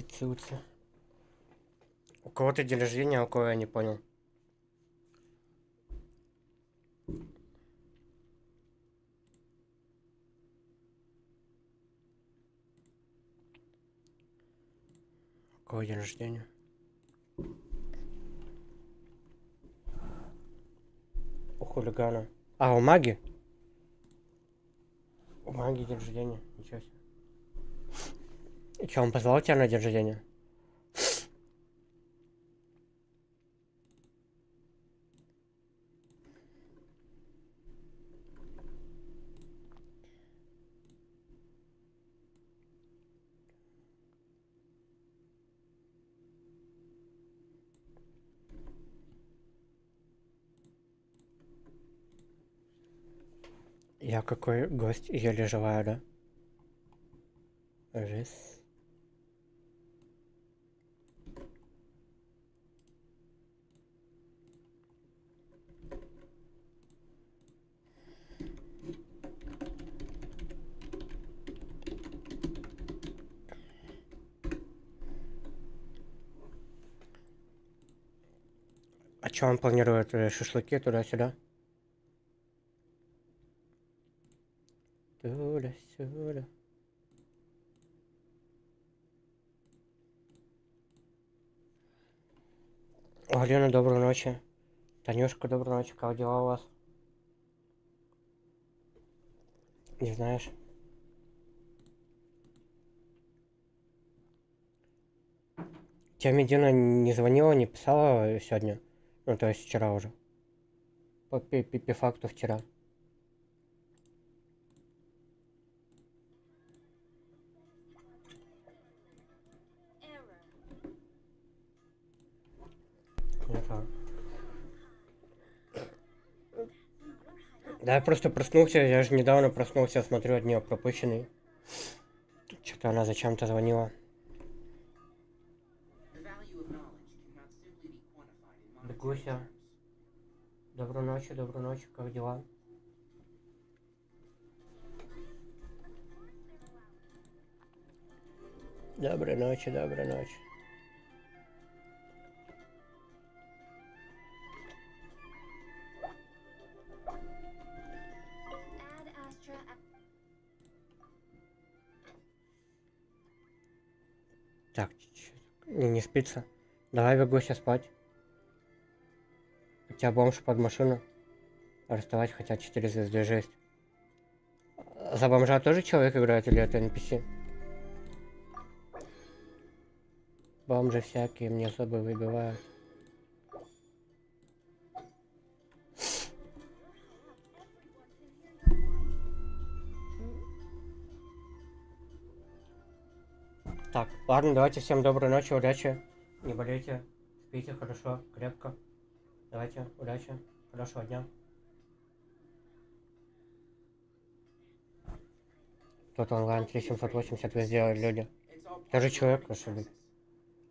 Цуцы. У кого-то день рождения, а у кого я не понял. У кого день рождения? У хулигана. А, у маги? У маги день рождения. Ничего себе. И что, он позвал тебя на день рождения? Я какой гость, еле живая, да? Жесть. А что он планирует? Шашлыки туда-сюда? Туда-сюда. Алена, доброй ночи. Танюшка, доброй ночи. Как дела у вас? Не знаешь? Тебе Медина не звонила, не писала сегодня? Ну, то есть вчера уже. По факту вчера. Это... Да, я просто проснулся, я же недавно проснулся, смотрю, от нее пропущенный. Что-то она зачем-то звонила. Бегуся. Доброй ночи, как дела? Доброй ночи, доброй ночи. Так, не спится. Давай, Бегуся, спать. У тебя бомж под машину. Арестовать хотят 4 звезды, жесть. За бомжа тоже человек играет или это NPC? Бомжи всякие мне особо выбивают. Так, ладно, давайте всем доброй ночи, удачи. Не болейте, спите хорошо, крепко. Давайте, удачи, хорошего дня. Тут онлайн 3780 вы сделали, люди. Я же человек решил быть.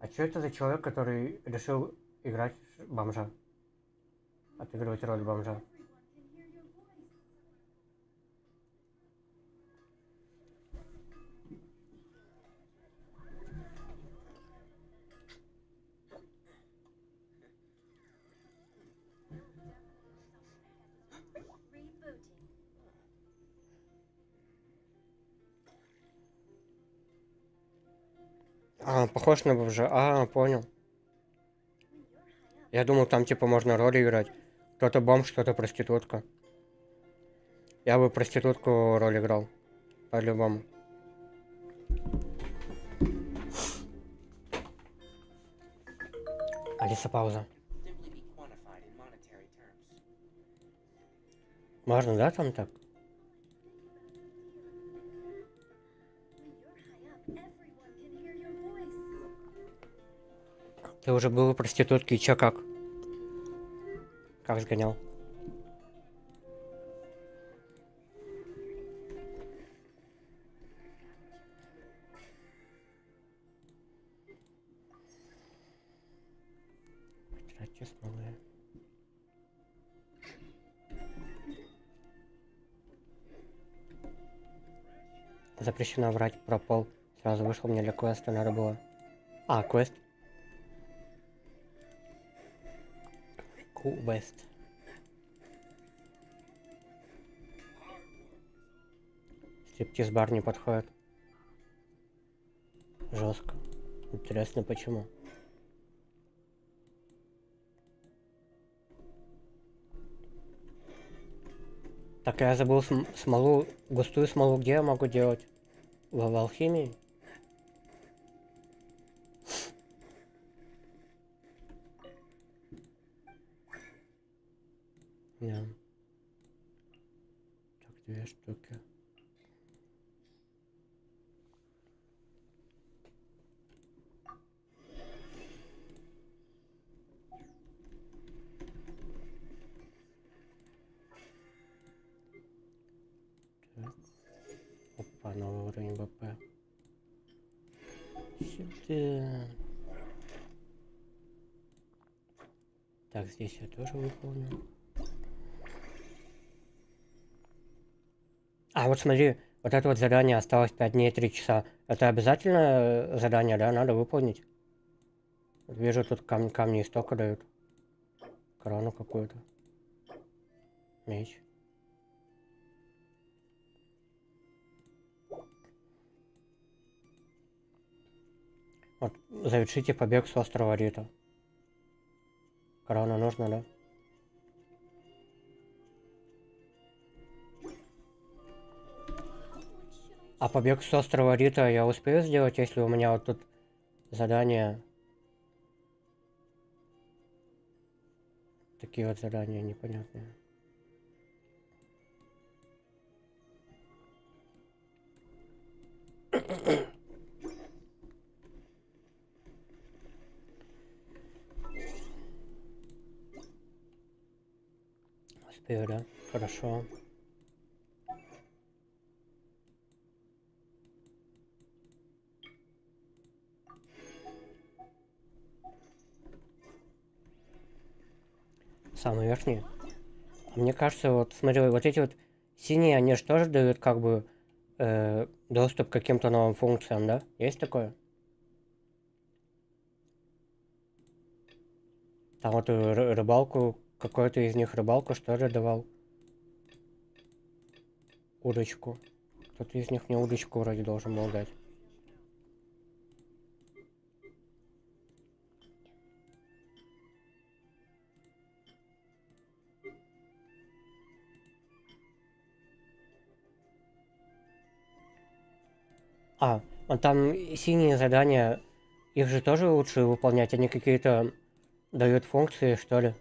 А что это за человек, который решил играть бомжа? Отыгрывать роль бомжа. А, похож на бомжа. А, понял. Я думал, там типа можно роли играть. Кто-то бомж, кто-то проститутка. Я бы проститутку роль играл. По-любому. Алиса, пауза. Можно, да, там так? Ты уже был у проститутки, и чё как? Как сгонял? Тратьте смолы. Запрещено врать про пол. Сразу вышел, мне для квеста надо было. А, квест. Квест. Стриптиз-бар не подходит. Жестко. Интересно, почему? Так, я забыл смолу, густую смолу где я могу делать? В алхимии? Да. Так, 2 штуки. Так. Опа, новый уровень ВП. Сюда. Так, здесь я тоже выполню. А, вот смотри, вот это вот задание осталось 5 дней 3 часа. Это обязательно задание, да? Надо выполнить. Вижу, тут камни истока дают. Корону какую-то. Меч. Вот, завершите побег с острова Рита. Корона нужна, да? А побег с острова Рита я успею сделать, если у меня вот тут задания... Такие вот задания непонятные. Успею, да? Хорошо. Самый верхний. Мне кажется, вот смотри, вот эти вот синие, они же тоже дают как бы доступ к каким-то новым функциям, да? Есть такое? Там вот рыбалку, какой-то из них рыбалку что ли давал? Удочку. Кто-то из них мне удочку вроде должен был дать. А, вон там синие задания, их же тоже лучше выполнять, они какие-то дают функции, что ли?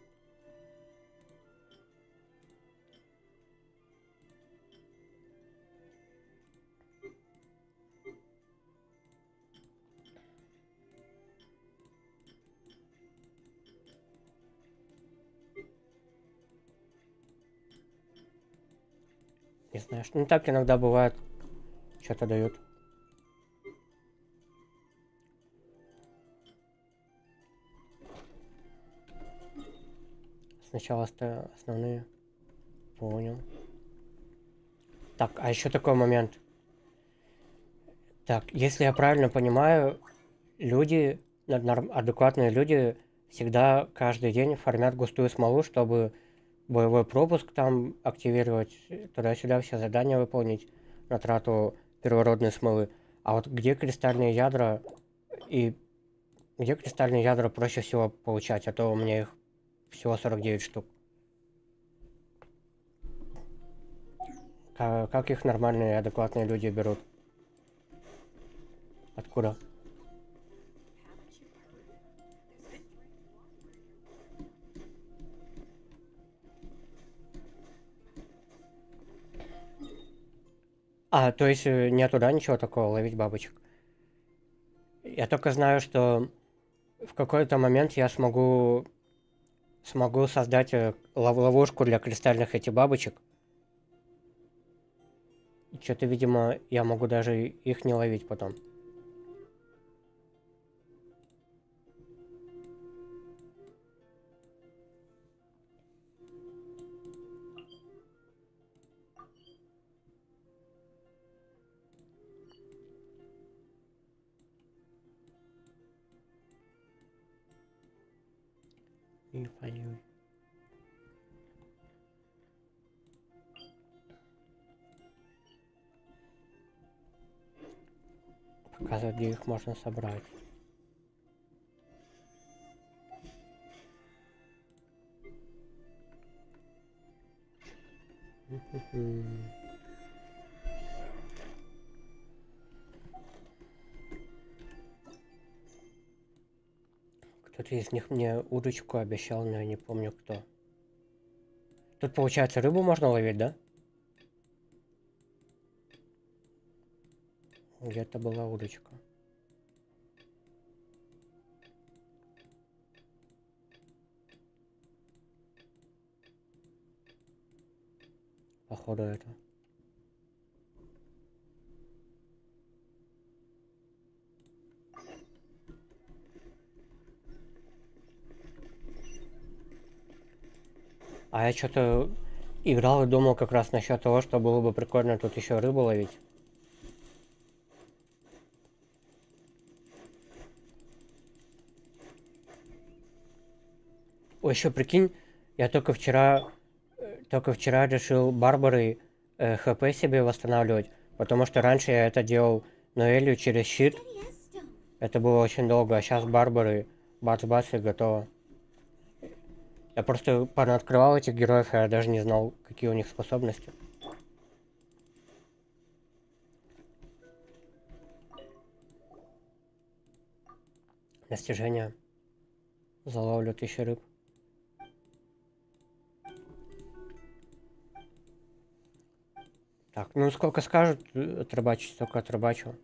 Не знаю, ну так иногда бывает, что-то дают. Сначала основные. Понял. Так, а еще такой момент. Так, если я правильно понимаю, люди, адекватные люди всегда каждый день фармят густую смолу, чтобы боевой пропуск там активировать, туда-сюда все задания выполнить на трату первородной смолы. А вот где кристальные ядра и где кристальные ядра проще всего получать, а то у меня их всего 49 штук. Как их нормальные, адекватные люди берут? Откуда? А, то есть нету, да, ничего такого, ловить бабочек? Я только знаю, что в какой-то момент я смогу создать ловушку для кристальных этих бабочек. Что-то, видимо, я могу даже их не ловить потом. И пойдем. Показывать, где их можно собрать. Кто-то из них мне удочку обещал, но я не помню кто. Тут, получается, рыбу можно ловить, да? Где-то была удочка. Походу это. А я что-то играл и думал как раз насчет того, что было бы прикольно тут еще рыбу ловить. Ой, еще прикинь, я только вчера решил Барбарой ХП себе восстанавливать, потому что раньше я это делал Ноэлью через щит. Это было очень долго, а сейчас Барбары бац-бац и готово. Я просто понаоткрывал этих героев, а я даже не знал, какие у них способности. Достижения. Заловлю 1000 рыб. Так, ну сколько скажут отрыбачить, столько отрыбачу.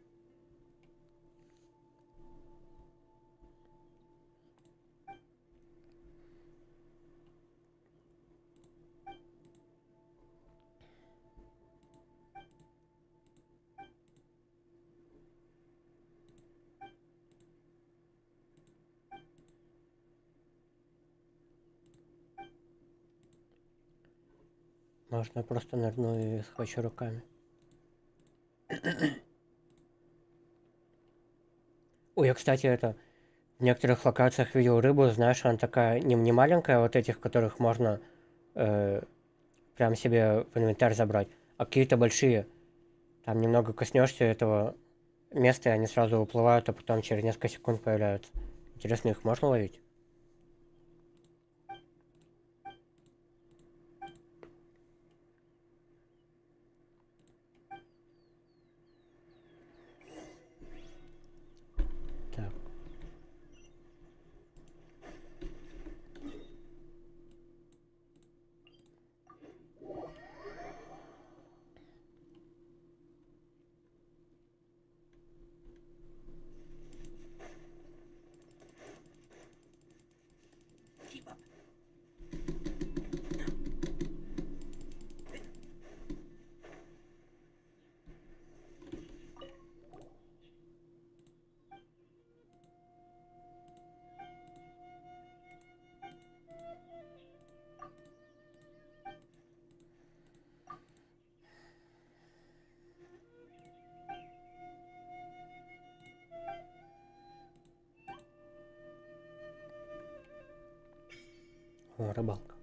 Можно просто нырну и схвачу руками. Ой, я, кстати, это... В некоторых локациях видел рыбу, знаешь, она такая не маленькая, вот этих, которых можно прям себе в инвентарь забрать, а какие-то большие. Там немного коснешься этого места, и они сразу уплывают, а потом через несколько секунд появляются. Интересно, их можно ловить? Так. О, рыбалка.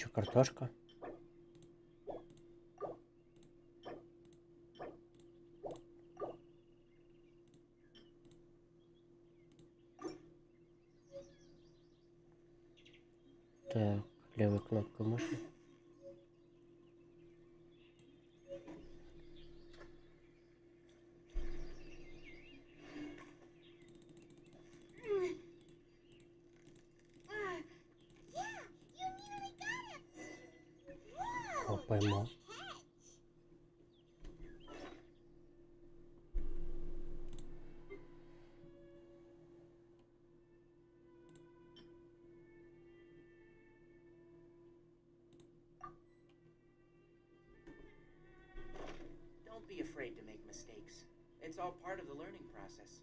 Чё, картошка? Так, левой кнопкой мыши. О, поймал. Don't be afraid to make mistakes. It's all part of the learning process.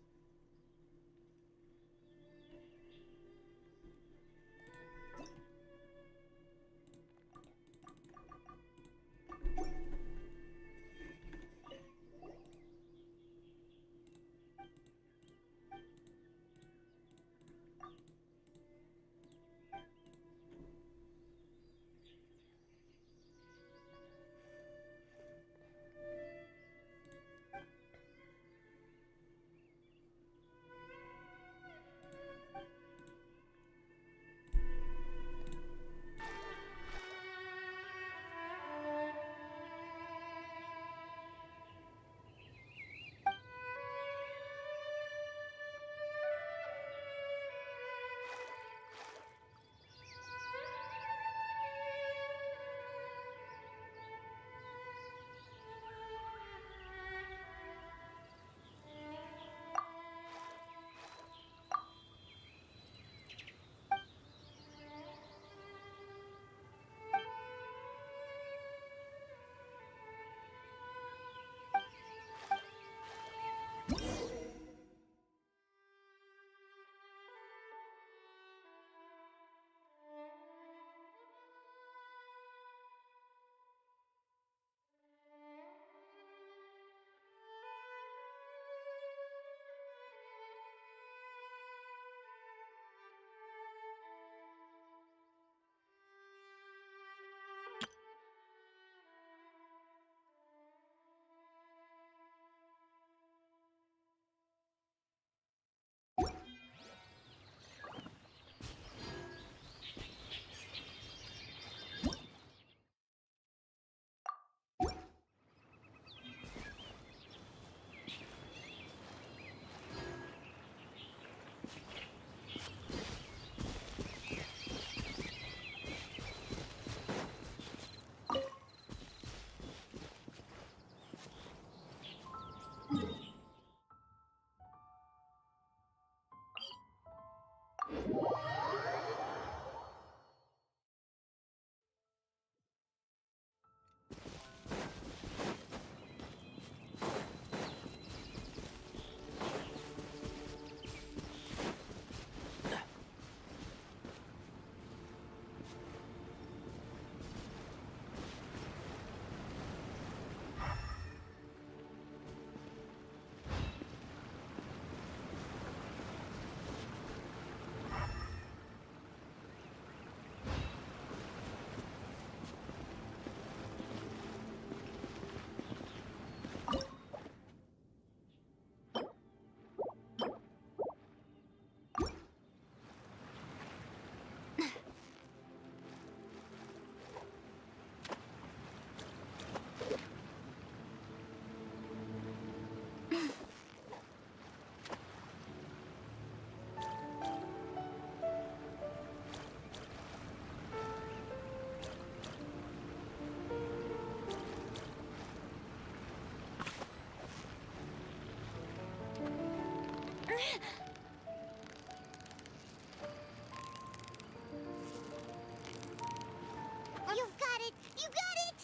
You've got it! You got it!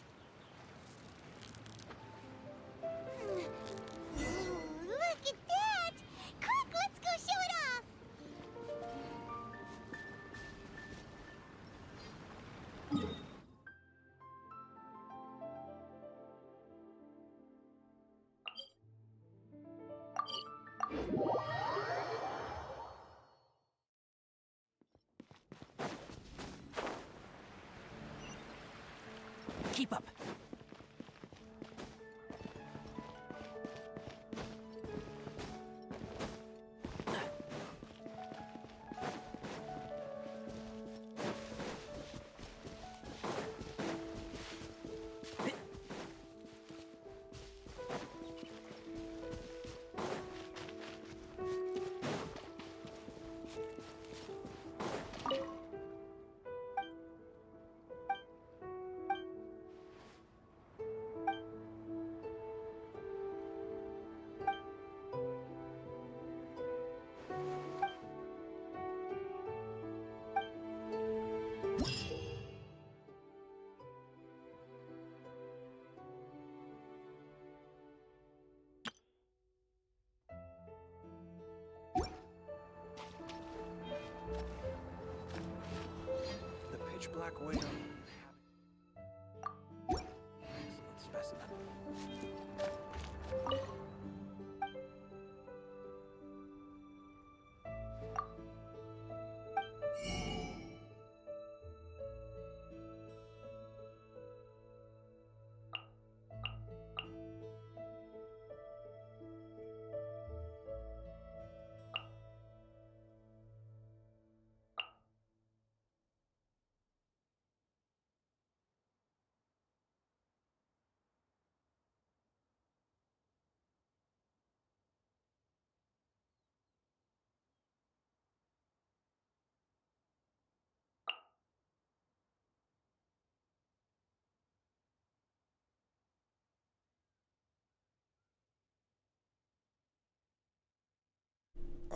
Ooh, look at that! Quick, let's go show it off! Keep up. The pitch black window. Excellent specimen.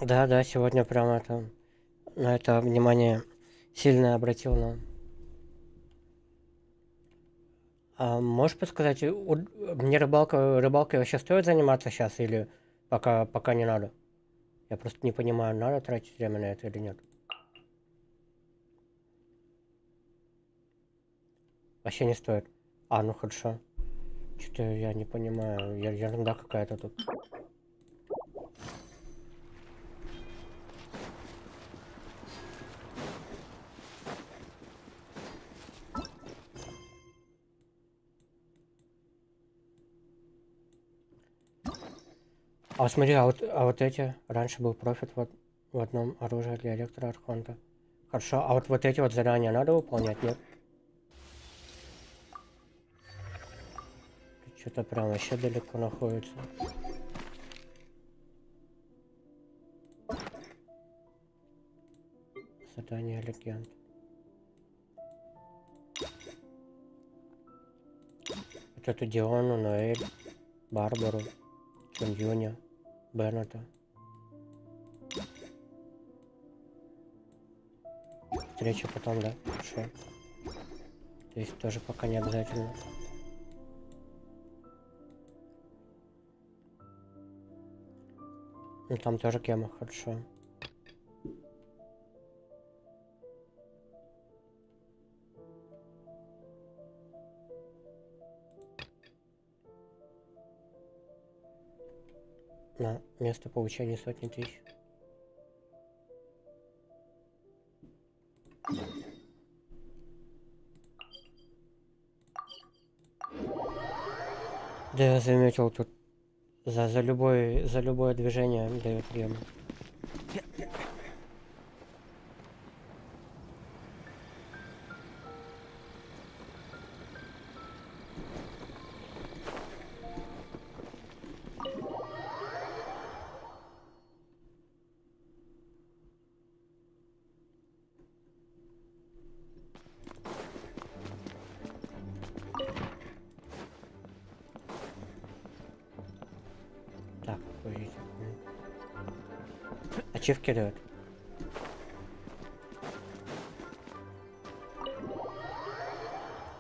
Да, да, сегодня прям на это внимание сильно обратил на. А можешь подсказать, мне рыбалкой вообще стоит заниматься сейчас или пока не надо? Я просто не понимаю, надо тратить время на это или нет. Вообще не стоит. А, ну хорошо. Что-то я не понимаю. Ерунда какая-то тут. А вот смотри, а вот эти. Раньше был профит вот в одном оружии для электроархонта. Хорошо, а вот эти вот задания надо выполнять, нет? Что-то прям вообще далеко находится. Задание легенд. Вот эту Диону, Ноэль, Барбару, Куньюня, Беннета. Встреча потом, да? Хорошо. То есть тоже пока не обязательно. Ну там тоже кема, хорошо. На место получения сотни тысяч. Да, я заметил тут за любое движение дает гем. Так, погодите. Ачивки дают.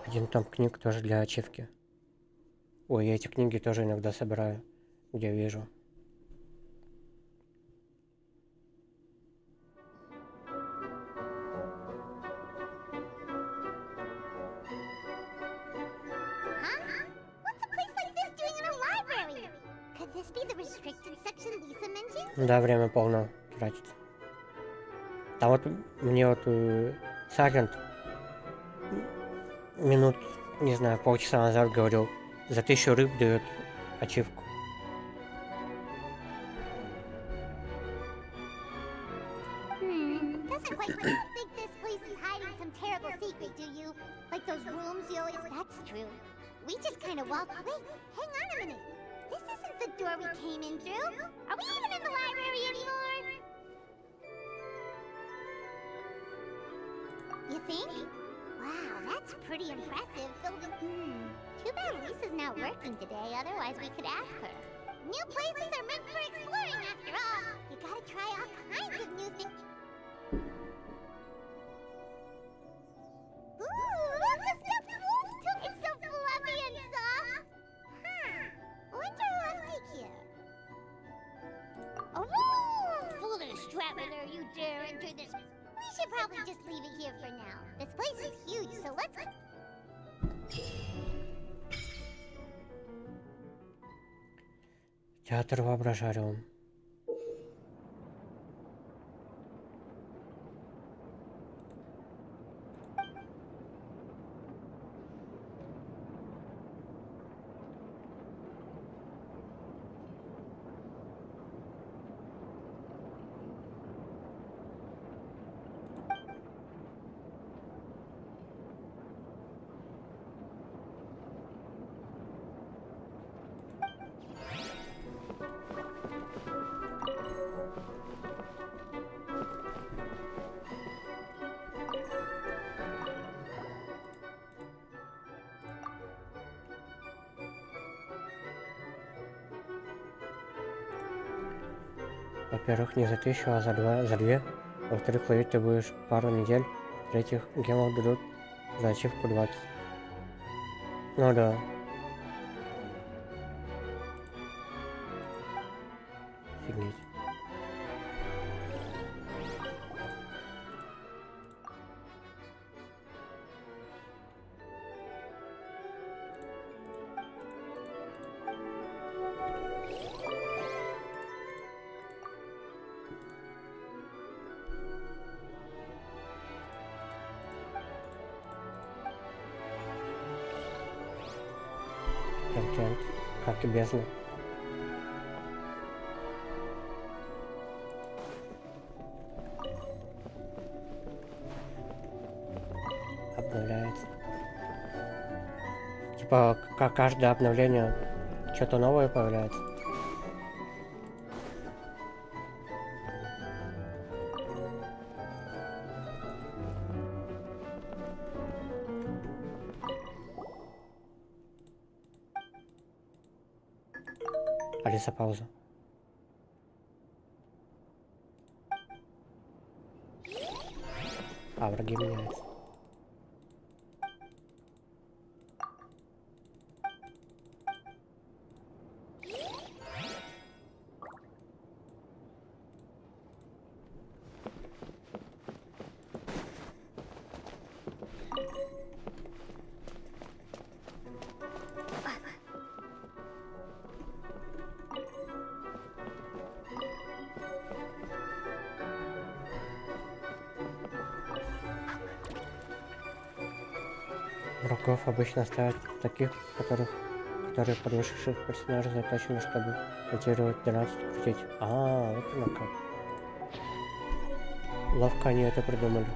Один том книг тоже для ачивки. Ой, я эти книги тоже иногда собираю, где вижу. Huh? What's a place like this doing in a library? Could this be the restricted section Lisa mentioned? Да, время полно тратится. Там вот мне Сайлент минут не знаю, полчаса назад говорил, за 1000 рыб дает ачивку. Doesn't quite. You don't think this place is hiding some terrible secret, do you? Like those rooms you always. That's true. We just kind of walked. Wait, hang on a minute. This isn't the door we came in through. Are we even in the library anymore? You think? Wow, that's pretty impressive. Building. Too bad Lisa's not working today. Otherwise, we could ask her. New places are meant for exploring, after all. You gotta try all kinds of new things. Ooh, look, a stuffed wolf too. It's so fluffy and soft. Wonder who left it here. Oh, foolish traveler, you dare enter this. We should probably just leave it here for now. This place is huge, so let's. Театр воображариум. Во-первых, не за 1000, а за 2. Во-вторых, ловить ты будешь пару недель. В-третьих, гемов дадут за ачивку 20. Ну да. Офигеть. Контент, как и бездна. Обновляется. Типа, как каждое обновление что-то новое появляется. Алиса, пауза. А, враги меняются. Врагов обычно ставят таких, которые подвышивших персонажей заточены, чтобы ротировать 12 крутить. А, вот оно как. Ловко они это придумали.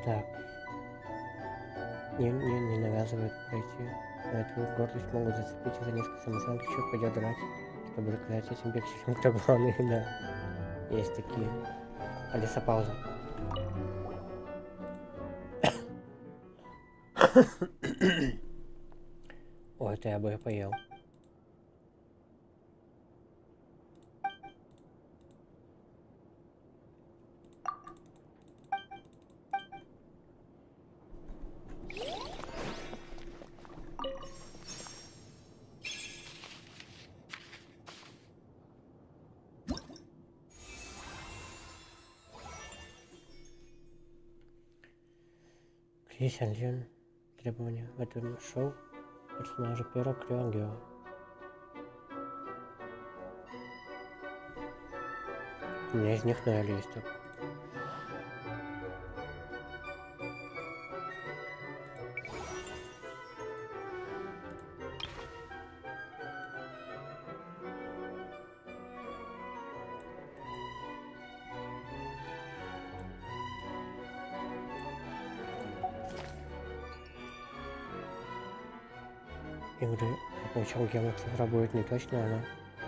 Так. Не навязывают пройти. На эту гордость могут зацепить и за несколько самооценки еще пойдет драть, чтобы доказать этим пикселям, кто главный, да. Есть такие. Алиса, пауза. Ой, это я бы поел. Есть один требования в этом шоу. Персонажи первого Криангела. У меня из них 0 есть. Игры, я получил гемов, цифра будет не точно, она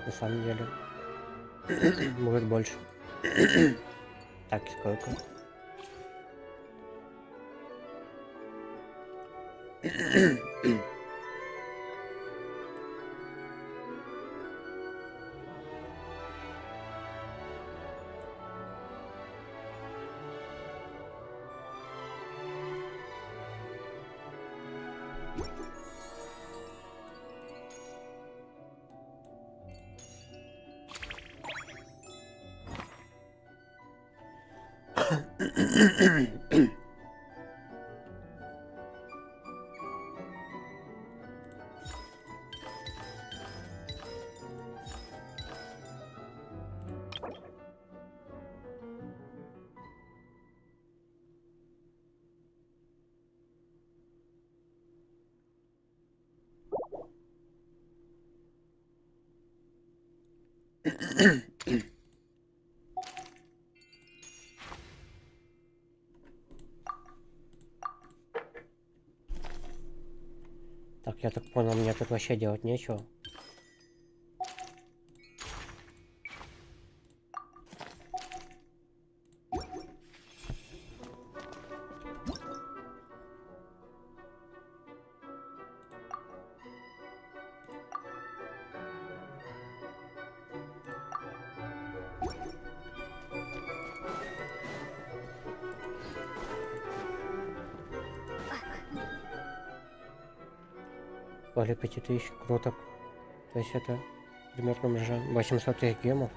на самом деле будет больше. Так, сколько? Так, я так понял, мне тут вообще делать нечего. Более 5000 круток. То есть это примерно уже 800 тысяч гемов.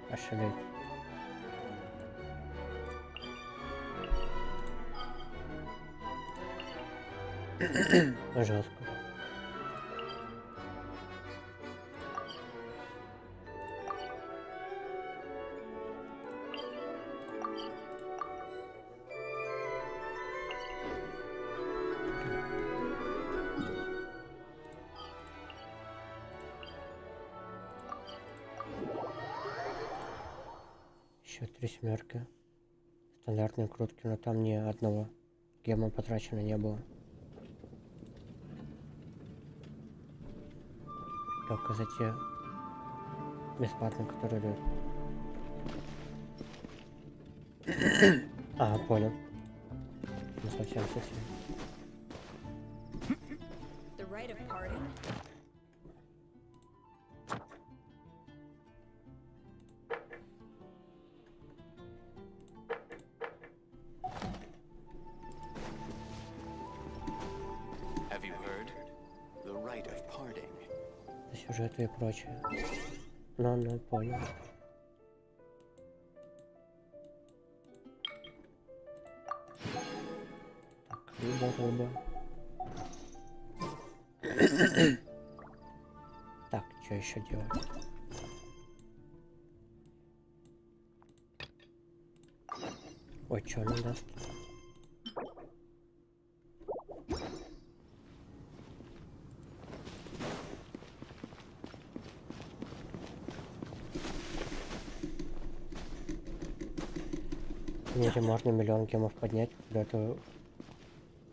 Ошибаюсь. Жестко. Еще 3 семерки. Стандартные крутки, но там ни одного гема потрачено не было. Только за те бесплатные, которые дают. А, понял. Ну, совсем. Have you heard? The rite of parting. Сюжеты и прочее. Ну, понял. Так, рыба. Так, что еще делать? Ой, что он даст? Мне можно миллион гемов поднять, для этого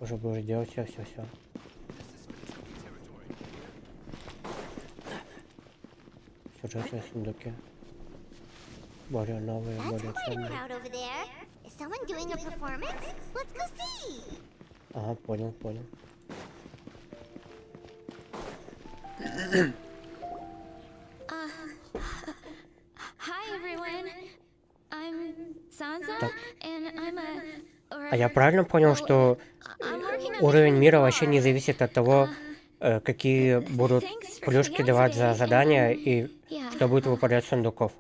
уже будешь делать все. Сюжетные сундуки. Более новые, более ценные. Ага, понял. Так. А я правильно понял, что уровень мира вообще не зависит от того, какие будут плюшки давать за задания и что будет выпадать с сундуков?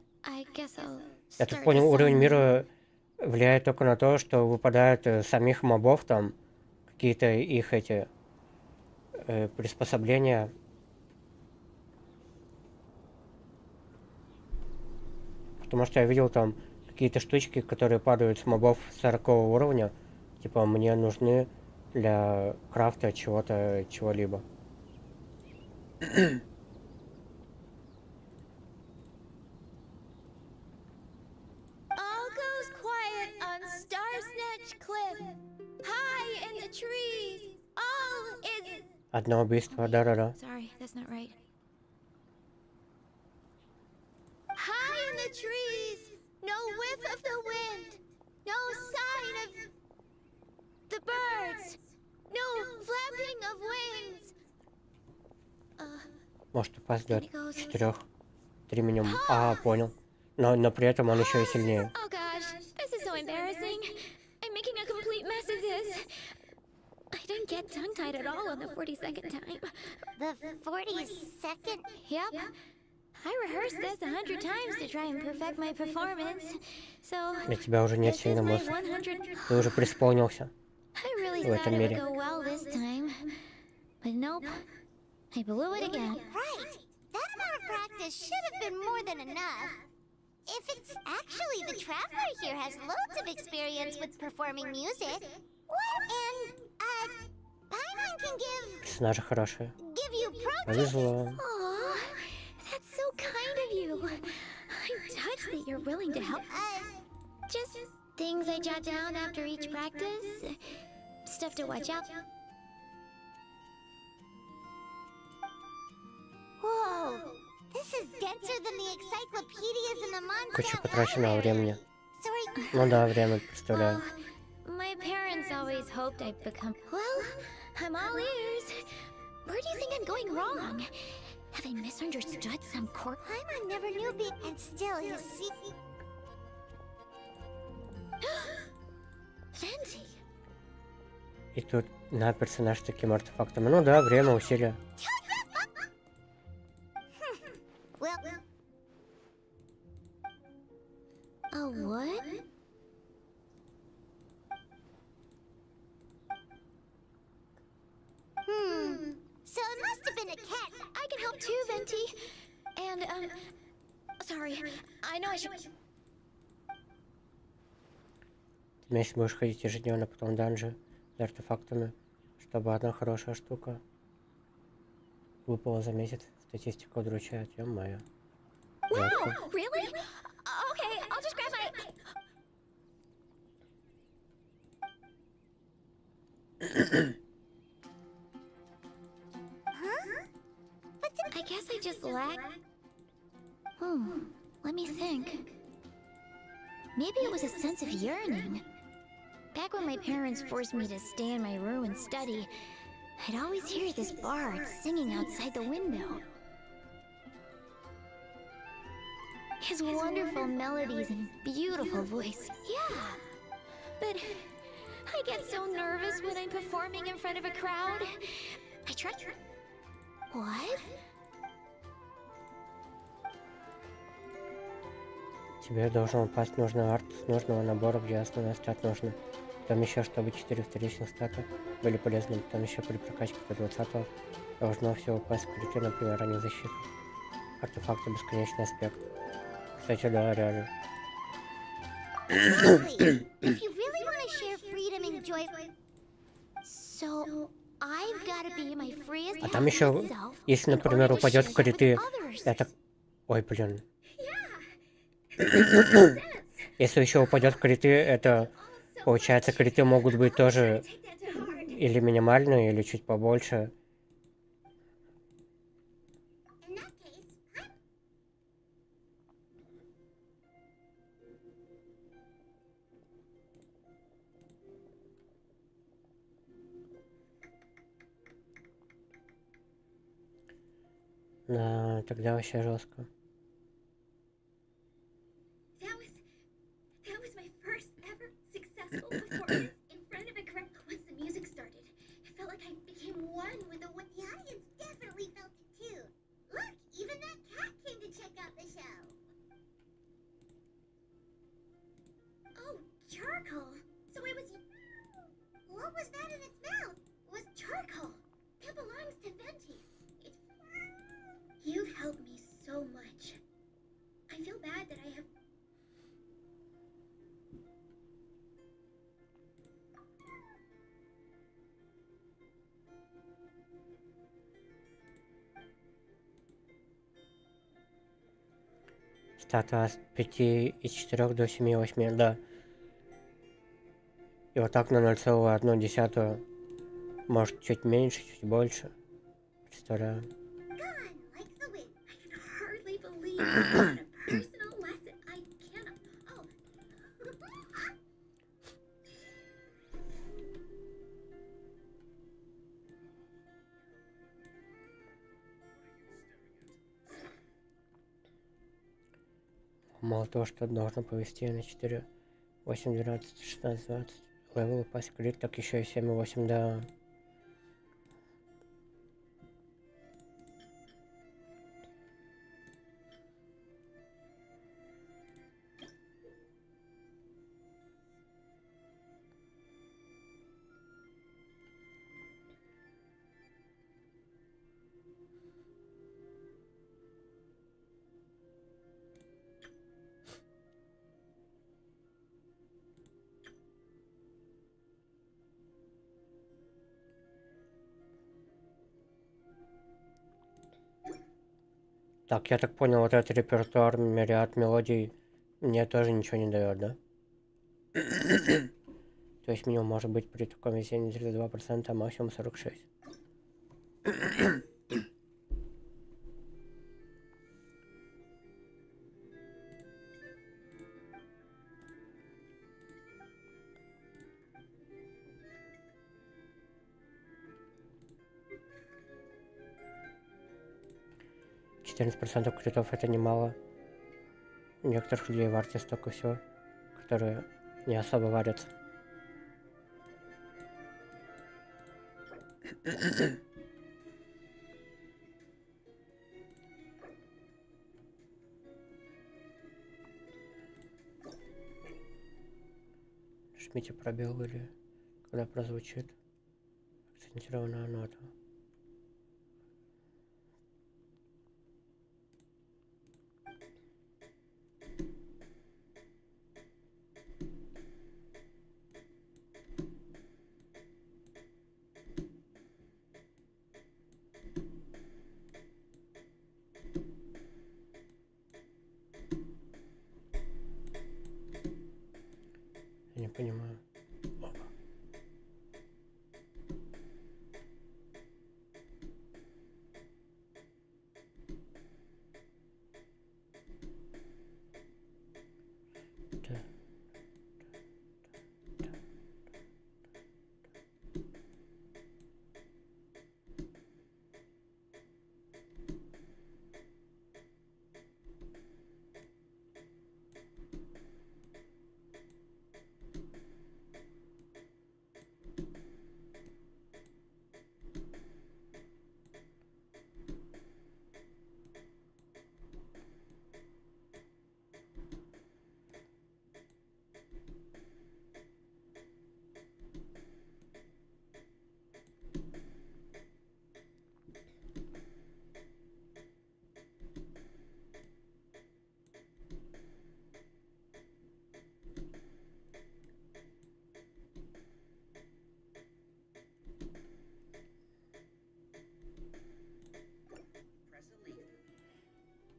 Я так понял, уровень мира влияет только на то, что выпадает самих мобов там, какие-то их эти приспособления. Потому что я видел там какие-то штучки, которые падают с мобов 40 уровня. Типа мне нужны для крафта чего-то, чего-либо. All goes quiet on Starsnatch Cliff. High in the trees. All is... Одно убийство, да-да-да. Sorry, that's not right. High in the trees. No whiff of the wind. No sign of the birds. No flapping of wings. Может упасть до 4. 3 минимум. А, понял. Но при этом он еще и сильнее. Oh gosh, this is so embarrassing. I'm making a complete mess of this. I didn't get tongue-tied at all on the 42nd time. The 42nd? Yep. I rehearsed this 100 times to try and perfect my performance. So Для тебя уже нет this is сильно my мысли. 100. Ты уже преисполнился. I really В thought этом it would мире. go well this time. But nope. I blew it again. Right. That amount of practice should have been more than enough. If it's actually the traveler here has loads of experience with performing music. What? And, Paimon can Персонажи хорошие. give you pro tips. Повезло. Aw, that's so kind of you. I'm touched that you're willing to help. Just things I jot down after each practice. Stuff to watch out. Whoa. This is denser than the encyclopedias in the Куча Mondstadt потраченного library. времени. Sorry. Ну да, время представляю. My parents always hoped I'd become... Well, I'm all ears. Where do you think I'm going wrong? Have I misunderstood some court... Paimon never knew being, and still his secret. Fancy. И тут на персонаж с таким артефактом. Ну да, время, усилия. Well, A what? so it must have been a cat. I can help too, Venti. And, sorry. I know I should... Ты вместе будешь ходить ежедневно потом данжи за артефактами, чтобы одна хорошая штука выпала за месяц. Статистика удручает, ё-моё. Wow, really? Okay, I'll just grab my... I guess I just lack... let me think. Maybe it was a sense of yearning. Back when my parents forced me to stay in my room and study, I'd always hear this bard singing outside the window. His wonderful melodies and beautiful voice. Yeah. But I get so nervous when I'm performing in front of a crowd. I try... What? Тебе должен упасть нужный арт с нужного набора, где основной стат нужен. Потом еще, чтобы 4 вторичных стата были полезны. Потом еще при прокачке до 20-го должно все упасть в криты, например, ранее защиты. Артефакты бесконечный аспект. Кстати, да, реально. Exactly. If you really want to share freedom and joy, So I've got to be my freest А там еще, если, например, упадет в криты, это... Ой, блин. Если еще упадет в криты, это... Получается, криты могут быть тоже или минимальные, или чуть побольше. in that case, Да, тогда вообще жестко. That was my first ever successful performance in front of a crowd. Once the music started, it felt like I became one with the the audience definitely felt it too. Look, even that cat came to check out the show. Oh, charcoal. So it was... What was that in its mouth? Статуя от 5,4 до 7,8, да. И вот так на 0,1, может чуть меньше, чуть больше. Представляю. God, like the wind. I can hardly believe I had a personal lesson. I cannot. Oh. Мало того, что должно повести на 4, 8, 12, 16, 20 левел упасть крит, так еще и 7 и 8, да. Так, я так понял, вот этот репертуар, ряд мелодий мне тоже ничего не дает, да? То есть минимум может быть при таком весеннем 32%, а максимум 46%. 14% критов это немало. У некоторых людей в арте столько всего, которые не особо варятся. Жмите пробел или когда прозвучит акцентированная нота. Я не понимаю. Да.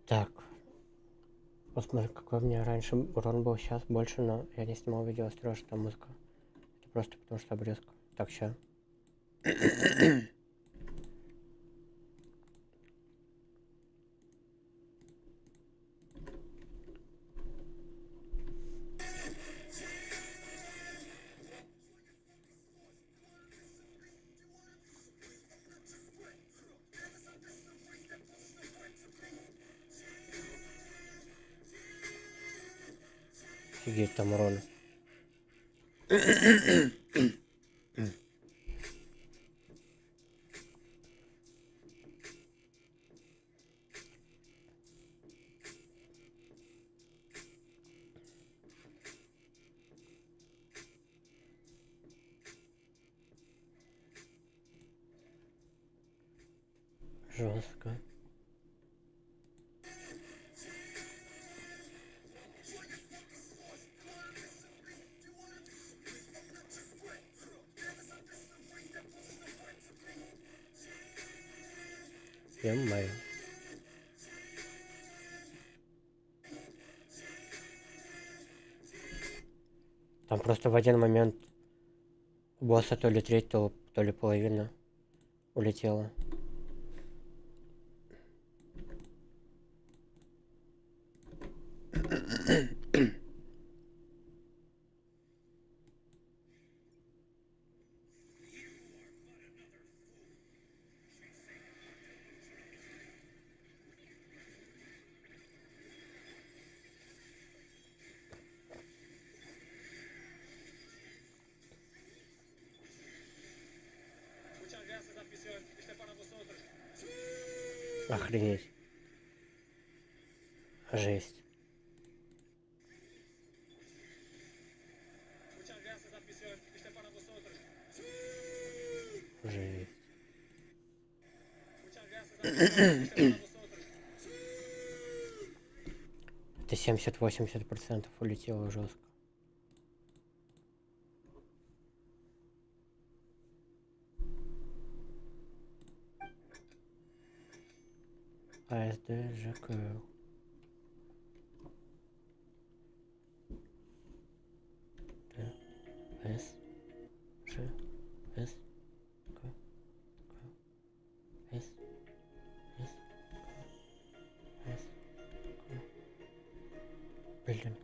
Так. Посмотри, какой у меня раньше урон был, сейчас больше, но я не снимал видео, строил, что там музыка. Это просто потому что обрезка. Так, ща. Офигеть, там урон. Жестко. Ё-моё. Там просто в один момент у босса то ли треть, то ли половина улетела. Охренеть. Жесть. Жесть. Это 70-80% улетело жестко. АСД, ЖК. С, Ж, С, К, С, С, С, К. Блин.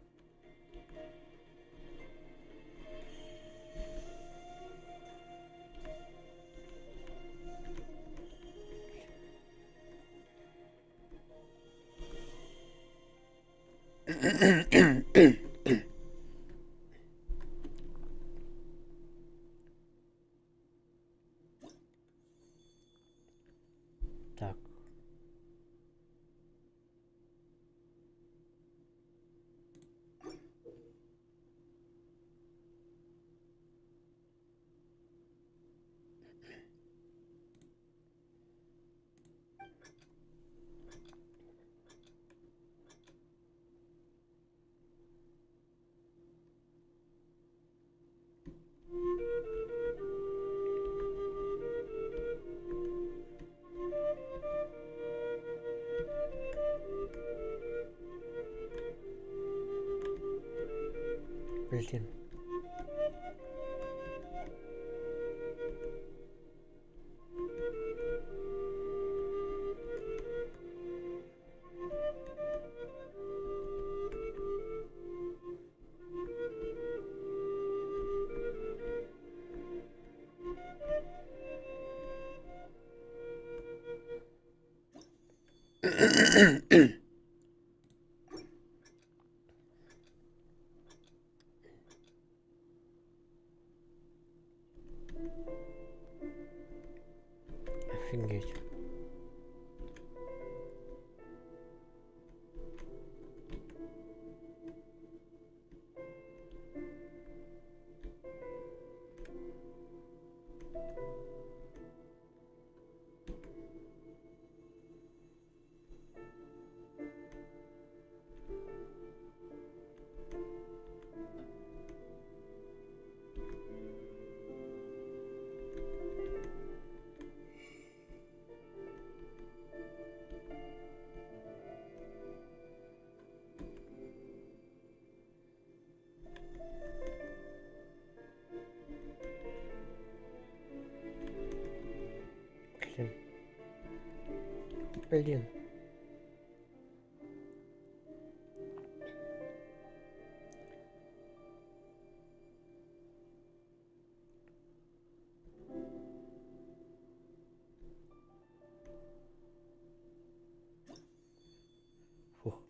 Так. Блин. Офигеть. Блин. Фух.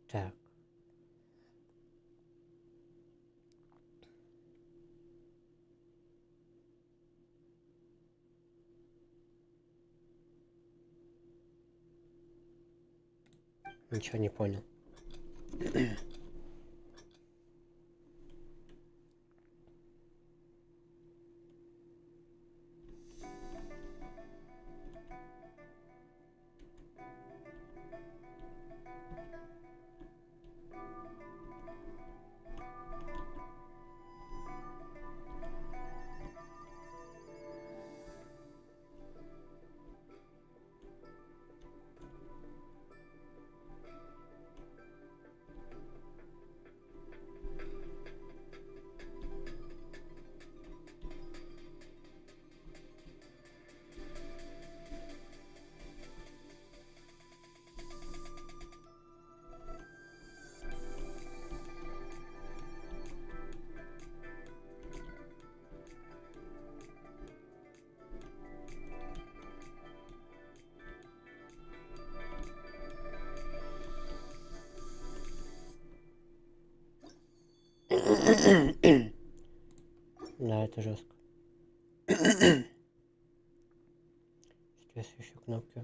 Так. Ничего не понял. Да, это жестко. Соответствующие кнопки.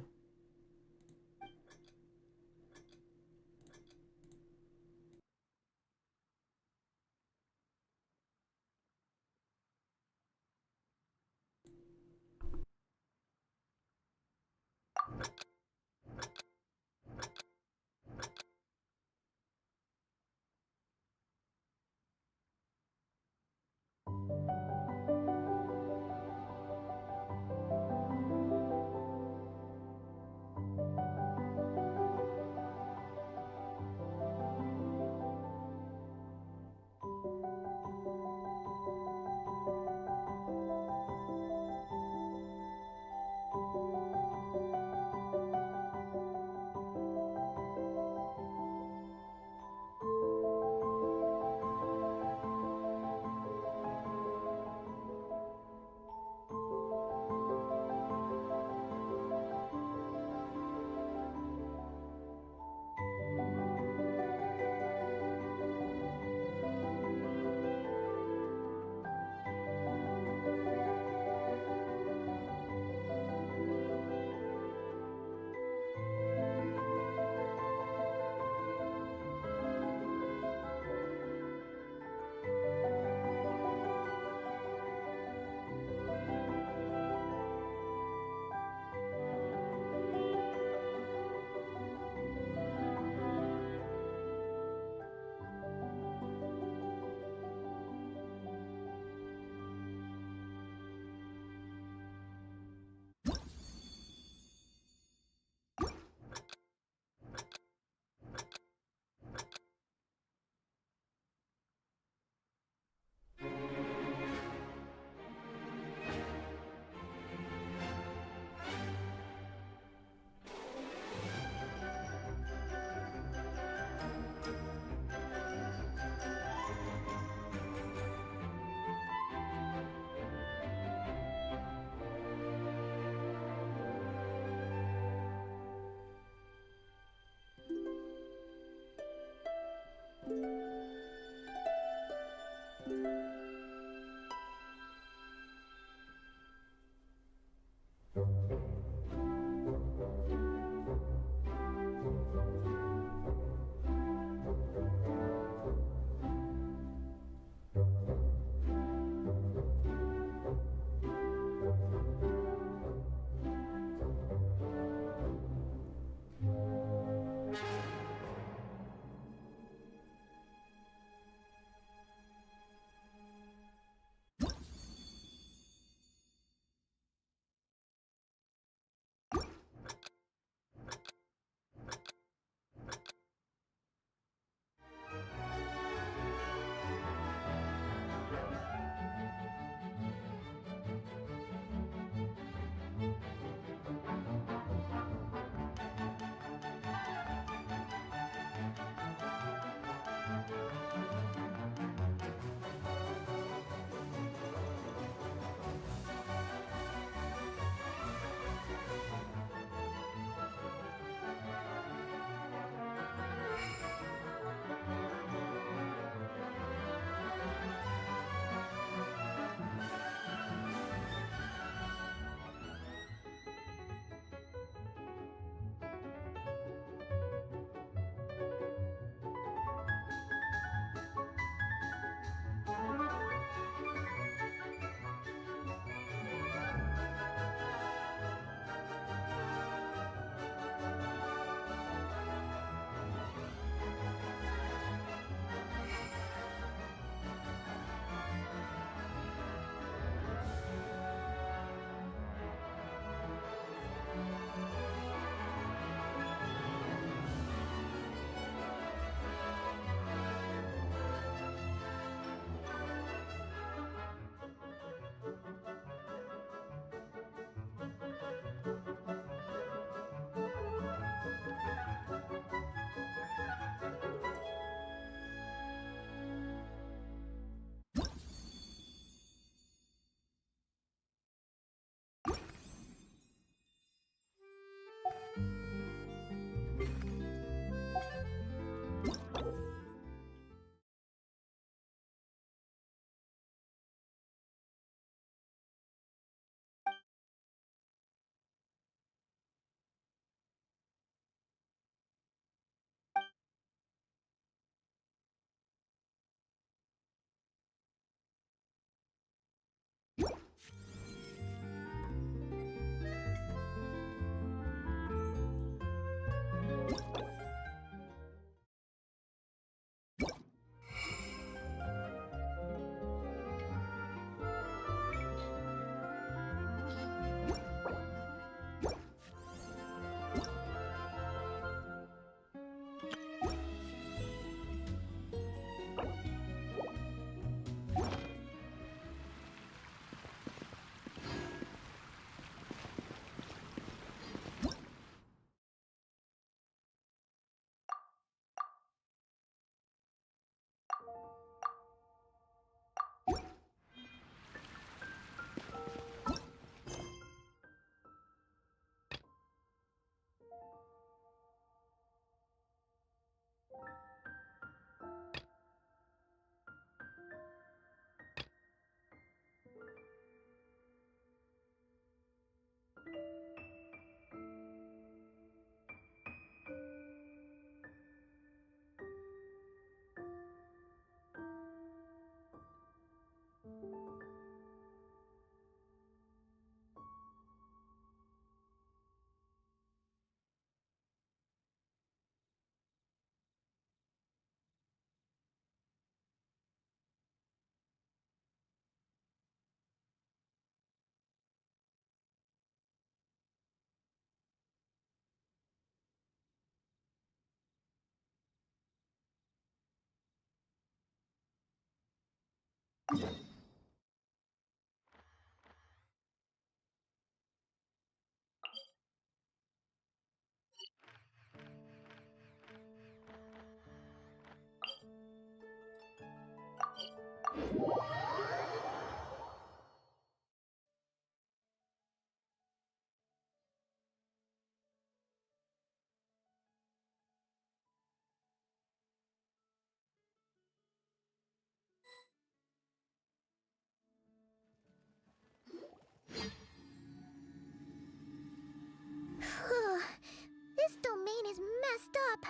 This domain is messed up.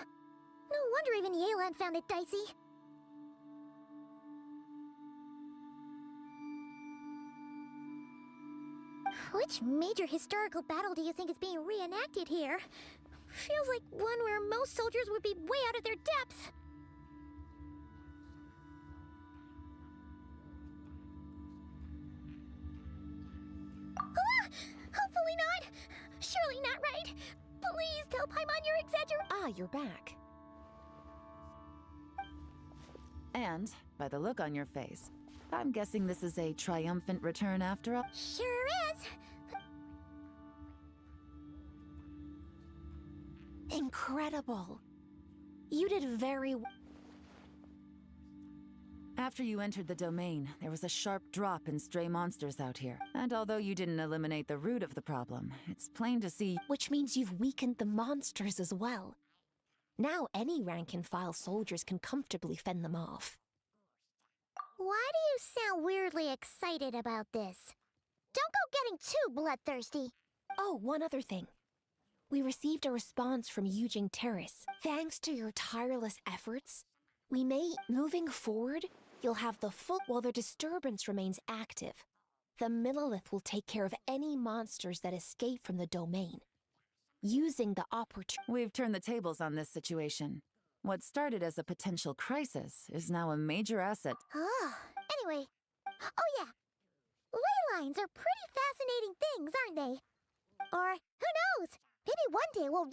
No wonder even Yelan found it dicey. Which major historical battle do you think is being reenacted here? Feels like one where most soldiers would be way out of their depths. Ah! Hopefully not. Surely not right. Please tell Paimon you're exaggerating. Ah, you're back. And, by the look on your face, I'm guessing this is a triumphant return after all? Sure is. Incredible! You did very well. After you entered the domain, there was a sharp drop in stray monsters out here. And although you didn't eliminate the root of the problem, it's plain to see— Which means you've weakened the monsters as well. Now any rank-and-file soldiers can comfortably fend them off. Why do you sound weirdly excited about this? Don't go getting too bloodthirsty. Oh, one other thing. We received a response from Yujing Terrace. Thanks to your tireless efforts, we may, moving forward, you'll have the full— While the disturbance remains active, the Millilith will take care of any monsters that escape from the domain, using the opportunity— We've turned the tables on this situation. What started as a potential crisis is now a major asset. Oh, anyway. Oh yeah. Ley lines are pretty fascinating things, aren't they? Or, who knows? Maybe one day we'll—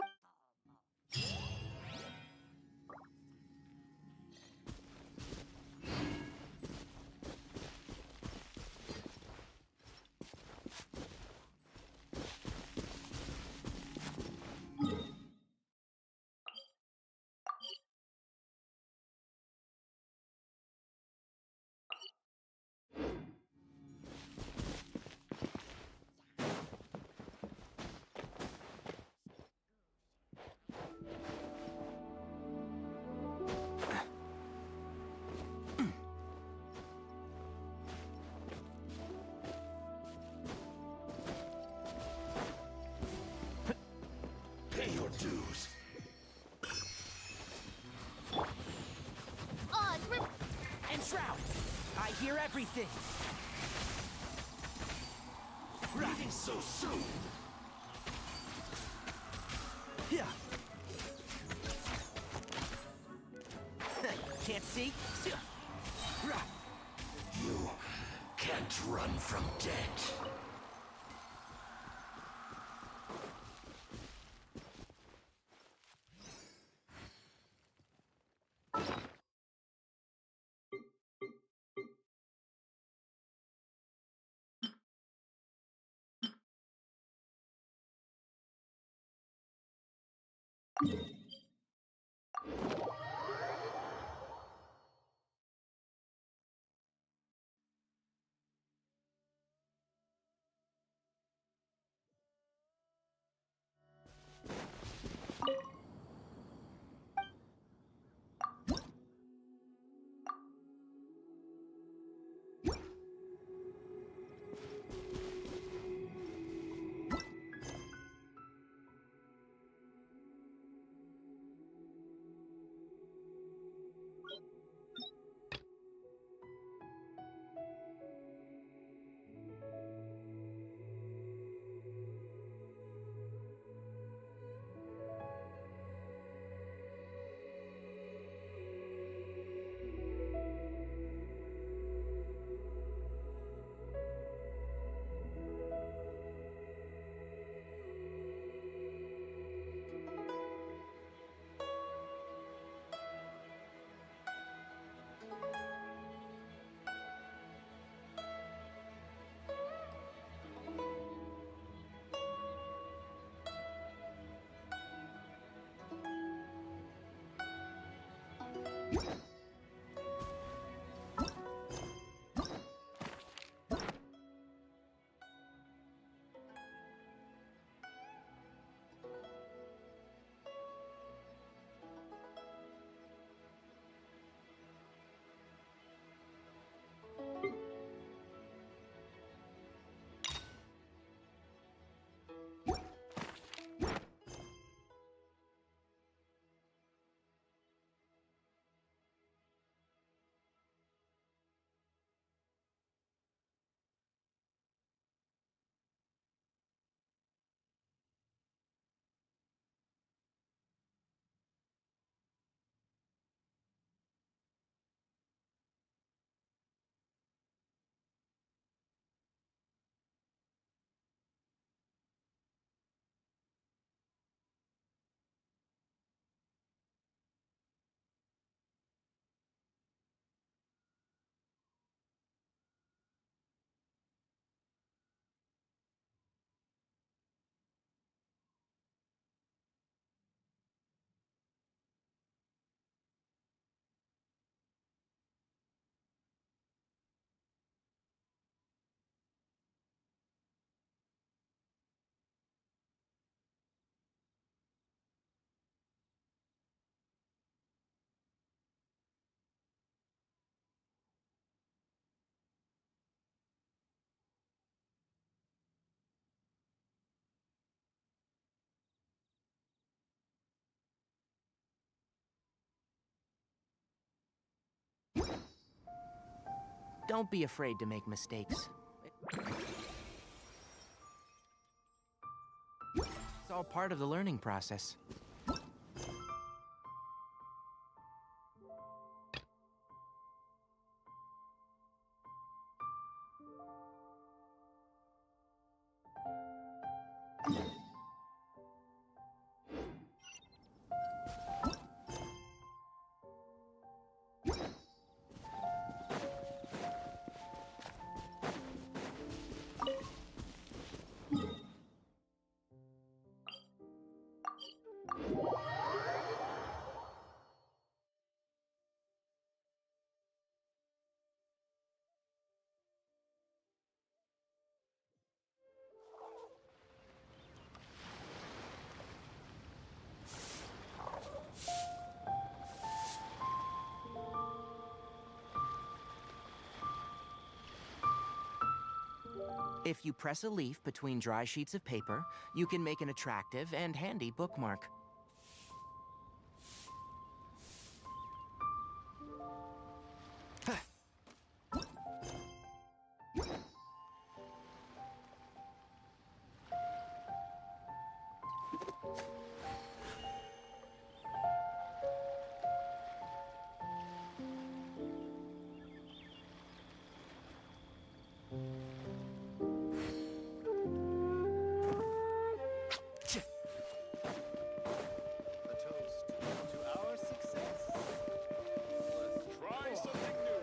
Pay your dues. And Shroud, I hear everything. Leaving so soon. Yeah. Can't see? You can't run from death. Don't be afraid to make mistakes. It's all part of the learning process. If you press a leaf between dry sheets of paper, you can make an attractive and handy bookmark. A toast to our success. Let's try something new.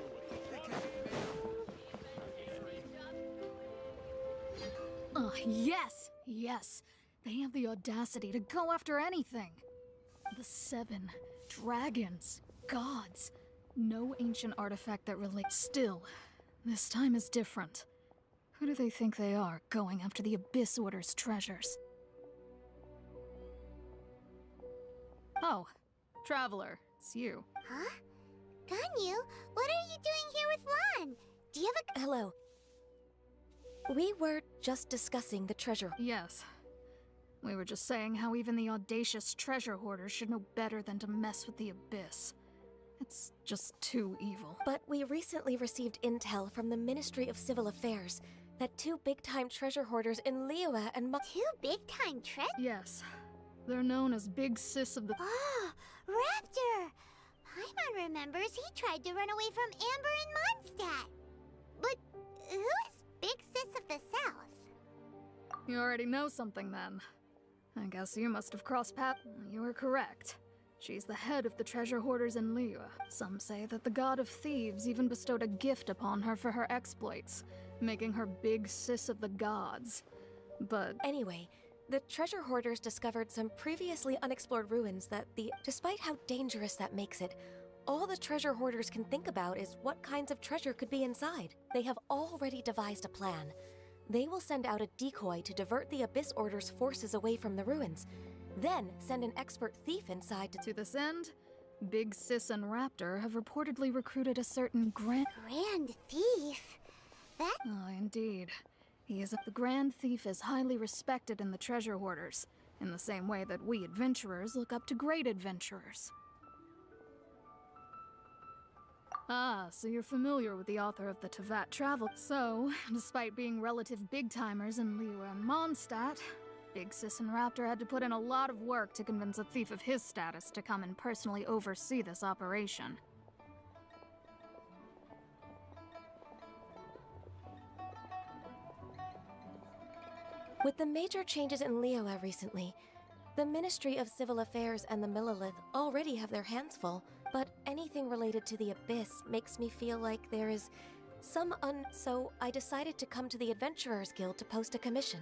Yes! Yes! They have the audacity to go after anything! The 7 dragons, gods. No ancient artifact that relates. Still, this time is different. Who do they think they are, going after the Abyss Order's treasures? Oh, Traveler, it's you. Huh? Ganyu, what are you doing here with Lan? Do you have a... Hello. We were just discussing the treasure. Yes. We were just saying how even the audacious treasure hoarders should know better than to mess with the Abyss. It's just too evil. But we recently received intel from the Ministry of Civil Affairs that 2 big-time treasure hoarders in Liyue and 2 big-time treasures? Yes. They're known as Big Sis of the... Oh, Raptor! Paimon remembers he tried to run away from Amber and Mondstadt. But who is Big Sis of the South? You already know something then. I guess you must have crossed paths. You were correct. She's the head of the treasure hoarders in Liyue. Some say that the god of thieves even bestowed a gift upon her for her exploits, making her Big Sis of the gods. But anyway, the treasure hoarders discovered some previously unexplored ruins despite how dangerous that makes it, all the treasure hoarders can think about is what kinds of treasure could be inside. They have already devised a plan. They will send out a decoy to divert the Abyss Order's forces away from the ruins, then send an expert thief inside to this end, Big Sis and Raptor have reportedly recruited a certain Grand Thief? That... Oh, indeed. The Grand Thief is highly respected in the treasure hoarders, in the same way that we adventurers look up to great adventurers. Ah, so you're familiar with the author of the Tevat Travel. So, despite being relative big-timers in Liyue and Mondstadt, Big Sis and Raptor had to put in a lot of work to convince a thief of his status to come and personally oversee this operation. With the major changes in Liyue recently, the Ministry of Civil Affairs and the Millelith already have their hands full, but anything related to the Abyss makes me feel like there is so I decided to come to the Adventurers Guild to post a commission.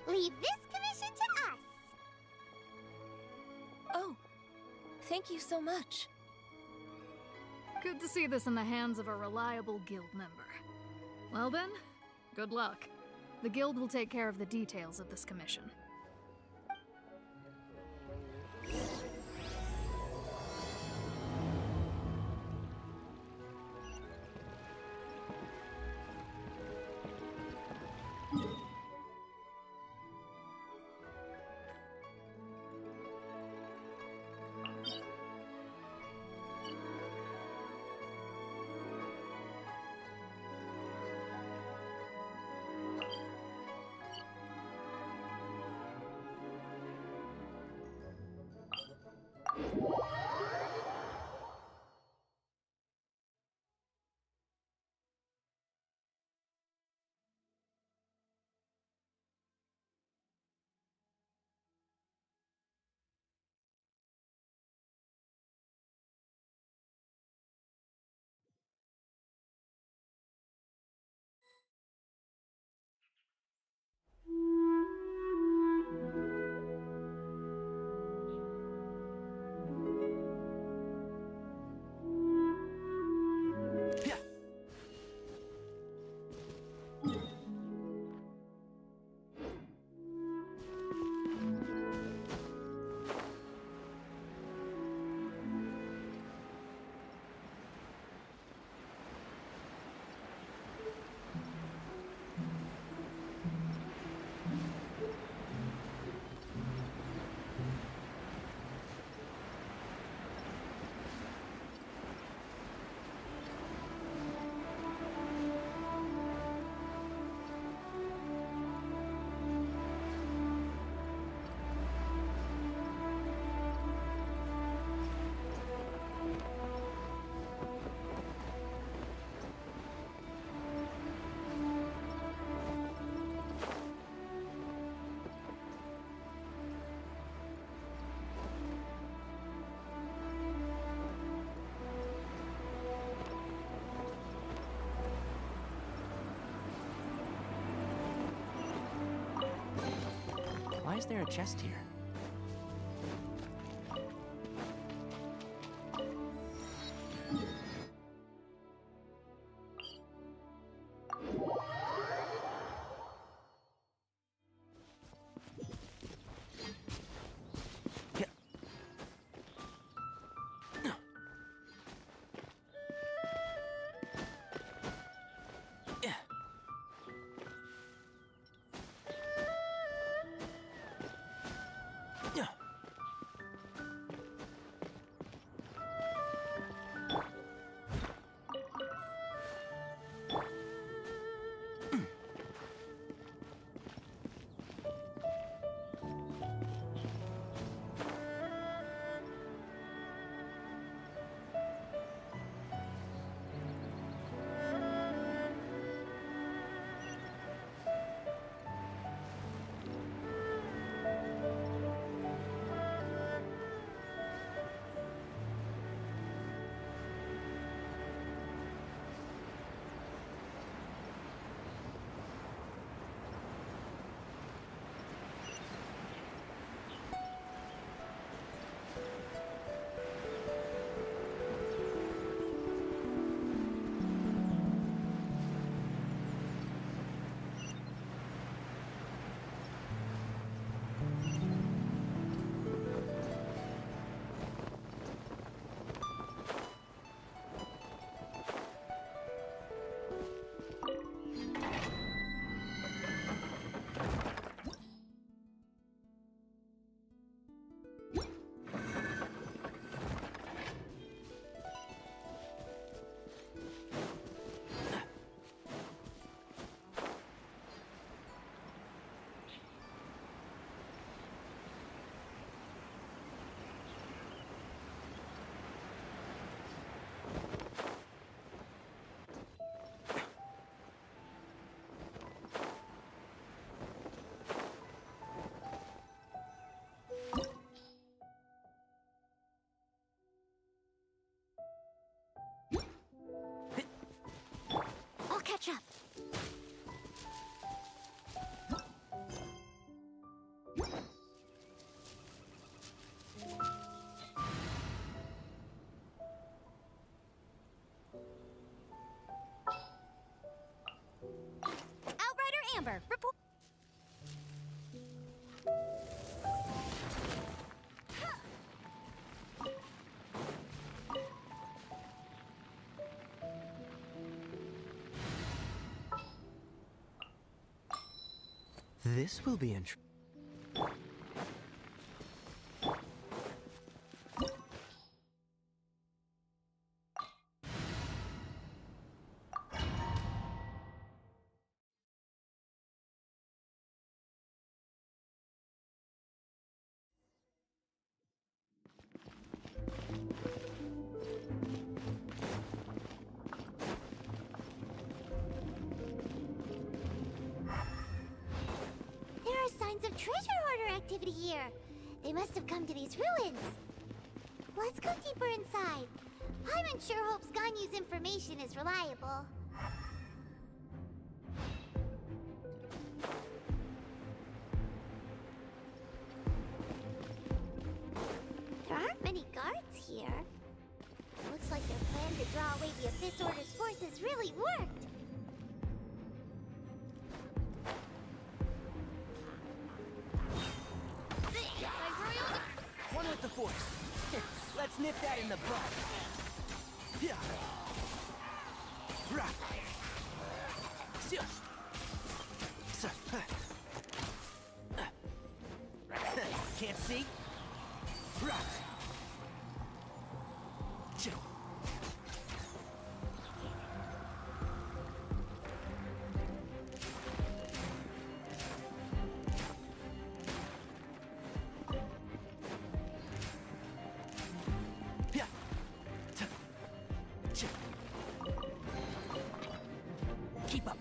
Leave this commission to us! Oh, thank you so much. Good to see this in the hands of a reliable guild member. Well then, good luck. The guild will take care of the details of this commission. Why is there a chest here? I'll catch up. Outrider Amber, report. This will be interesting. Signs of treasure hoarder activity here. They must have come to these ruins. Let's go deeper inside. Paimon sure hopes Ganyu's information is reliable. There aren't many guards here. Looks like their plan to draw away the Abyss Order's forces really worked. One with the force. Let's nip that in the bud. Yeah. Right. Can't see? Right. Keep up.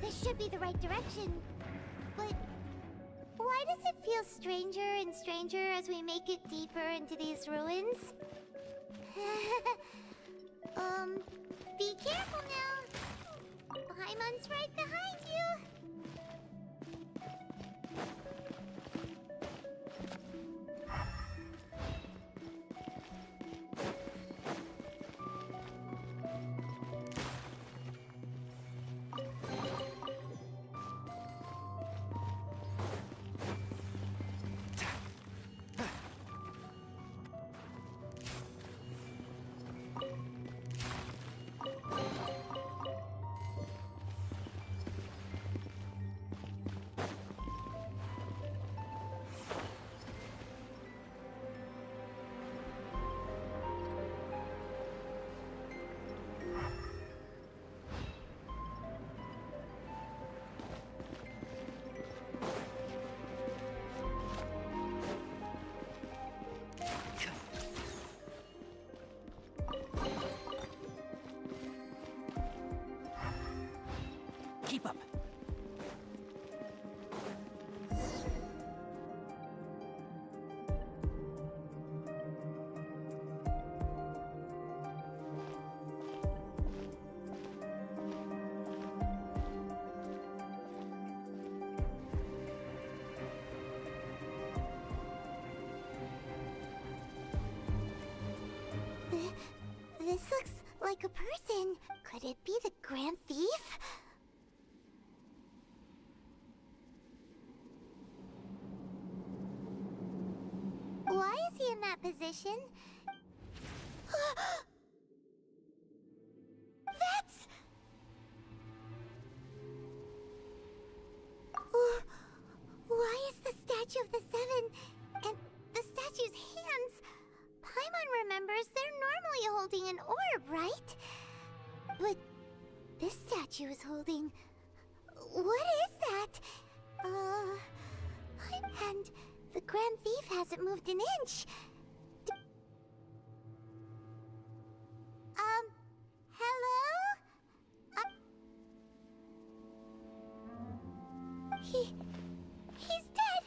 This should be the right direction. But why does it feel stranger and stranger as we make it deeper into these ruins? Be careful now. Paimon's right behind you. Keep up. This looks like a person. Could it be the Grand Thief? Why is he in that position? That's... Why is the statue of the Seven and the statue's hands? Paimon remembers they're normally holding an orb, right? But this statue is holding... What is that? And the Grand Thief hasn't moved an inch. Hello? He's dead.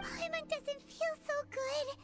Paimon doesn't feel so good.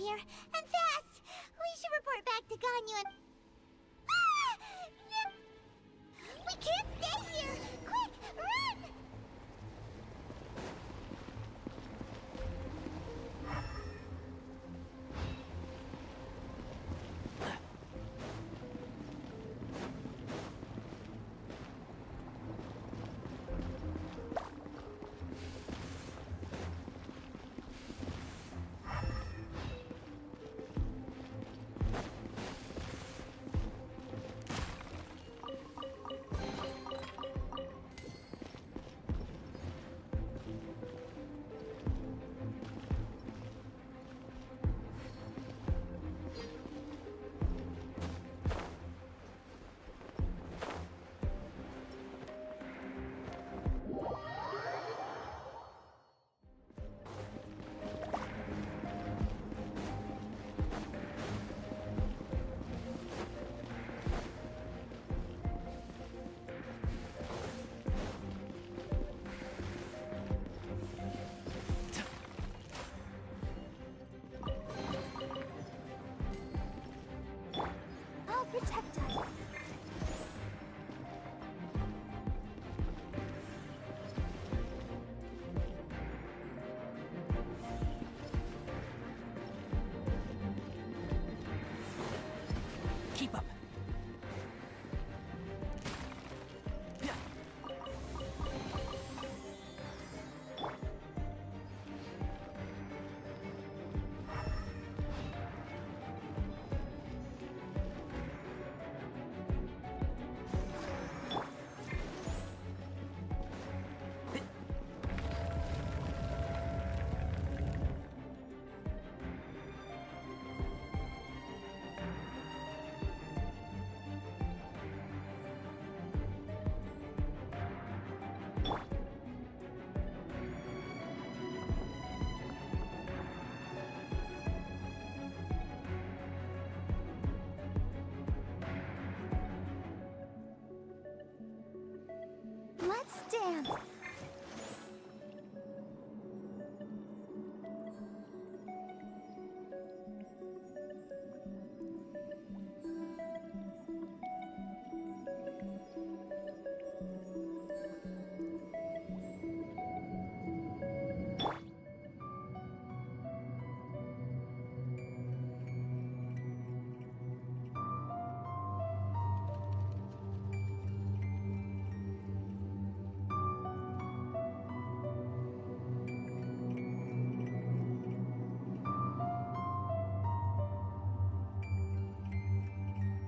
here, and fast! We should report back to Ganyu and... Ah! We can't stay here! Quick, run! Protect us. Keep up. Let's dance.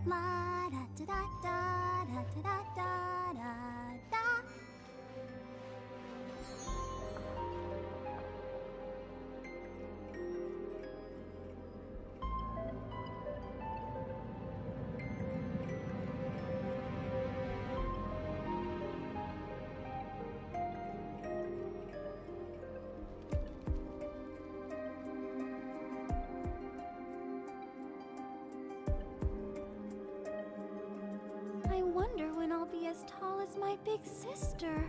La da da da da da da da da da. I wonder when I'll be as tall as my big sister.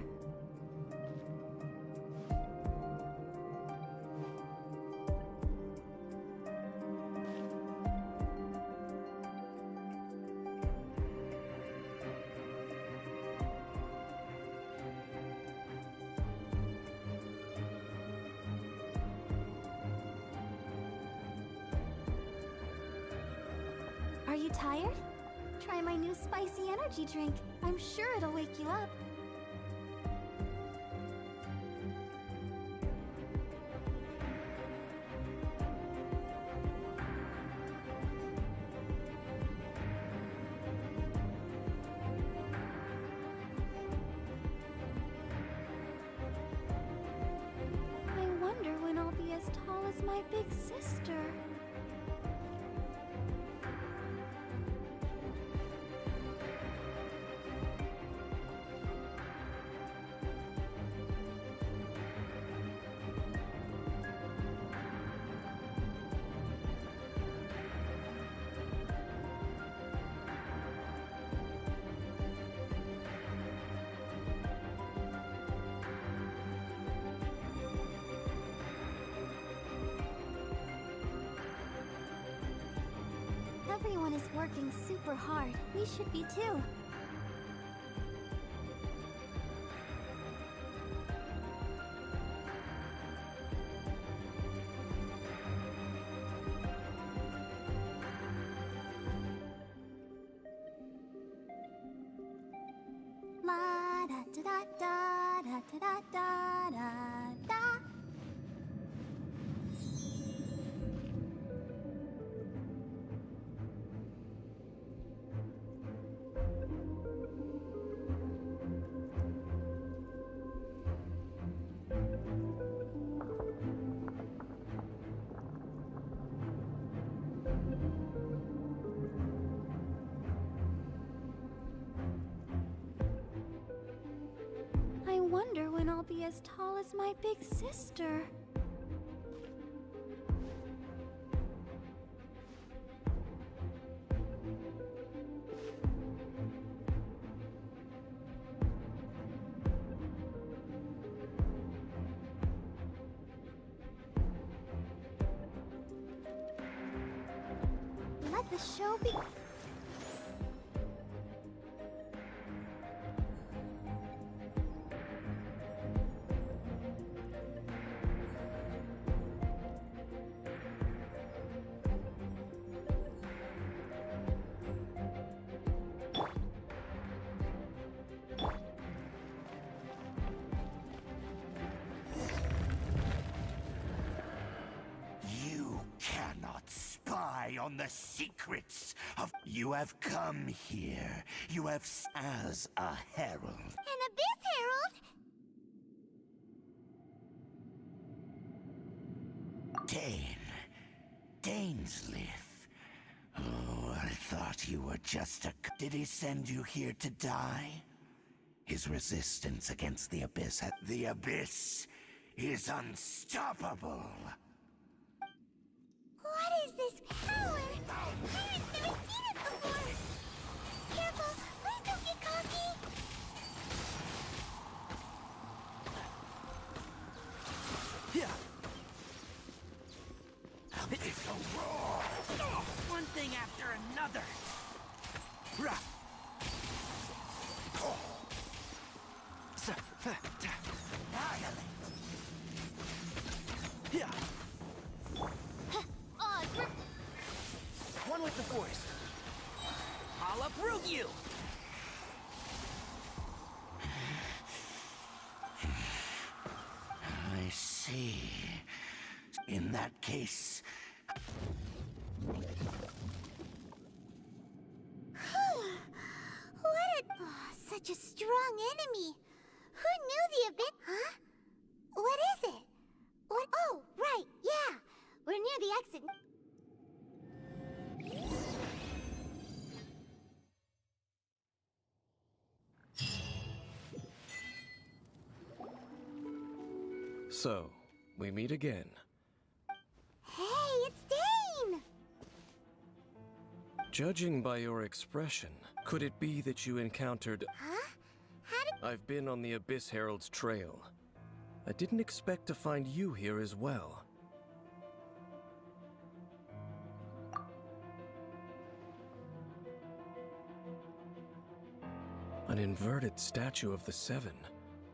Are you tired? Try my new spicy energy drink. I'm sure it'll wake you up. I wonder when I'll be as tall as my big sister. Everyone is working super hard. We should be too. La da da da da da da da da. I wonder when I'll be as tall as my big sister. Let the show be. You cannot spy on the secrets of... You have come here. You have as a herald. An Abyss Herald? Dainsleif. Oh, I thought you were just a... Did he send you here to die? His resistance against the Abyss... The Abyss is unstoppable. What is this power? Pirates never seen it before! Careful! Please don't get cocky! Yeah. It's a roar! One thing after another. Rah. Yeah. One with the force. I'll uproot you. I see. In that case... Such a strong enemy! Who knew the Abyss? Huh? What is it? What? Oh, right, yeah! We're near the exit. So, we meet again. Hey, it's Dane! Judging by your expression, could it be that you encountered... Huh? How did... I've been on the Abyss Herald's trail. I didn't expect to find you here as well. An inverted statue of the Seven,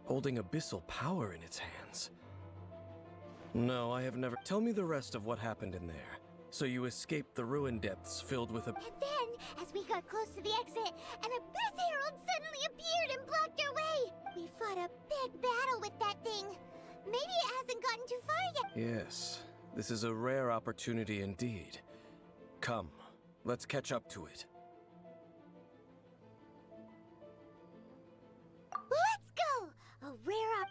holding abyssal power in its hands. No, I have never... Tell me the rest of what happened in there. So you escaped the ruin depths filled with a... And then, as we got close to the exit, an Abyss Herald suddenly appeared and blocked our way! We fought a big battle with that thing. Maybe it hasn't gotten too far yet. Yes, this is a rare opportunity indeed. Come, let's catch up to it. Let's go! A rare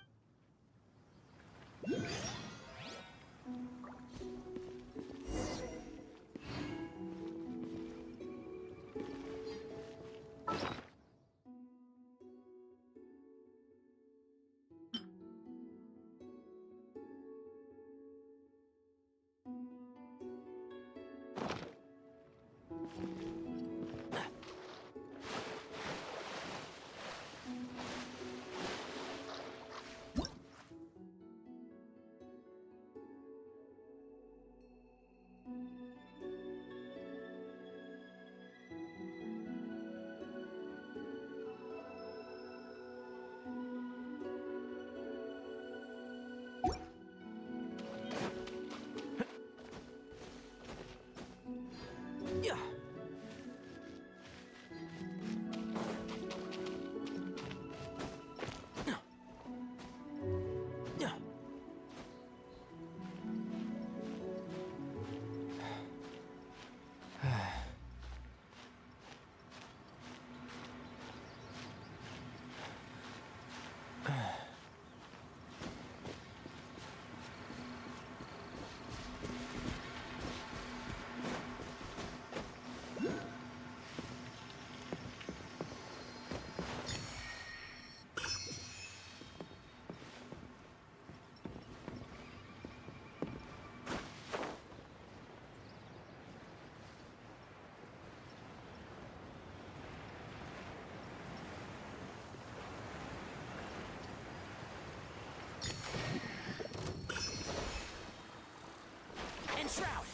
Enshroud!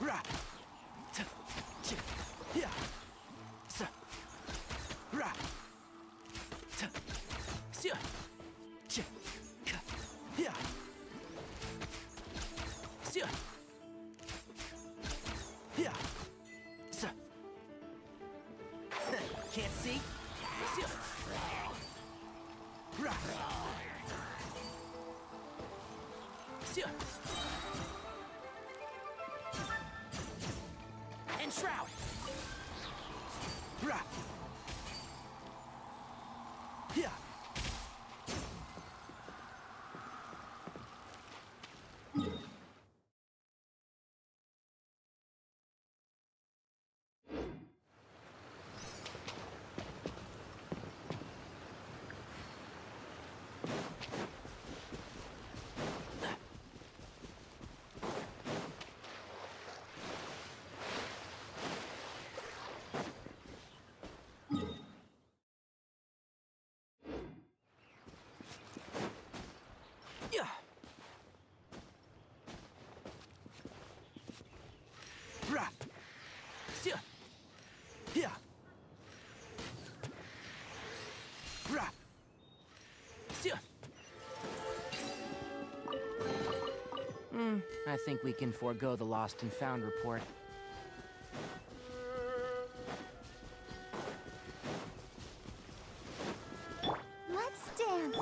Ra! T- ch- yeah. S- Ra! T- sia- ch- k- yeah. Sia- yeah. S- Can't see? Sia- Ra! Sia- Enshroud! Ra! Yeah. Yeah. Ra. Sia. Yeah. Ra. Sia. I think we can forego the lost and found report. Let's dance.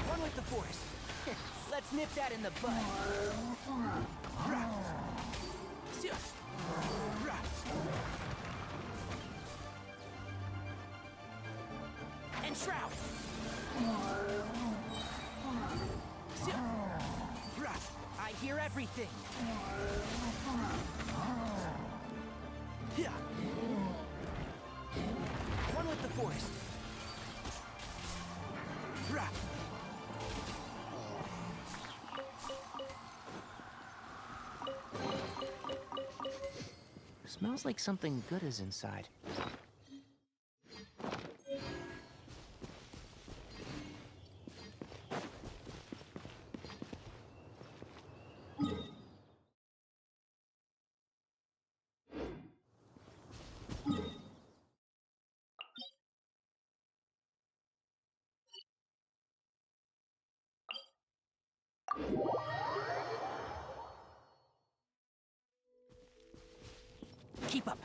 Run with the force. Let's nip that in the bud. Ra. Sia. Ra. Enshroud. Sia. Ra. I hear everything. Yeah. One with the forest. Ra. Smells like something good is inside. Keep up.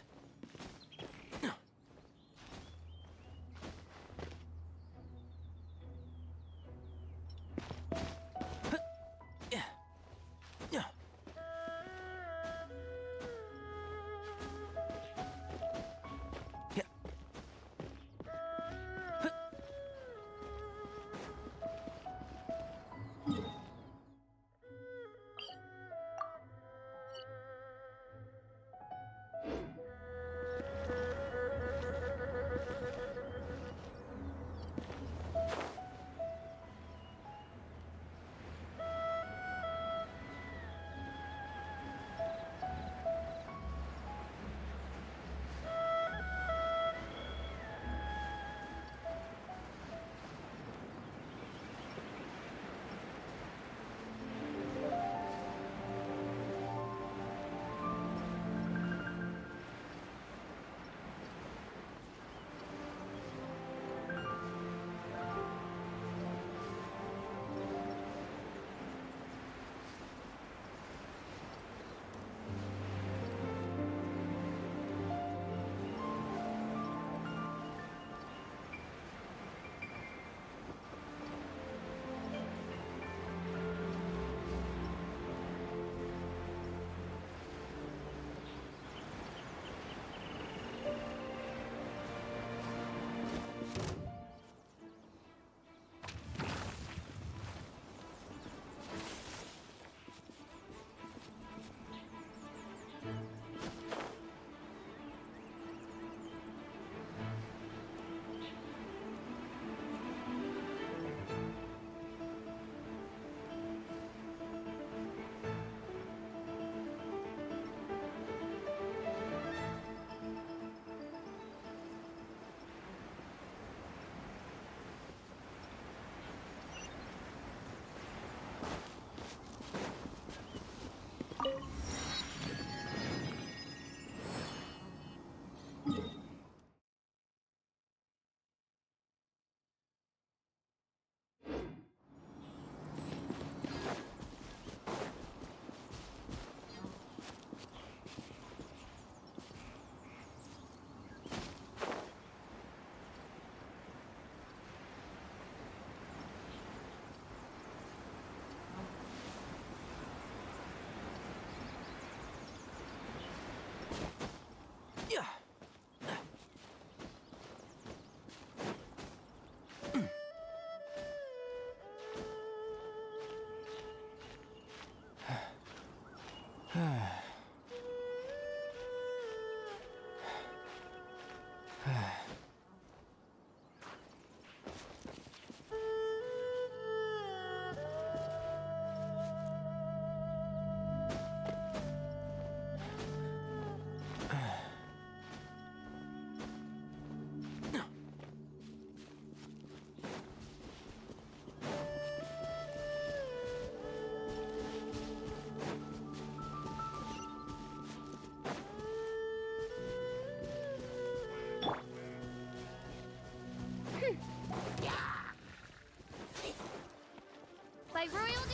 By royal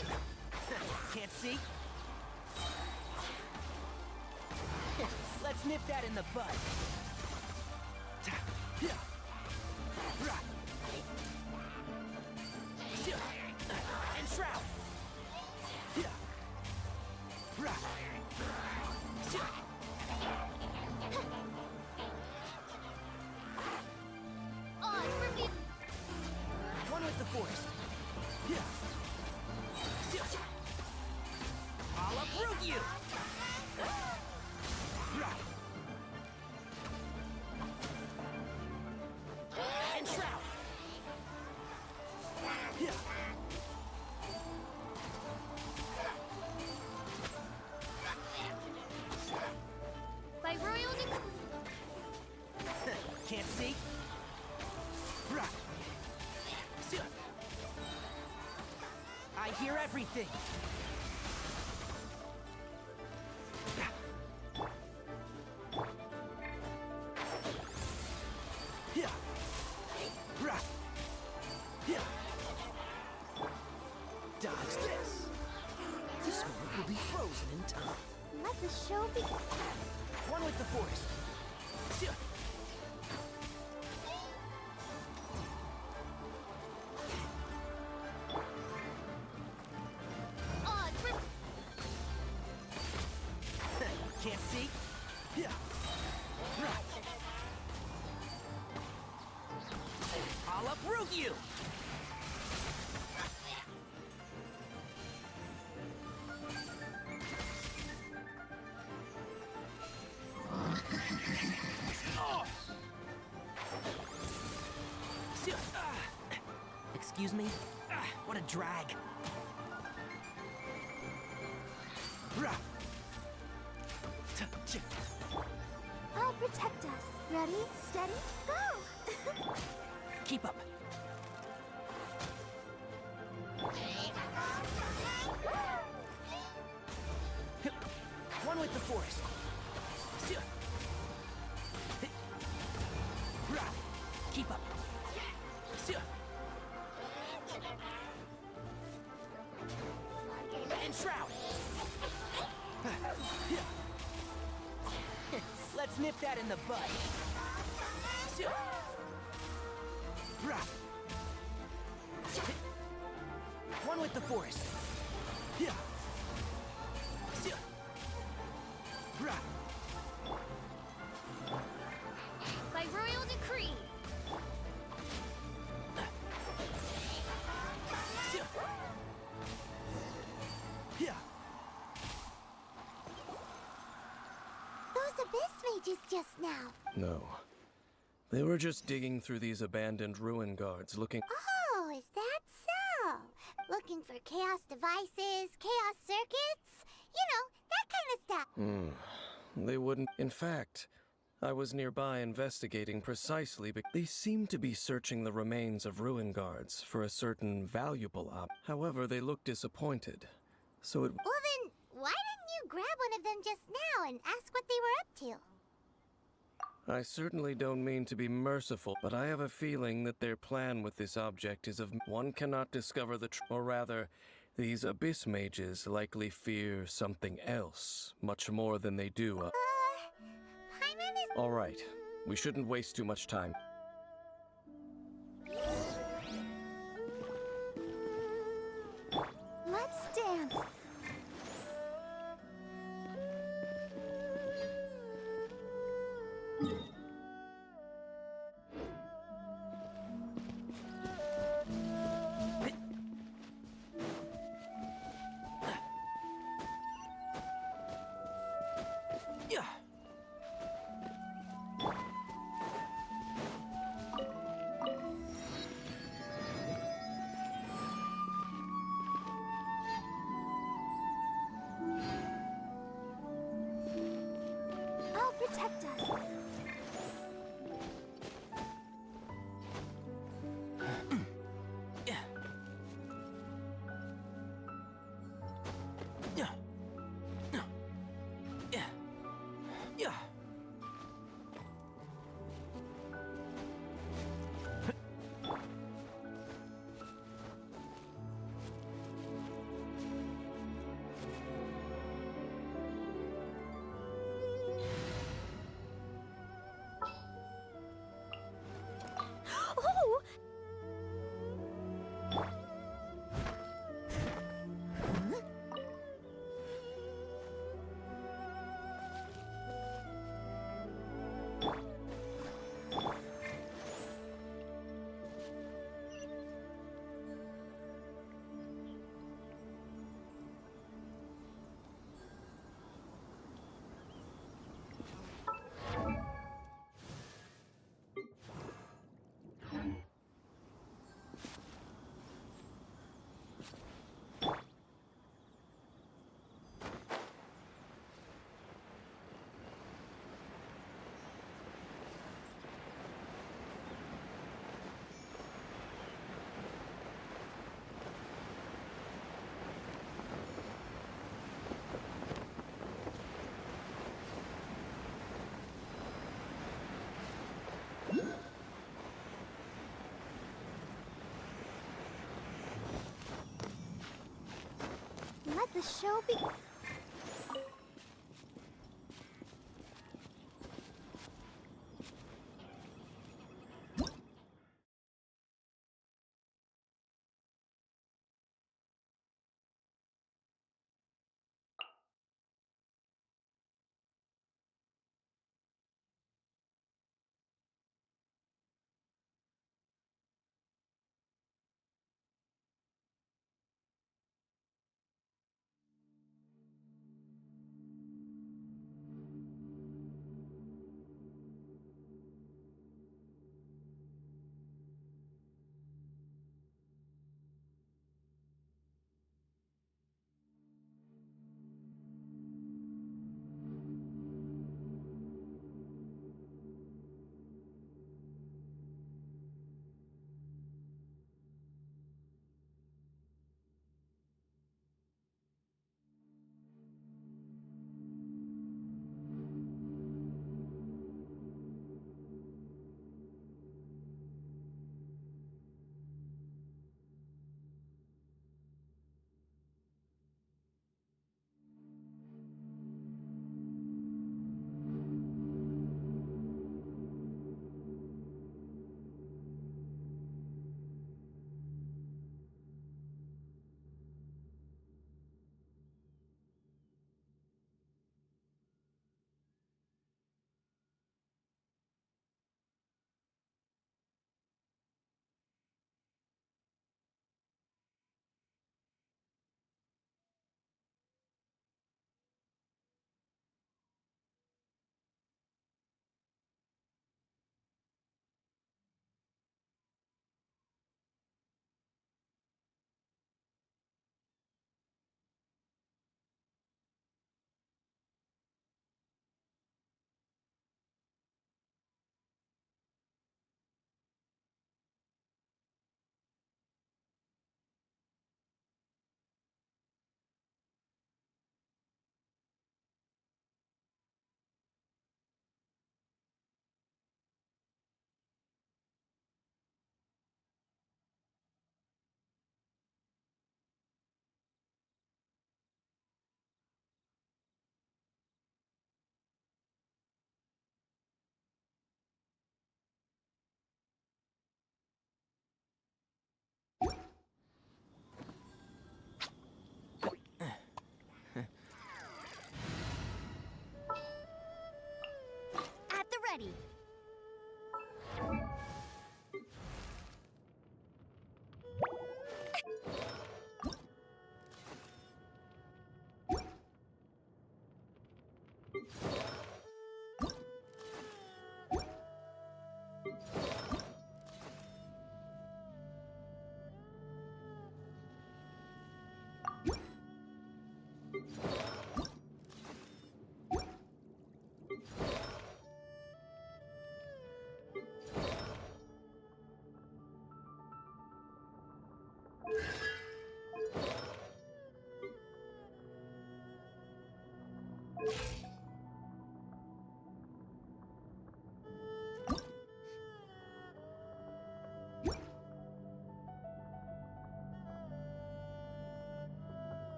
Can't see? Let's nip that in the bud. And shroud. One with the force. I'll uproot you! And shroud! by royal Can't see? I hear everything! Dodge this! This moment will be frozen in time. Let the show be. One with the force. Can't see? I'll uproot you! Excuse me? What a drag. I'll protect us. Ready, steady, go! Keep up. One with the force. Keep up. And shroud. Let's nip that in the bud. One with the force. by royal decree. Those abyss mages just now. No. They were just digging through these abandoned ruin guards looking. Oh, is that so? Looking for chaos devices, chaos circuits? You know, that kind of stuff. They wouldn't. In fact, I was nearby investigating precisely because they seemed to be searching the remains of ruin guards for a certain valuable However, they looked disappointed. So it. Well then, why didn't you grab one of them just now and ask what they were up to? I certainly don't mean to be merciful, but I have a feeling that their plan with this object is of one cannot discover the or rather, these abyss mages likely fear something else, much more than they do. Paimon is. All right, we shouldn't waste too much time. Let's dance. protect us. Oh! Let the show be.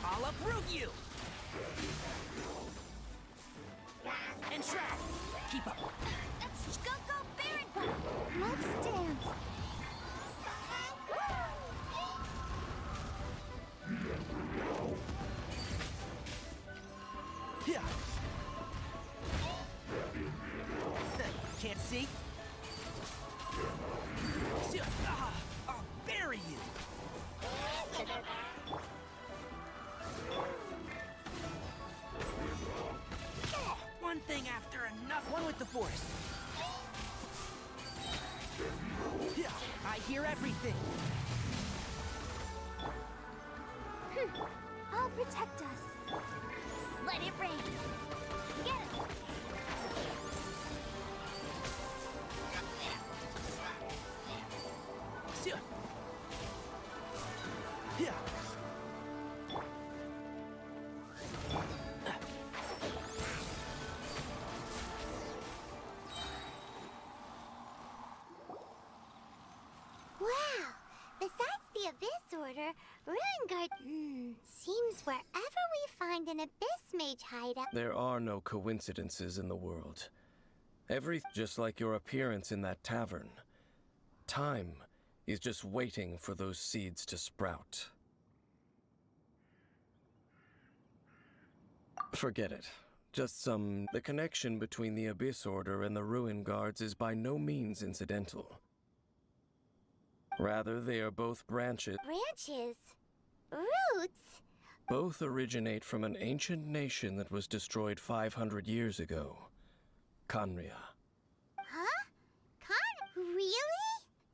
I'll uproot you! And Shroud, keep up. Let's go Baron! Let's dance! Yeah. Can't see? I'll bury you! Oh, one thing after another. One with the Force. Yeah, I hear everything. I'll protect us. Let it rain. Get it. Yeah. Wow! Besides the Abyss Order, Ruin Guard seems wherever we find an Abyss Mage hideout. There are no coincidences in the world. Just like your appearance in that tavern. Time is just waiting for those seeds to sprout. Forget it. The connection between the Abyss Order and the Ruin Guards is by no means incidental. Rather, they are both branches. Branches? Roots? Both originate from an ancient nation that was destroyed 500 years ago. Khaenri'ah. Huh? Really?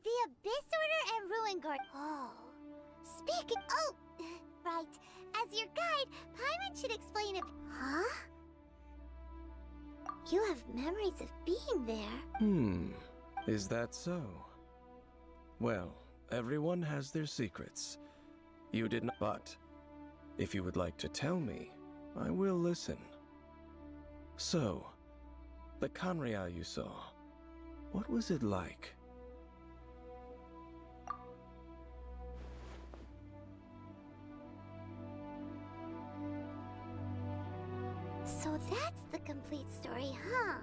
The Abyss Order and Ruin Guard. Oh. Speaking. Oh! Right. As your guide, Paimon should explain it. Huh? You have memories of being there. Is that so? Well, everyone has their secrets. You did not, but if you would like to tell me, I will listen. So, the Khaenri'ah you saw, what was it like? So that's the complete story, huh?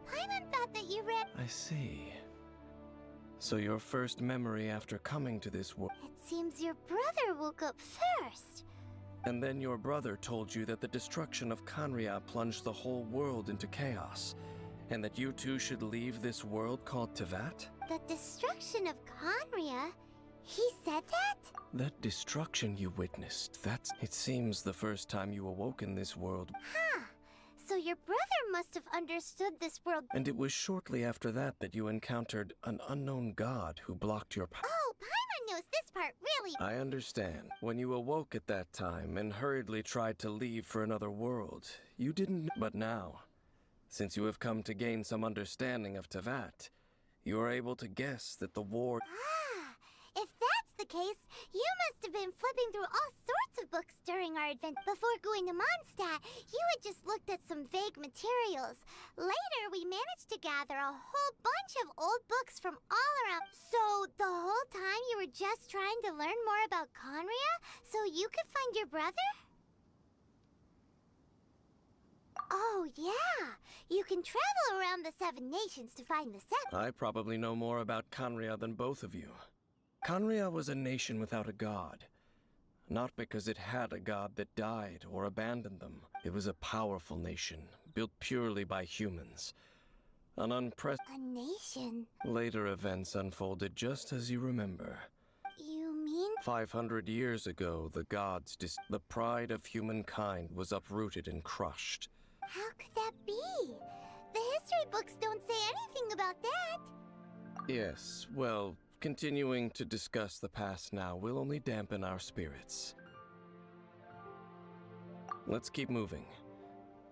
Paimon thought that you read. I see. So your first memory after coming to this world. It seems your brother woke up first. And then your brother told you that the destruction of Khaenri'ah plunged the whole world into chaos, and that you two should leave this world called Teyvat? The destruction of Khaenri'ah? He said that? That destruction you witnessed, it seems the first time you awoke in this world. Huh. So your brother must have understood this world. And it was shortly after that that you encountered an unknown god who blocked your path. Oh, Paimon knows this part, really. I understand. When you awoke at that time and hurriedly tried to leave for another world, you didn't. But now, Since you have come to gain some understanding of Tevat, you are able to guess that the war... Ah, if that's the case, you must have been flipping through all sorts of books during our advent. Before going to Mondstadt, you had just looked at some vague materials. Later, we managed to gather a whole bunch of old books from all around. So, the whole time you were just trying to learn more about Conria so you could find your brother? Oh, yeah. You can travel around the 7 nations to find the 7. I probably know more about Conria than both of you. Conria was a nation without a god. Not because it had a god that died or abandoned them. It was a powerful nation, built purely by humans. An A nation? Later events unfolded just as you remember. You mean? 500 years ago, the gods the pride of humankind was uprooted and crushed. How could that be? The history books don't say anything about that. Yes, well, continuing to discuss the past now will only dampen our spirits. Let's keep moving.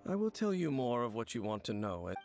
I will tell you more of what you want to know at...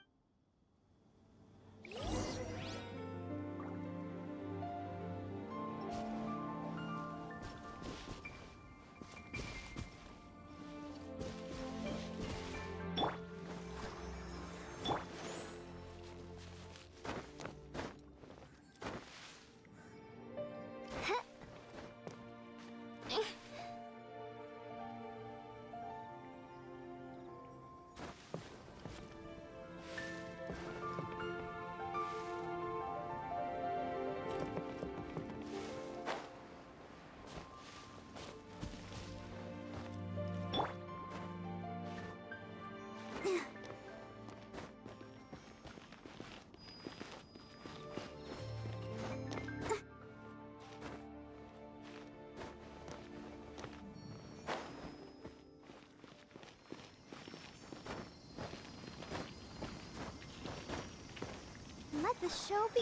Let the show be...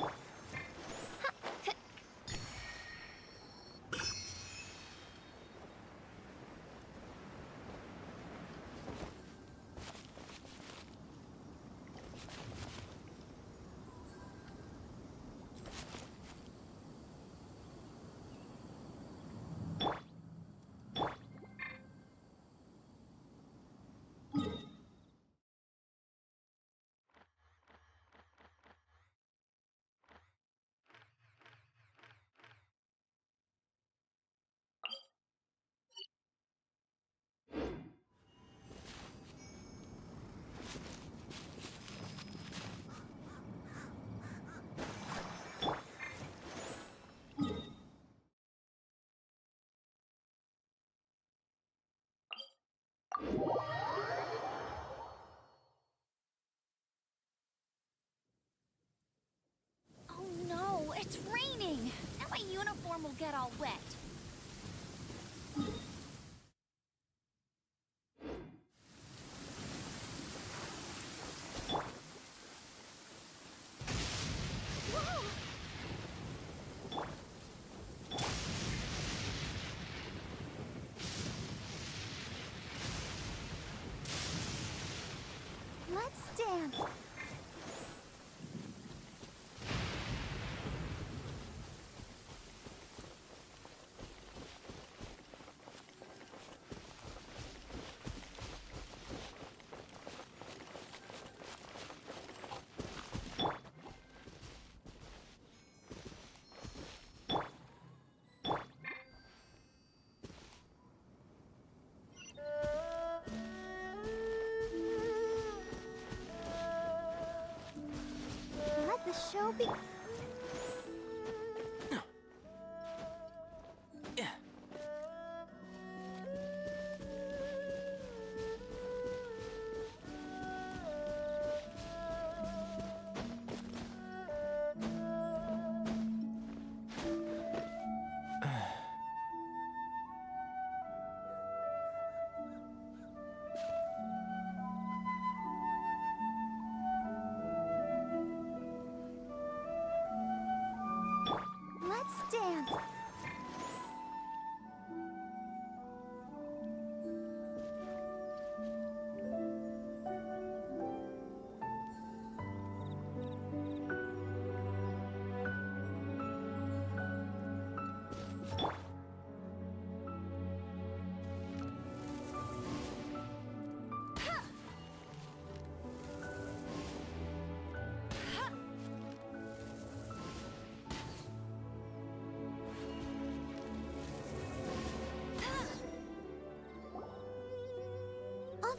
Oh no, it's raining! Now my uniform will get all wet. Let's dance. Let the show be...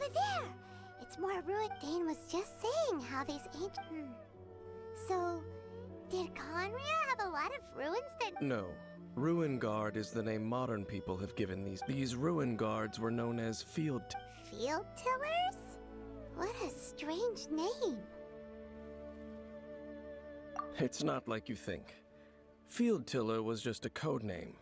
over there! It's more ruined. Dane was just saying how these ancient... So, did Conria have a lot of ruins that... No. Ruin Guard is the name modern people have given these. These Ruin Guards were known as Field Tillers? What a strange name. It's not like you think. Field Tiller was just a code name.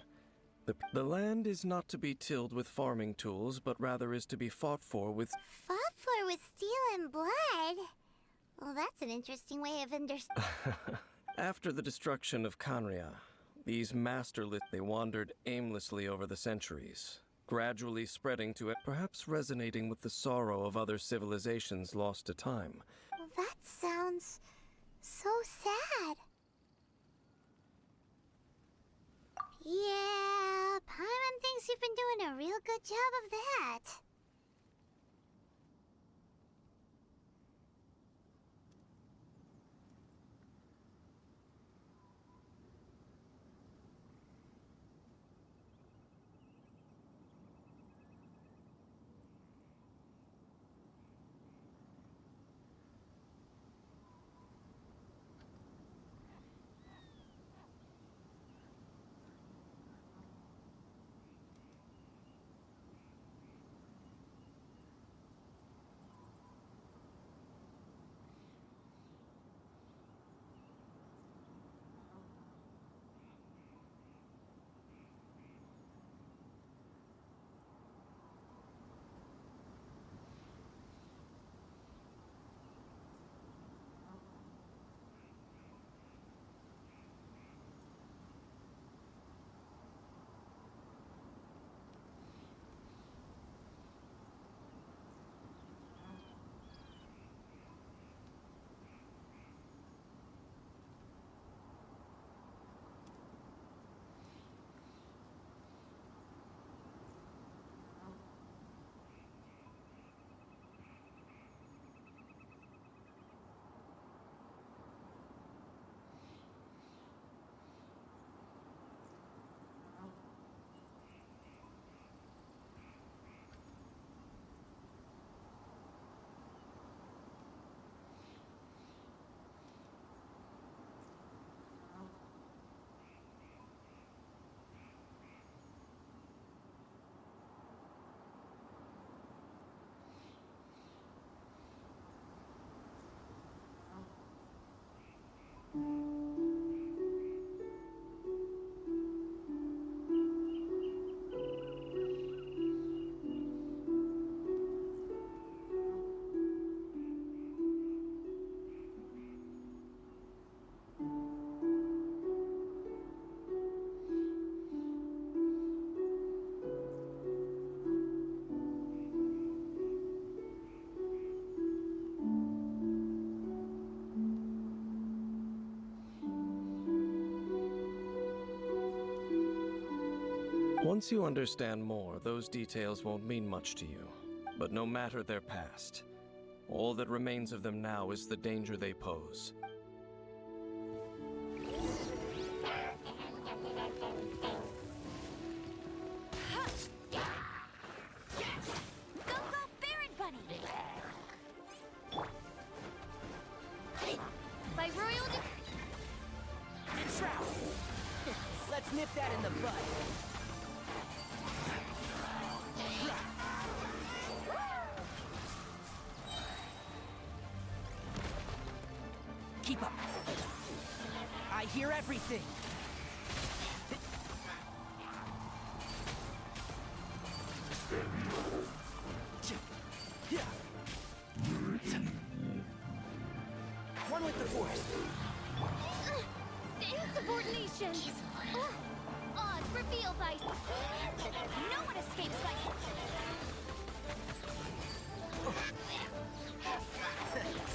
The land is not to be tilled with farming tools, but rather is to be fought for with... Fought for with steel and blood? Well, that's an interesting way of understanding. After the destruction of Conria, these masterless, they wandered aimlessly over the centuries, gradually spreading to it, perhaps resonating with the sorrow of other civilizations lost to time. Well, that sounds so sad. Yeah, Paimon thinks you've been doing a real good job of that. Once you understand more, those details won't mean much to you. But no matter their past, all that remains of them now is the danger they pose. By royal And Shroud! Let's nip that in the bud. Keep up. I hear everything. One with the force. insubordination. Odds reveal Vice. No one escapes Vice.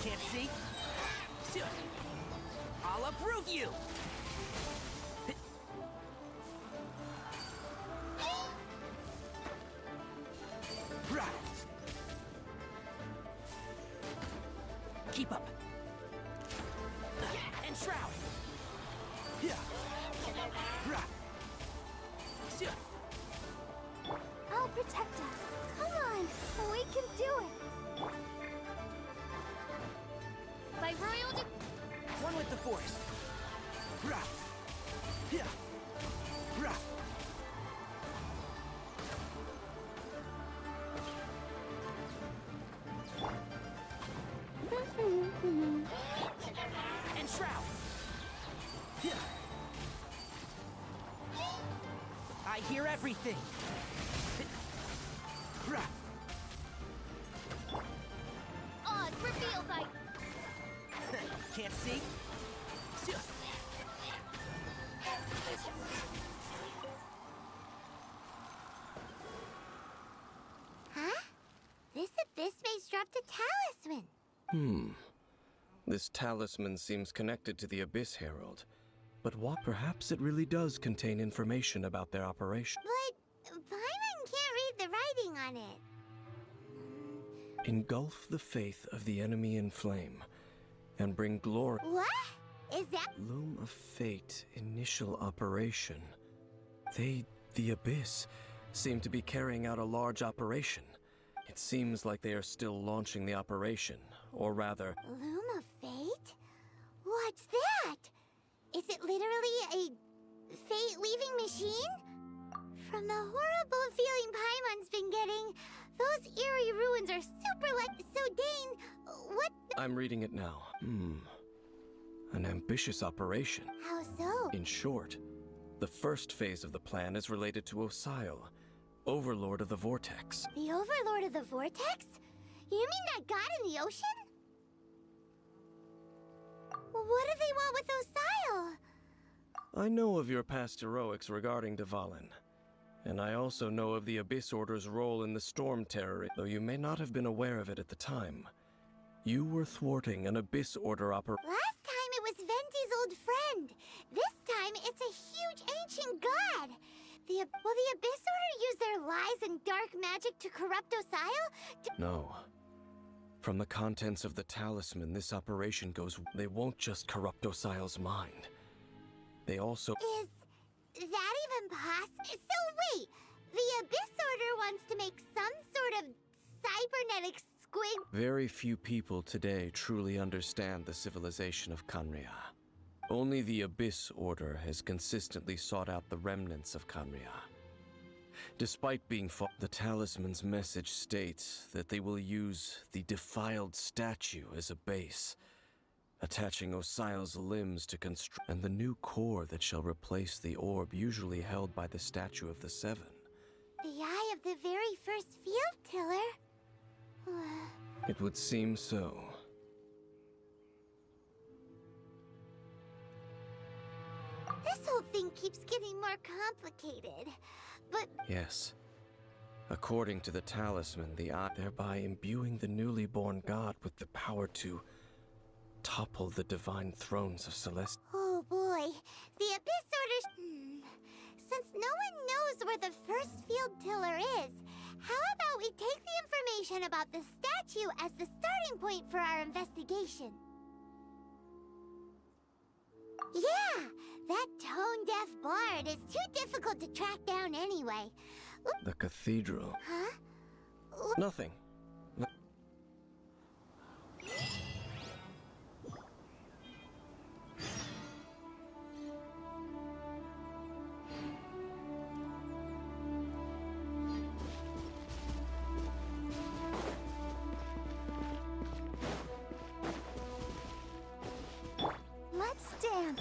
Can't see? I'll approve you! Keep up. And Shroud! I'll protect us. Come on, we can do it. By royal One with the Force. Rah. Yeah. Rah. And Shroud. Yeah. I hear everything. Rah. Oh, it's revealed by... Can't see? Huh? This abyss maze dropped a talisman. This talisman seems connected to the Abyss Herald. But what? Perhaps it really does contain information about their operation. But Paimon can't read the writing on it. Engulf the faith of the enemy in flame, and bring glory. What? Is that... Loom of Fate initial operation. They, the Abyss, seem to be carrying out a large operation. It seems like they are still launching the operation, or rather... Loom of Fate? What's that? Is it literally a fate-weaving machine? From the horrible feeling Paimon's been getting, those eerie ruins are super so Dane, what... I'm reading it now. An ambitious operation. How so? In short, the first phase of the plan is related to Osile, Overlord of the Vortex. The Overlord of the Vortex? You mean that god in the ocean? What do they want with Osile? I know of your past heroics regarding Dvalin, and I also know of the Abyss Order's role in the Storm Terror, though you may not have been aware of it at the time. You were thwarting an Abyss Order operation. Last time it was Venti's old friend. This time it's a huge ancient god. Will the Abyss Order use their lies and dark magic to corrupt Osile? No. From the contents of the talisman, this operation goes... They won't just corrupt Osile's mind. They also... Is that even possible? So wait, the Abyss Order wants to make some sort of cybernetic squid... Very few people today truly understand the civilization of Khaenri'ah. Only the Abyss Order has consistently sought out the remnants of Khaenri'ah. Despite being fought, the talisman's message states that they will use the defiled statue as a base, attaching Osile's limbs to construct, and the new core that shall replace the orb usually held by the statue of the Seven. The eye of the very first field tiller? It would seem so. This whole thing keeps getting more complicated, but... Yes. According to the talisman, the eye, thereby imbuing the newly born god with the power to topple the divine thrones of Celeste. Oh boy, the Abyss Order's... Since no one knows where the first field tiller is, how about we take the information about the statue as the starting point for our investigation? Yeah, that tone-deaf bard is too difficult to track down anyway. The cathedral. Huh? Nothing. Let's dance.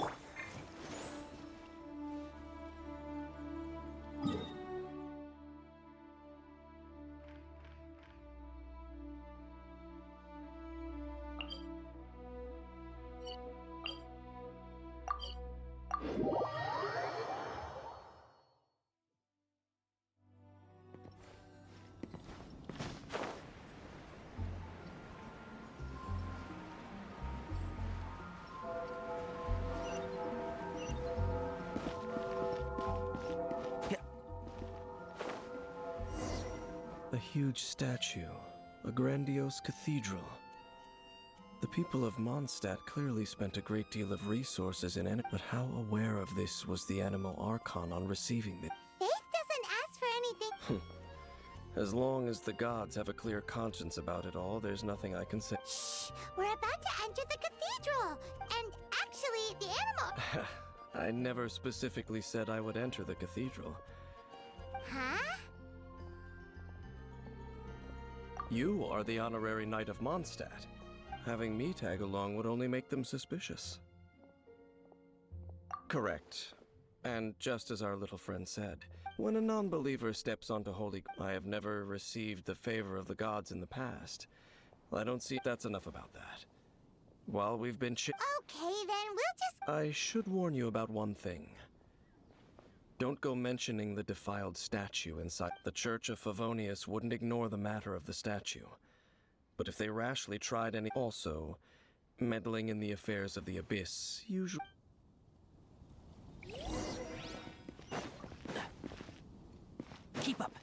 A huge statue, a grandiose cathedral. The people of Mondstadt clearly spent a great deal of resources in it, but how aware of this was the Animal Archon on receiving it? Faith doesn't ask for anything. As long as the gods have a clear conscience about it all, there's nothing I can say. Shh! We're about to enter the cathedral! And actually, the animal... I never specifically said I would enter the cathedral. Huh? You are the honorary Knight of Mondstadt. Having me tag along would only make them suspicious. Correct. And just as our little friend said, when a non-believer steps onto holy... I have never received the favor of the gods in the past. I don't see... That's enough about that. While we've been Okay, then we'll just... I should warn you about one thing. Don't go mentioning the defiled statue inside. The Church of Favonius wouldn't ignore the matter of the statue. But if they rashly tried any... Also, meddling in the affairs of the Abyss, usually... Keep up.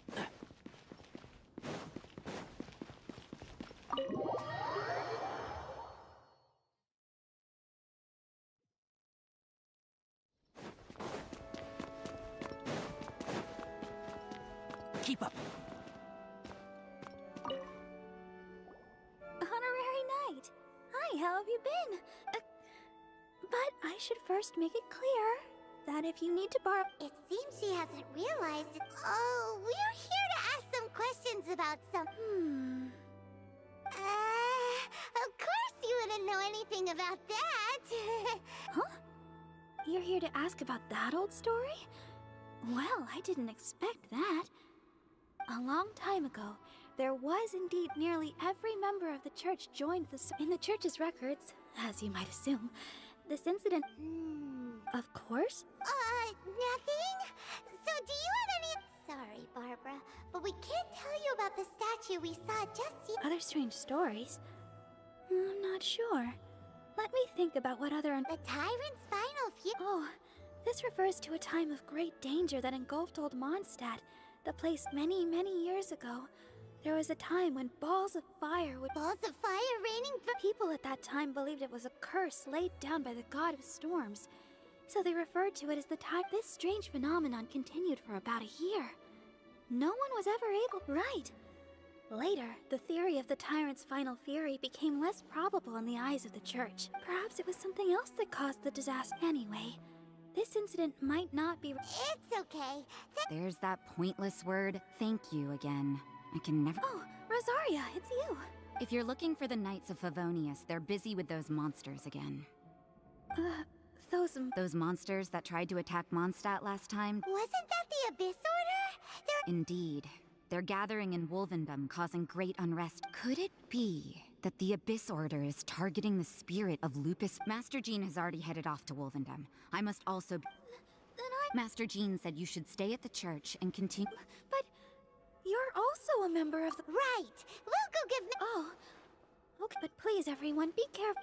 Keep up. Honorary Knight. Hi, how have you been? But I should first make it clear that if you need to borrow... It seems she hasn't realized it. Oh, we're here to ask some questions about some... Of course you wouldn't know anything about that. Huh? You're here to ask about that old story? Well, I didn't expect that. A long time ago, there was indeed nearly every member of the church joined the... In the church's records, as you might assume, this incident... Of course? Nothing? So do you have any... Sorry, Barbara, but we can't tell you about the statue we saw just... Other strange stories? I'm not sure. Let me think about what other... The tyrant's final few... Oh, this refers to a time of great danger that engulfed old Mondstadt, the place many, many years ago. There was a time when balls of fire would... Balls of fire raining from... People at that time believed it was a curse laid down by the god of storms. So they referred to it as the time. This strange phenomenon continued for about a year. No one was ever able... Right. Later, the theory of the tyrant's final fury became less probable in the eyes of the church. Perhaps it was something else that caused the disaster. Anyway, this incident might not be... It's okay. There's that pointless word, thank you again. I can never... Oh, Rosaria, it's you. If you're looking for the Knights of Favonius, they're busy with those monsters again. Those monsters that tried to attack Mondstadt last time? Wasn't that the Abyss Order? Indeed. They're gathering in Wolvendom, causing great unrest. Could it be that the Abyss Order is targeting the spirit of Lupus? Master Jean has already headed off to Wolvendom. I must also... Master Jean said you should stay at the church and continue... But you're also a member of the... Right! We'll go give... Oh. Okay, but please, everyone, be careful.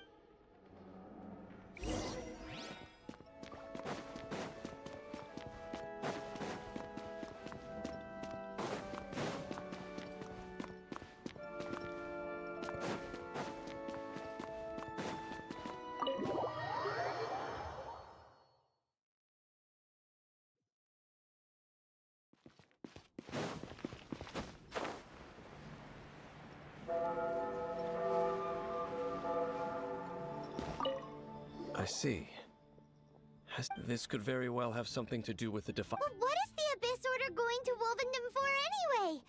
I see. This could very well have something to do with the But what is the Abyss Order going to Wolvendom for anyway?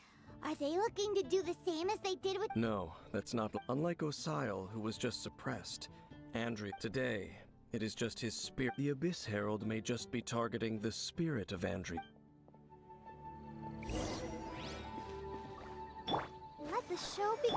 Are they looking to do the same as they did with... No, that's not... Unlike Osile, who was just suppressed, Andrew... Today, it is just his spirit. The Abyss Herald may just be targeting the spirit of Andrew. Let the show be...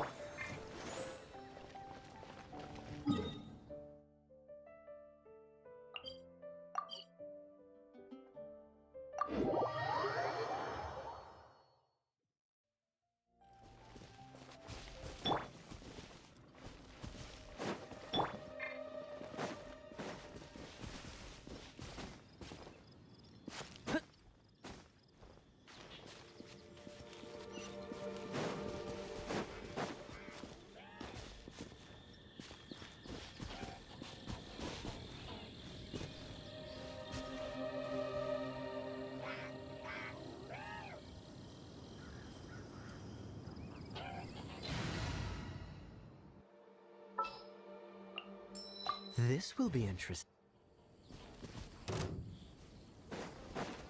This will be interesting.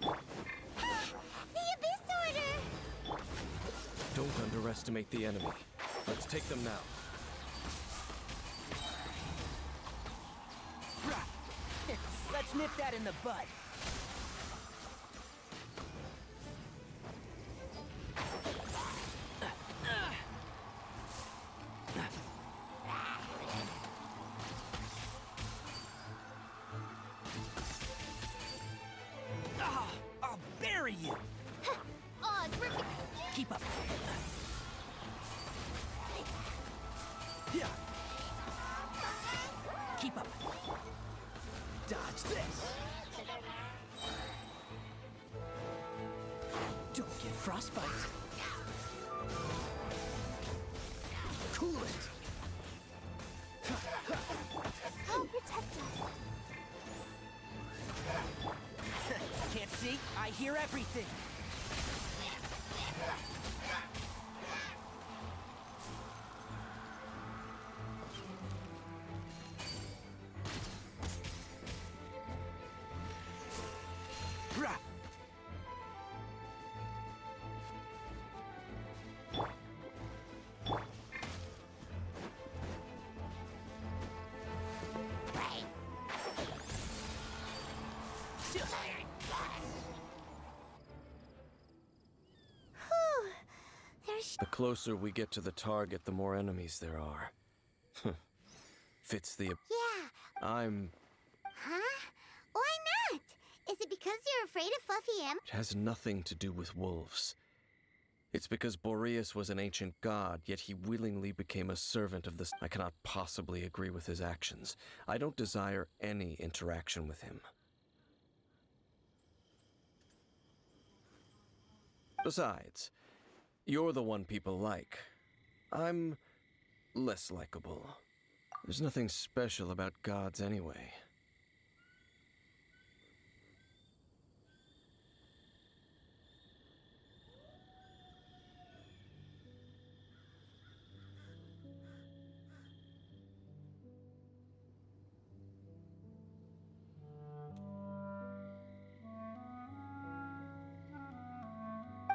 The Abyss Order! Don't underestimate the enemy. Let's take them now. Let's nip that in the bud. I'll bury you. Oh, it's ripping. Keep up. Yeah. Keep up. Dodge this. Don't get frostbite. Cool it. I'll protect us. Can't see? I hear everything. Rah! The closer we get to the target, the more enemies there are. Fits the... Yeah. I'm... Huh? Why not? Is it because you're afraid of fluffy animals? It has nothing to do with wolves. It's because Boreas was an ancient god, yet he willingly became a servant of the... I cannot possibly agree with his actions. I don't desire any interaction with him. Besides, you're the one people like. I'm less likable. There's nothing special about gods anyway.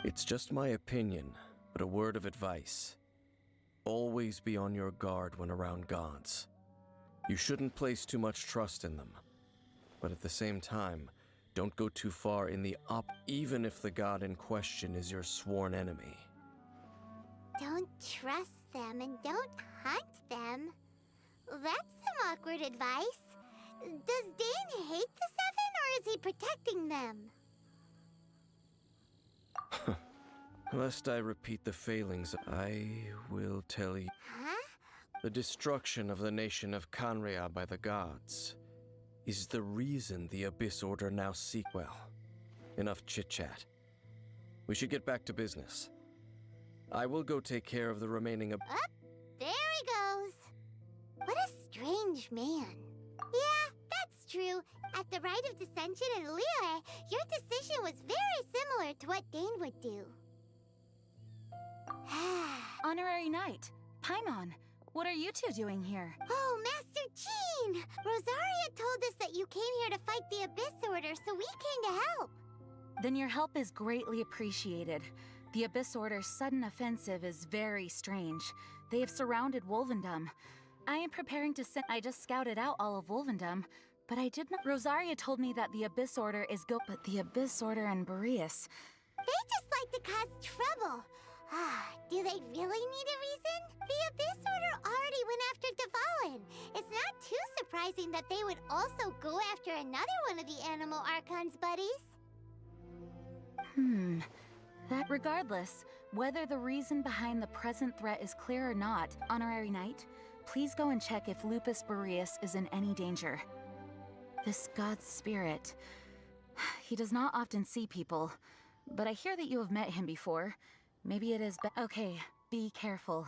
It's just my opinion, but a word of advice. Always be on your guard when around gods. You shouldn't place too much trust in them. But at the same time, don't go too far in the even if the god in question is your sworn enemy. Don't trust them and don't hunt them. That's some awkward advice. Does Dane hate the Seven, or is he protecting them? Lest I repeat the failings, I will tell you. Huh? The destruction of the nation of Canria by the gods is the reason the Abyss Order now seek... Well, enough chit-chat. We should get back to business. I will go take care of the remaining... Up, there he goes. What a strange man. Yeah, that's true. At the Rite of Dissension in Liyue, your decision was very similar to what Dane would do. Honorary Knight, Paimon, what are you two doing here? Oh, Master Jean! Rosaria told us that you came here to fight the Abyss Order, so we came to help. Then your help is greatly appreciated. The Abyss Order's sudden offensive is very strange. They have surrounded Wolvendom. I am preparing to send... I just scouted out all of Wolvendom, but I did not... Rosaria told me that the Abyss Order is But the Abyss Order and Boreas... They just like to cause trouble. Do they really need a reason? The Abyss Order already went after Dvalin. It's not too surprising that they would also go after another one of the Animal Archon's buddies. That regardless, whether the reason behind the present threat is clear or not, Honorary Knight, please go and check if Lupus Boreas is in any danger. This god's spirit... He does not often see people, but I hear that you have met him before. Maybe it is okay, be careful.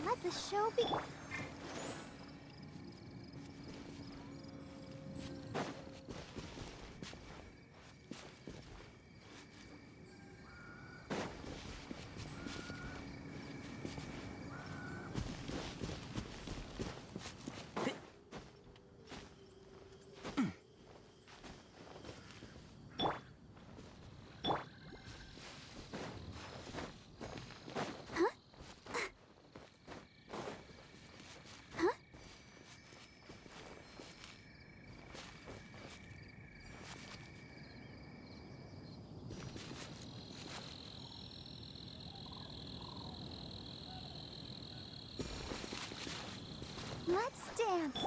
Let the show be. Let's dance.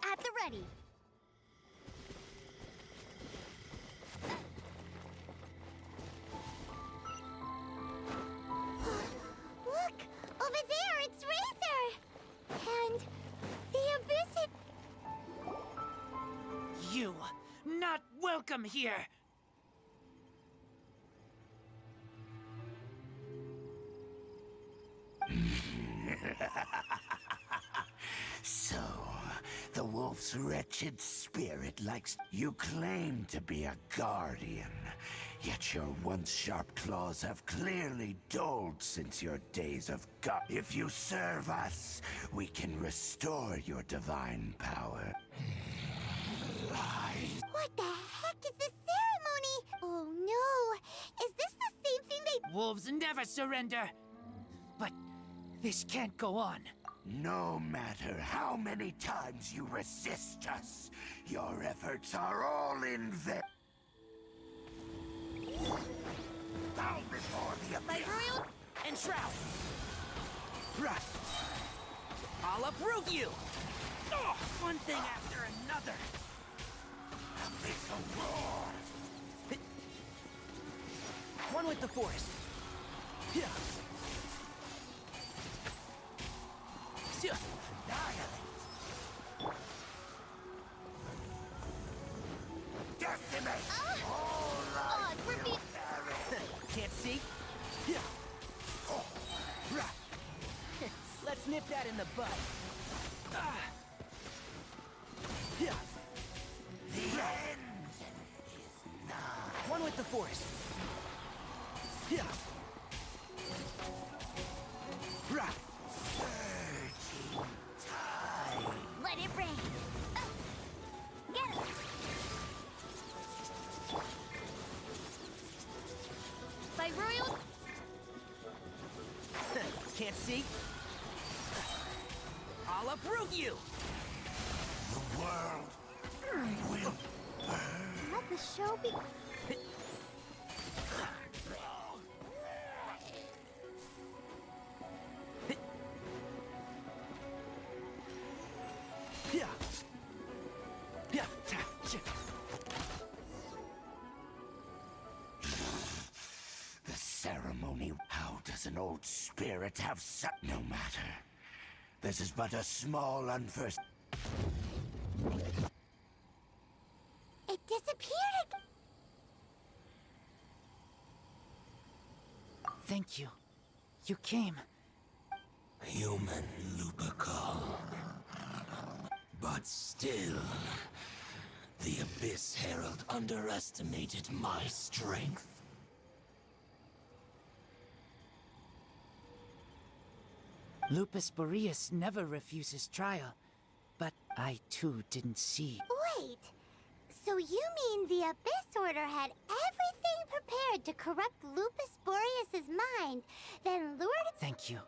At the ready. Look! Over there, it's Razor! And the Abyss. You, not welcome here! So, the wolf's wretched spirit likes... You claim to be a guardian, yet your once sharp claws have clearly dulled since your days of God. If you serve us, we can restore your divine power. What the heck is this ceremony? Oh no! Is this the same thing they... Wolves never surrender! But this can't go on. No matter how many times you resist us, your efforts are all in vain. Bow before the abyss. And Shroud! Right. I'll uproot you! Oh, one thing after another! Abyssal roar! One with the forest. Yeah. Decimate! Can't see? Yeah. Right. Let's nip that in the bud. Yeah. The end is nigh. One with the forest. Yeah. Right. Let it rain. Get it. By royal... Can't see? I'll uproot you! The world will burn. Let the show be... Yeah. Yeah. ceremony. How does an old spirit have such... No matter. This is but a small unfirst... It disappeared! Thank you. You came. Human Lupercal. But still, the Abyss Herald underestimated my strength. Lupus Boreas never refuses trial, but I too didn't see. Wait, so you mean the Abyss Order had everything prepared to corrupt Lupus Boreas' mind, then lured... Thank you.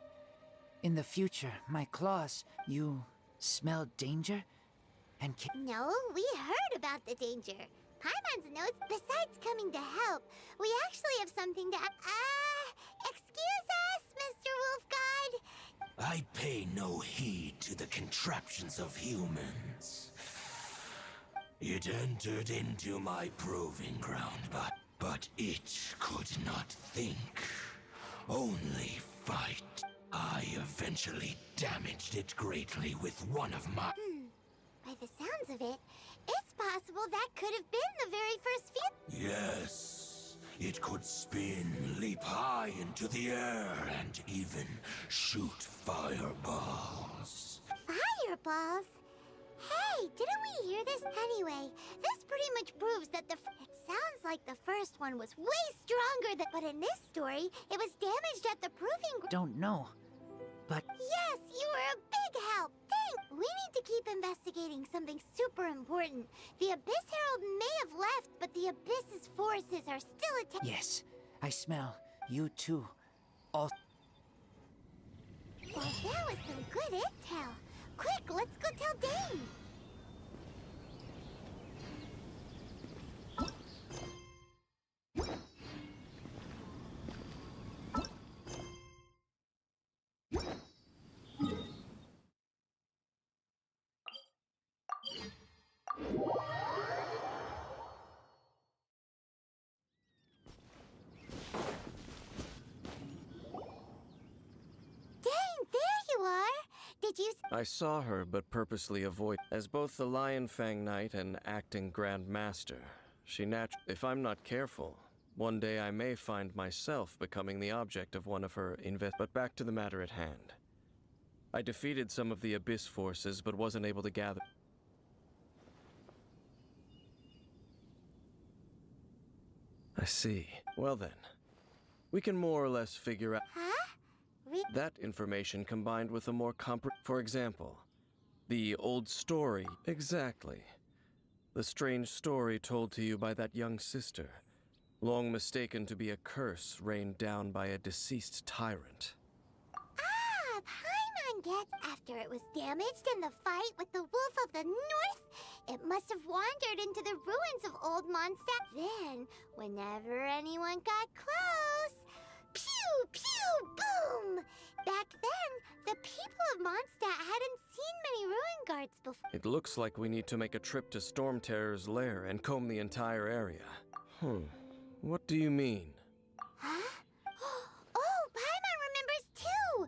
In the future, my claws, you smell danger? And No, we heard about the danger. Paimon's knows. Besides coming to help, we actually have something to... excuse us, Mr. Wolf God. I pay no heed to the contraptions of humans. It entered into my proving ground, but it could not think, only fight. I eventually damaged it greatly with one of my... By the sounds of it, it's possible that could have been the very first few... Yes, it could spin, leap high into the air, and even shoot fireballs. Fireballs? Hey, didn't we hear this? Anyway, this pretty much proves that it sounds like the first one was way stronger than... But in this story, it was damaged at the proving... Don't know, but... Yes, you were a big help. Thanks. We need to keep investigating something super important. The Abyss Herald may have left, but the Abyss's forces are still attacking... Yes, I smell. You too. All... Well, that was some good intel. Quick, let's go tell Dane. Did you... I saw her, but purposely avoid. As both the Lion Fang Knight and acting Grand Master, if I'm not careful, one day I may find myself becoming the object of one of her But back to the matter at hand. I defeated some of the Abyss forces, but wasn't able to gather... I see. Well then, we can more or less figure out... Huh? That information combined with a more For example, the old story. Exactly. The strange story told to you by that young sister, long mistaken to be a curse rained down by a deceased tyrant. Ah, Paimon gets... After it was damaged in the fight with the Wolf of the North, it must have wandered into the ruins of Old Mondstadt. Then, whenever anyone got close... Pew, pew, boom! Back then, the people of Mondstadt hadn't seen many ruin guards before. It looks like we need to make a trip to Storm Terror's lair and comb the entire area. What do you mean? Huh? Oh, Paimon remembers too!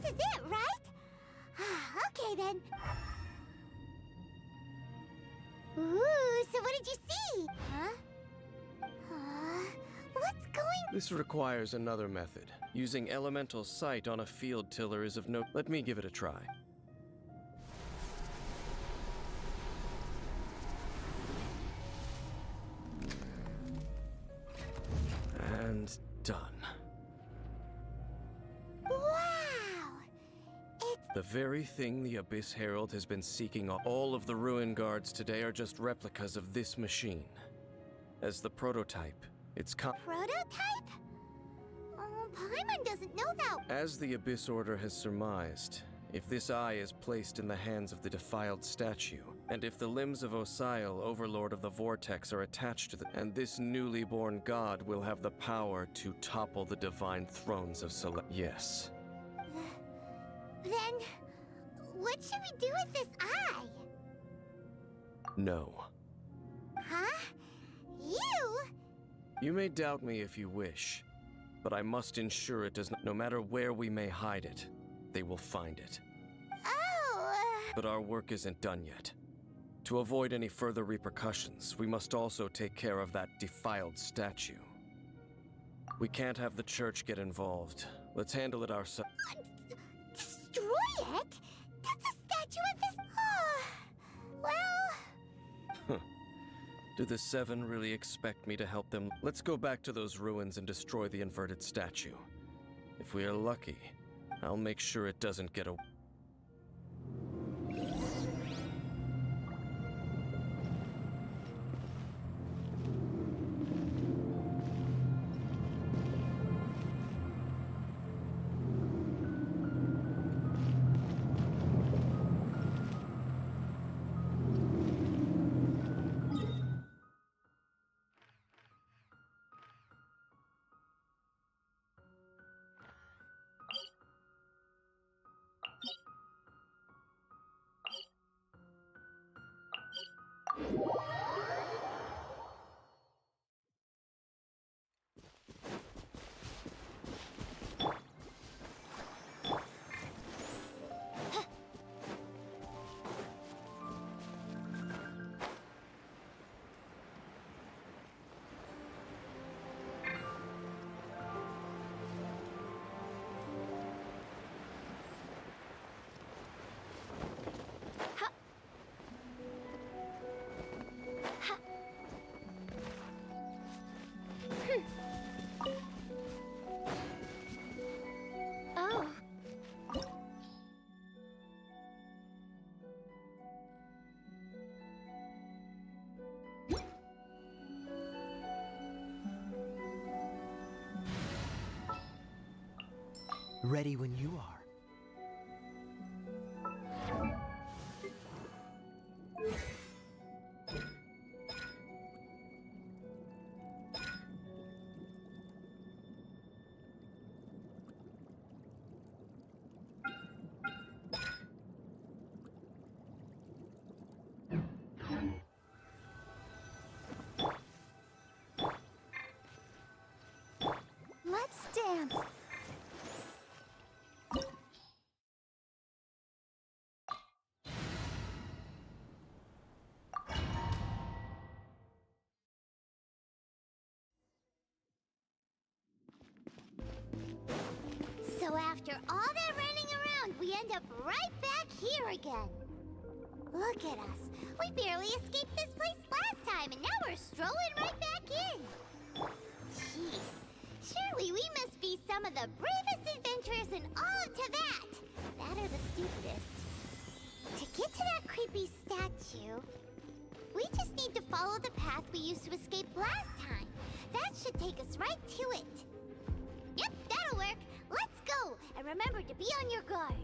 this is it, right? Okay then. Ooh, so what did you see? Huh? What's going... This requires another method. Using elemental sight on a field tiller is of no... Let me give it a try. And done. Wow! It's... The very thing the Abyss Herald has been seeking. All of the Ruin Guards today are just replicas of this machine. As the prototype, it's Prototype? Oh, Paimon doesn't know that. As the Abyss Order has surmised, if this eye is placed in the hands of the defiled statue, and if the limbs of Osial, Overlord of the Vortex, are attached to and this newly born god will have the power to topple the divine thrones of Yes. Then, what should we do with this eye? No. Huh? You? You may doubt me if you wish, but I must ensure it does not. No matter where we may hide it, they will find it. Oh. But our work isn't done yet. To avoid any further repercussions, we must also take care of that defiled statue. We can't have the church get involved. Let's handle it ourselves. Destroy it? That's a statue of this... well... Do the Seven really expect me to help them? Let's go back to those ruins and destroy the inverted statue. If we are lucky, I'll make sure it doesn't get away. Oh. Ready when you are. Let's dance. So after all that running around, we end up right back here again. Look at us. We barely escaped this place last time, and now we're strolling right back in. Gee, surely we must be some of the bravest adventurers in all of Teyvat. That are the stupidest. To get to that creepy statue, we just need to follow the path we used to escape last time. That should take us right to it. Yep, that'll work. Let's go, and remember to be on your guard.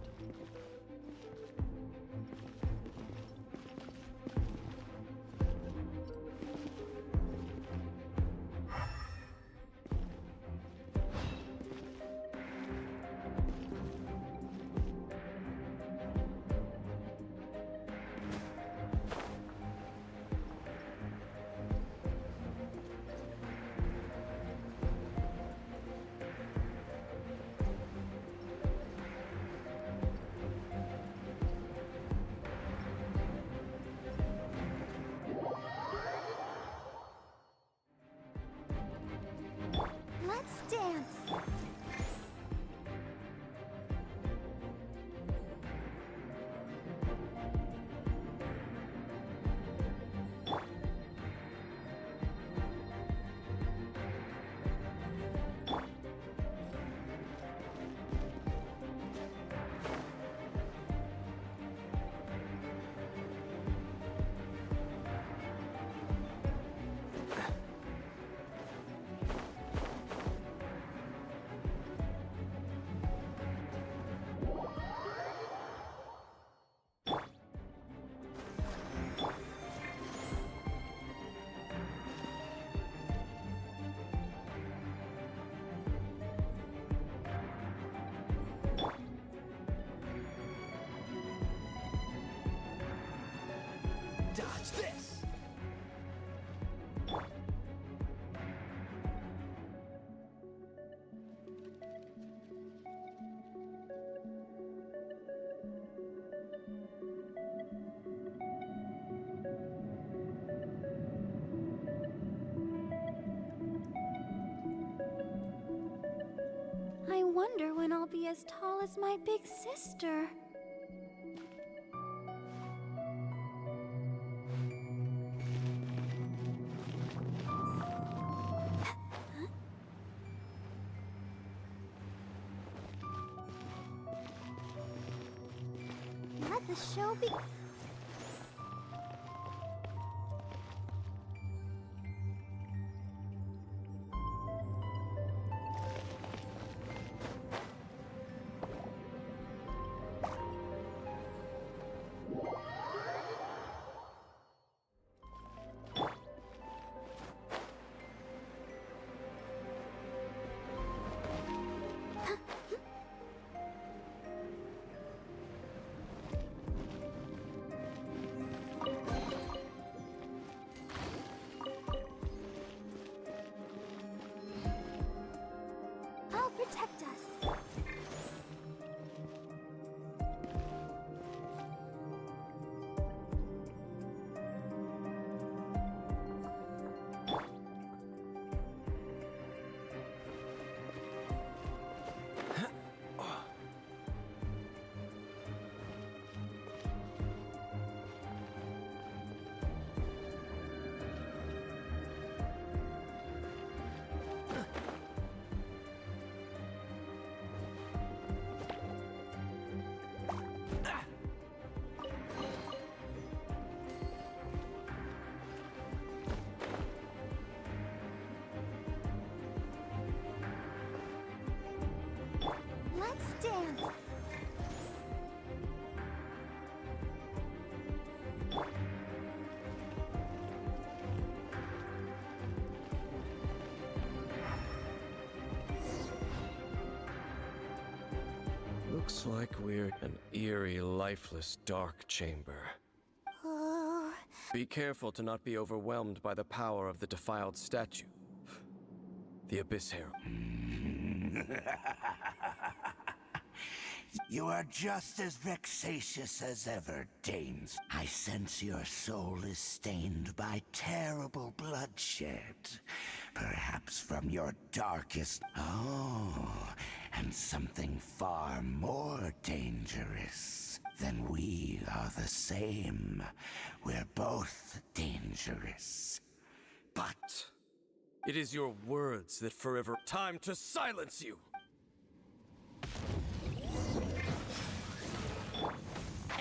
Dodge this! I wonder when I'll be as tall as my big sister. Let the show be. I'll protect us. Let's dance. Looks like we're an eerie, lifeless, dark chamber. Oh. Be careful to not be overwhelmed by the power of the defiled statue. The Abyss Herald. You are just as vexatious as ever, Danes. I sense your soul is stained by terrible bloodshed. Perhaps from your darkest... Oh, and something far more dangerous. Then we are the same. We're both dangerous. But it is your words that forever... Time to silence you!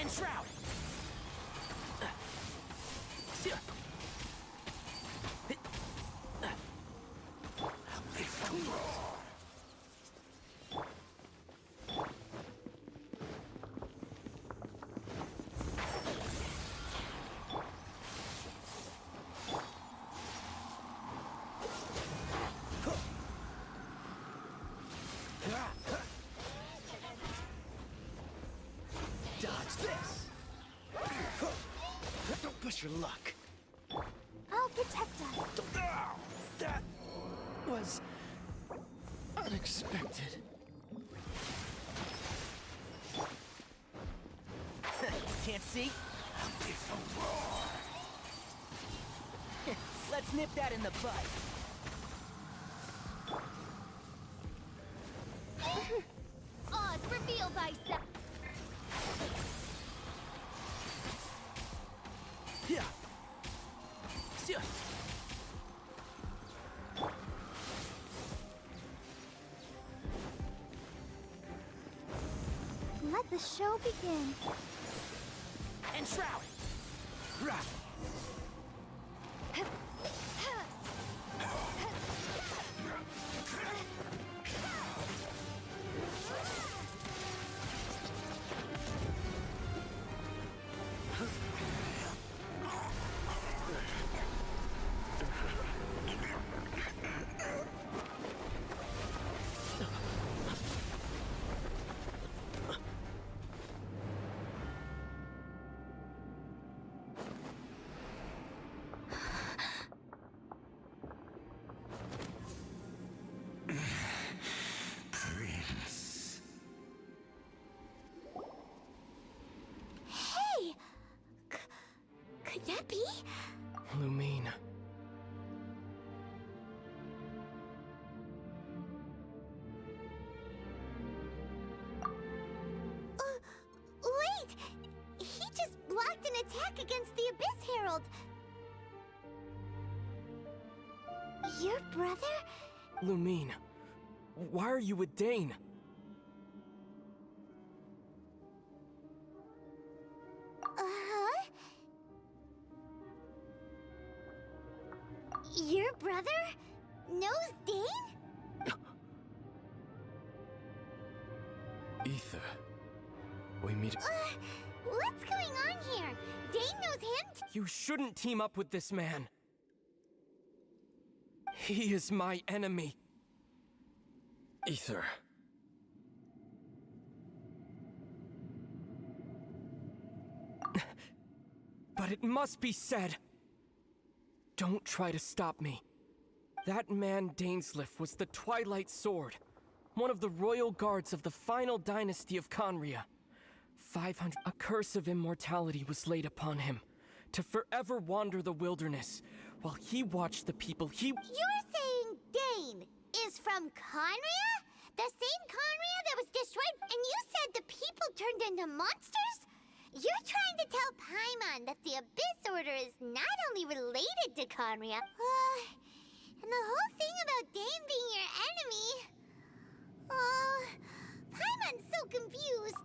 Enshroud! Dodge this! Don't push your luck. I'll protect us. That was unexpected. Can't see? Let's nip that in the bud. Oz, reveal thyself. Yeah. Let the show begin. Enshroud! Right. back against the Abyss Herald. Your brother? Lumine, why are you with Dane? Uh-huh. Your brother knows Dane? Ether. We meet. What's going on here? Dane knows him? You shouldn't team up with this man. He is my enemy. Ether. But it must be said. Don't try to stop me. That man Dainsliff was the Twilight Sword, one of the royal guards of the final dynasty of Conria. 500. A curse of immortality was laid upon him, to forever wander the wilderness, while he watched the people he— You're saying Dane is from Conria? The same Conria that was destroyed, and you said the people turned into monsters? You're trying to tell Paimon that the Abyss Order is not only related to Conria, and the whole thing about Dane being your enemy. Oh, Paimon's so confused.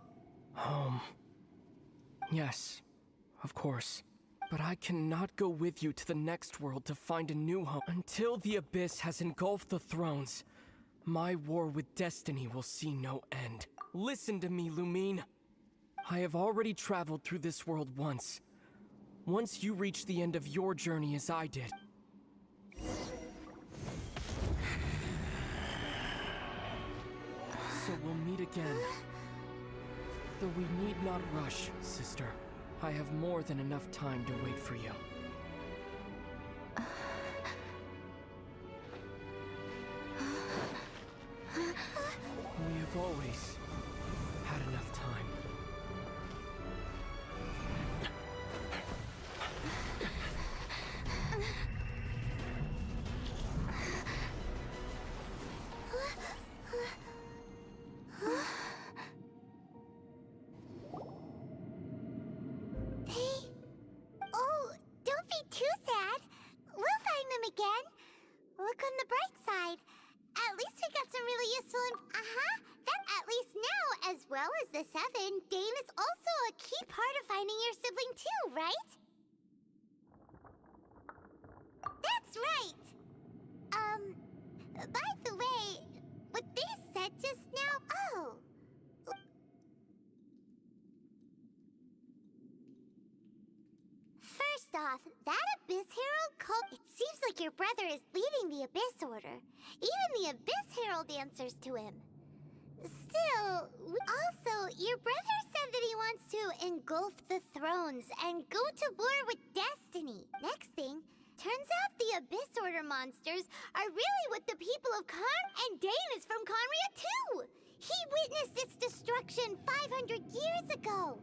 Yes, of course. But I cannot go with you to the next world to find a new home. Until the Abyss has engulfed the thrones, my war with destiny will see no end. Listen to me, Lumine. I have already traveled through this world once. Once you reach the end of your journey as I did. So we'll meet again. Though we need not rush, sister. I have more than enough time to wait for you. We have always had enough time. Oh, don't be too sad. We'll find them again. Look on the bright side. At least we got some really useful That at least now, as well as the 7, Dane is also a key part of finding your sibling too, right? That's right. By the way, what they said just now, First off, that Abyss Herald cult, it seems like your brother is leading the Abyss Order. Even the Abyss Herald answers to him. Still, also, your brother said that he wants to engulf the thrones and go to war with destiny. Next thing, turns out the Abyss Order monsters are really what the people of and Dane is from Conria too! He witnessed its destruction 500 years ago!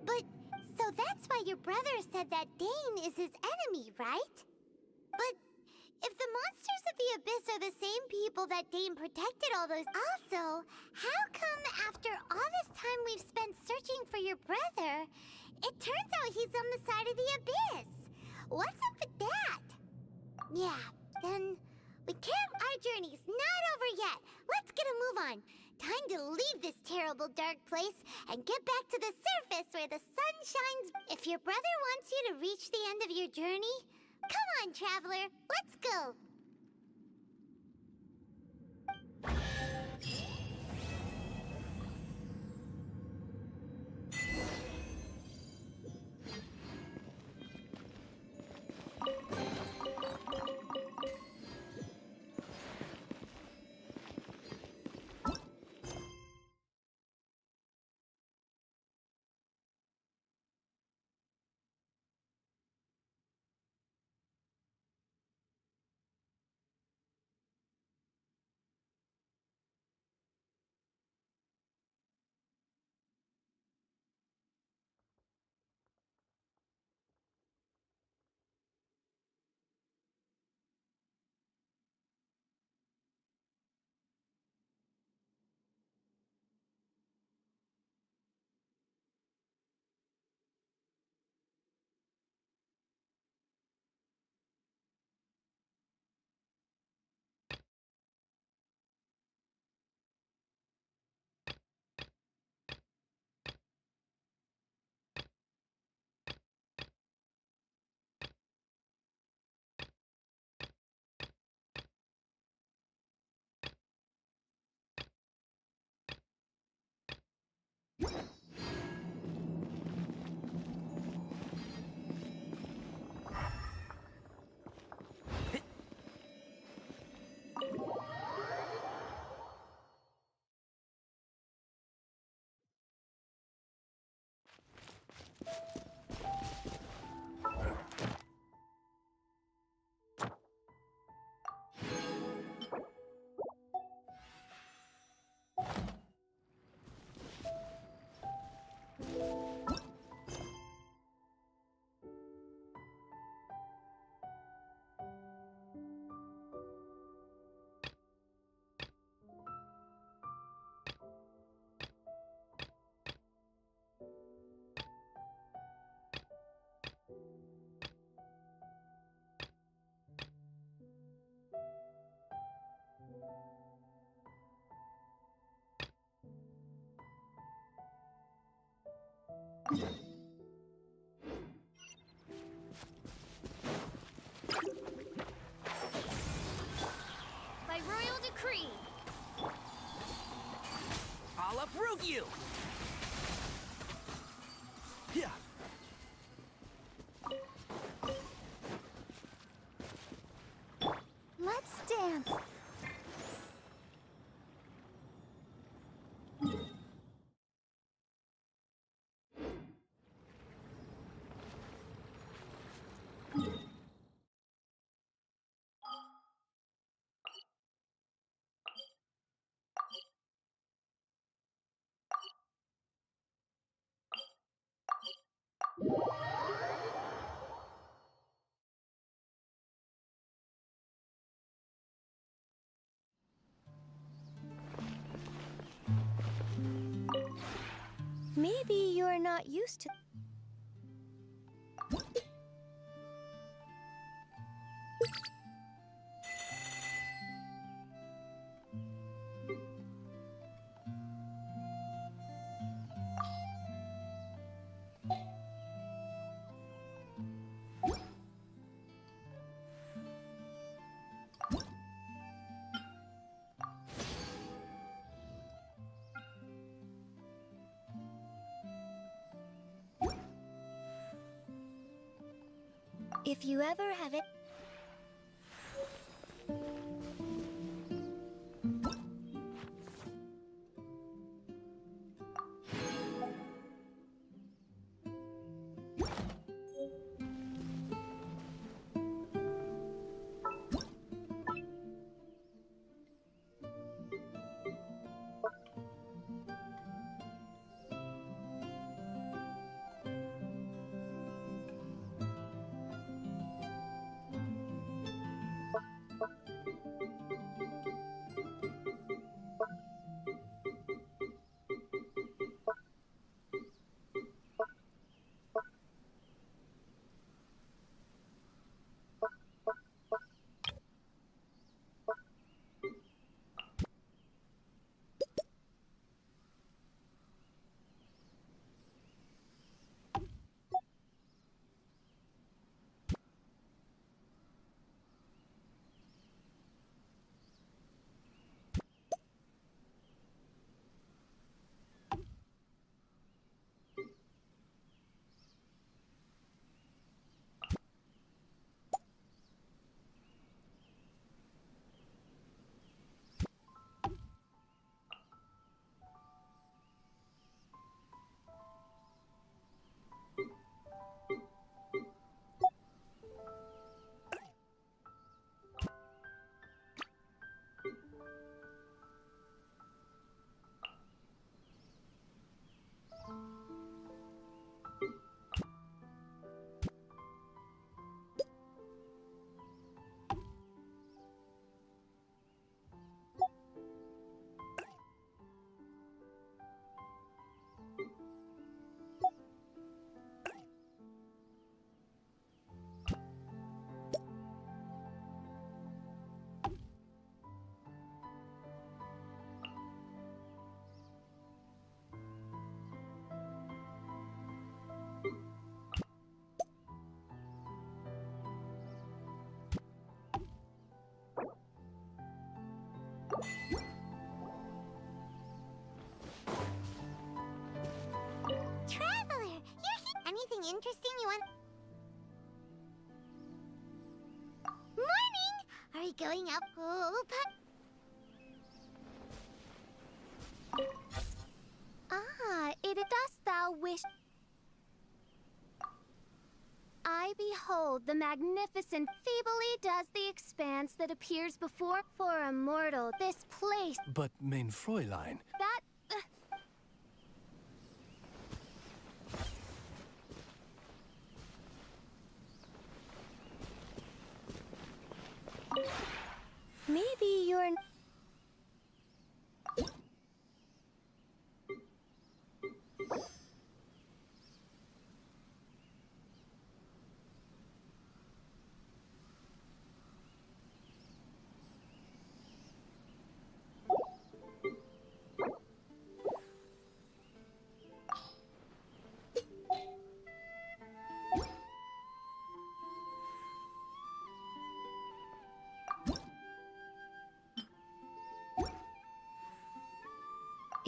But, so that's why your brother said that Dane is his enemy, right? But if the monsters of the Abyss are the same people that Dane protected all those— Also, how come after all this time we've spent searching for your brother, it turns out he's on the side of the Abyss? What's up with that? Yeah, then our journey's not over yet. Let's get a move on. Time to leave this terrible dark place and get back to the surface where the sun shines. If your brother wants you to reach the end of your journey, come on, traveler, let's go. By royal decree. I'll uproot you! Yeah. Let's dance. Maybe you're not used to... If you ever have it... Traveler, you're here. Anything interesting you want? Morning! Are you going out? It dost thou wish... I behold the magnificent, feebly does the expanse that appears before for a mortal. This place... But, mein Fräulein... That... Maybe you're...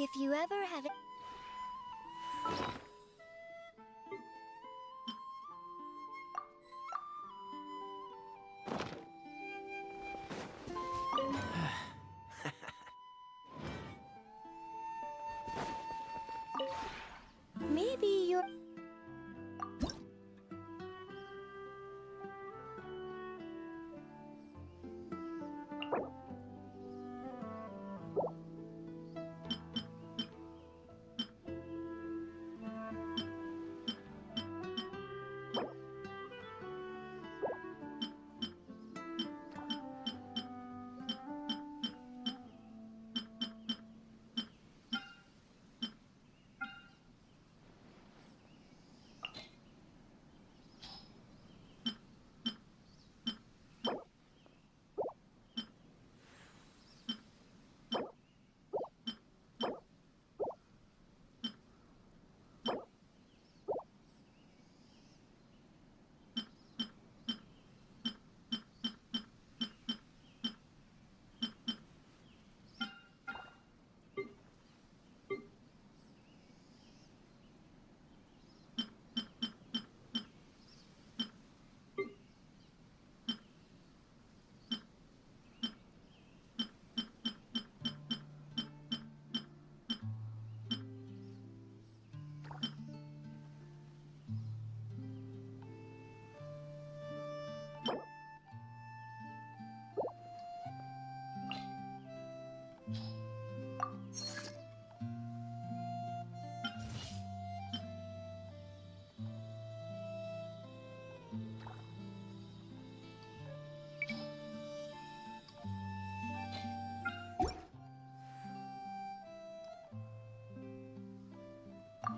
If you ever have it. Maybe you're.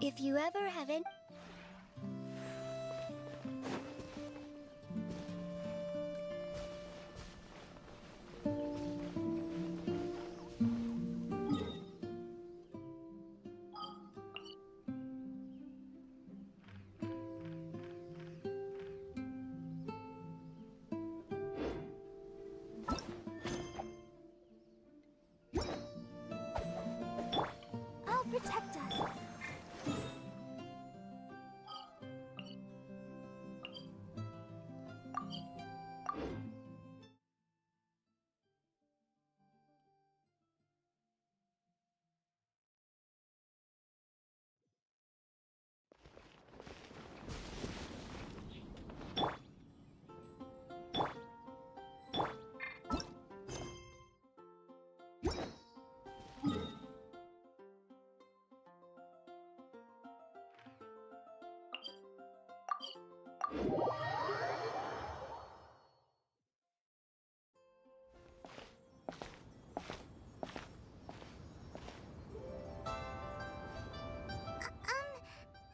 If you ever haven't. I'll protect us.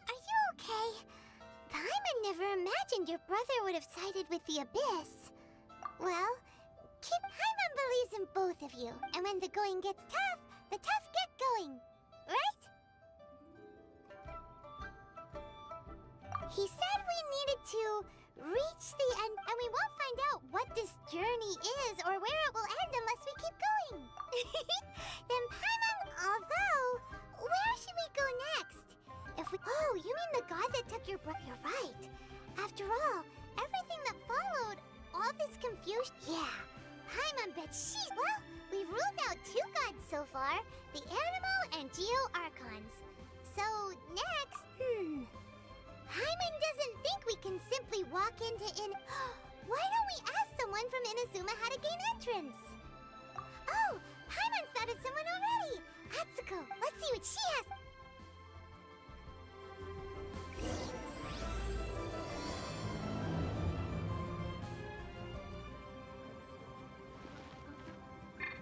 Are you okay? Paimon never imagined your brother would have sided with the Abyss. Well, Paimon believes in both of you, and when the going gets tough, the tough get going, right? He said we needed to reach the end, and we won't find out what this journey is or where it will end unless we keep going. Then Paimon, although, where should we go next? If we— Oh, you mean the god that took your brother? You're right. After all, everything that followed, all this confusion— Yeah, Paimon bet she's— Well, we've ruled out 2 gods so far, the Animo and Geo Archons. So, next, Paimon doesn't think we can simply walk into Why don't we ask someone from Inazuma how to gain entrance? Oh, Paimon's thought of someone already! Atsuko, let's see what she has—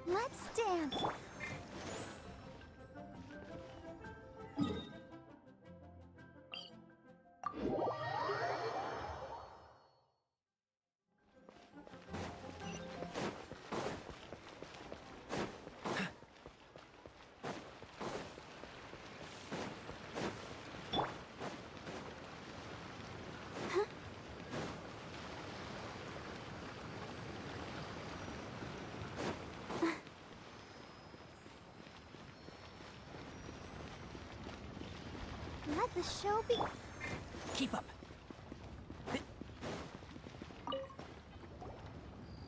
Let's dance. let the show be. Keep up.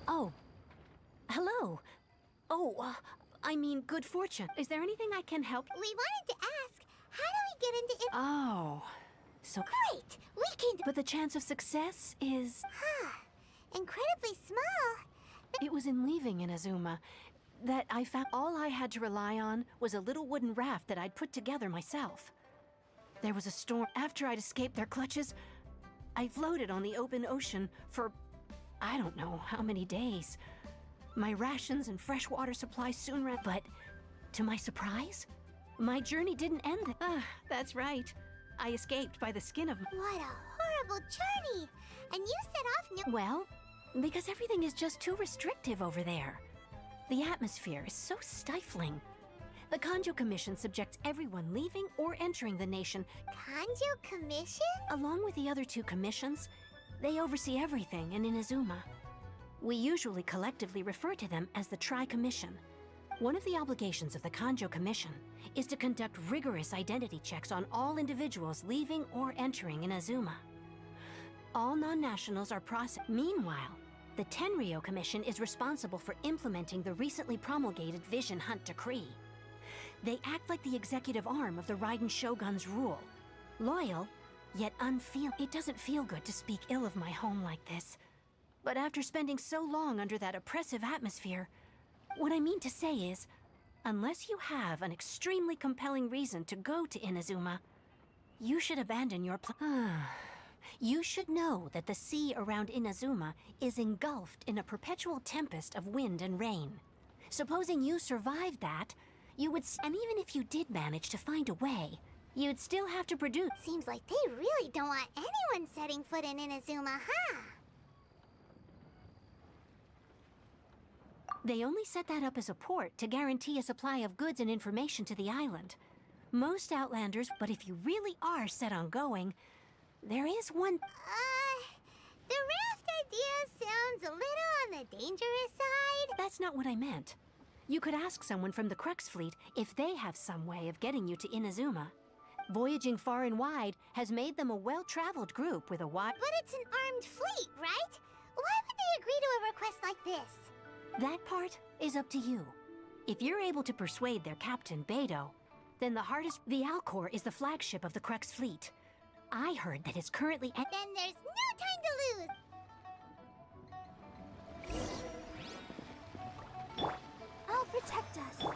Oh. Hello. Oh, I mean, good fortune. Is there anything I can help? We wanted to ask, how do we get into it? Oh. So Great! We can. But the chance of success is... Incredibly small. It was in leaving Inazuma that I found all I had to rely on was a little wooden raft that I'd put together myself. There was a storm. After I'd escaped their clutches, I floated on the open ocean for I don't know how many days. My rations and fresh water supply soon ran, but to my surprise, my journey didn't end. That's right. I escaped by the skin of... What a horrible journey! And you set off new... Well, because everything is just too restrictive over there. The atmosphere is so stifling. The Kanjo Commission subjects everyone leaving or entering the nation. Kanjo Commission? Along with the other two commissions, they oversee everything in Inazuma. We usually collectively refer to them as the Tri-Commission. One of the obligations of the Kanjo Commission is to conduct rigorous identity checks on all individuals leaving or entering Inazuma. All non-nationals are processed. Meanwhile, the Tenryo Commission is responsible for implementing the recently promulgated Vision Hunt Decree. They act like the executive arm of the Raiden Shogun's rule. Loyal, yet It doesn't feel good to speak ill of my home like this. But after spending so long under that oppressive atmosphere, what I mean to say is, unless you have an extremely compelling reason to go to Inazuma, you should abandon your You should know that the sea around Inazuma is engulfed in a perpetual tempest of wind and rain. Supposing you survived that, you would... And even if you did manage to find a way, you'd still have to produce... Seems like they really don't want anyone setting foot in Inazuma, huh? They only set that up as a port to guarantee a supply of goods and information to the island. Most Outlanders, but if you really are set on going, there is one... The raft idea sounds a little on the dangerous side. That's not what I meant. You could ask someone from the Crux Fleet if they have some way of getting you to Inazuma. Voyaging far and wide has made them a well-traveled group with a wide... But it's an armed fleet, right? Why would they agree to a request like this? That part is up to you. If you're able to persuade their captain, Beidou, then the hardest... The Alcor is the flagship of the Crux Fleet. I heard that it's currently... Then there's no time to lose! I'll protect us.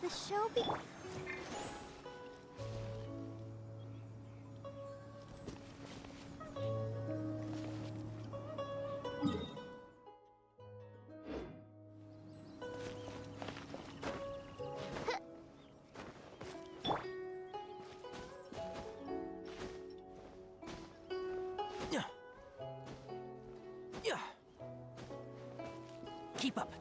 the show be... Keep up.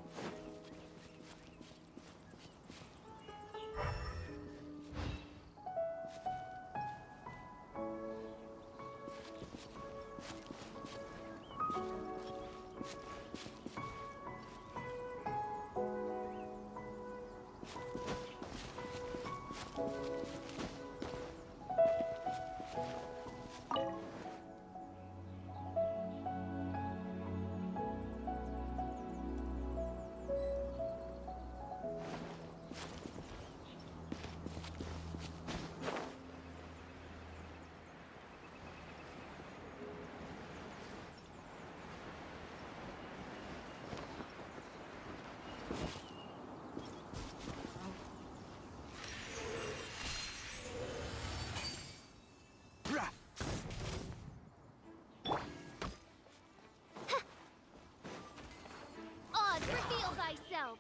Oz, reveal thyself!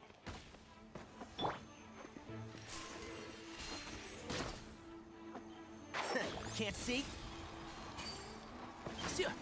Can't see? Yeah.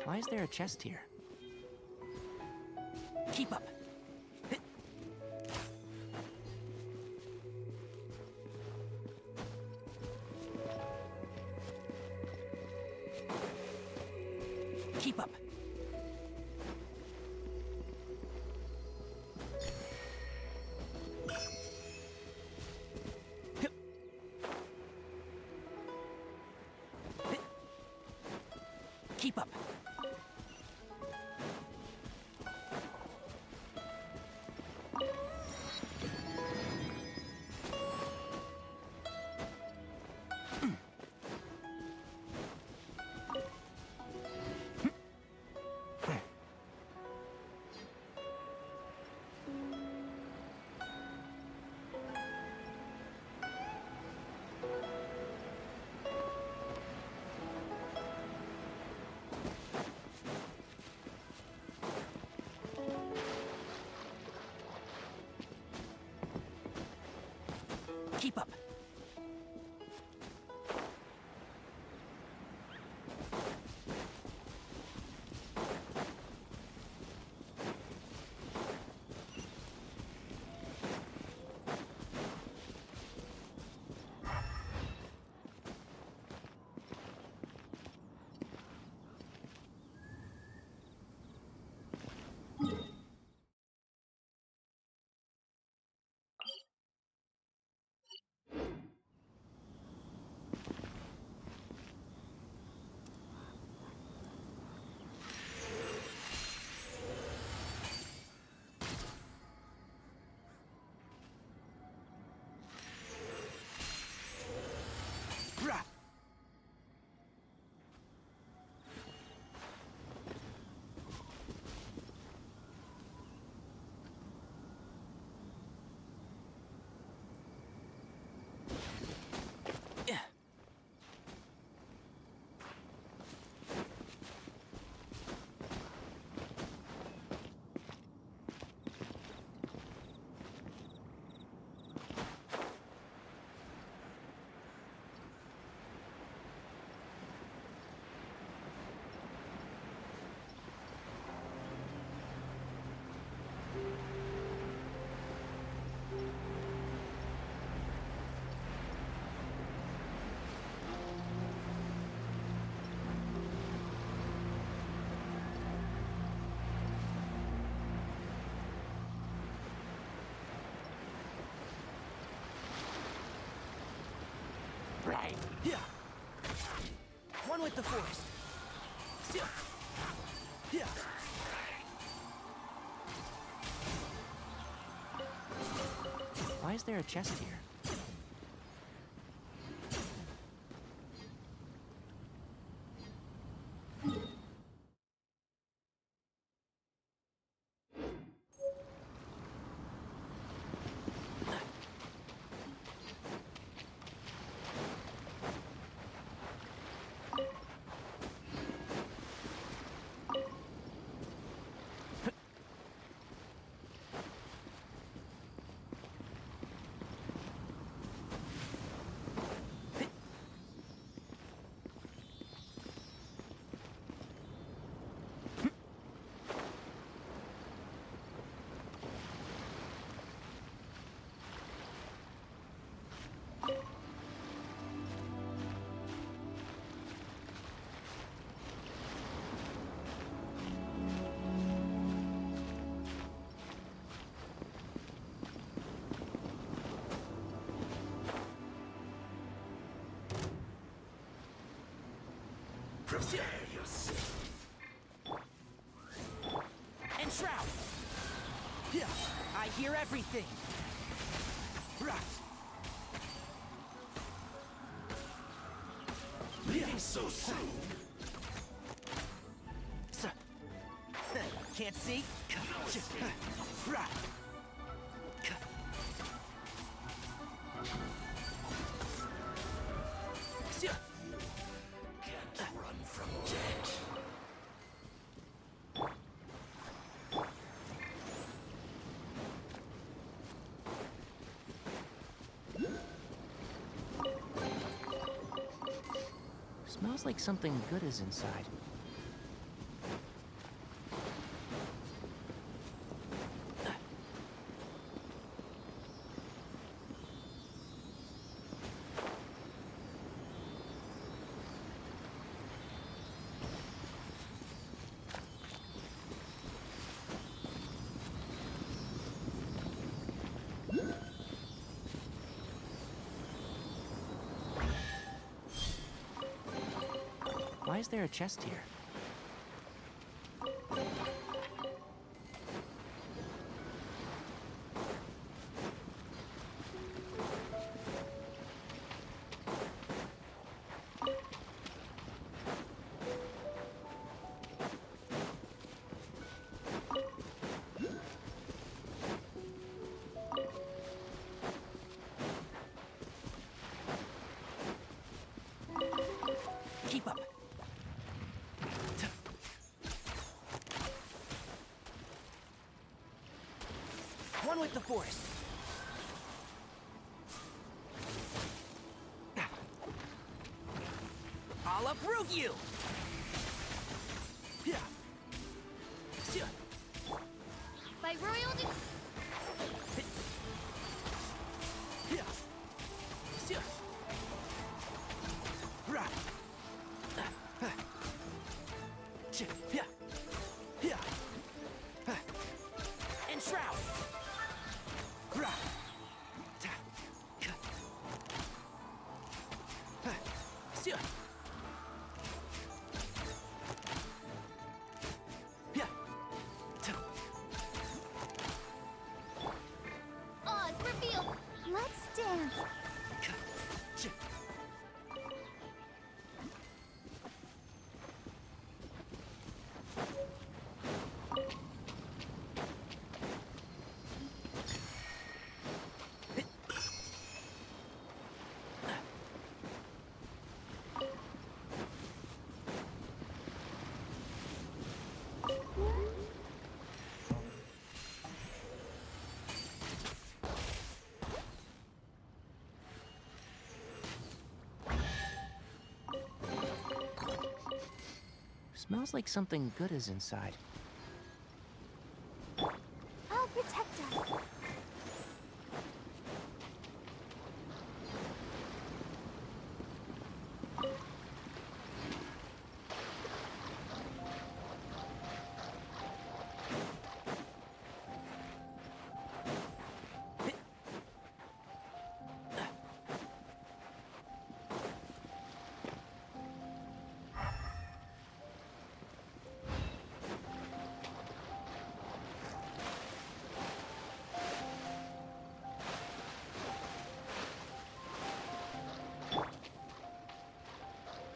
Why is there a chest here? Keep up. Keep up. Keep up. Keep up. Yeah. One with the force. Yeah. Why is there a chest here? Prepare yourself. And Shroud! Yeah, I hear everything! Leaving so soon? Can't see? Can't run from death. Smells like something good is inside. Why is there a chest here? Keep up. One with the force. I'll uproot you. Yeah. By royal And Shroud. Oz, reveal. Let's dance. Smells like something good is inside. I'll protect us.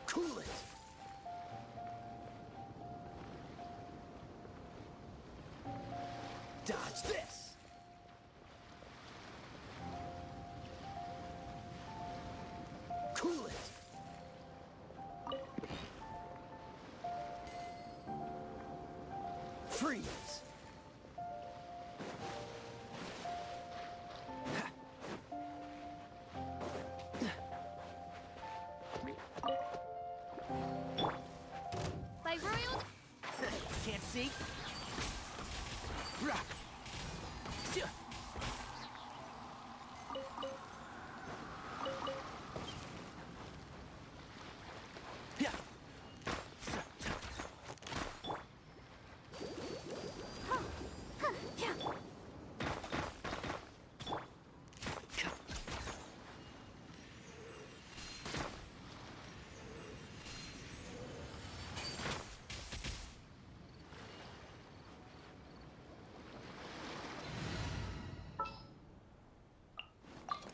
Cool it. Dodge this. Cool it. Freeze. By royal... Can't see? Rock. Yeah.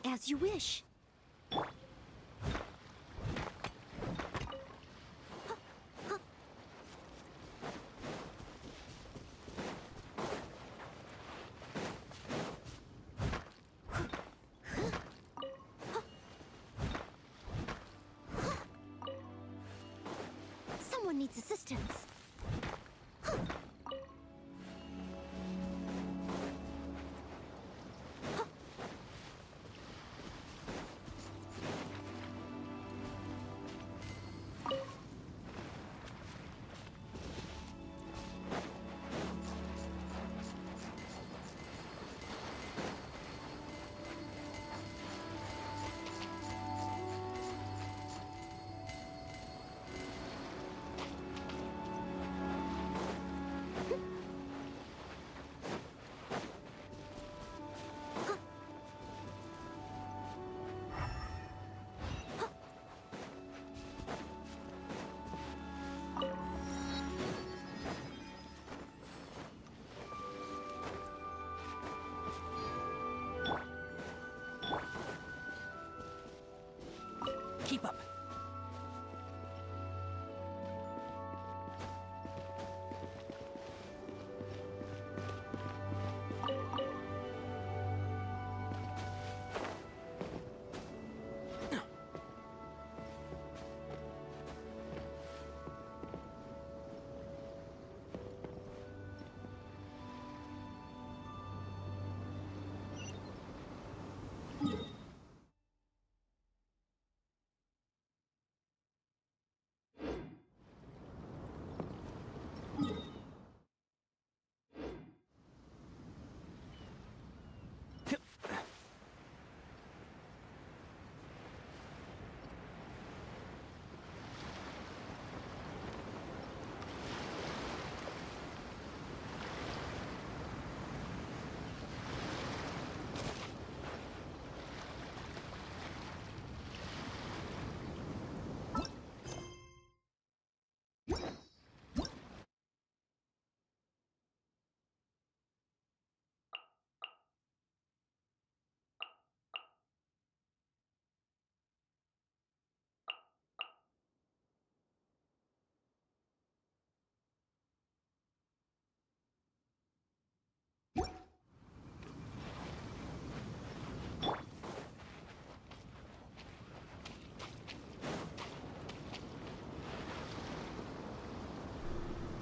As you wish. Someone needs assistance. Keep up.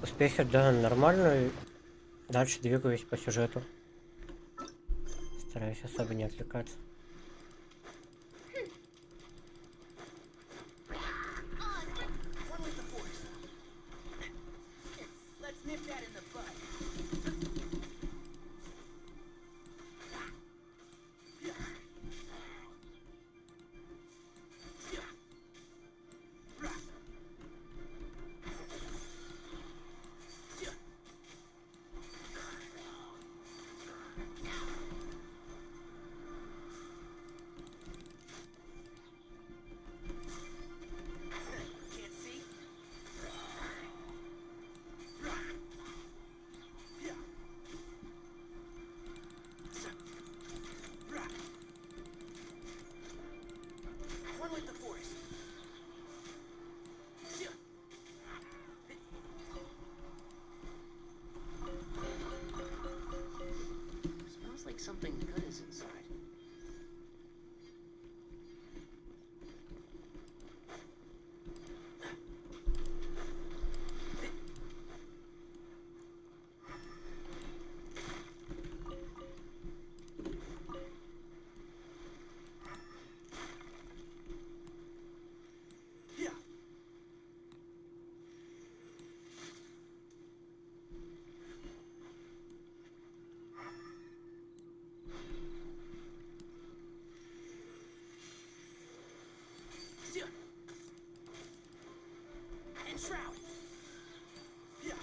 Успехи, да, нормально. Дальше двигаюсь по сюжету. Стараюсь особо не отвлекаться. Shroud! Yeah.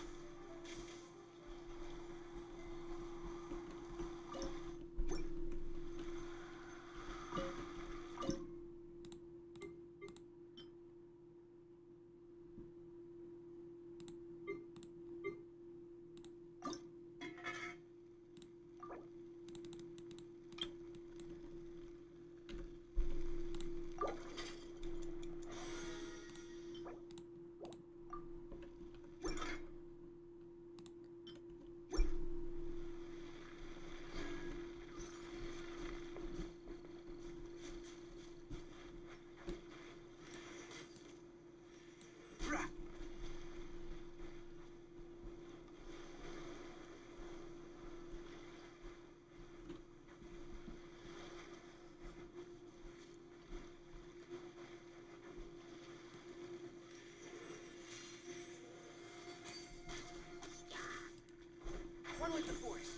One with the force.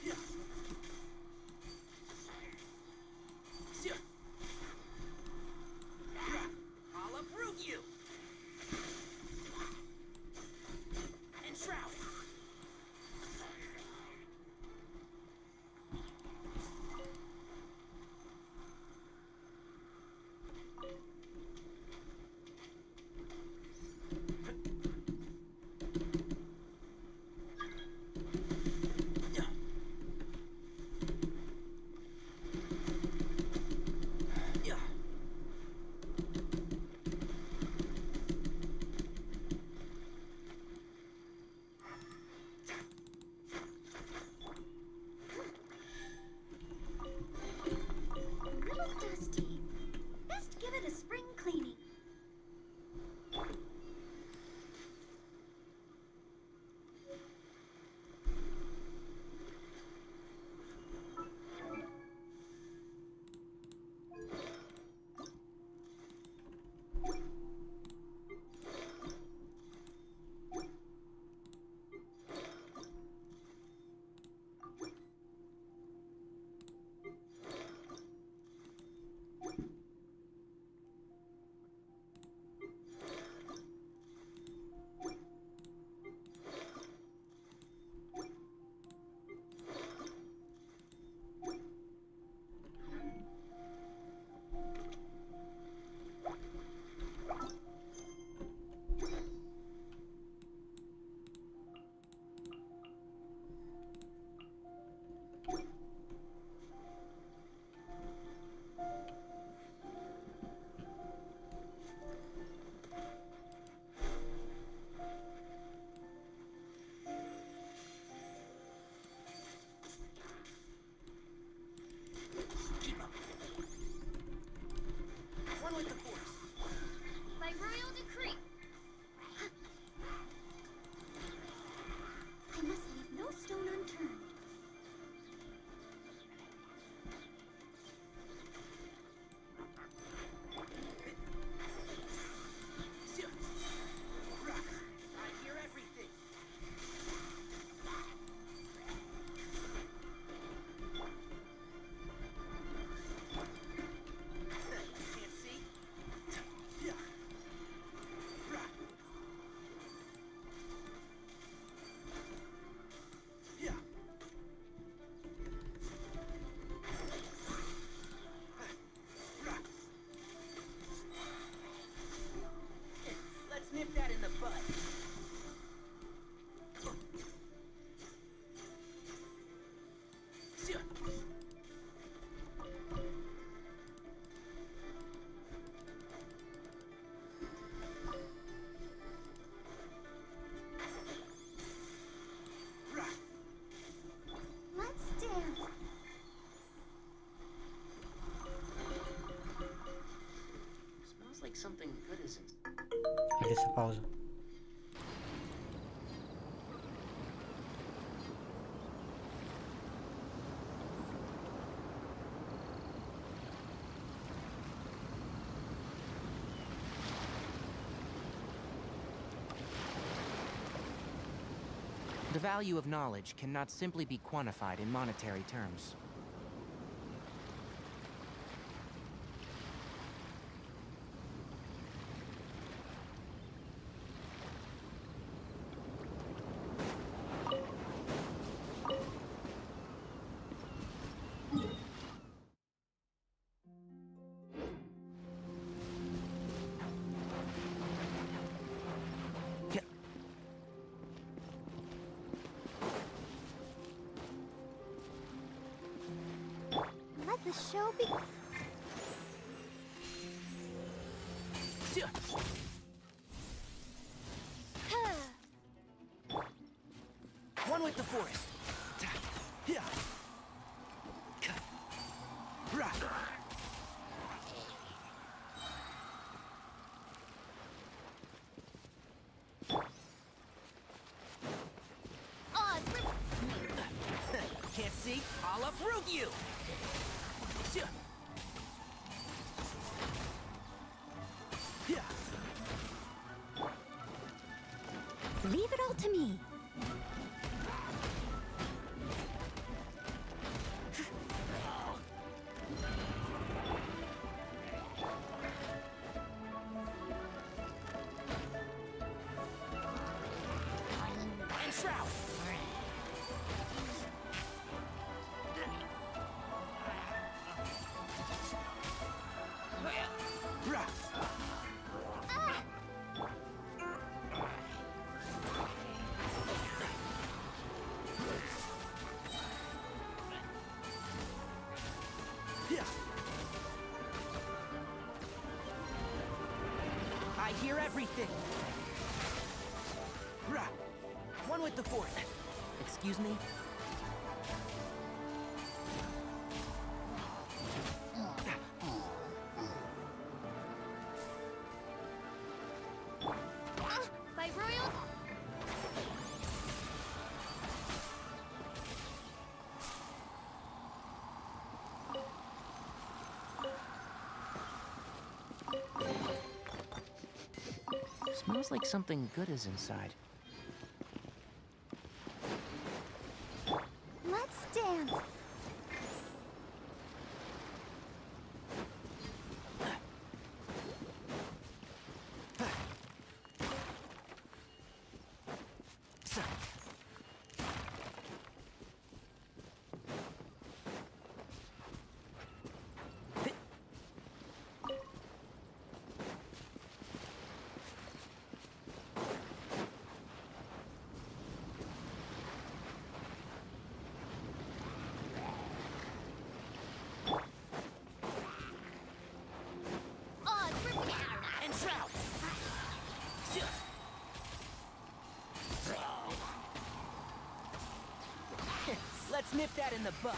Yeah. See ya. I'll uproot you. And shroud. Nip that in the bud. Let's dance. Smells like something good is in. Алиса, пауза. The value of knowledge cannot simply be quantified in monetary terms. the show be... One with the forest. Can't see? I'll uproot you! Leave it all to me. And Shroud! I hear everything. One with the fort. Excuse me? By royal... Smells like something good is inside. Let's dance. And Shroud! Let's nip that in the bud.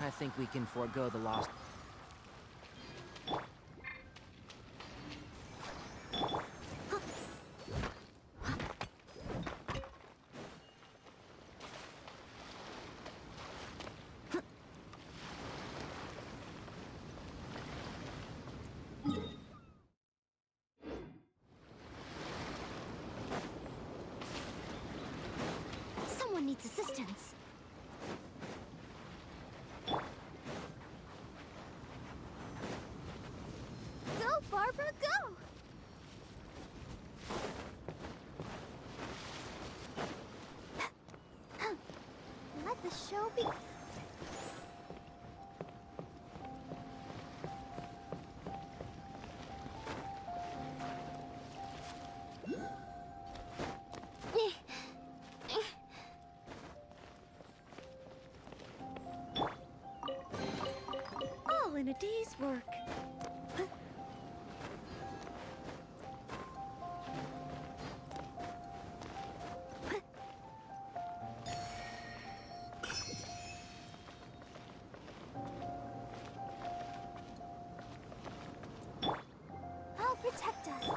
I think we can forego the lost. Someone needs assistance. Go, Barbara, go! Let the show be... All in a day's work. I'll protect us.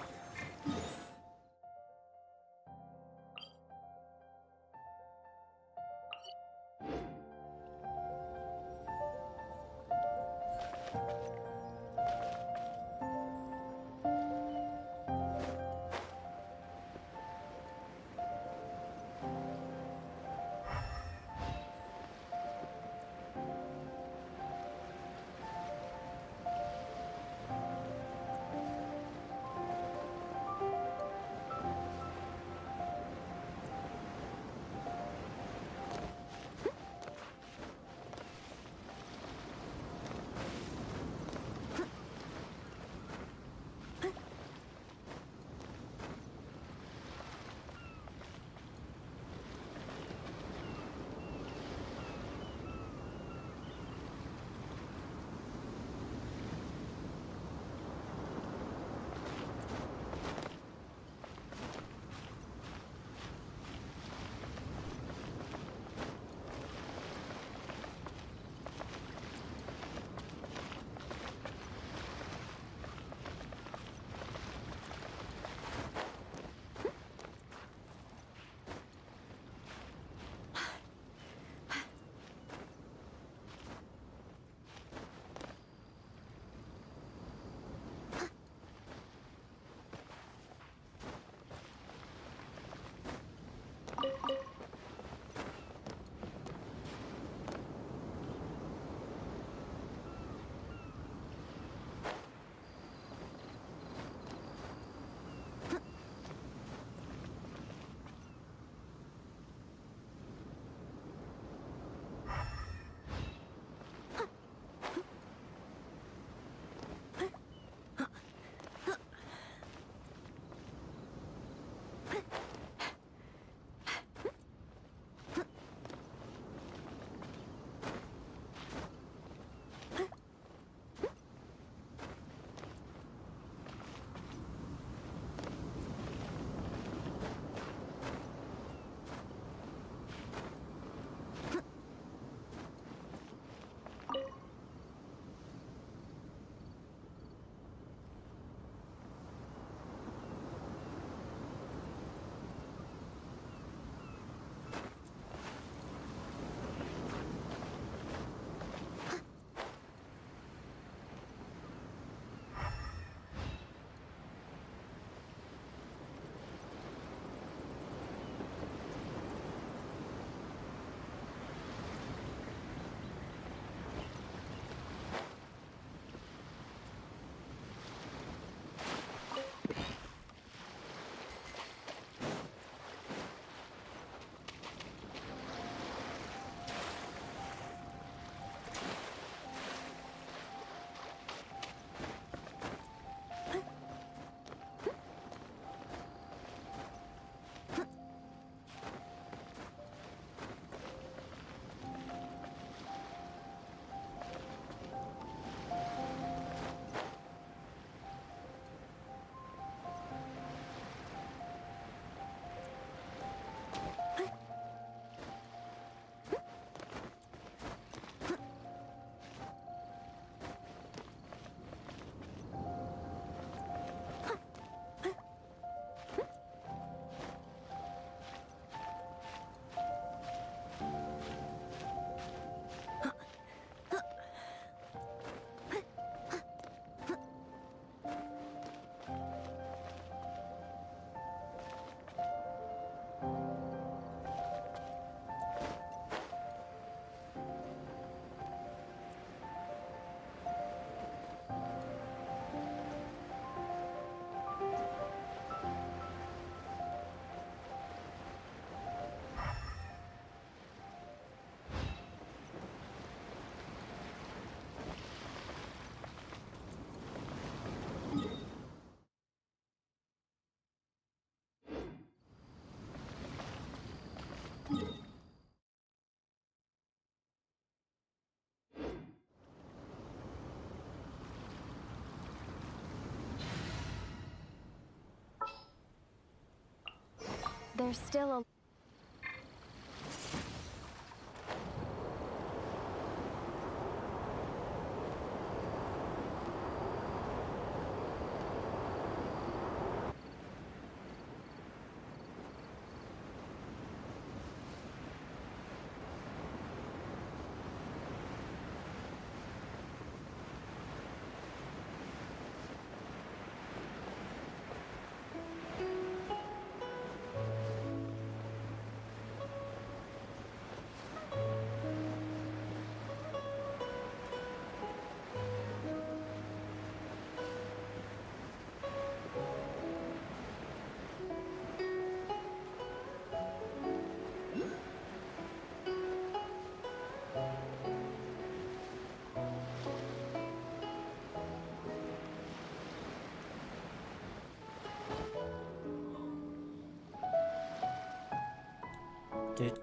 There's still a...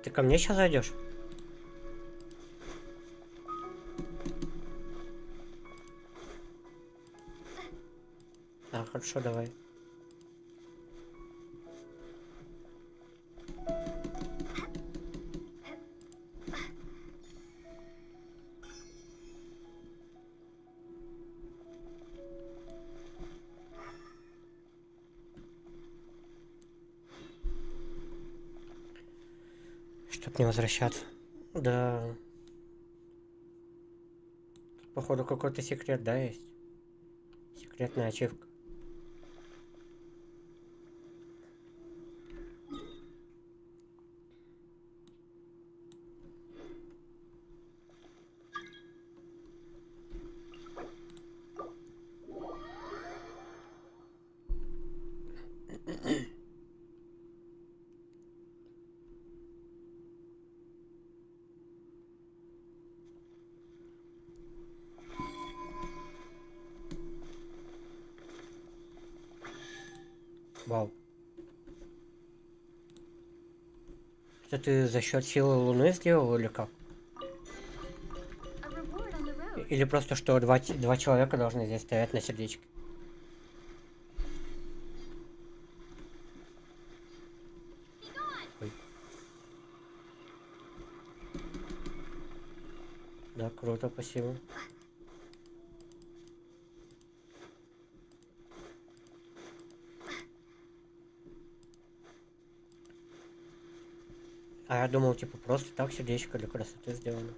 Ты ко мне сейчас зайдешь? А, хорошо, давай. Чтоб не возвращаться. Да. Походу какой-то секрет, да, есть? Секретная ачивка. Вау. Это ты за счет силы Луны сделал или как? Или просто что два человека должны здесь стоять на сердечке? Ой. Да, круто, спасибо. А я думал, типа, просто так сердечко для красоты сделано.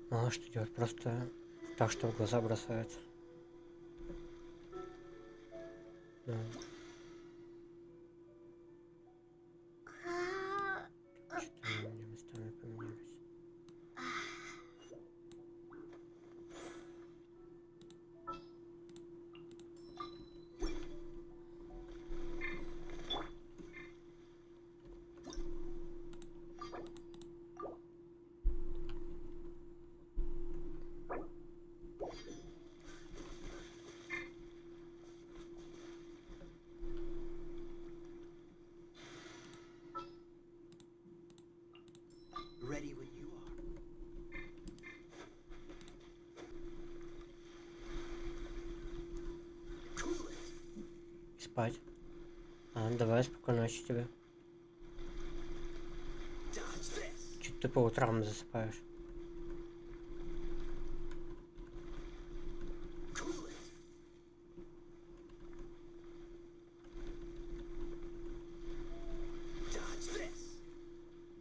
Ну а что делать? Просто так, что в глаза бросается. Да. Что-то мне местами поменялись. Ready when you are. Спать. А, давай, спокойной ночи тебе. Чё ты по утрам засыпаешь?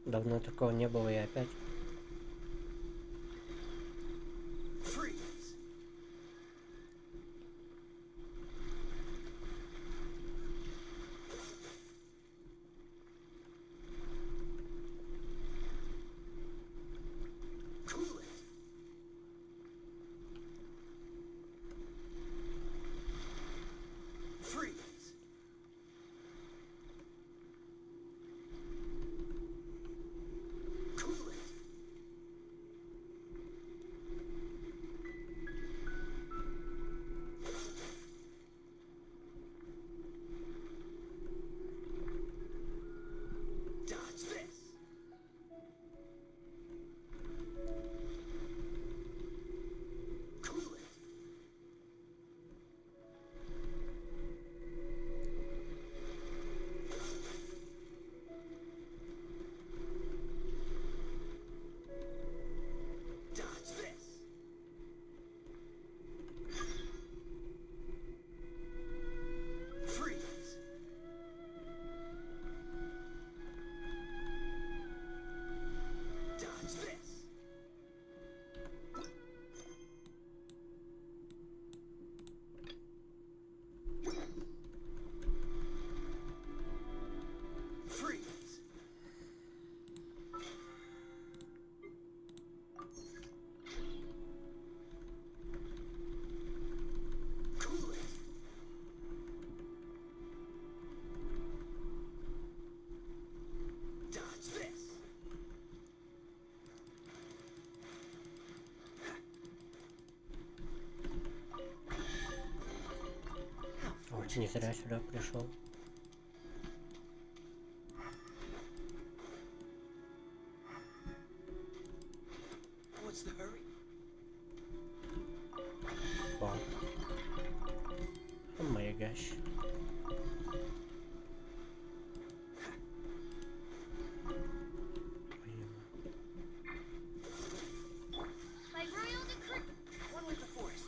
Давно такого не было, и опять. Не зря сюда пришел. What's the hurry? Wow. Oh my gosh. By royal decree. One with the force.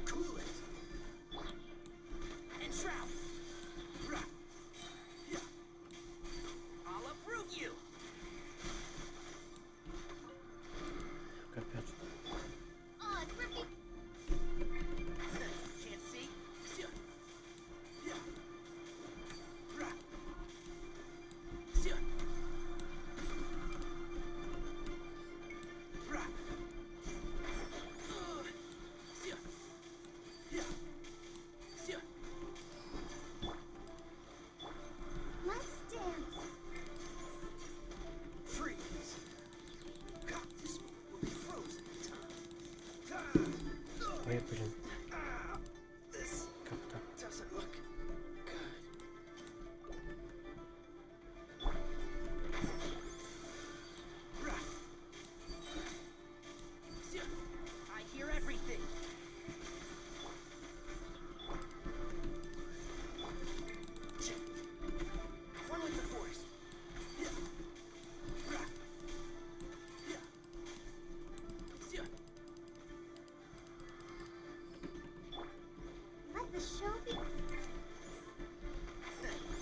Cool it. And shroud. I'll approve you. Капец. Oh, it's ripping. Can't see. Let's dance. Freeze. This will be frozen in time. Ой, блин. This Как так? doesn't look good. I hear everything. One with the force. Let the show be.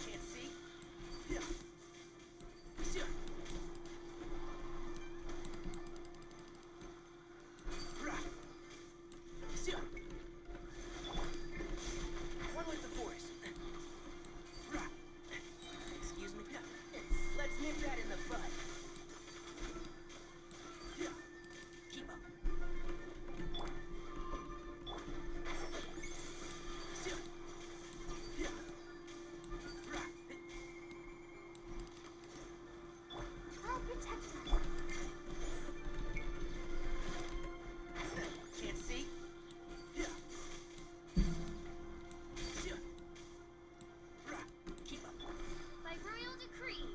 Can't see. One with the force. Excuse me. Let's nip that in the bud. Keep up. I'll protect us. Can't see. Keep up. By royal decree.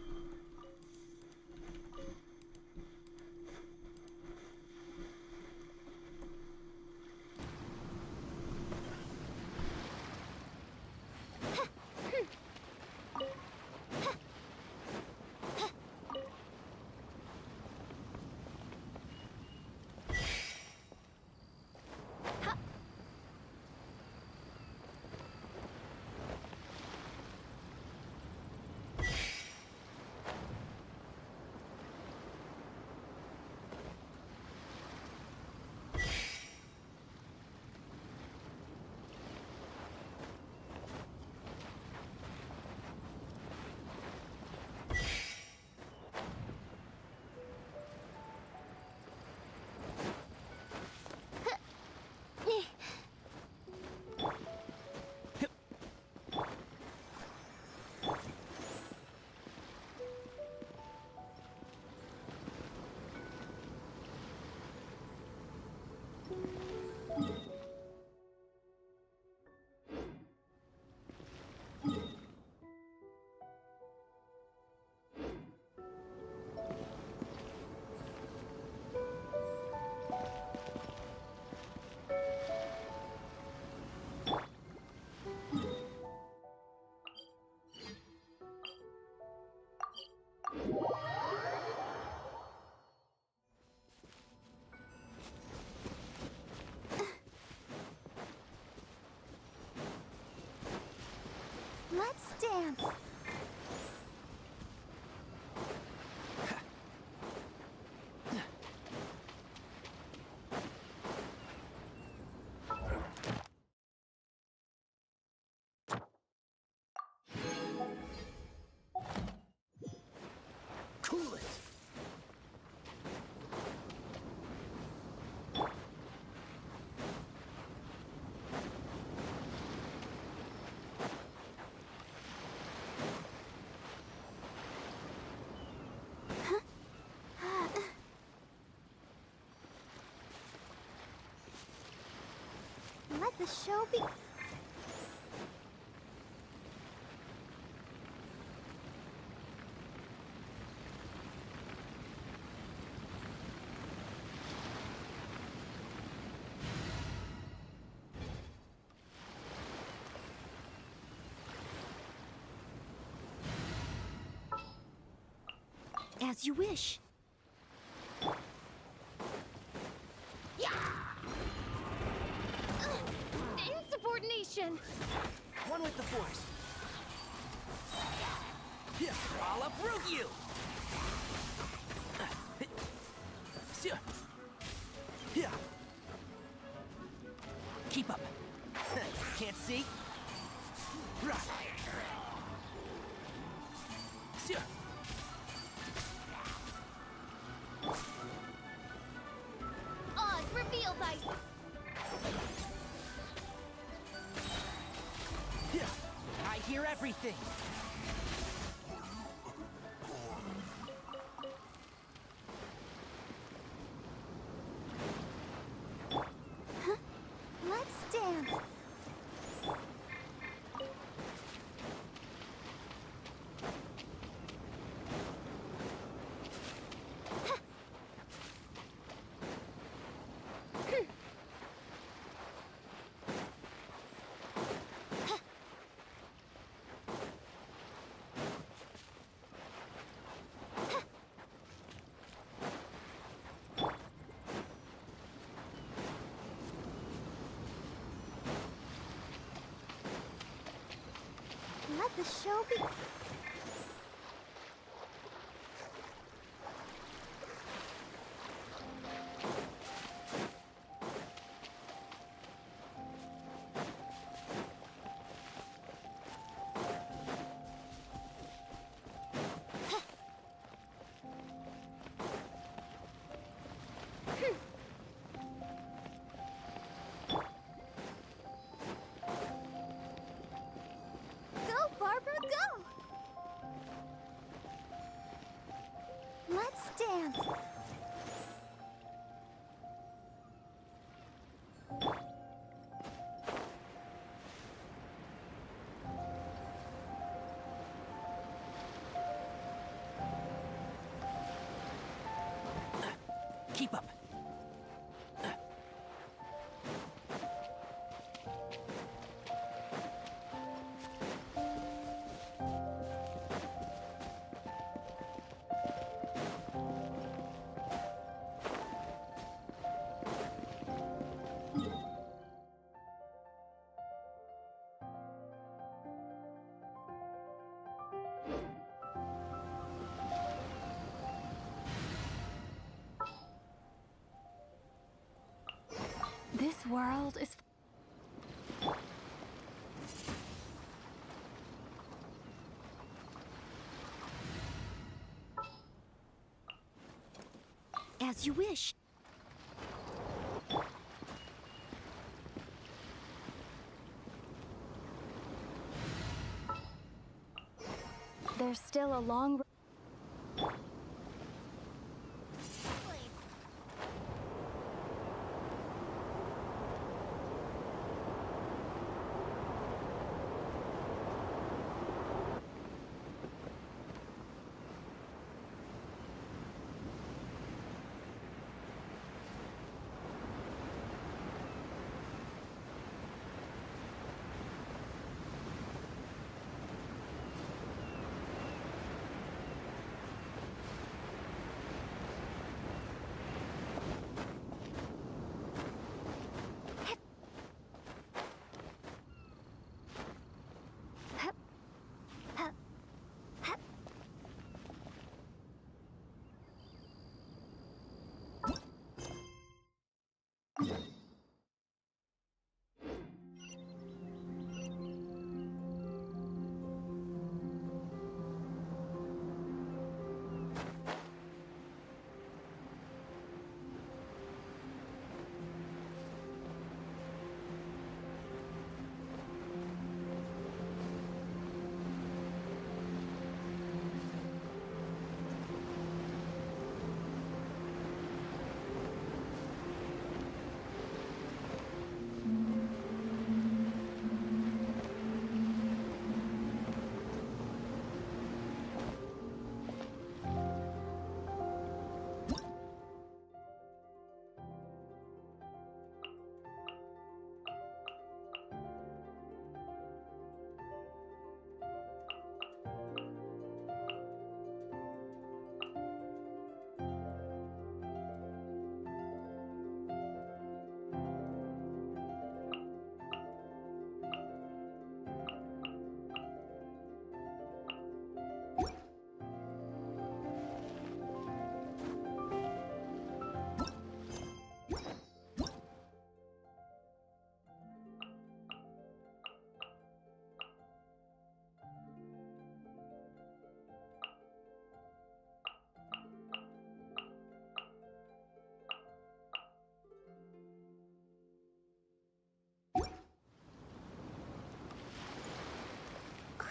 Let's dance. Cool it. the show be... As you wish. Insubordination! One with the force. I'll uproot you! Keep up. Can't see? Oz, reveal thyself! I hear everything. Let's dance. Let the show be... Go, Barbara, go! Let's dance. Keep up. This world is... As you wish. There's still a long...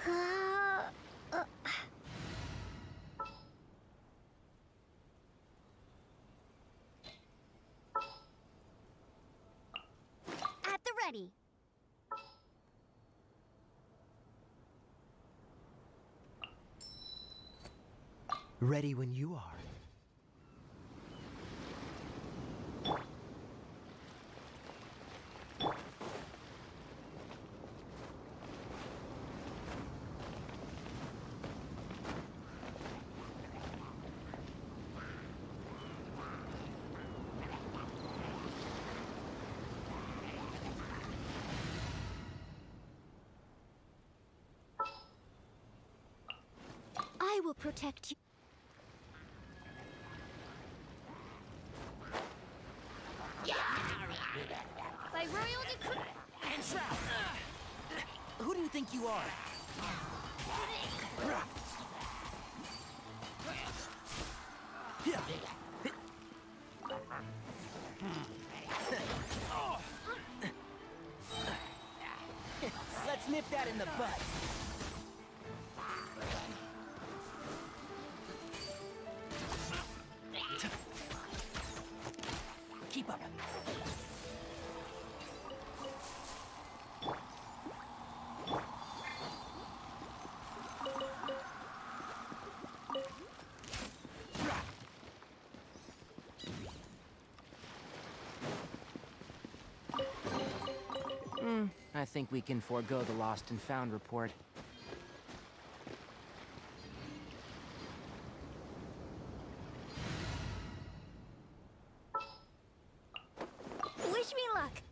At the ready. Ready when you are. I will protect you. By royal decree. And Shroud! Who do you think you are? Let's nip that in the bud. Keep up. I think we can forego the lost and found report. Wish me luck.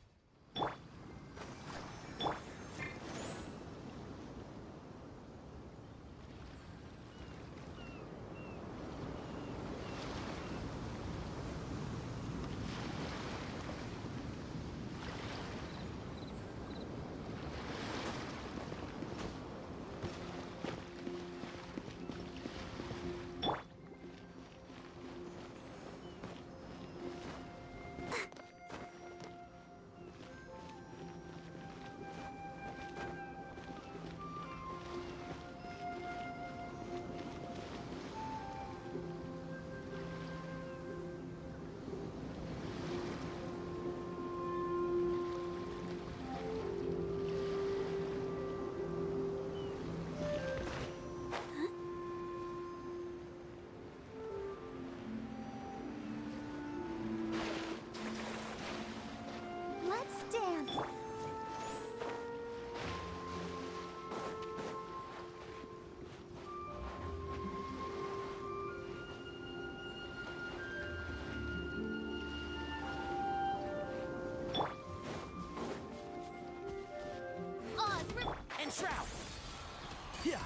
Let's dance. And Shroud! Yeah.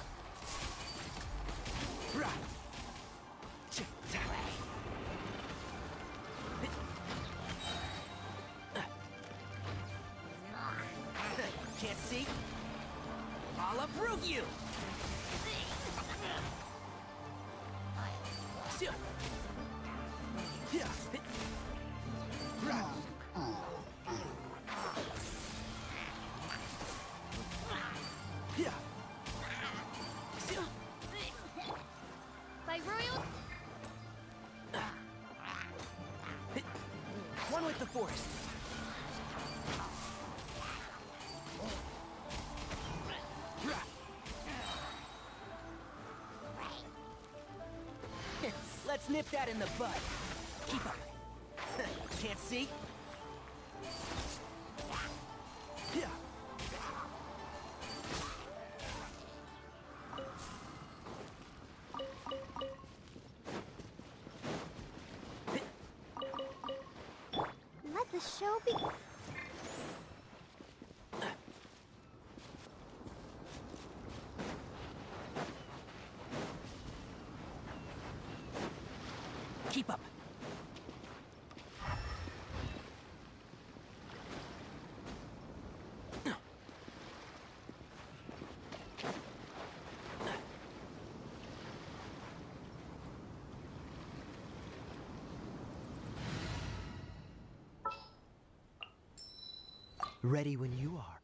Right. Can't see? I'll uproot you! Yeah. Right. Yeah. By royal. One with the forest. Let's nip that in the bud. Keep up. Can't see? Yeah. Let the show be. Keep up. Ready when you are.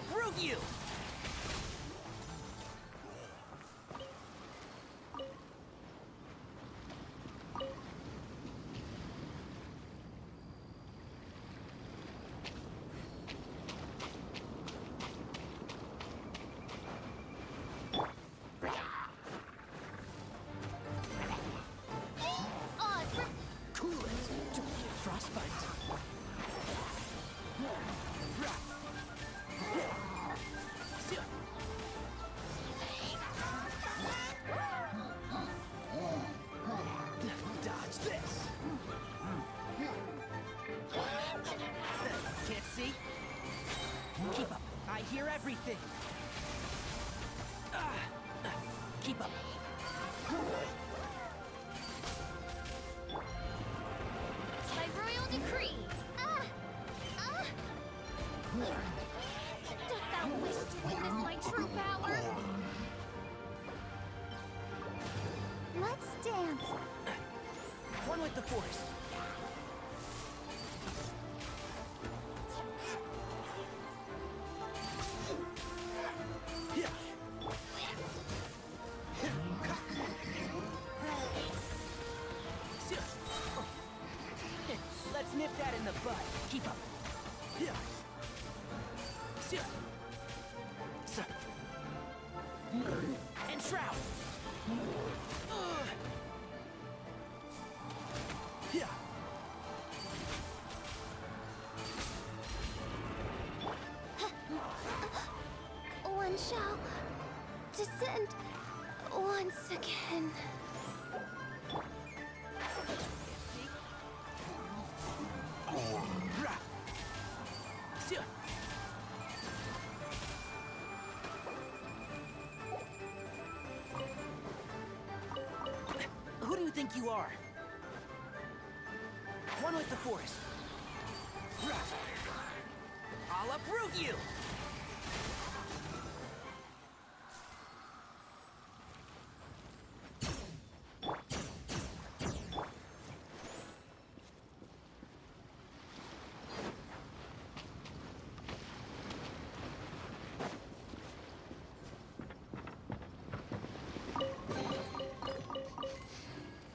uproot you! Cool it. Don't get frostbite. Dodge this! Can't see? Keep up. I hear everything. Keep up. By royal decree. Dost thou wish to witness my true power? Let's dance. One with the force. Let's nip that in the bud. Keep up. And shroud. One shall descend once again. Who do you think you are? One with the force. I'll uproot you!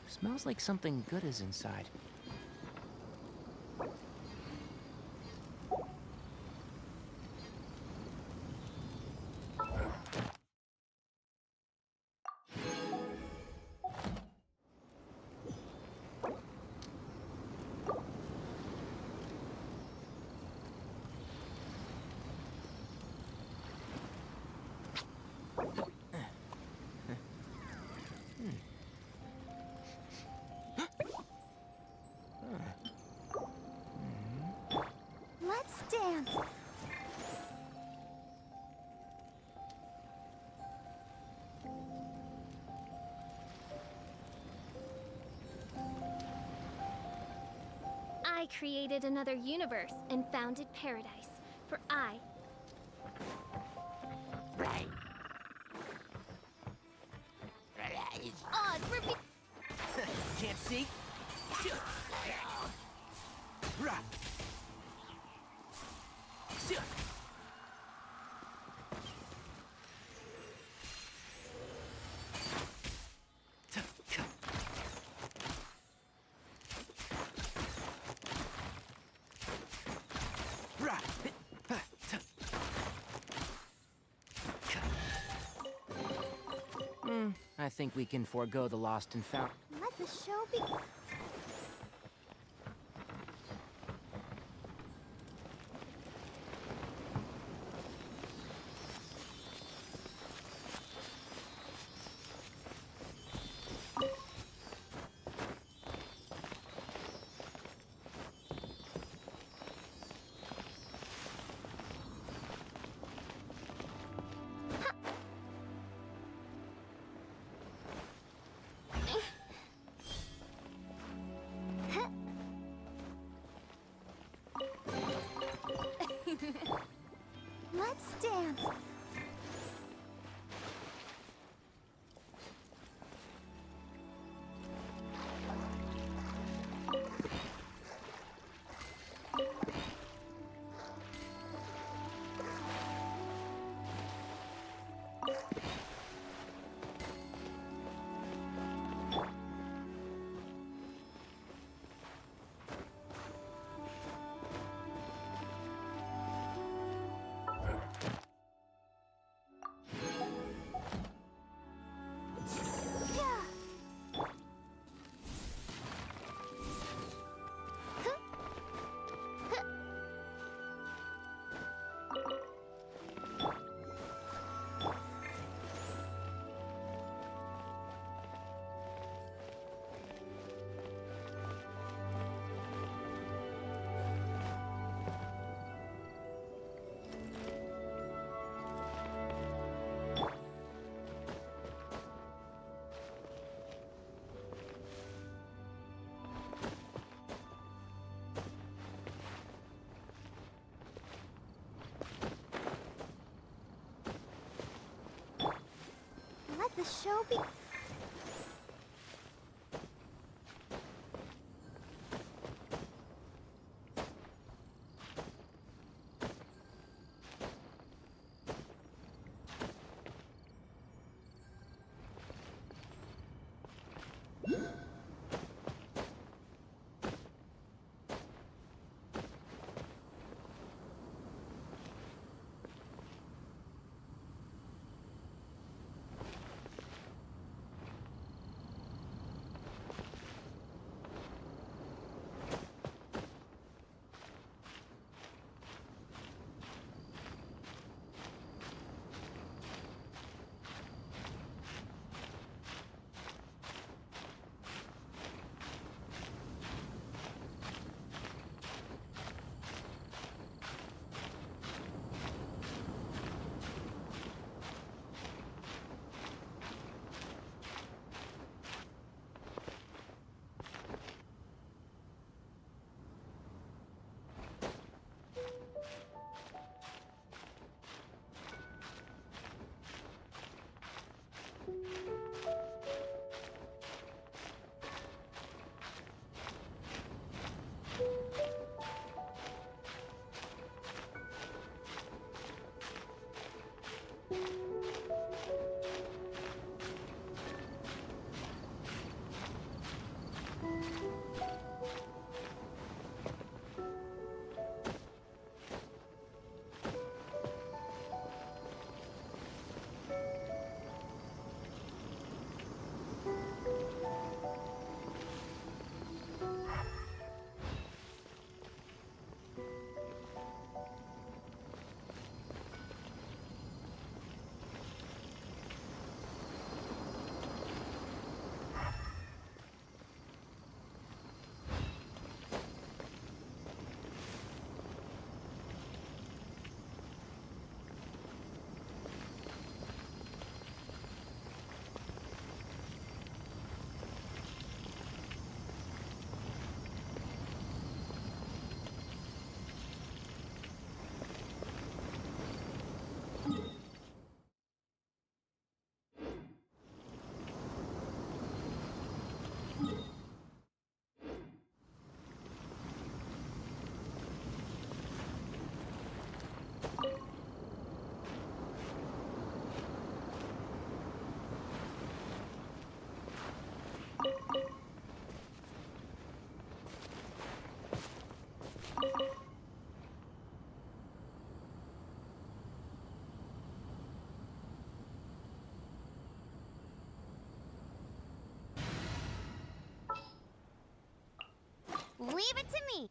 Smells like something good is inside. Let's dance. I created another universe and founded paradise. For I Oz, Can't see? I think we can forego the lost and found. Let the show be. Let's dance. the show be... Leave it to me!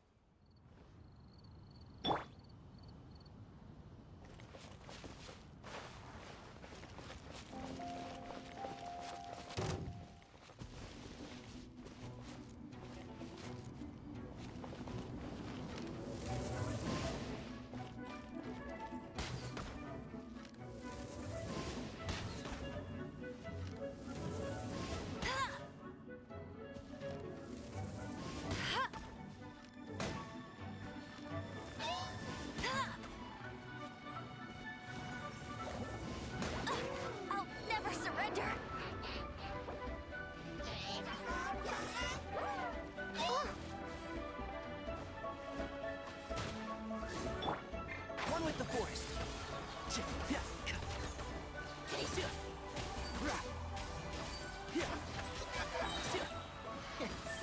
One with the forest.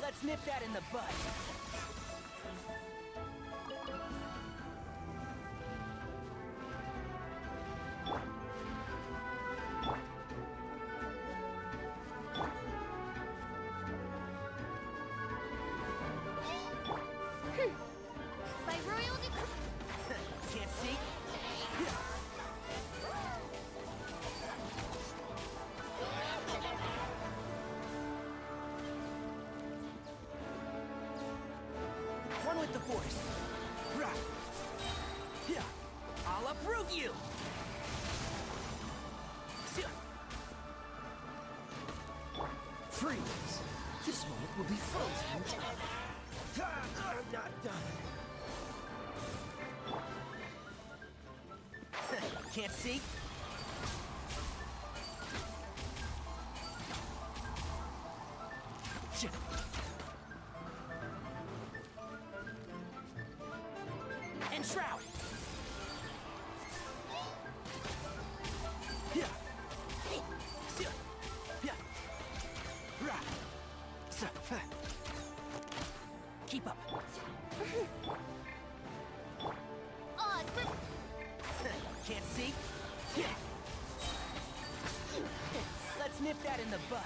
Let's nip that in the bud. By royal Can't see? One with the force. I'll uproot you! Freeze! This moment will be frozen in time. I'm not done. Can't see? Shroud! Yeah. Yeah. Keep up. Oh, Can't see? Yeah. Let's nip that in the bud.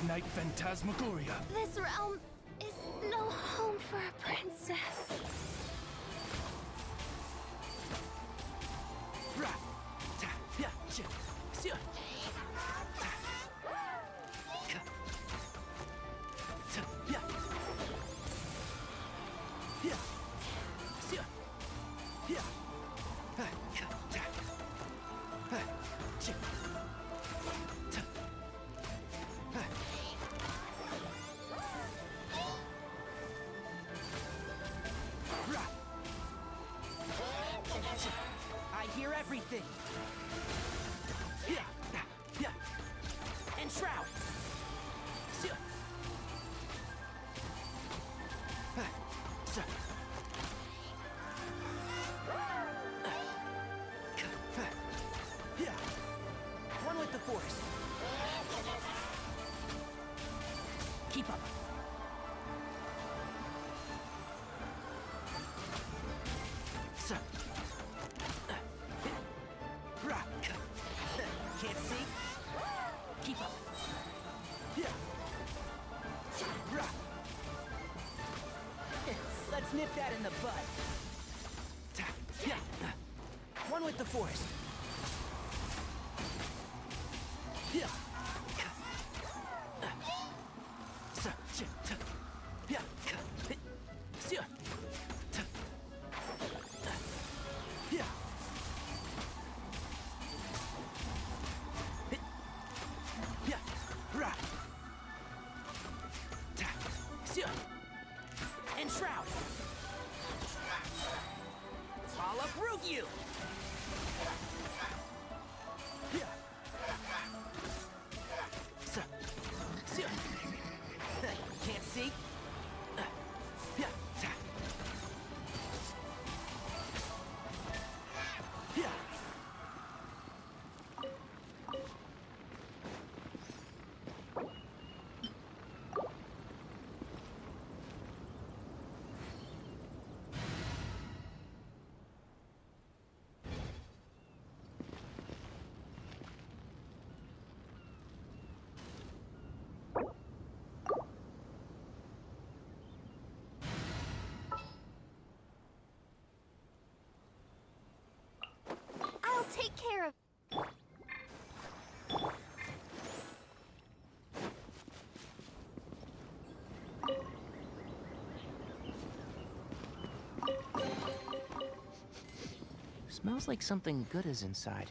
Midnight Phantasmagoria. This realm is no home for a princess. I hear everything. And Shroud. One with the Force. Keep up. Can't see? Keep up. Let's nip that in the bud. One with the Force. And Shroud. I'll uproot you. Can't see? I'll take care of. Smells like something good is inside.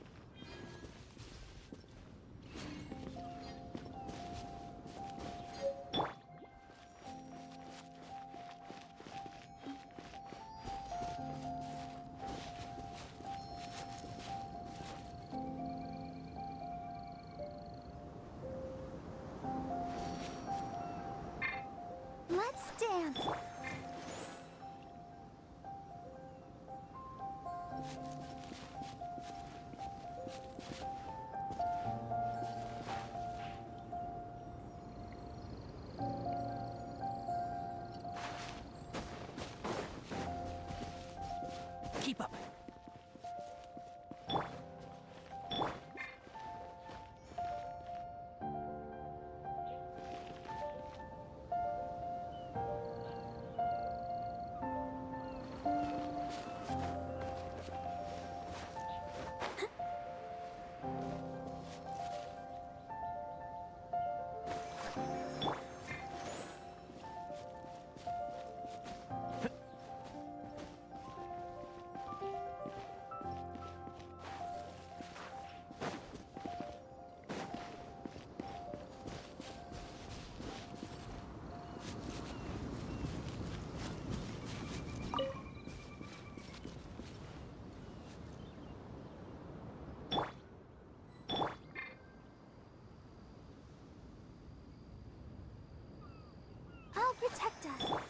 let's dance. Keep up. protect us.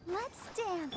Let's dance.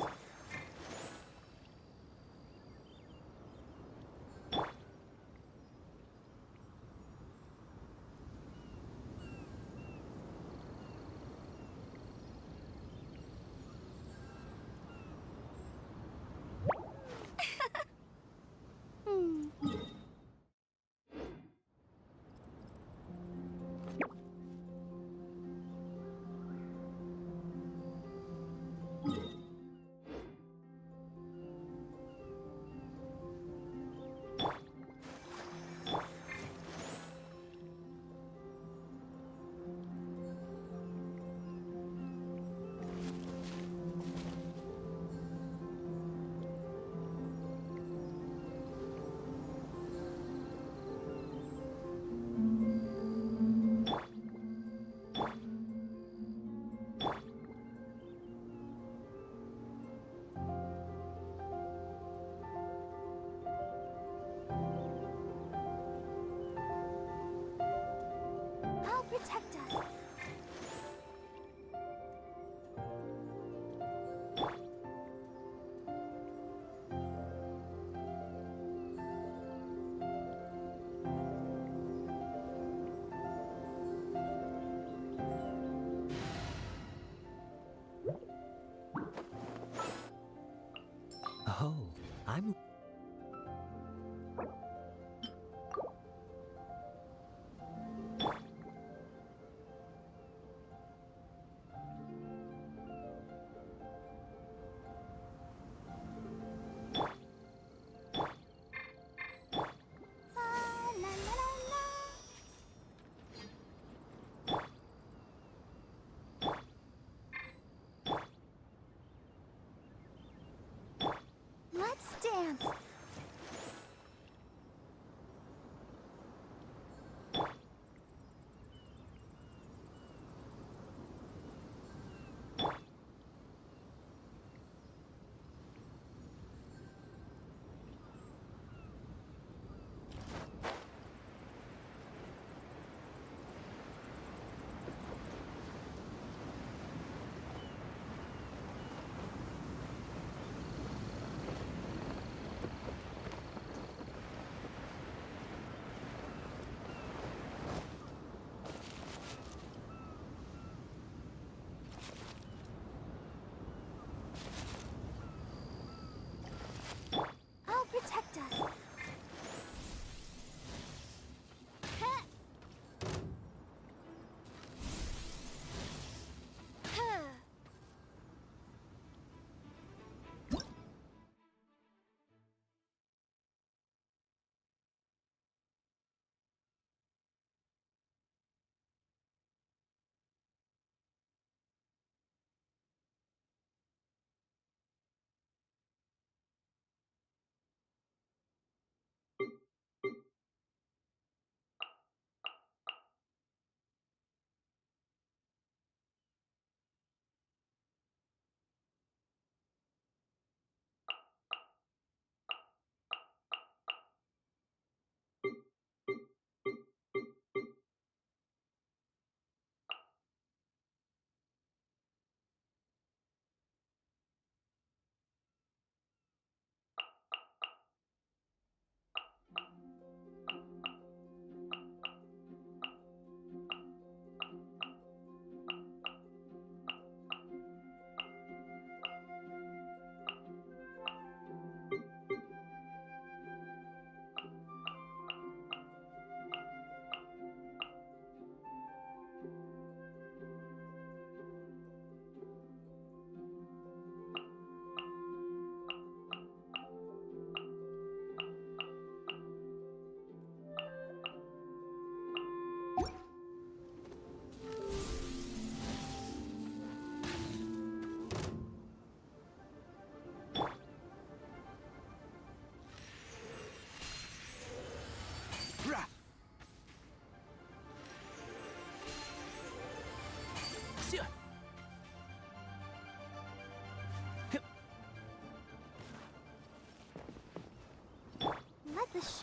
I'll protect us. Oh, I'm... Let's dance.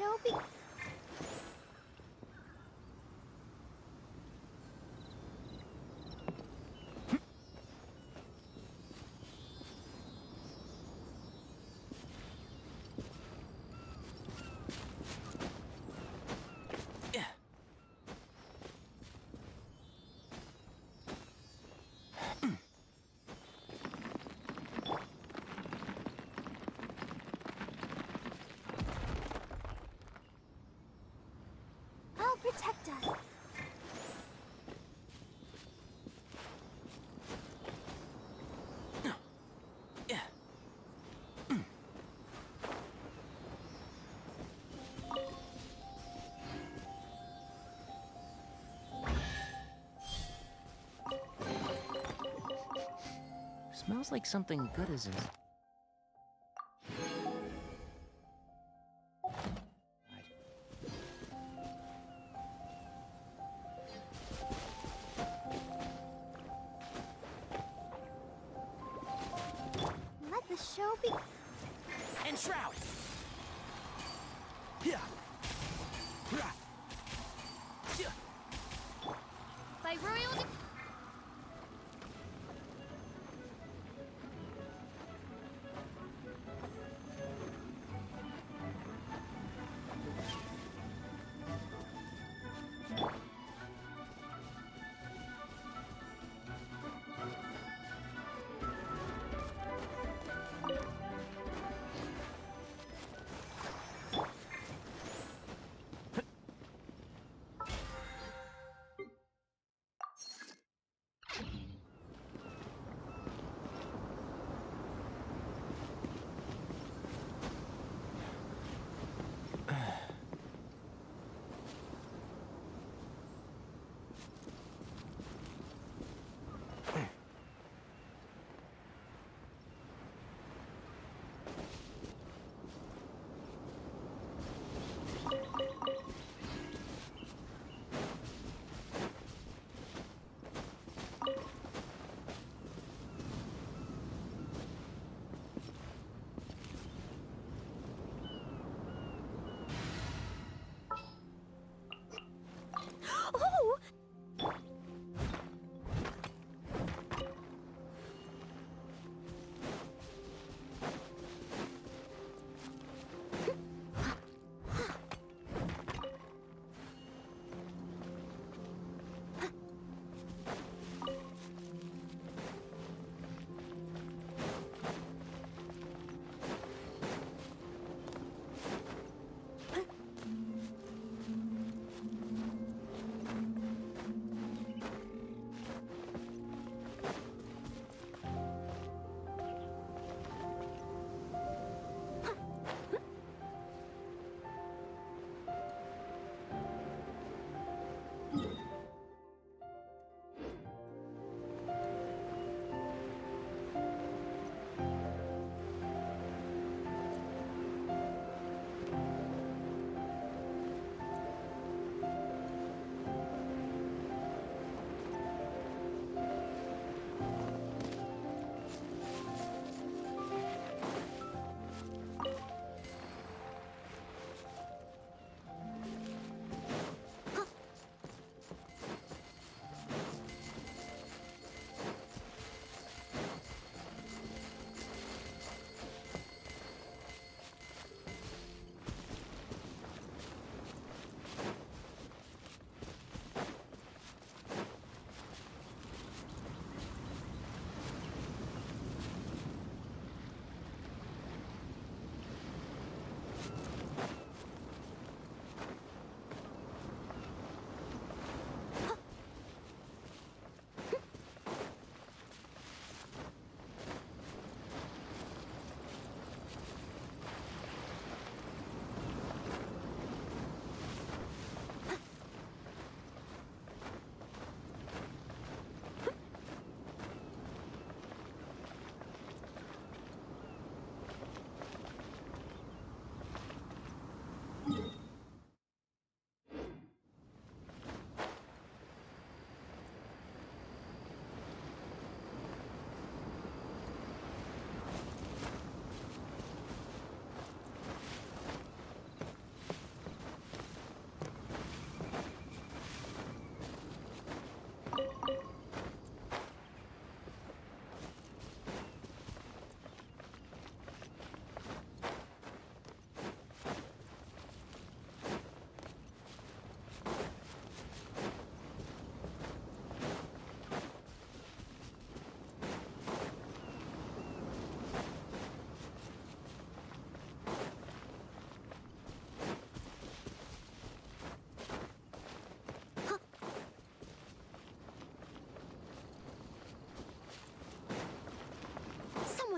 show be... I'll protect us. Smells like something good is in. Let the show be... Enshroud! Yeah. By royal...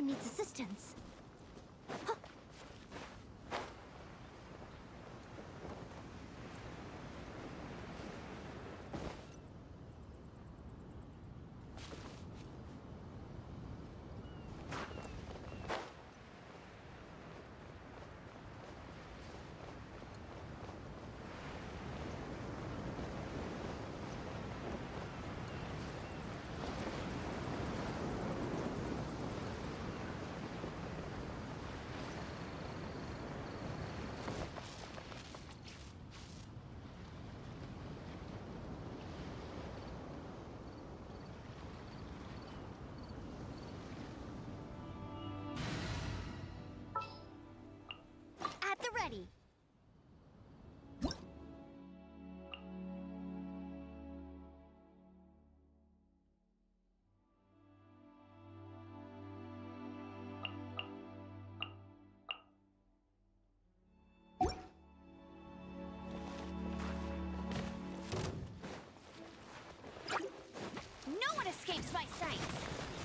someone needs assistance. At the ready. No one escapes my sights!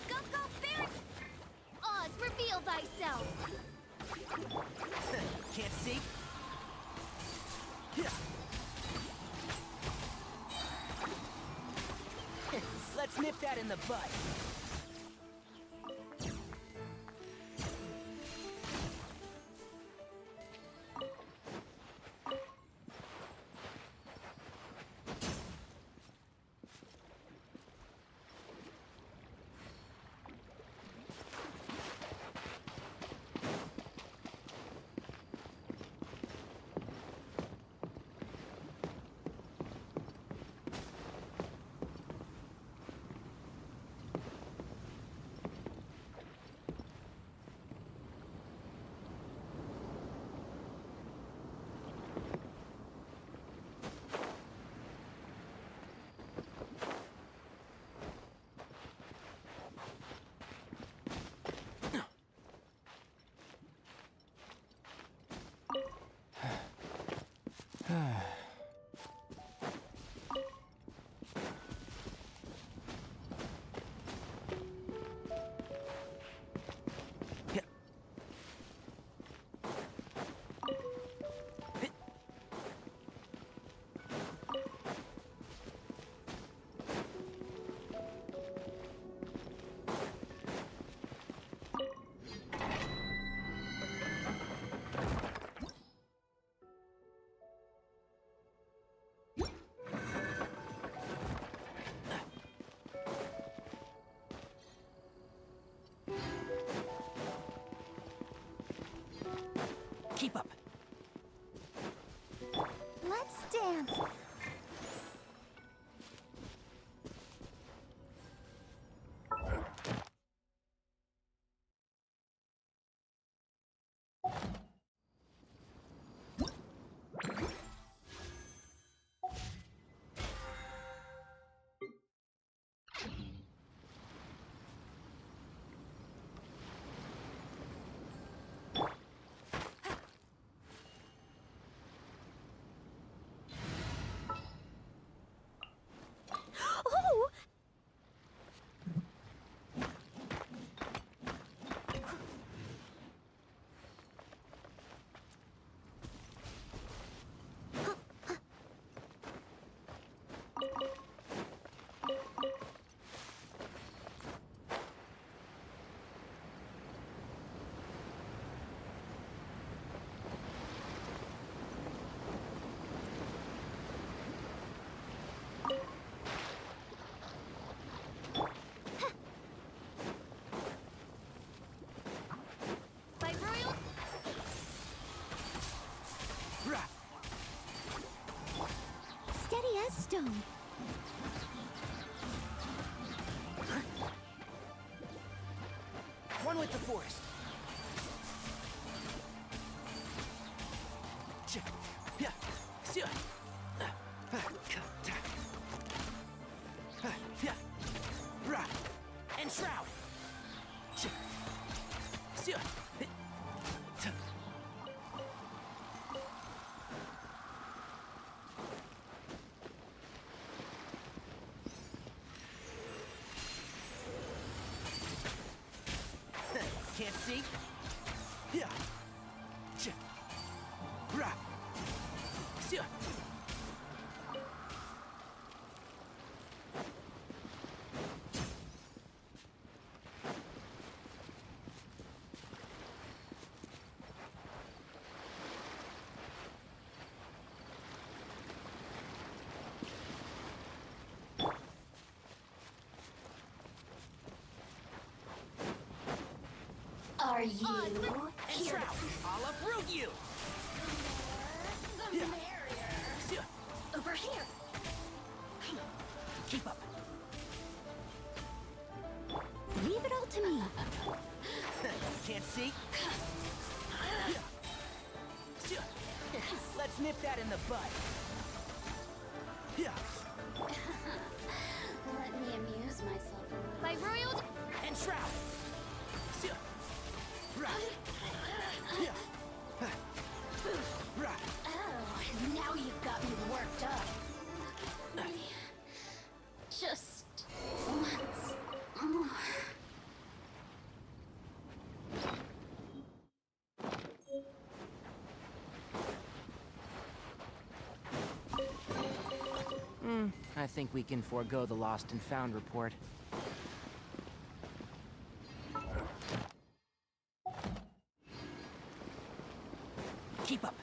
Go, go, Baron! Oz, reveal thyself! Can't see? Yeah. Let's nip that in the bud. Keep up. Let's dance. Oh! By royal... Steady as stone. One with the forest. Yeah. And shroud. Can't see? Yeah. Ch. Rah. Sia. Are you And Trout, I'll uproot you! Yeah. Sia. over here? Keep up. Leave it all to me. Can't see? Yeah. Sia. Let's nip that in the bud. Yeah. Let me amuse myself a little. My royal. And Trout. Sia. Rah. Yeah. Rah. Oh, now you've got me worked up. Just once more. I think we can forego the lost and found report. Keep up.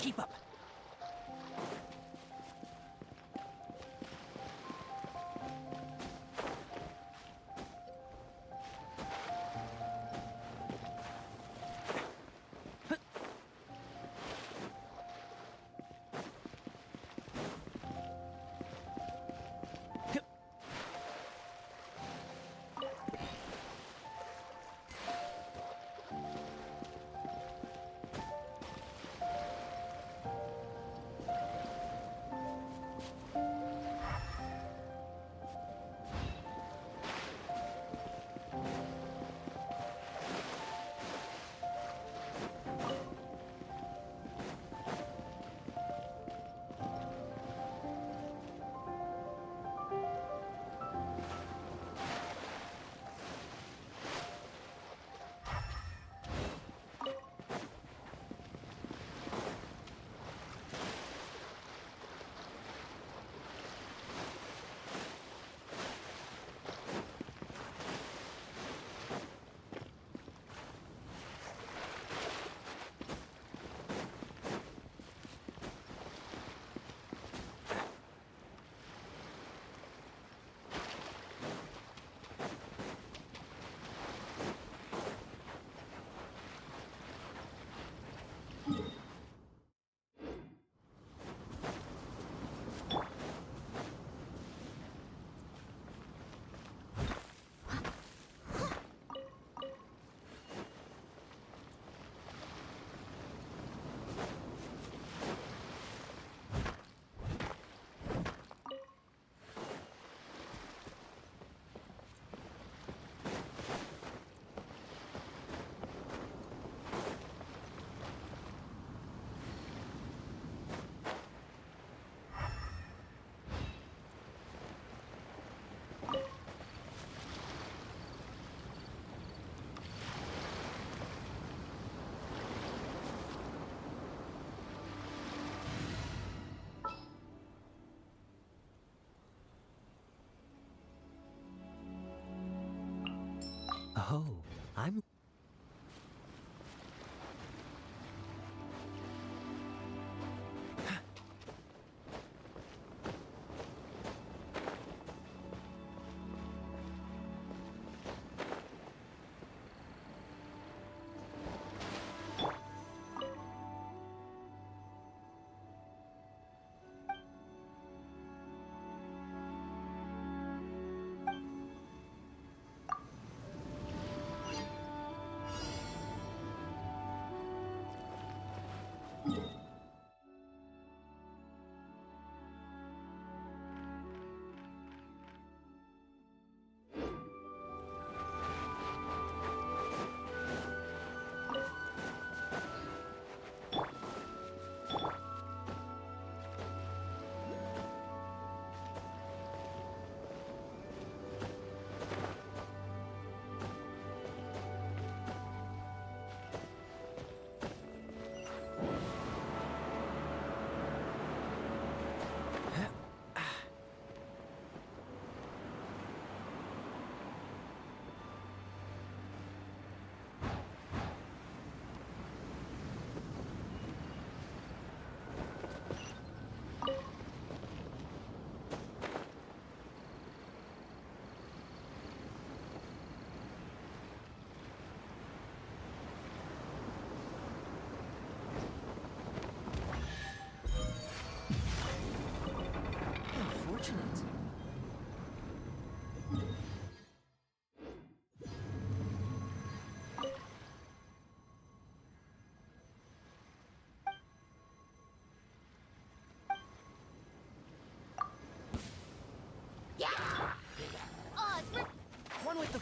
Keep up. Oh, I'm...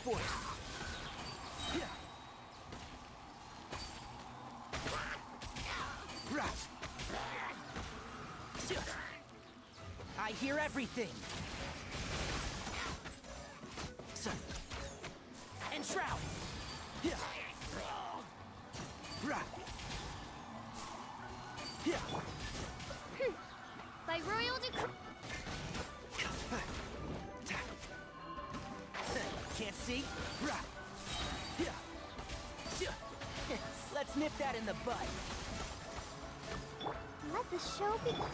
force. Yeah. I hear everything. And Shroud. By royal decree. Can't see? Let's nip that in the bud. Let the show begin.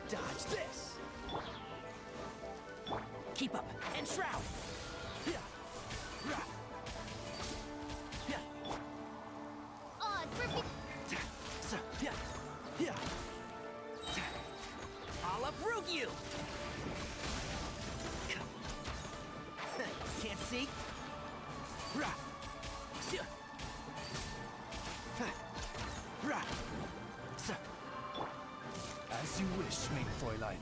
Dodge this. Keep up and Shroud. I'll uproot you. Can't see? As you wish, mein Fräulein.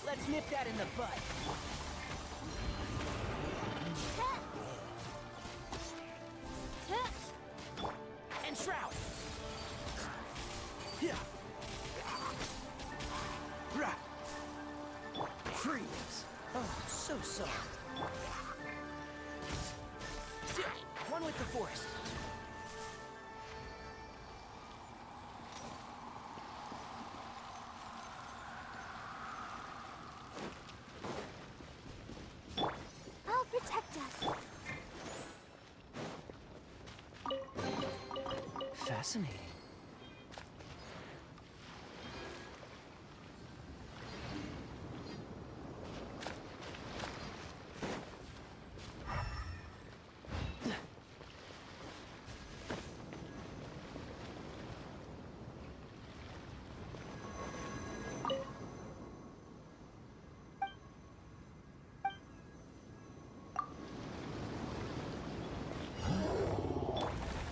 Let's nip that in the bud. And Shroud. Freeze. Oh, so sorry. One with the force. I'll protect us. Fascinating.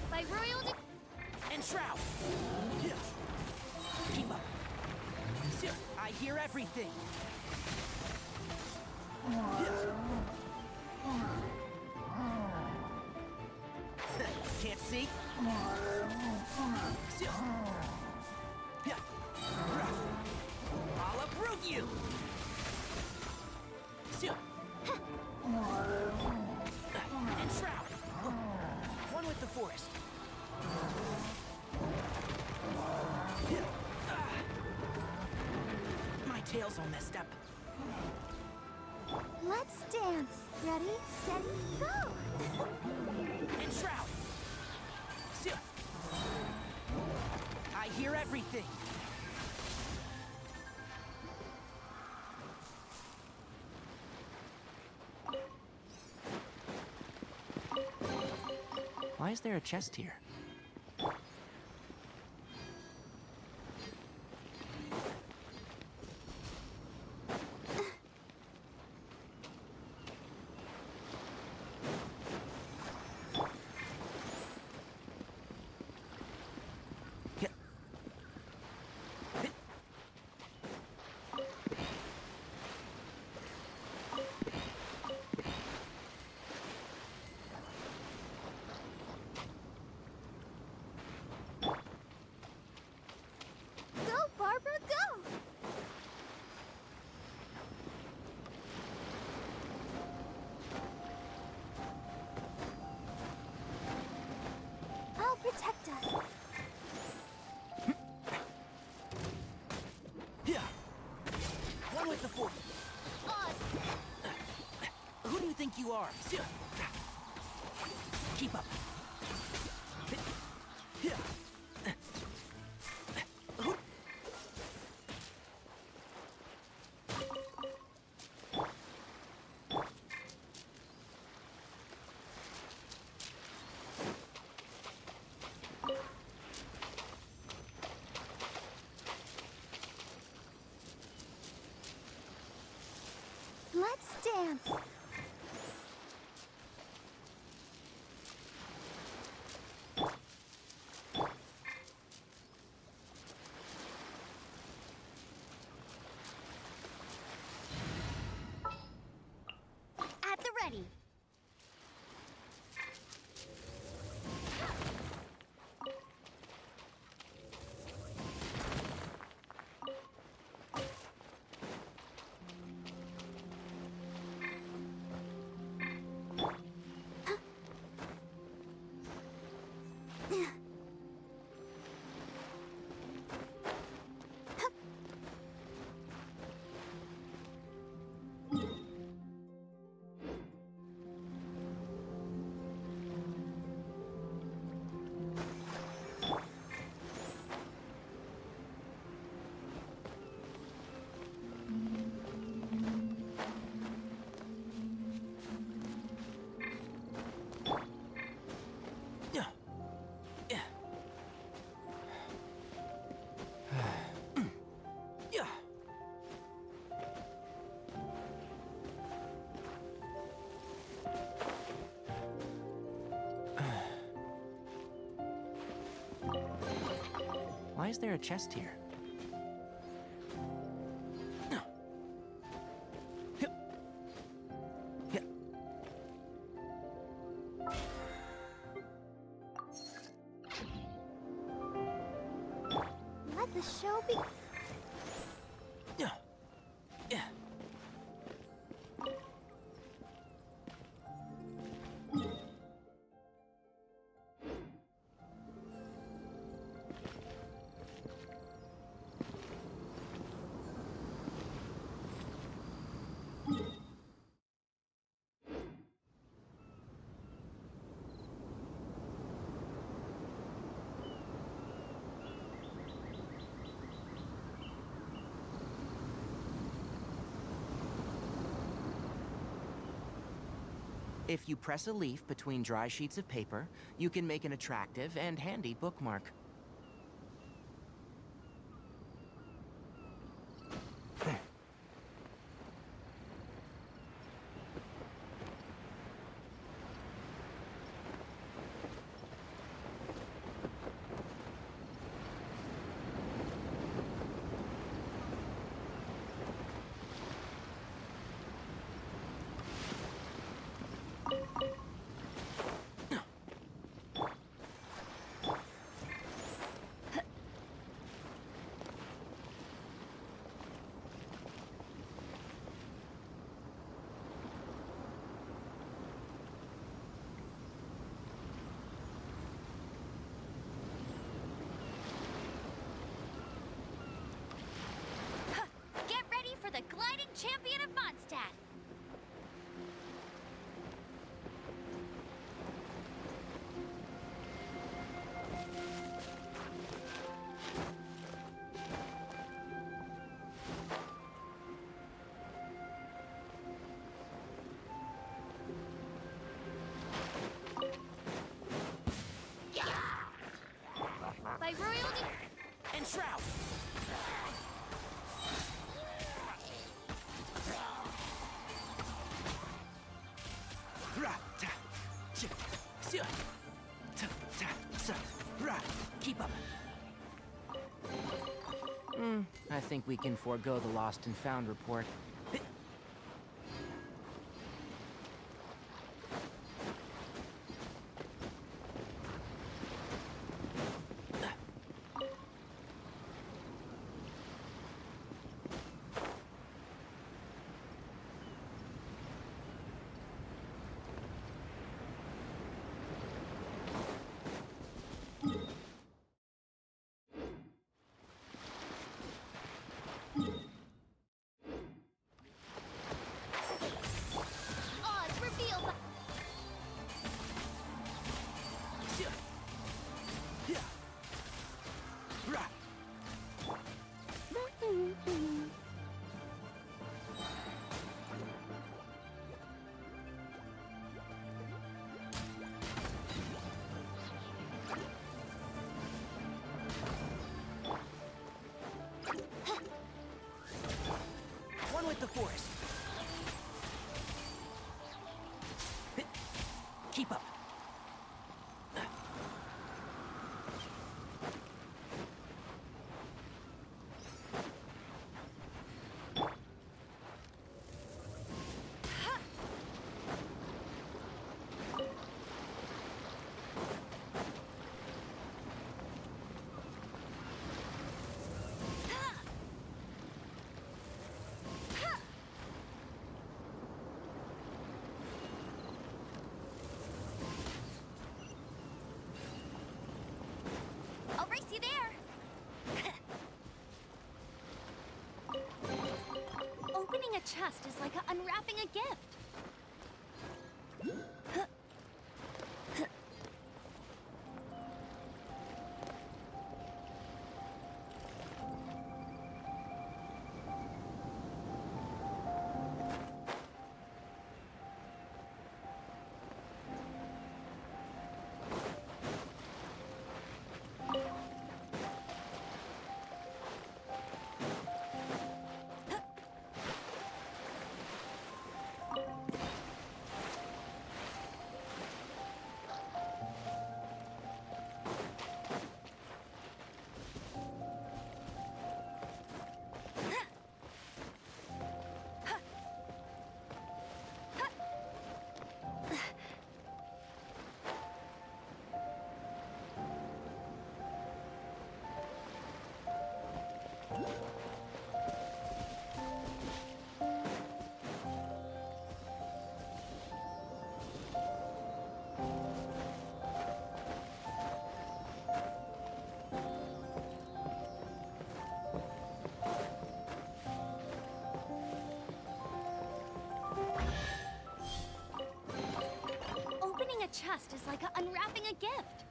By royal and Shroud. Keep up. I hear everything. Can't see? I'll uproot you. And Shroud. One with the forest. My tail's all messed up. Let's dance. Ready, steady, go! And Shroud. I hear everything. Why is there a chest here? think you are? Keep up. Let's dance. At the ready. Why is there a chest here? Let the show be. If you press a leaf between dry sheets of paper, you can make an attractive and handy bookmark. Get ready for the gliding champion of Mondstadt! By royalty and shroud. Keep up. I think we can forego the lost and found report. you there. Opening a chest is like unwrapping a gift. Opening a chest is like unwrapping a gift.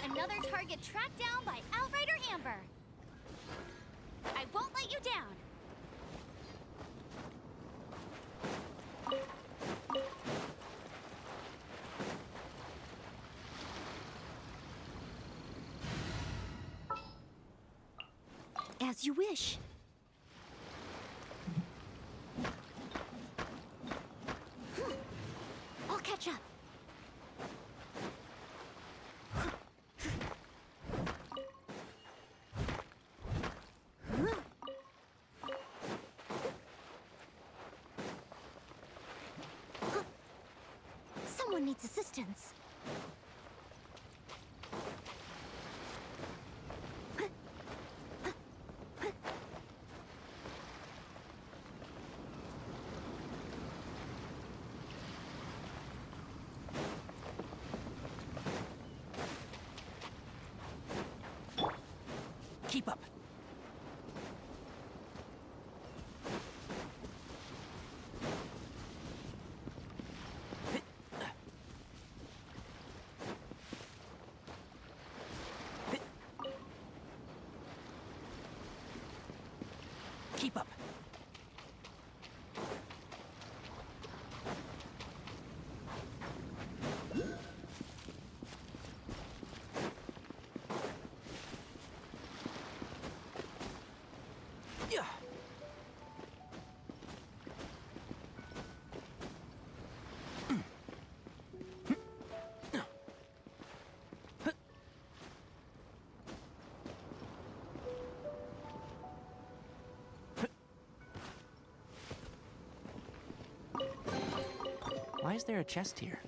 Another target tracked down by Outrider Amber. I won't let you down. As you wish. I'll catch up. Someone needs assistance. Keep up. Keep up. Yeah. Why is there a chest here?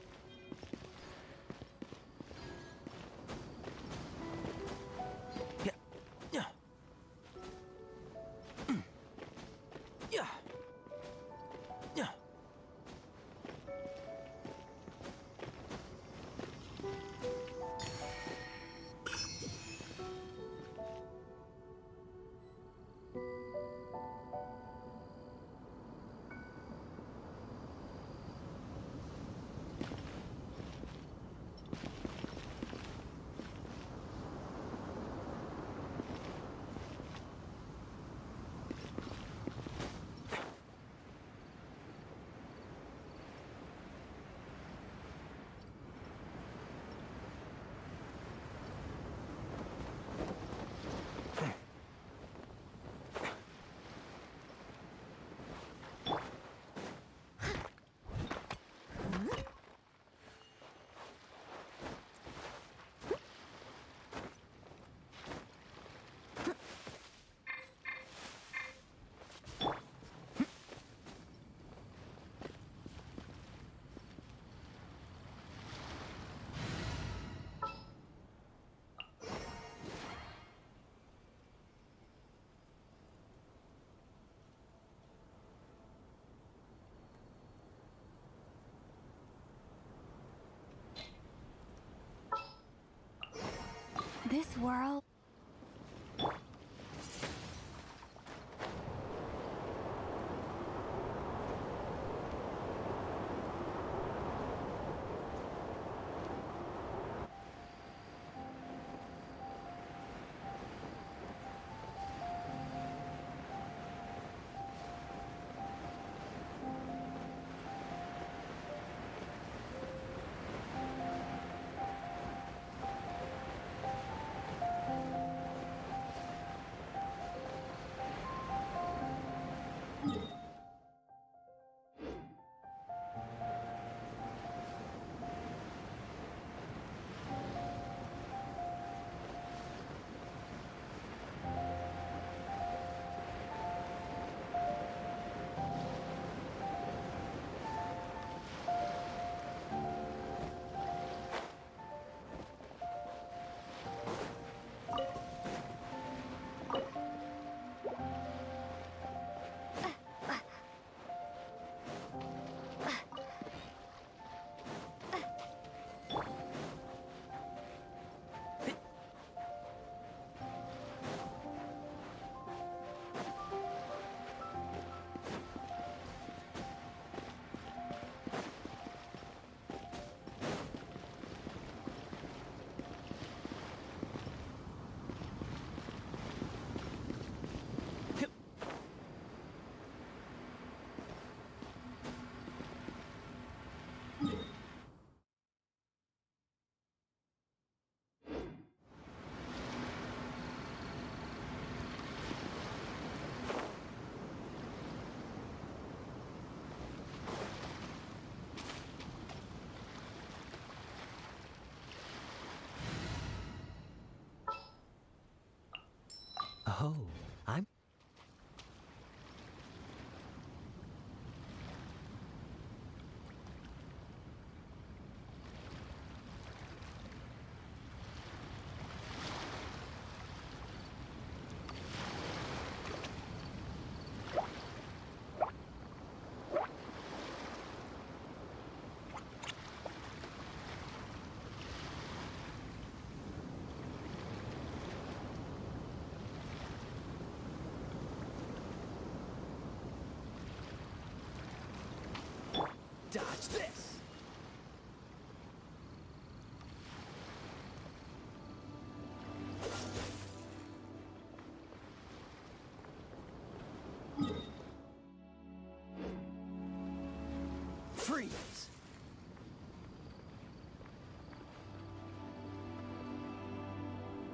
Yeah. Yeah. Yeah. Yeah. this world. Oh, I'm... Dodge this! Freeze!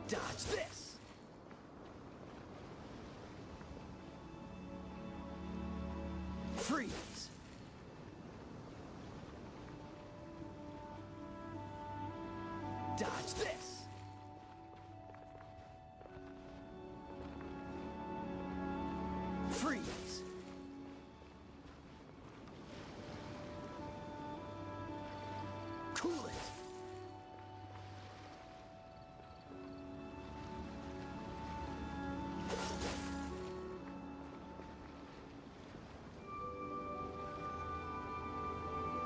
Dodge this! Freeze! Dodge this! Freeze! Cool it!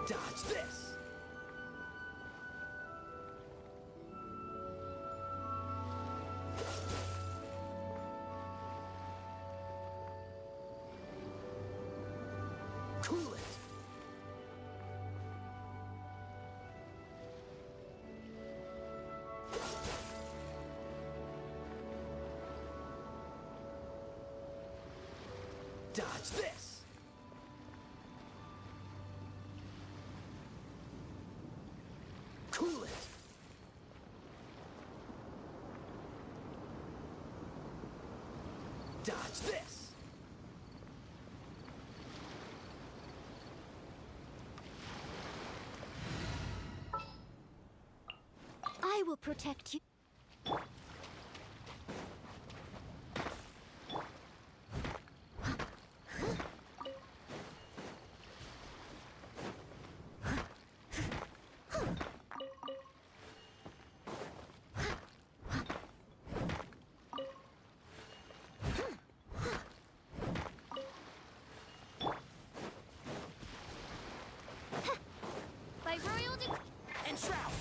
Dodge this! Cool it! Dodge this! Cool it! Dodge this! I will protect you. By royal decree. And shroud!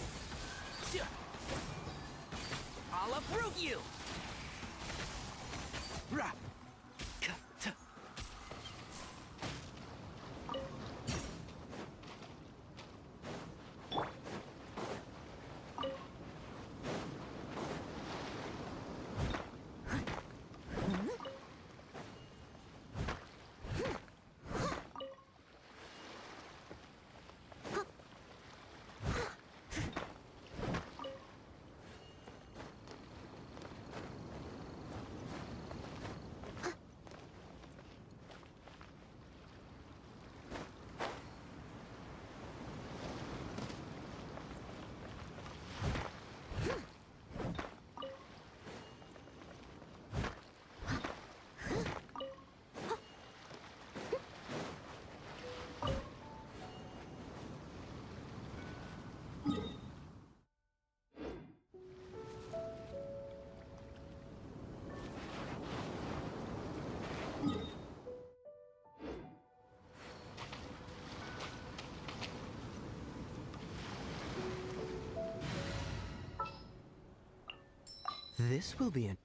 This will be an...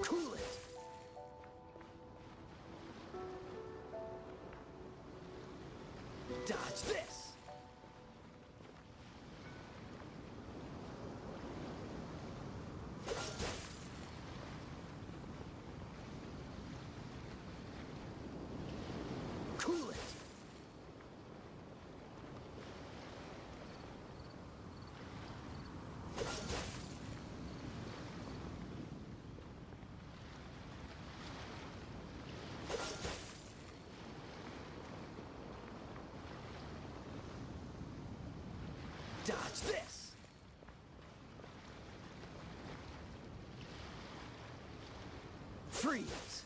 Cool it. Dodge this. Cool it. Dodge this. Freeze.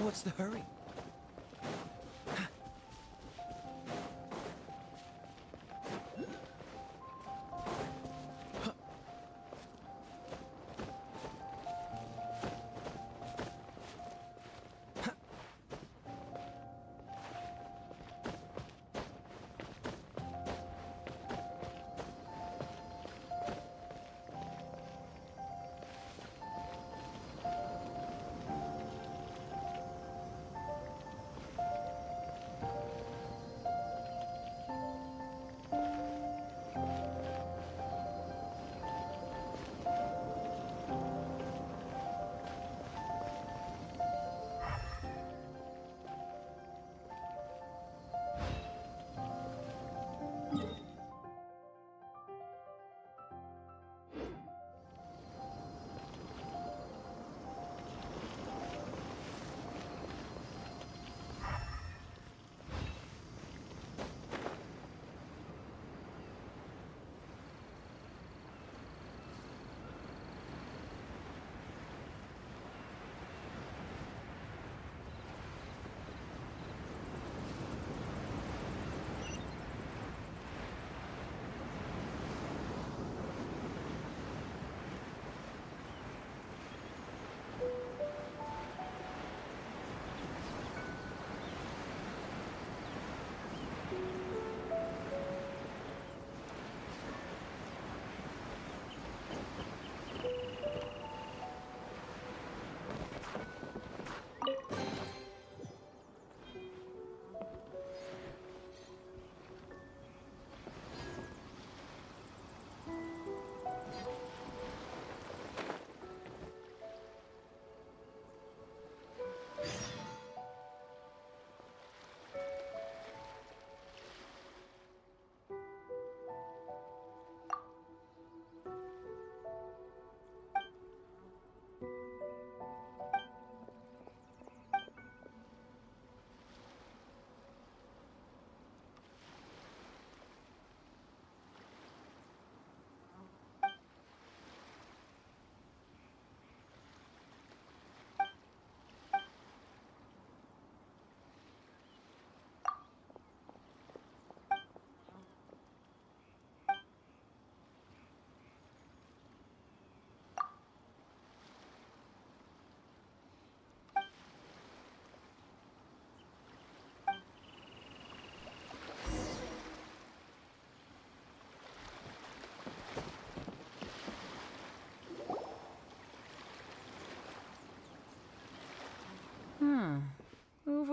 What's the hurry?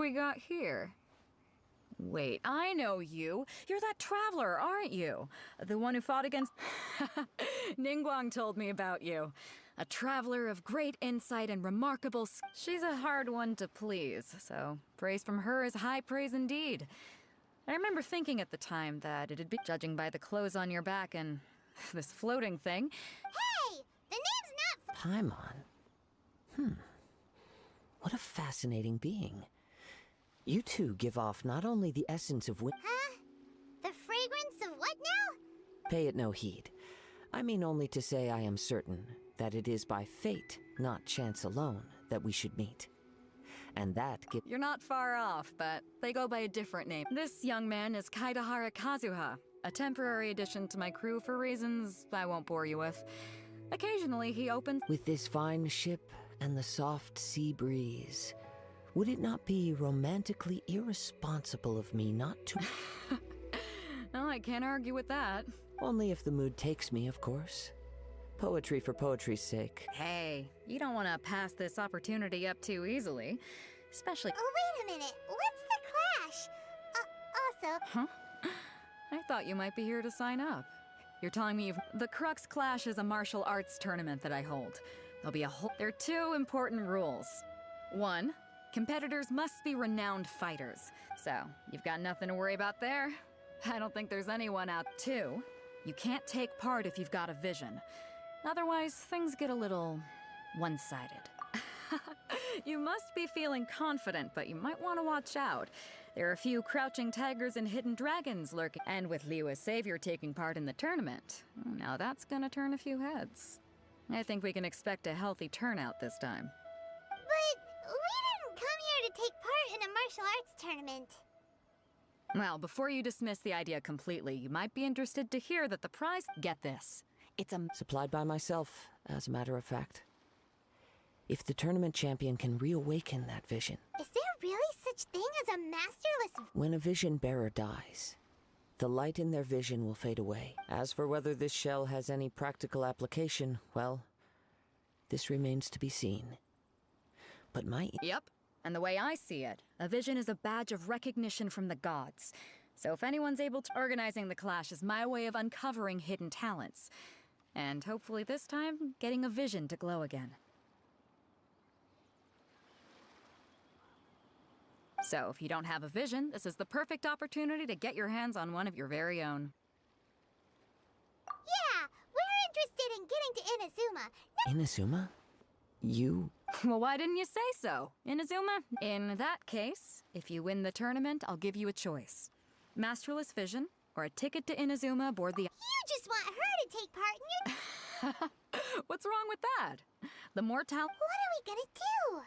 we got here? Wait, I know you. You're that traveler, aren't you? The one who fought against... Ningguang told me about you. A traveler of great insight and remarkable... She's a hard one to please, so praise from her is high praise indeed. I remember thinking at the time that it'd be judging by the clothes on your back and this floating thing. Hey! The name's not... Paimon. What a fascinating being. You two give off not only the essence of Huh? The fragrance of what now? Pay it no heed. I mean only to say I am certain that it is by fate, not chance alone, that we should meet. And that You're not far off, but they go by a different name. This young man is Kaidahara Kazuha, a temporary addition to my crew for reasons I won't bore you with. Occasionally he opens... With this fine ship and the soft sea breeze, would it not be romantically irresponsible of me not to... Oh, I can't argue with that. Only if the mood takes me, of course. Poetry for poetry's sake. Hey, you don't want to pass this opportunity up too easily. Especially... Oh, wait a minute. What's the clash? Also... Huh? I thought you might be here to sign up. You're telling me you've... The Crux Clash is a martial arts tournament that I hold. There'll be a whole... There are two important rules. One, competitors must be renowned fighters. So, you've got nothing to worry about there. I don't think there's anyone out. Two, you can't take part if you've got a vision. Otherwise, things get a little one-sided. You must be feeling confident, but you might want to watch out. There are a few crouching tigers and hidden dragons lurking, and with Liu as savior taking part in the tournament, now that's gonna turn a few heads. I think we can expect a healthy turnout this time. But we didn't come here to take part in a martial arts tournament. Well, before you dismiss the idea completely, you might be interested to hear that the prize... Get this. It's a... Supplied by myself, as a matter of fact. If the tournament champion can reawaken that vision... Is there really such thing as a masterless... When a vision bearer dies, the light in their vision will fade away. As for whether this shell has any practical application, well, this remains to be seen. But my... Yep. And the way I see it, a vision is a badge of recognition from the gods. So if anyone's able to... Organizing the clash is my way of uncovering hidden talents. And hopefully this time, getting a vision to glow again. So if you don't have a vision, this is the perfect opportunity to get your hands on one of your very own. Yeah, we're interested in getting to Inazuma. Inazuma? You... Well, why didn't you say so? Inazuma? In that case, if you win the tournament, I'll give you a choice. Masterless vision, or a ticket to Inazuma aboard the... You just want her to take part in your... What's wrong with that? The more talent... What are we gonna do?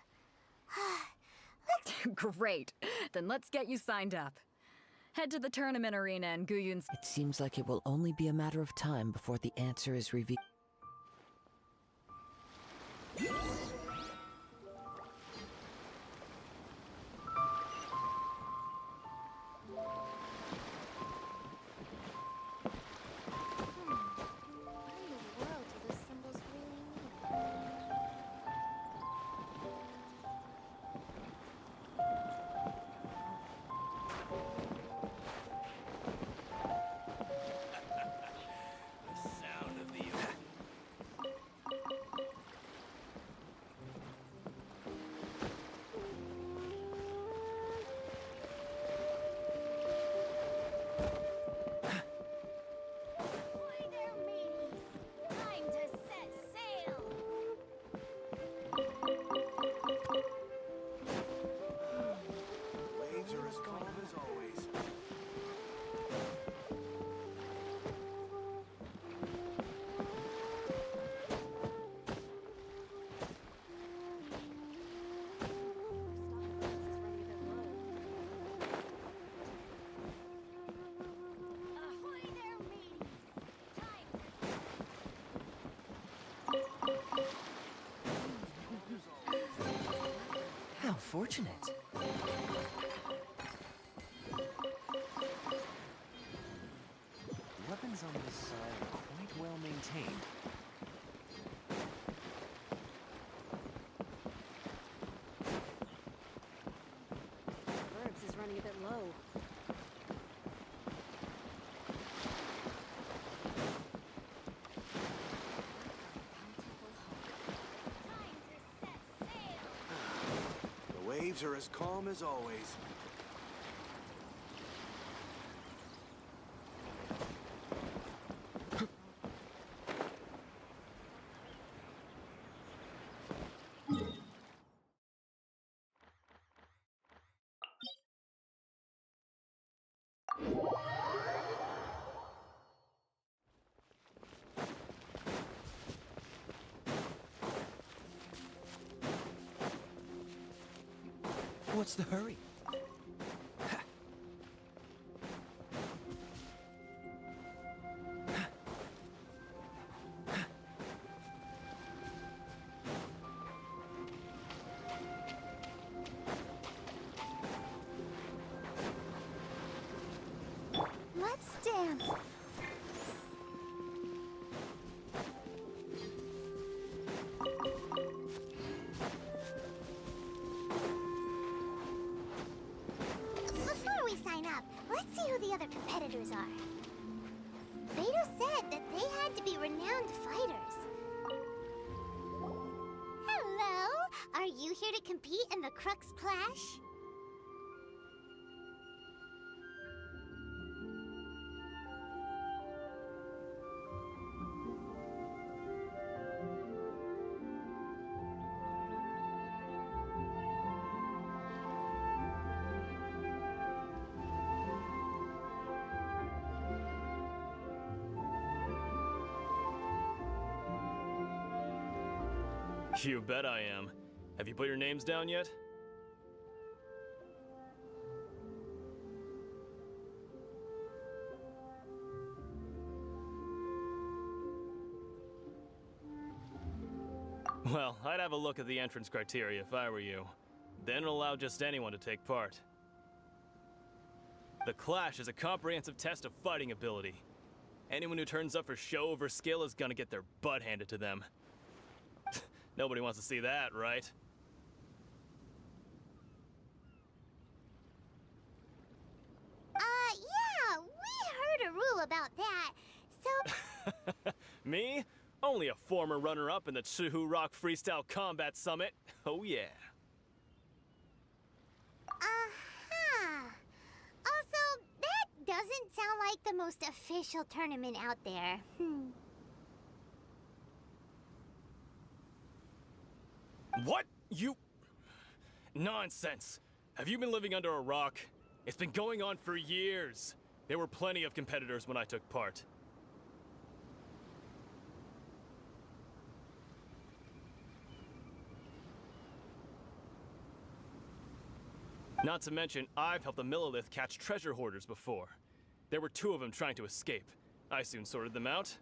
Great. Then let's get you signed up. Head to the tournament arena and Guyun's... It seems like it will only be a matter of time before the answer is revealed. How fortunate. Weapons on this side are quite well maintained. waves are as calm as always. What's the hurry? Let's dance. Before we sign up, let's see who the other competitors are. Beto said that they had to be renowned fighters. Hello! Are you here to compete in the Crux Clash? You bet I am. Have you put your names down yet? Well, I'd have a look at the entrance criteria if I were you. Then allow just anyone to take part. The Clash is a comprehensive test of fighting ability. Anyone who turns up for show over skill is gonna get their butt handed to them. Nobody wants to see that, right? Yeah, we heard a rule about that. So, Me? Only a former runner-up in the Chihu Rock Freestyle Combat Summit. Oh yeah. Also, that doesn't sound like the most official tournament out there. What? You... Nonsense. Have you been living under a rock? It's been going on for years. There were plenty of competitors when I took part. Not to mention, I've helped the Millilith catch treasure hoarders before. There were 2 of them trying to escape. I soon sorted them out.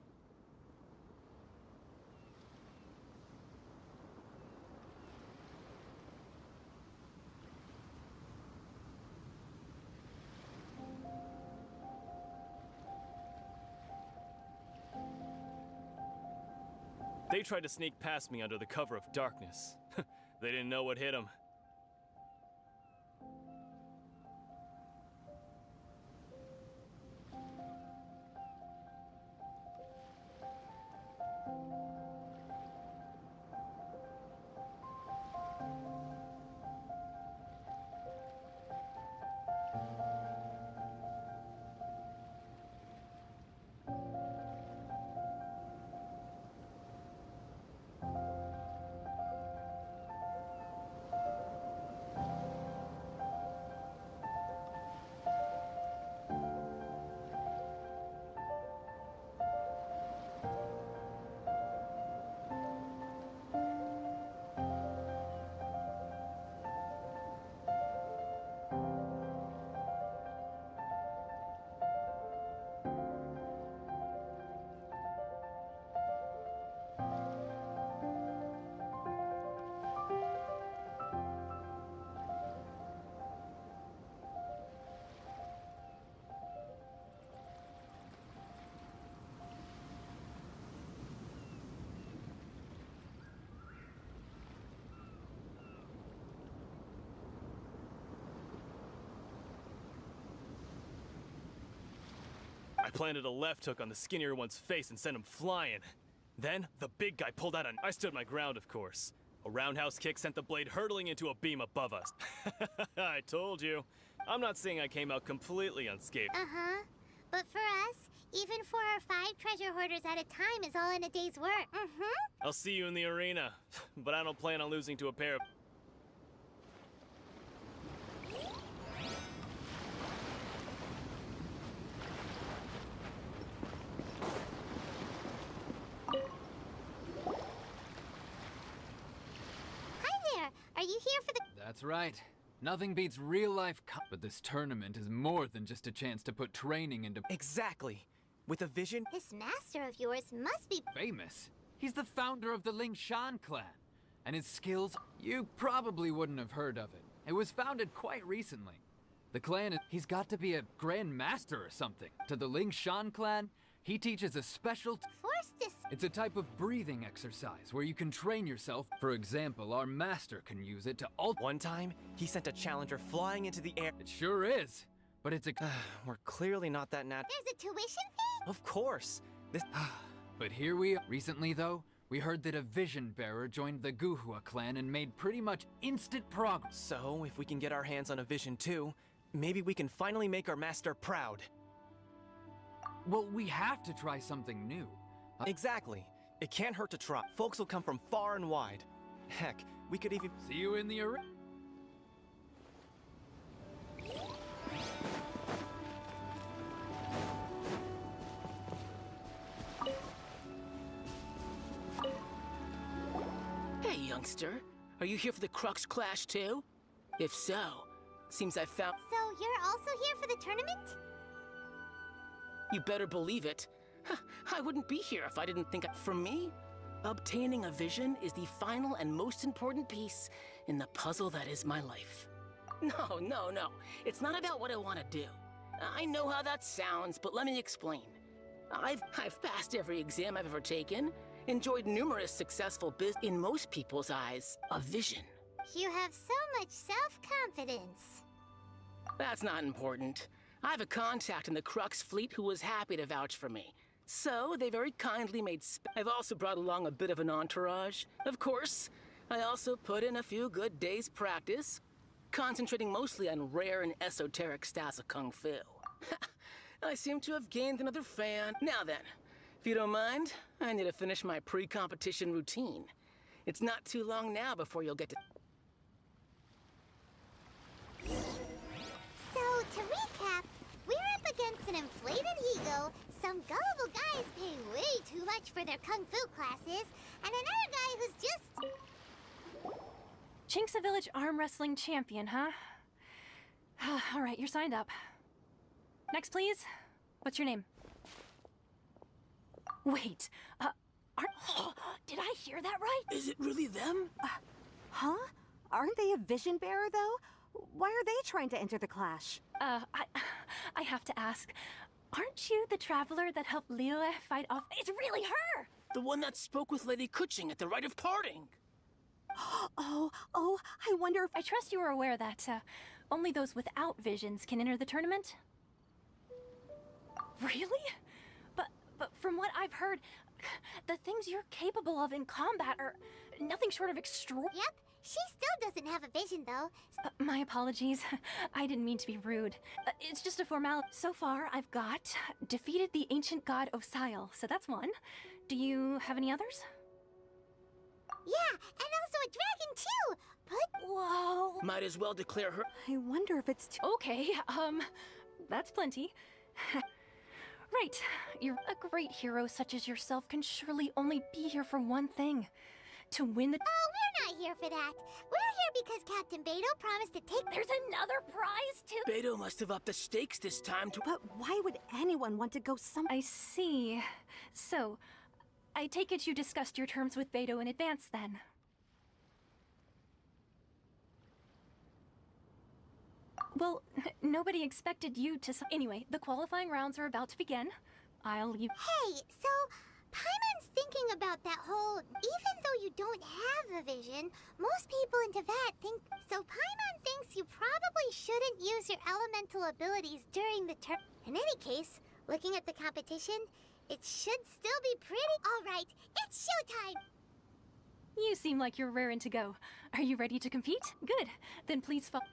They tried to sneak past me under the cover of darkness. They didn't know what hit them. I planted a left hook on the skinnier one's face and sent him flying. Then, the big guy pulled out I stood my ground, of course. A roundhouse kick sent the blade hurtling into a beam above us. I told you. I'm not saying I came out completely unscathed. Uh-huh. But for us, even 4 or 5 treasure hoarders at a time is all in a day's work. Mm-hmm. I'll see you in the arena, but I don't plan on losing to a pair of... Hi there. Are you here for the... That's right. Nothing beats real-life but this tournament is more than just a chance to put training into... Exactly. With a vision... This master of yours must be... famous. He's the founder of the Lingshan clan. And his skills... You probably wouldn't have heard of it. It was founded quite recently. The clan is... He's got to be a grand master or something. To the Lingshan clan, he teaches a special... It's a type of breathing exercise where you can train yourself. For example, our master can use it to One time, he sent a challenger flying into the air. It sure is. But it's a... We're clearly not that There's a tuition fee? Of course. This... But here we are. Recently, though, we heard that a vision bearer joined the Guhua clan and made pretty much instant progress. So, if we can get our hands on a vision too, maybe we can finally make our master proud. Well, we have to try something new. Exactly. It can't hurt to try. Folks will come from far and wide. Heck, we could even... See you in the arena. Hey, youngster. Are you here for the Crux Clash too? If so, seems I found... So you're also here for the tournament? You better believe it. I wouldn't be here if I didn't think... For me, obtaining a vision is the final and most important piece in the puzzle that is my life. No. It's not about what I want to do. I know how that sounds, but let me explain. I've passed every exam I've ever taken, enjoyed numerous successful in most people's eyes, a vision. You have so much self-confidence. That's not important. I have a contact in the Crux fleet who was happy to vouch for me. So, they very kindly made I've also brought along a bit of an entourage. Of course, I also put in a few good days' practice, concentrating mostly on rare and esoteric styles of Kung Fu. I seem to have gained another fan. Now then, if you don't mind, I need to finish my pre-competition routine. It's not too long now before you'll get to... So, to recap, we're up against an inflated ego, some gullible guys paying way too much for their kung fu classes, and another guy who's just... Chinksa Village arm wrestling champion, huh? All right, you're signed up. Next, please. What's your name? Wait, did I hear that right? Is it really them? Huh? Aren't they a vision bearer, though? Why are they trying to enter the clash? I have to ask. Aren't you the traveler that helped Liyue fight off? It's really her! The one that spoke with Lady Kuching at the rite of parting. Oh, I wonder if... I trust you are aware that only those without visions can enter the tournament? Really? But from what I've heard, the things you're capable of in combat are nothing short of extraordinary. Yep, she still doesn't have a vision, though. My apologies. I didn't mean to be rude. It's just a formality. So far, I've got defeated the ancient god Osile, so that's one. Do you have any others? Yeah, and also a dragon, too! But... Whoa! Might as well declare her... I wonder if it's too... Okay, that's plenty. Right, you're a great hero such as yourself can surely only be here for one thing. To win the... Oh, we're not here for that. We're here because Captain Beidou promised to take... There's another prize, too! Beidou must have upped the stakes this time to... But why would anyone want to go I see. So, I take it you discussed your terms with Beidou in advance, then? Well, nobody expected you to... Anyway, the qualifying rounds are about to begin. I'll leave... Hey, so... Paimon's thinking about that whole... Even though you don't have a vision, most people in Teyvat think... So Paimon thinks you probably shouldn't use your elemental abilities during the turn... In any case, looking at the competition, it should still be pretty... Alright, it's showtime! You seem like you're raring to go. Are you ready to compete? Good. Then please follow.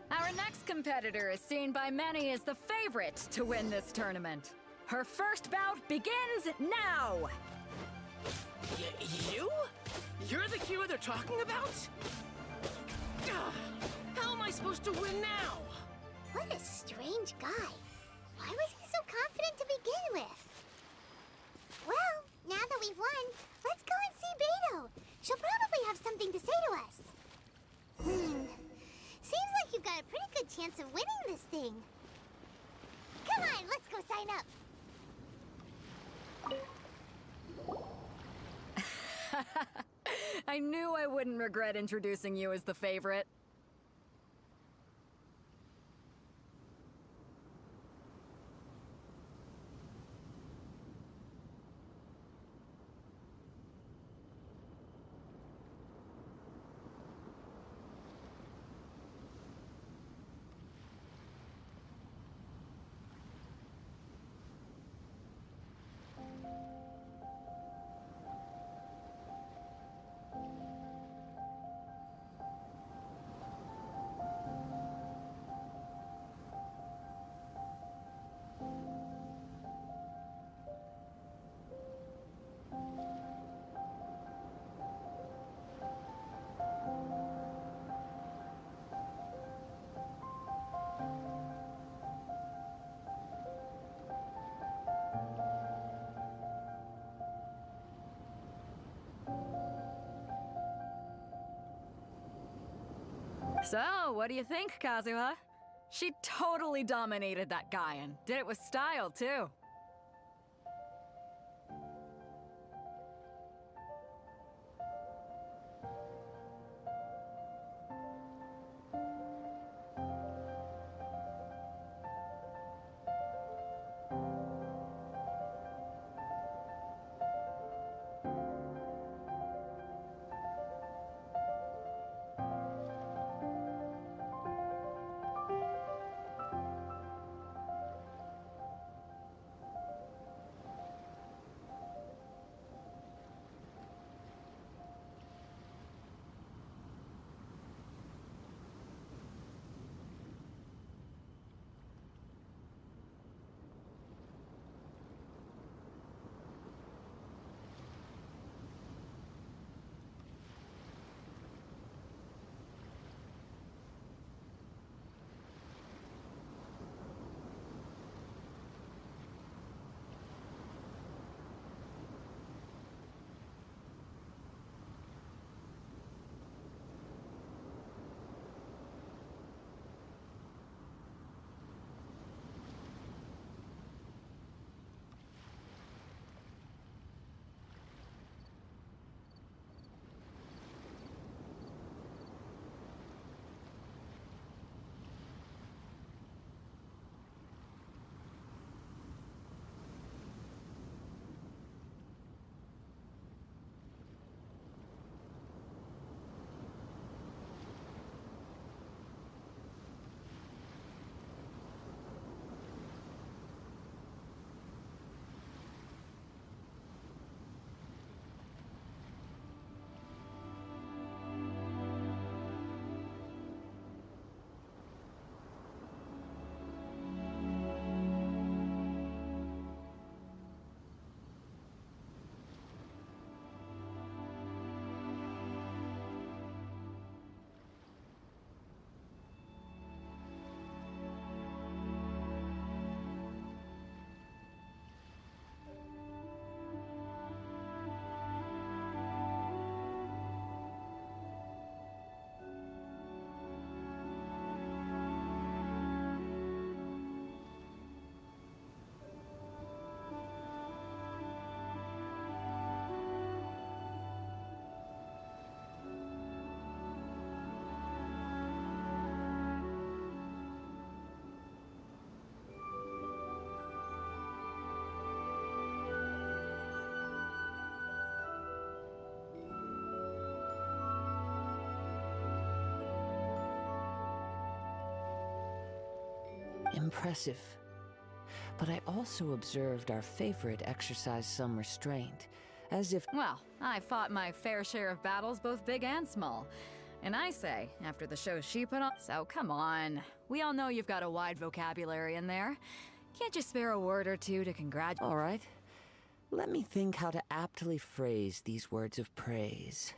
Our next competitor is seen by many as the favorite to win this tournament. Her first bout begins now! You? You're the hero they're talking about? How am I supposed to win now? What a strange guy. Why was he so confident to begin with? Well, now that we've won, let's go and see Beto. She'll probably have something to say to us. Seems like you've got a pretty good chance of winning this thing. Come on, let's go sign up. I knew I wouldn't regret introducing you as the favorite. So, what do you think, Kazuha? She totally dominated that guy and did it with style, too. Impressive. But I also observed our favorite exercise some restraint, as if— Well, I fought my fair share of battles, both big and small. And I say, after the show she put on— So come on. We all know you've got a wide vocabulary in there. Can't you spare a word or two to congratulate— All right. Let me think how to aptly phrase these words of praise.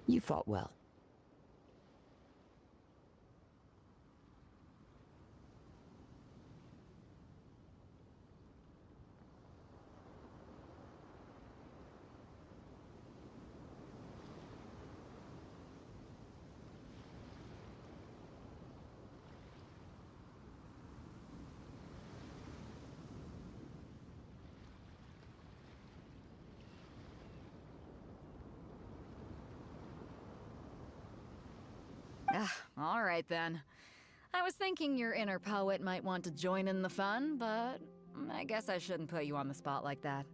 You fought well. All right then. I was thinking your inner poet might want to join in the fun, but I guess I shouldn't put you on the spot like that.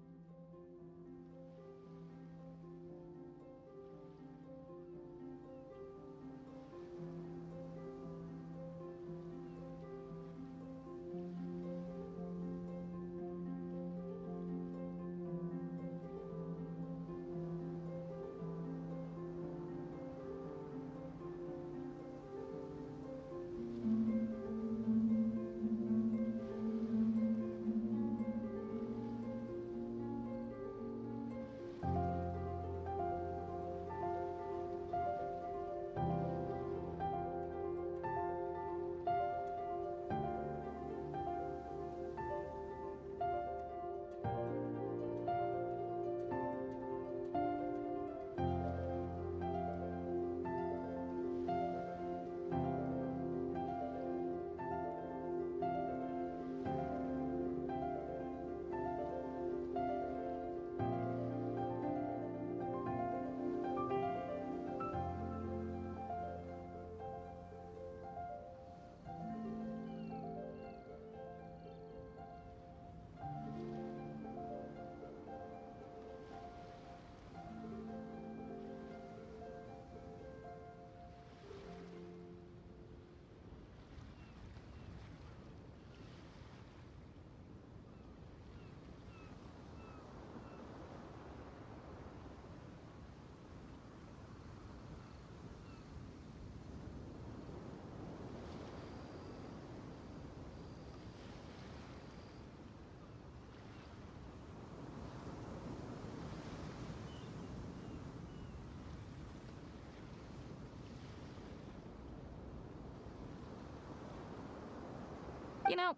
You know,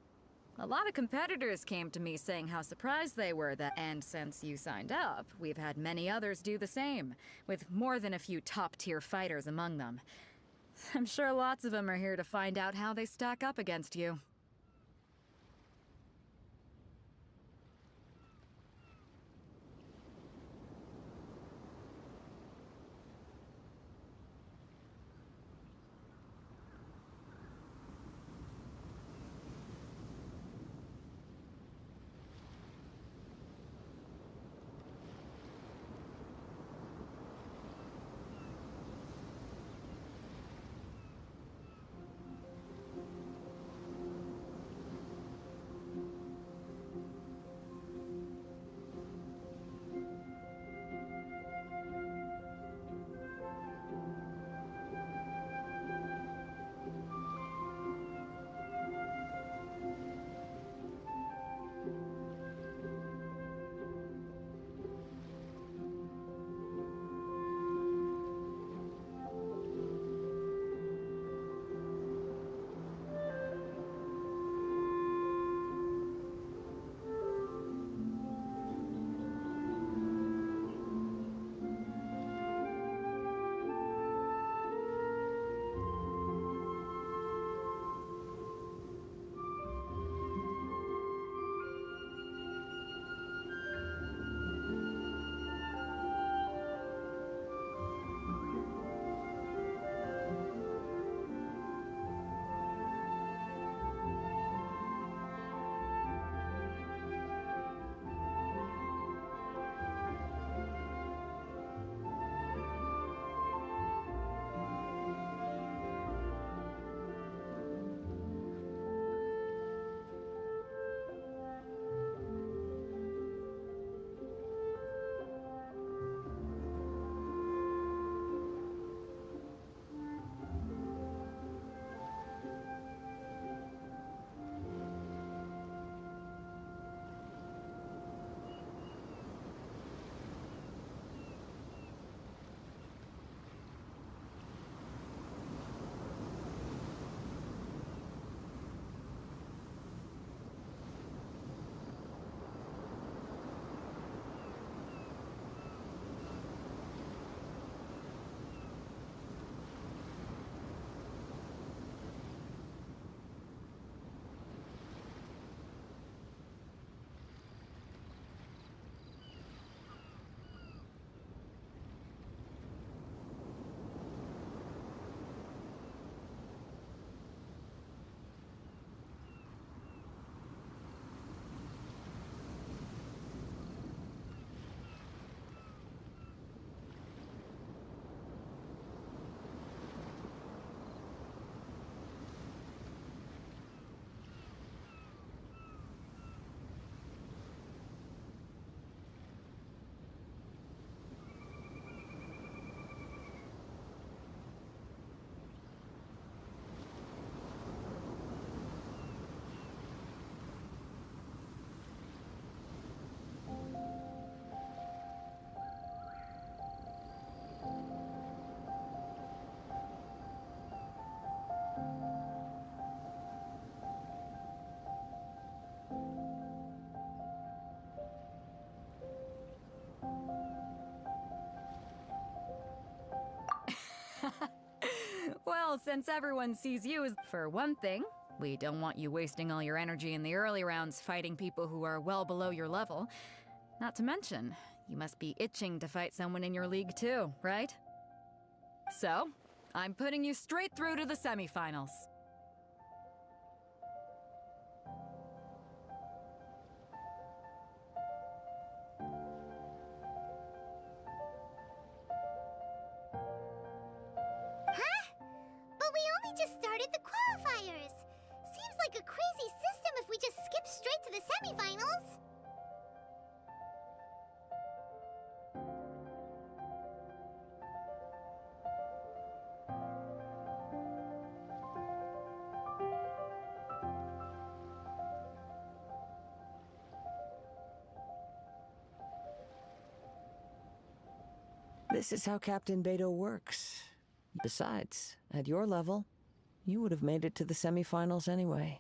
a lot of competitors came to me saying how surprised they were that— And since you signed up, we've had many others do the same, with more than a few top-tier fighters among them. I'm sure lots of them are here to find out how they stack up against you. Well, since everyone sees you as... For one thing, we don't want you wasting all your energy in the early rounds fighting people who are well below your level. Not to mention, you must be itching to fight someone in your league too, right? So, I'm putting you straight through to the semifinals. Huh? But we only just started the qualifiers. Seems like a crazy system if we just skip straight to the semifinals. This is how Captain Beto works. Besides, at your level, you would have made it to the semifinals anyway.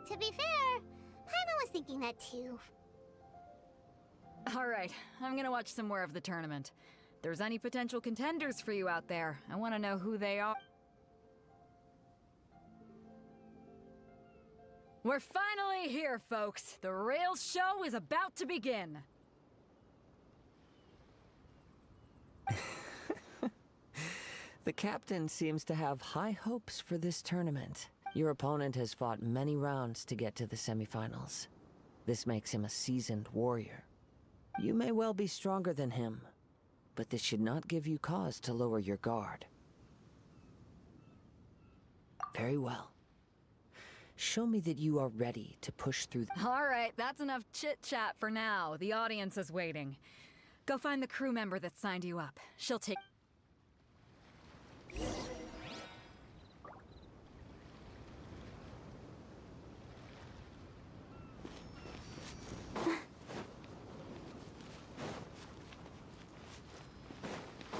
To be fair, Paimon was thinking that too. Alright, I'm gonna watch some more of the tournament. If there's any potential contenders for you out there, I want to know who they are. We're finally here, folks. The real show is about to begin. The captain seems to have high hopes for this tournament. Your opponent has fought many rounds to get to the semifinals. This makes him a seasoned warrior. You may well be stronger than him, but this should not give you cause to lower your guard. Very well. Show me that you are ready to push through. Alright, that's enough chit-chat for now. The audience is waiting. Go find the crew member that signed you up. She'll take...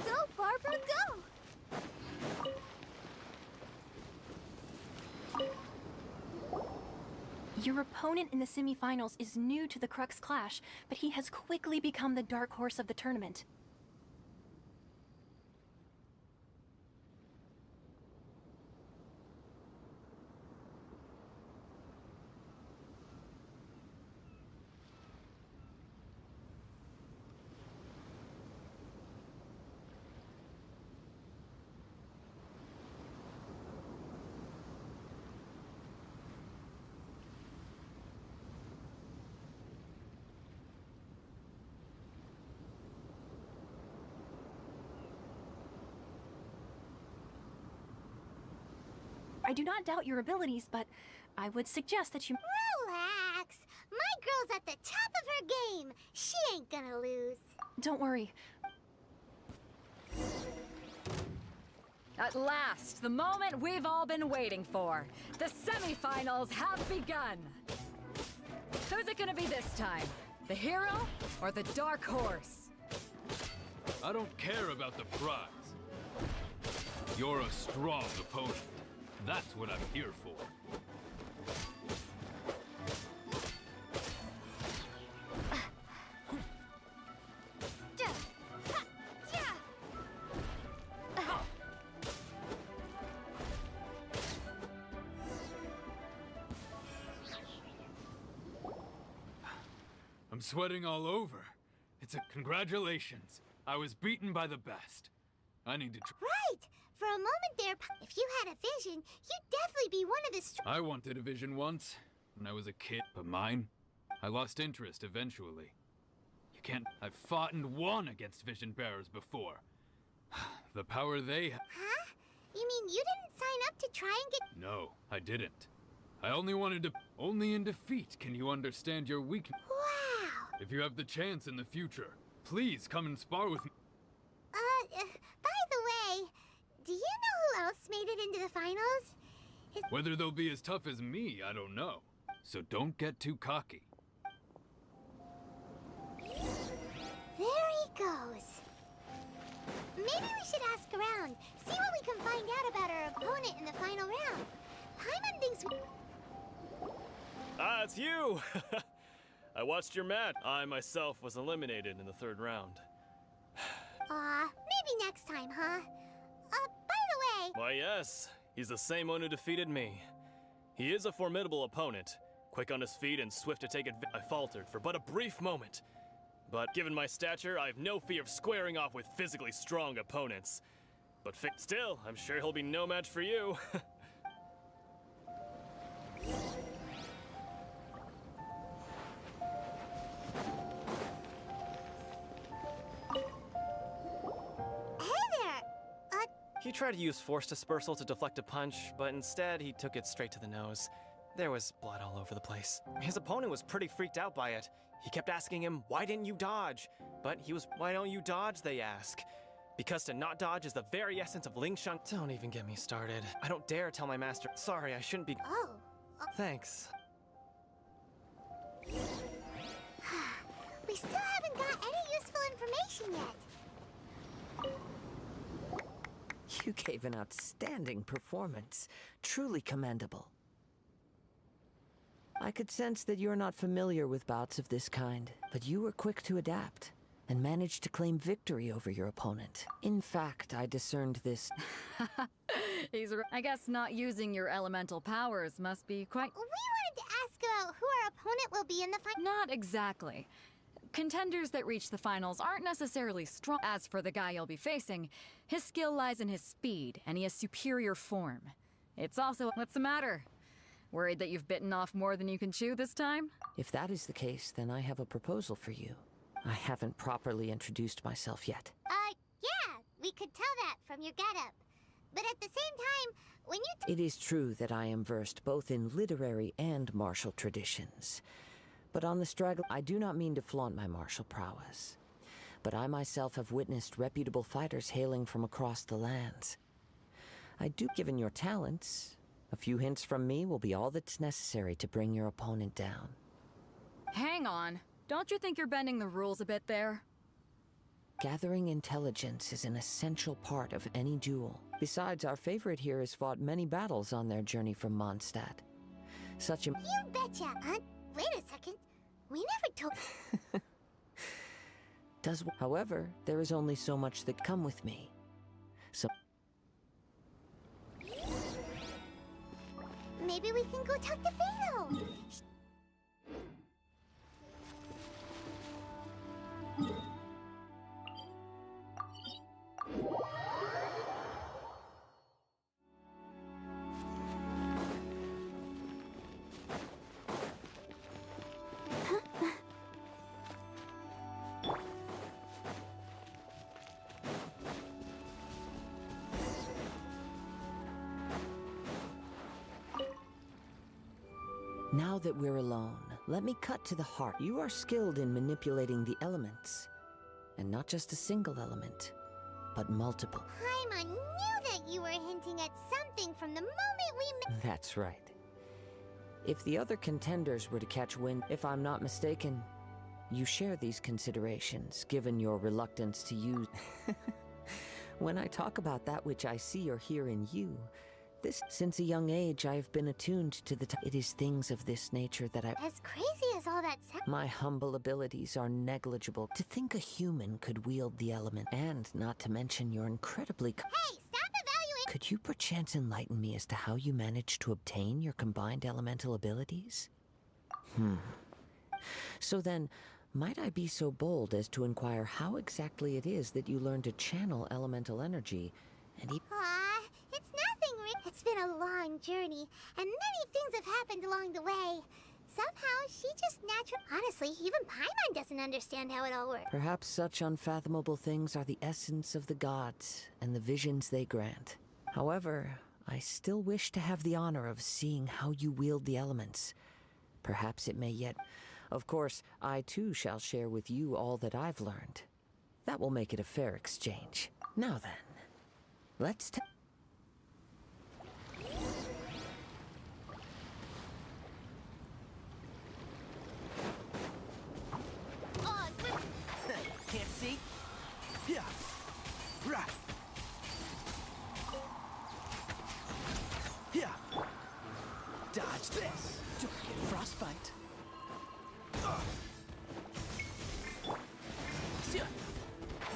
Go, Barbara, go! Your opponent in the semifinals is new to the Crux Clash, but he has quickly become the dark horse of the tournament. I do not doubt your abilities, but I would suggest that you... Relax. My girl's at the top of her game. She ain't gonna lose. Don't worry. At last, the moment we've all been waiting for. The semifinals have begun. Who's it gonna be this time? The hero or the dark horse? I don't care about the prize. You're a strong opponent. That's what I'm here for. I'm sweating all over. It's a congratulations. I was beaten by the best. I need to Right! For a moment there, if you had a vision, you'd definitely be one of the I wanted a vision once, when I was a kid, but mine? I lost interest eventually. You can't... I've fought and won against vision bearers before. The power they have... Huh? You mean you didn't sign up to try and get... No, I didn't. I only wanted to... Only in defeat can you understand your weakness. Wow! If you have the chance in the future, please come and spar with me. By the way, do you know who else made it into the finals? Whether they'll be as tough as me, I don't know. So don't get too cocky. There he goes. Maybe we should ask around, see what we can find out about our opponent in the final round. Paimon thinks we... Ah, it's you! I watched your match. I myself was eliminated in the 3rd round. Maybe next time, huh? By the way... Why, yes. He's the same one who defeated me. He is a formidable opponent. Quick on his feet and swift to take advantage. I faltered for but a brief moment. But given my stature, I have no fear of squaring off with physically strong opponents. But still, I'm sure he'll be no match for you. He tried to use force dispersal to deflect a punch, but instead he took it straight to the nose. There was blood all over the place. His opponent was pretty freaked out by it. He kept asking him, why didn't you dodge? But he was, why don't you dodge, they ask. Because to not dodge is the very essence of Ling Shang. Don't even get me started. I don't dare tell my master. Sorry, I shouldn't be. Oh. Thanks. We still haven't got any useful information yet. You gave an outstanding performance. Truly commendable. I could sense that you're not familiar with bouts of this kind, but you were quick to adapt and managed to claim victory over your opponent. In fact, I discerned this. I guess not using your elemental powers must be quite... We wanted to ask about who our opponent will be in the final... Not exactly. Contenders that reach the finals aren't necessarily strong. As for the guy you'll be facing, his skill lies in his speed, and he has superior form. It's also... What's the matter? Worried that you've bitten off more than you can chew this time? If that is the case, then I have a proposal for you. I haven't properly introduced myself yet. Yeah, we could tell that from your getup. But at the same time, when you... It is true that I am versed both in literary and martial traditions. But on the struggle, I do not mean to flaunt my martial prowess. But I myself have witnessed reputable fighters hailing from across the lands. I do, given your talents, a few hints from me will be all that's necessary to bring your opponent down. Hang on. Don't you think you're bending the rules a bit there? Gathering intelligence is an essential part of any duel. Besides, our favorite here has fought many battles on their journey from Mondstadt. Such a... You betcha, Aunt. Wait a second. We never told... However, there is only so much that come with me. So... Maybe we can go talk to Beto. Now that we're alone, let me cut to the heart. You are skilled in manipulating the elements. And not just a single element, but multiple. Paimon knew that you were hinting at something from the moment we met. That's right. If the other contenders were to catch wind, if I'm not mistaken, you share these considerations, given your reluctance to use... When I talk about that which I see or hear in you, since a young age I have been attuned to it is things of this nature that I... As crazy as all that sounds... My humble abilities are negligible. To think a human could wield the element, and not to mention your incredibly... Hey, stop evaluating! Could you perchance enlighten me as to how you managed to obtain your combined elemental abilities? So then, might I be so bold as to inquire how exactly it is that you learned to channel elemental energy, and it's nothing, It's been a long journey, and many things have happened along the way. Somehow, she just naturally... Honestly, even Paimon doesn't understand how it all works. Perhaps such unfathomable things are the essence of the gods and the visions they grant. However, I still wish to have the honor of seeing how you wield the elements. Perhaps it may yet... Of course, I too shall share with you all that I've learned. That will make it a fair exchange. Now then, let's Can't see? Yeah. Right. Yeah. Dodge this. Don't get frostbite.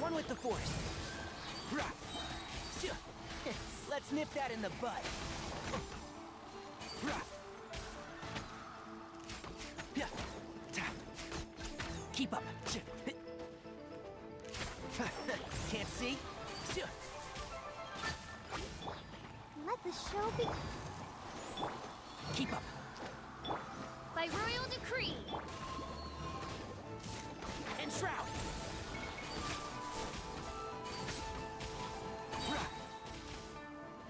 One with the force. Let's nip that in the bud. Keep up. Can't see? Let the show be... Keep up. By royal decree. Enshroud.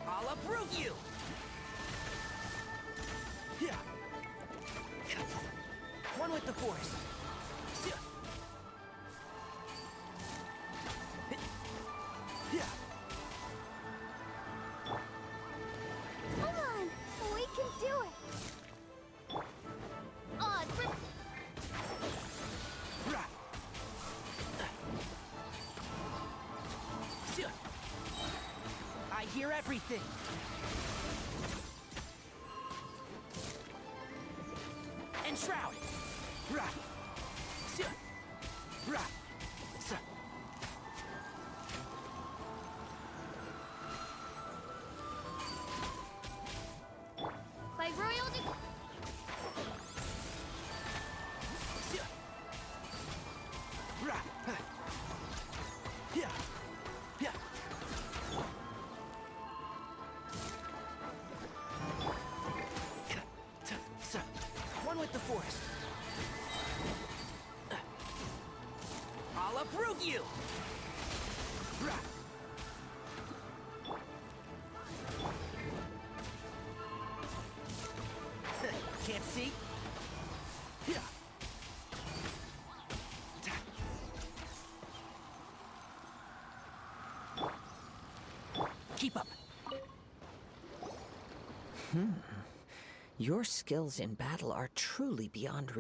I'll uproot you. One with the force. Come on, we can do it. I hear everything. Enshroud. By royal decree. One with the force. I'll uproot you. Can't see? Keep up. Your skills in battle are truly beyond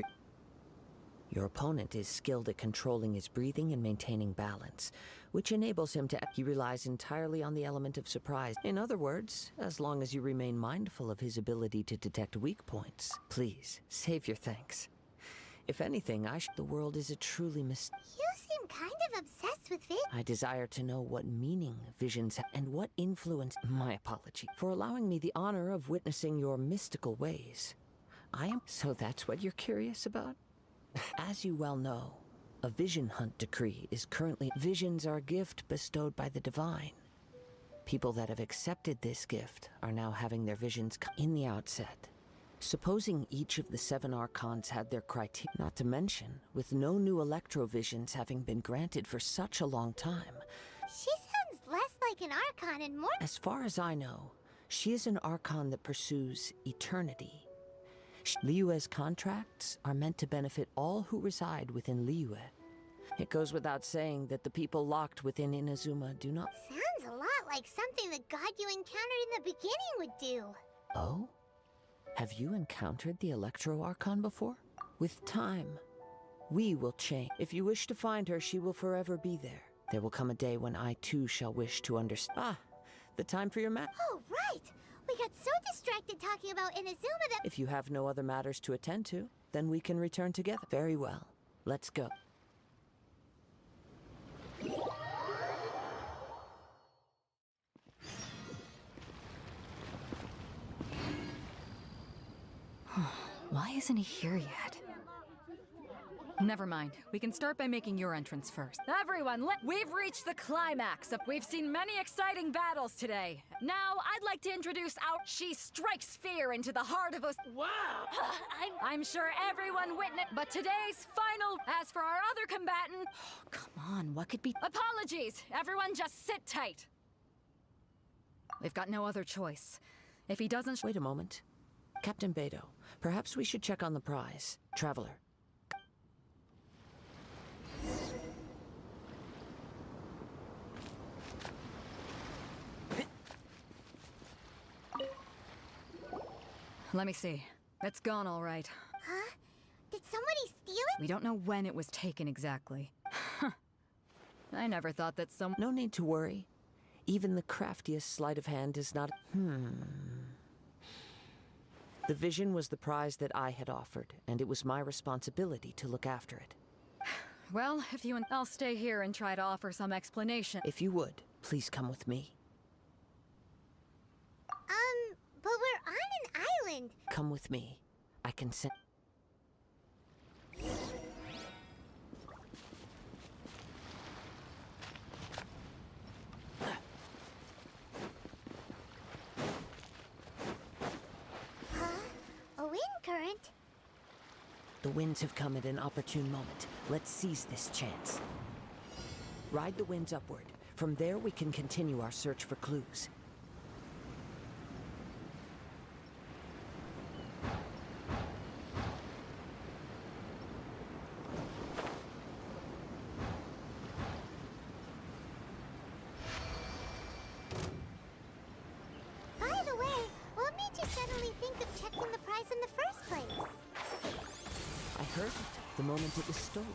Your opponent is skilled at controlling his breathing and maintaining balance, which enables him to... He relies entirely on the element of surprise. In other words, as long as you remain mindful of his ability to detect weak points, please, save your thanks. If anything, the world is a truly You seem kind of obsessed with it. I desire to know what meaning visions and what influence... My apology for allowing me the honor of witnessing your mystical ways. So that's what you're curious about? As you well know, a vision hunt decree is currently... Visions are a gift bestowed by the divine. People that have accepted this gift are now having their visions in the outset. Supposing each of the 7 archons had their criteria, not to mention, with no new electrovisions having been granted for such a long time. She sounds less like an archon and more... As far as I know, she is an archon that pursues eternity. Liyue's contracts are meant to benefit all who reside within Liyue. It goes without saying that the people locked within Inazuma do not... Sounds a lot like something the god you encountered in the beginning would do. Oh? Have you encountered the Electro Archon before? With time, we will change. If you wish to find her, she will forever be there. There will come a day when I too shall wish to understand. Ah, the time for your map. Oh, right! We got so distracted talking about Inazuma that— If you have no other matters to attend to, then we can return together. Very well. Let's go. Why isn't he here yet? Never mind. We can start by making your entrance first. Everyone, we've reached the climax. We've seen many exciting battles today. Now, I'd like to introduce She strikes fear into the heart of us. Wow! I'm sure everyone witnessed. But today's final. As for our other combatant, Come on, what could be... apologies. Everyone, just sit tight. We've got no other choice. If he doesn't... Wait a moment. Captain Beto, perhaps we should check on the prize. Traveler. Let me see. It's gone all right. Huh? Did somebody steal it? We don't know when it was taken exactly. I never thought that some... No need to worry. Even the craftiest sleight of hand is not... The vision was the prize that I had offered, and it was my responsibility to look after it. Well, if you and I'll stay here and try to offer some explanation. If you would, please come with me. But we're on an island. Come with me. I can send... A wind current? The winds have come at an opportune moment. Let's seize this chance. Ride the winds upward. From there, we can continue our search for clues. By the way, what made you suddenly think of checking the prize in the first place? I heard it the moment it was stolen.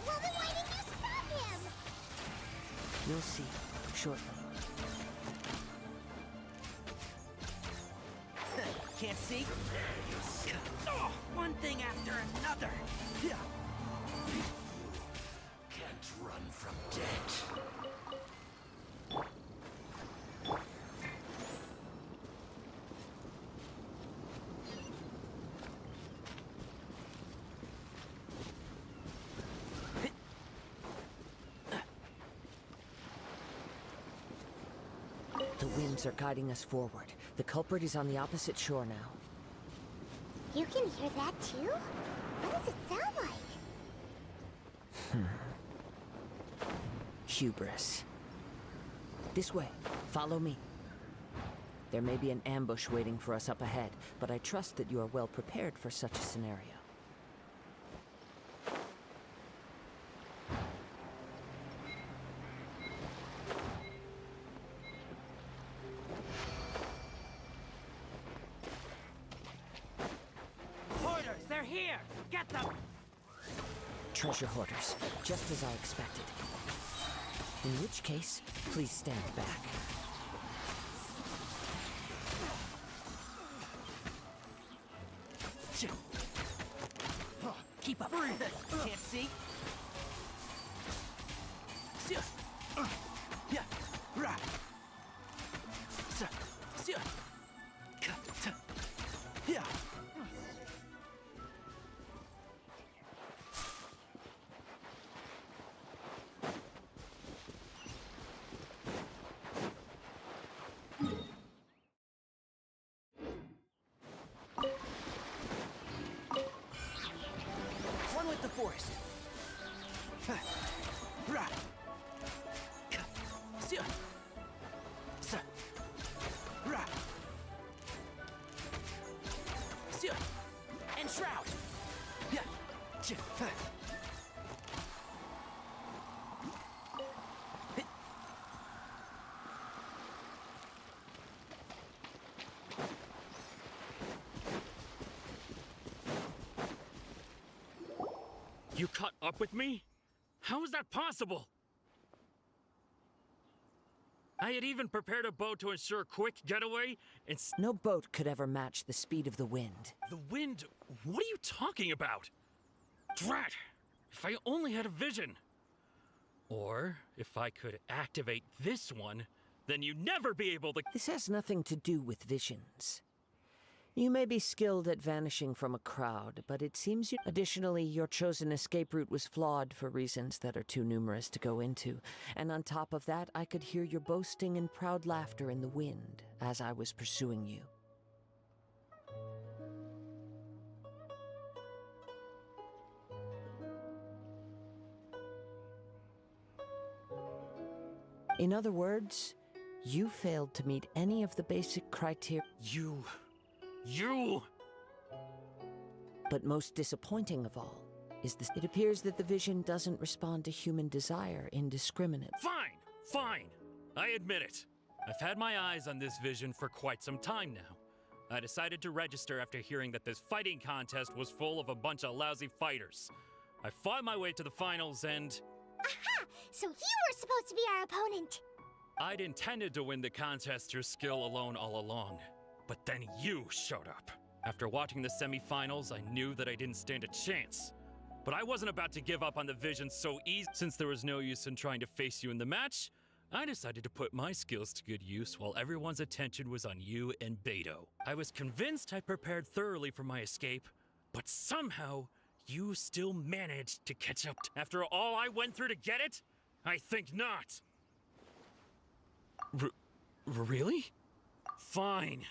Well, then why didn't you stop him? You'll see shortly. Can't see? Oh, one thing after another. Can't run from death. The winds are guiding us forward. The culprit is on the opposite shore now. You can hear that too? What does it sound like? Hubris. This way. Follow me. There may be an ambush waiting for us up ahead, but I trust that you are well prepared for such a scenario. Hoarders, they're here! Get them! Treasure hoarders, just as I expected. In which case, please stand back. Keep up. Can't see? One with the forest. Shroud! Yeah. You caught up with me? How is that possible? I had even prepared a boat to ensure a quick getaway, and No boat could ever match the speed of the wind. the wind? What are you talking about? Drat! If I only had a vision! Or, if I could activate this one, then you'd never be able to— This has nothing to do with visions. You may be skilled at vanishing from a crowd, but it seems you... Additionally, your chosen escape route was flawed for reasons that are too numerous to go into. And on top of that, I could hear your boasting and proud laughter in the wind as I was pursuing you. In other words, you failed to meet any of the basic criteria. You... But most disappointing of all is this. It appears that the vision doesn't respond to human desire indiscriminately. Fine! I admit it. I've had my eyes on this vision for quite some time now. I decided to register after hearing that this fighting contest was full of a bunch of lousy fighters. I fought my way to the finals and... Aha! So you were supposed to be our opponent! I'd intended to win the contest through skill alone all along. But then you showed up. After watching the semifinals, I knew that I didn't stand a chance. But I wasn't about to give up on the vision so easy. Since there was no use in trying to face you in the match, I decided to put my skills to good use while everyone's attention was on you and Beto. I was convinced I prepared thoroughly for my escape, but somehow you still managed to catch up. After all I went through to get it? I think not. Really? Fine.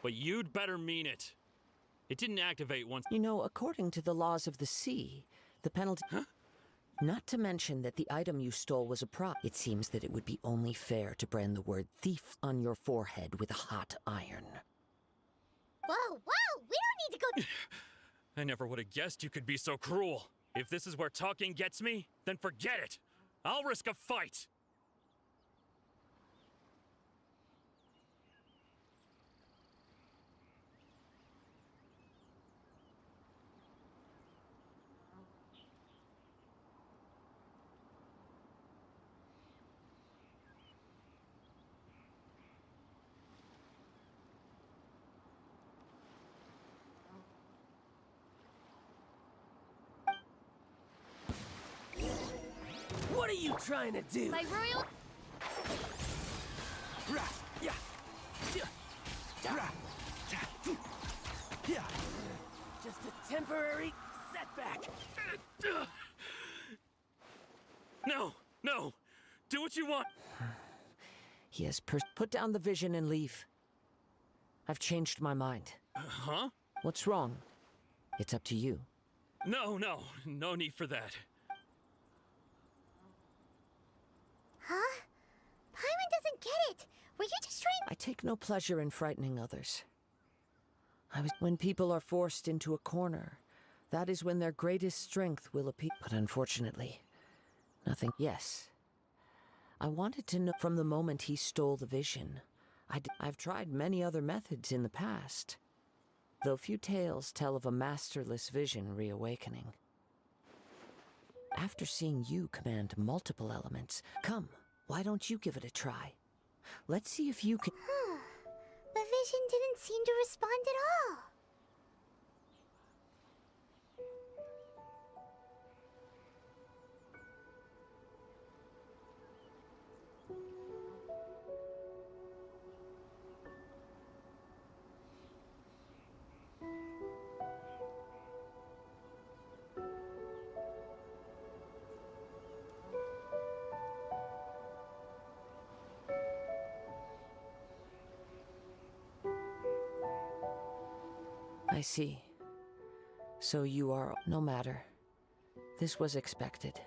But you'd better mean it. It didn't activate once. You know, according to the laws of the sea, the penalty... Huh? Not to mention that the item you stole was a prop. It seems that it would be only fair to brand the word thief on your forehead with a hot iron. Whoa, we don't need to go... I never would have guessed you could be so cruel. If this is where talking gets me, then forget it. I'll risk a fight. What are you trying to do? My royal... Just a temporary setback. No! Do what you want! He has put down the vision and leave. I've changed my mind. Huh? What's wrong? It's up to you. No need for that. Huh? Paimon doesn't get it. Were you just trying... I take no pleasure in frightening others. When people are forced into a corner, that is when their greatest strength will appear. But unfortunately, nothing. Yes. I wanted to know from the moment he stole the vision. I've tried many other methods in the past, though few tales tell of a masterless vision reawakening. After seeing you command multiple elements, come, why don't you give it a try? Let's see if you can... The vision didn't seem to respond at all. I see. So you are... No matter. This was expected.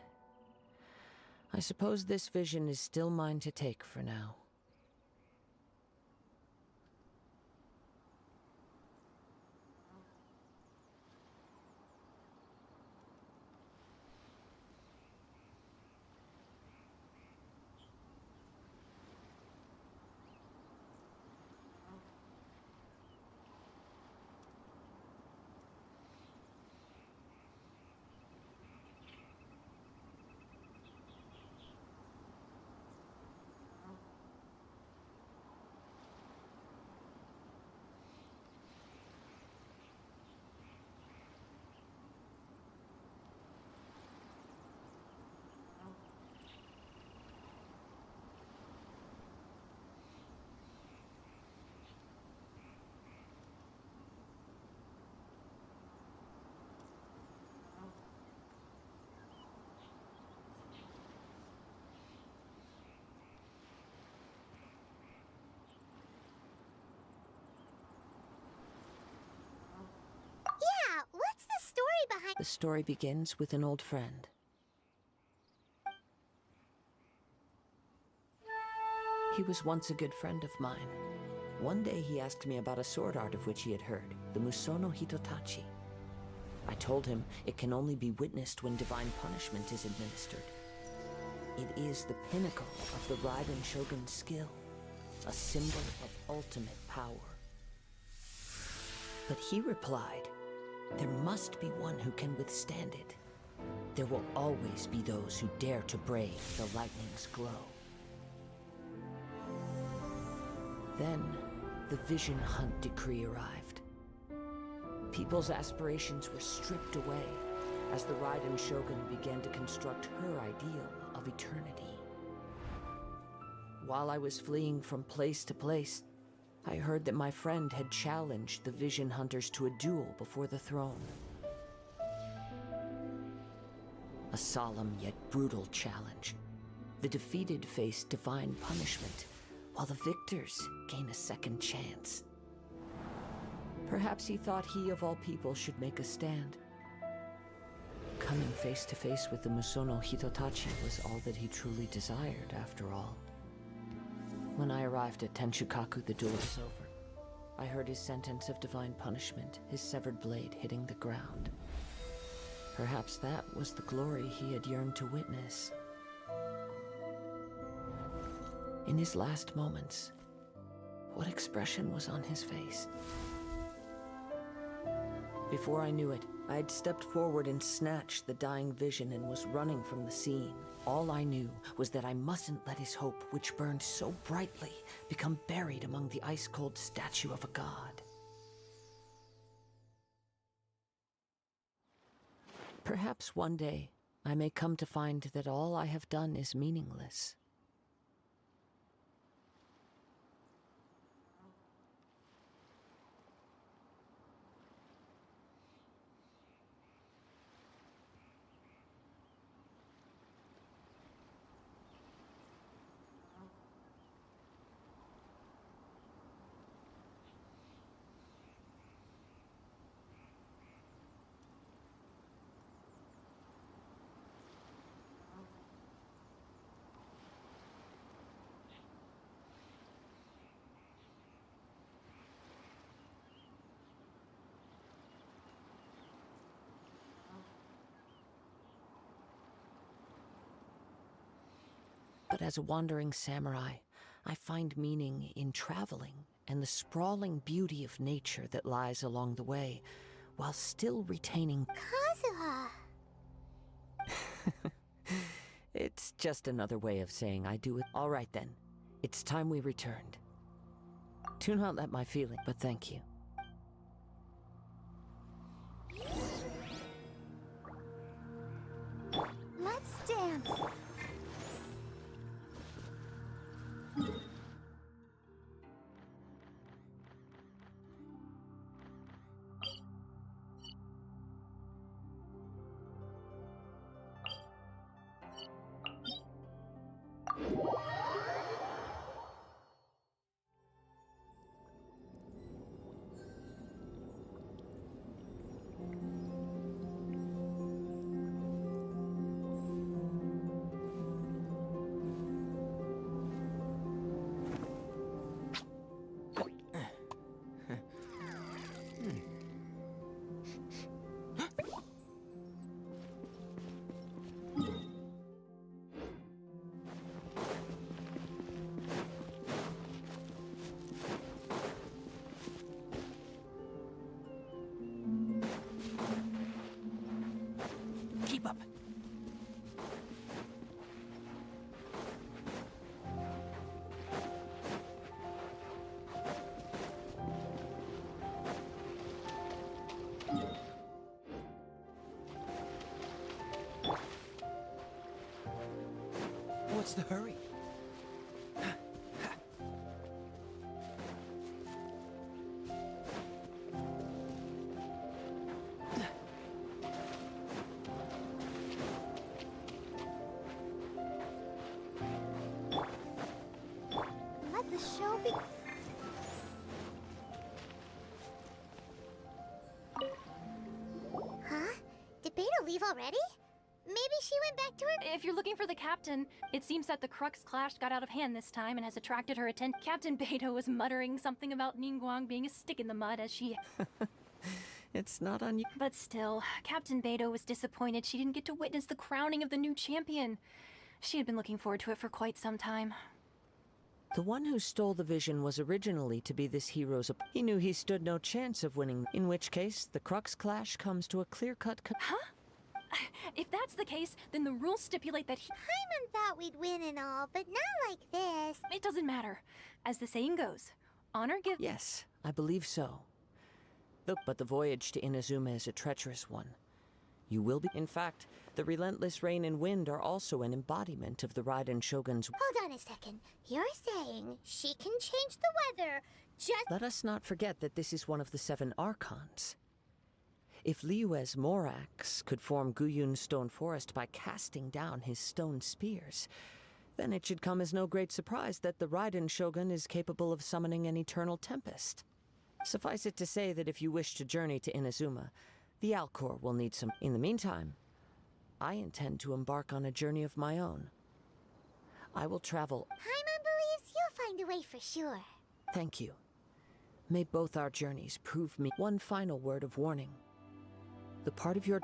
I suppose this vision is still mine to take for now. The story begins with an old friend. He was once a good friend of mine. One day he asked me about a sword art of which he had heard, the Musono Hitotachi. I told him it can only be witnessed when divine punishment is administered. It is the pinnacle of the Raiden Shogun's skill, a symbol of ultimate power. But he replied, there must be one who can withstand it. There will always be those who dare to brave the lightning's glow. Then, the Vision Hunt decree arrived. People's aspirations were stripped away as the Raiden Shogun began to construct her ideal of eternity. While I was fleeing from place to place, I heard that my friend had challenged the Vision Hunters to a duel before the throne. A solemn yet brutal challenge. The defeated face divine punishment, while the victors gain a second chance. Perhaps he thought he of all people should make a stand. Coming face to face with the Musono Hitotachi was all that he truly desired, after all. When I arrived at Tenshukaku, the duel was over. I heard his sentence of divine punishment, his severed blade hitting the ground. Perhaps that was the glory he had yearned to witness. In his last moments, what expression was on his face? Before I knew it, I had stepped forward and snatched the dying vision and was running from the scene. All I knew was that I mustn't let his hope, which burned so brightly, become buried among the ice-cold statue of a god. Perhaps one day, I may come to find that all I have done is meaningless. But as a wandering samurai, I find meaning in traveling and the sprawling beauty of nature that lies along the way, while still retaining... Kazuha! It's just another way of saying I do it. All right then, it's time we returned. Do not let my feeling, but thank you. Let's dance! Keep up. What's the hurry? Let the show be... Huh? Did leave already? Maybe she went back to her— If you're looking for the captain, it seems that the Crux Clash got out of hand this time and has attracted her attention. Captain Beto was muttering something about Ningguang being a stick in the mud as she— It's not on you. But still, Captain Beto was disappointed she didn't get to witness the crowning of the new champion. She had been looking forward to it for quite some time. The one who stole the vision was originally to be this hero's he knew he stood no chance of winning, in which case the Crux Clash comes to a clear-cut Huh? If that's the case, then the rules stipulate that Paimon thought we'd win and all, but not like this. It doesn't matter. As the saying goes, honor gives— Yes, I believe so. But the voyage to Inazuma is a treacherous one. You will be— In fact, the relentless rain and wind are also an embodiment of the Raiden Shogun's— Hold on a second. You're saying she can change the weather just— Let us not forget that this is one of the 7 Archons. If Liyue's Morax could form Guyun's stone forest by casting down his stone spears, then it should come as no great surprise that the Raiden Shogun is capable of summoning an eternal tempest. Suffice it to say that if you wish to journey to Inazuma, the Alcor will need some— In the meantime, I intend to embark on a journey of my own. I will travel— Paimon believes you'll find a way for sure. Thank you. May both our journeys prove me— One final word of warning. The part of your—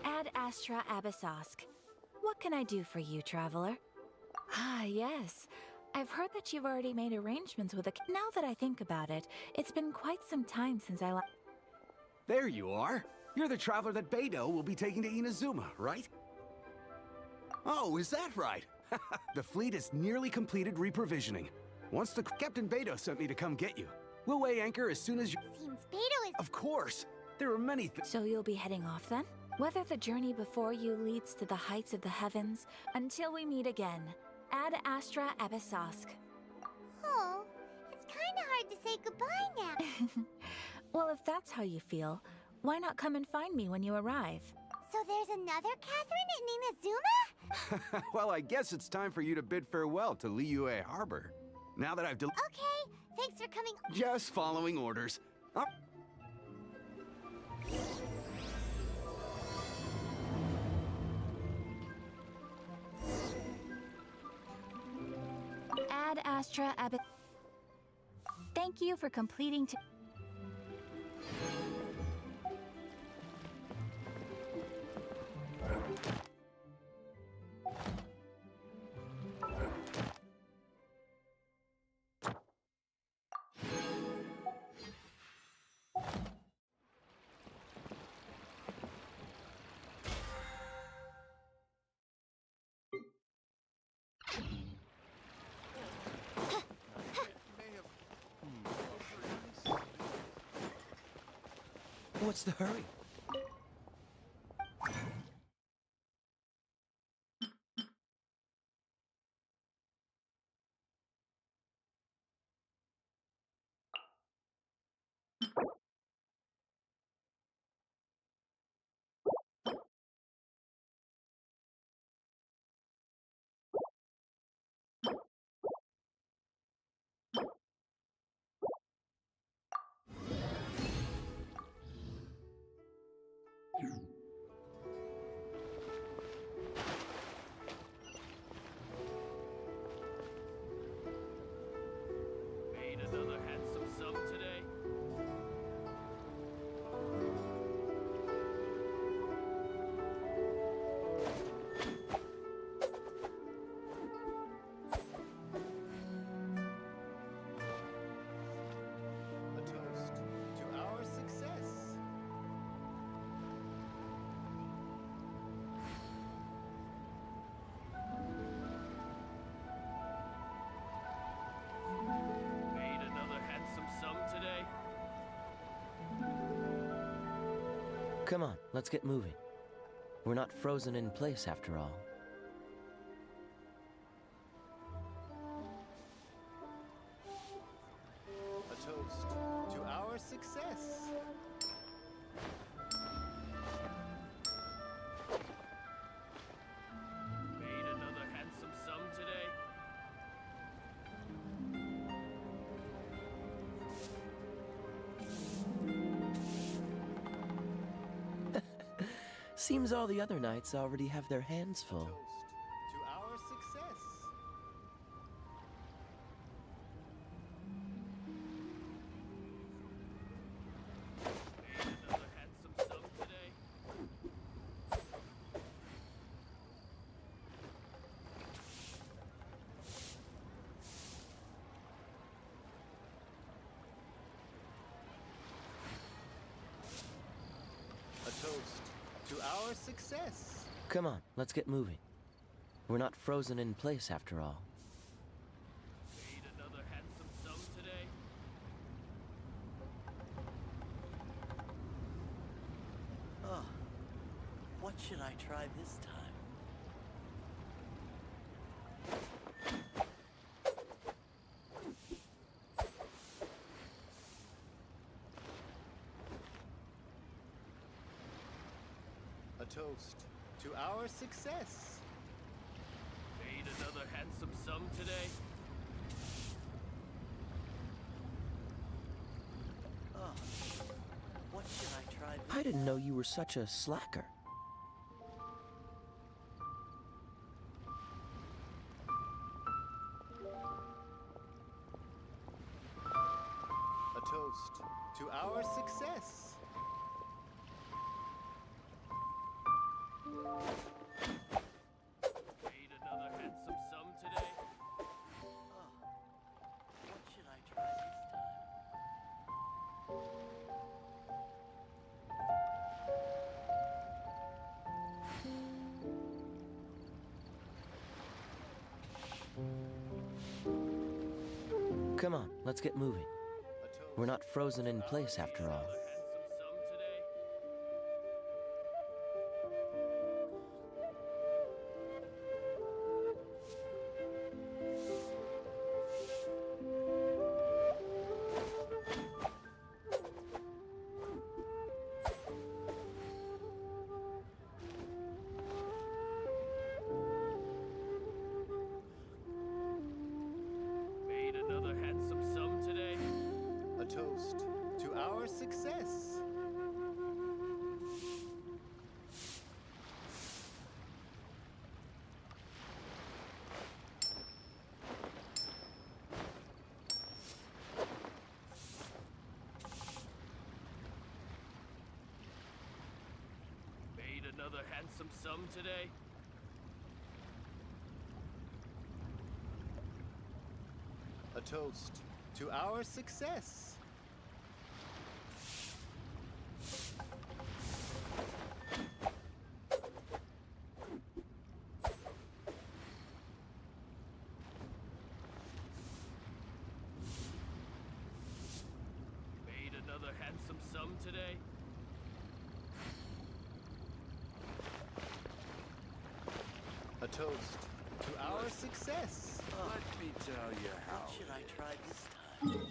Ad Astra Abyssosk. What can I do for you, traveler? Ah, yes. I've heard that you've already made arrangements with a— Now that I think about it, it's been quite some time since I There you are. You're the traveler that Beto will be taking to Inazuma, right? Oh, is that right? The fleet is nearly completed reprovisioning. Once the Captain Beto sent me to come get you. We'll weigh anchor as soon as you— Seems Beto is— Of course. There are many So you'll be heading off then? Whether the journey before you leads to the heights of the heavens, until we meet again. Ad Astra Abyssosk. Oh, it's kinda hard to say goodbye now. Well, if that's how you feel, why not come and find me when you arrive? So there's another Catherine in Inazuma? Well, I guess it's time for you to bid farewell to Liyue Harbor. Now that I've Okay, thanks for coming— Just following orders. Ad Astra Abyssosk. Thank you for completing What's the hurry? Made another handsome sum today. A toast to our success. Made another handsome sum today. Come on, let's get moving. We're not frozen in place after all. A toast to our success. Made another handsome sum today. Seems all the other knights already have their hands full. To our success. Made another handsome sum today. A toast to our success. Come on, let's get moving. We're not frozen in place after all. Made another handsome sum today. Oh, what should I try this time? A toast to our success. Made another handsome sum today. Oh, what should I try this I didn't know you were such a slacker. A toast to our success. Made another handsome sum today. Oh, what should I try this time? Come on, let's get moving. We're not frozen in place after all. Handsome sum today. Made another handsome sum today. A toast to our success. Made another handsome sum today. A toast to our success. Made another handsome sum today. A toast to our success. Let me tell you how. What should I try this time?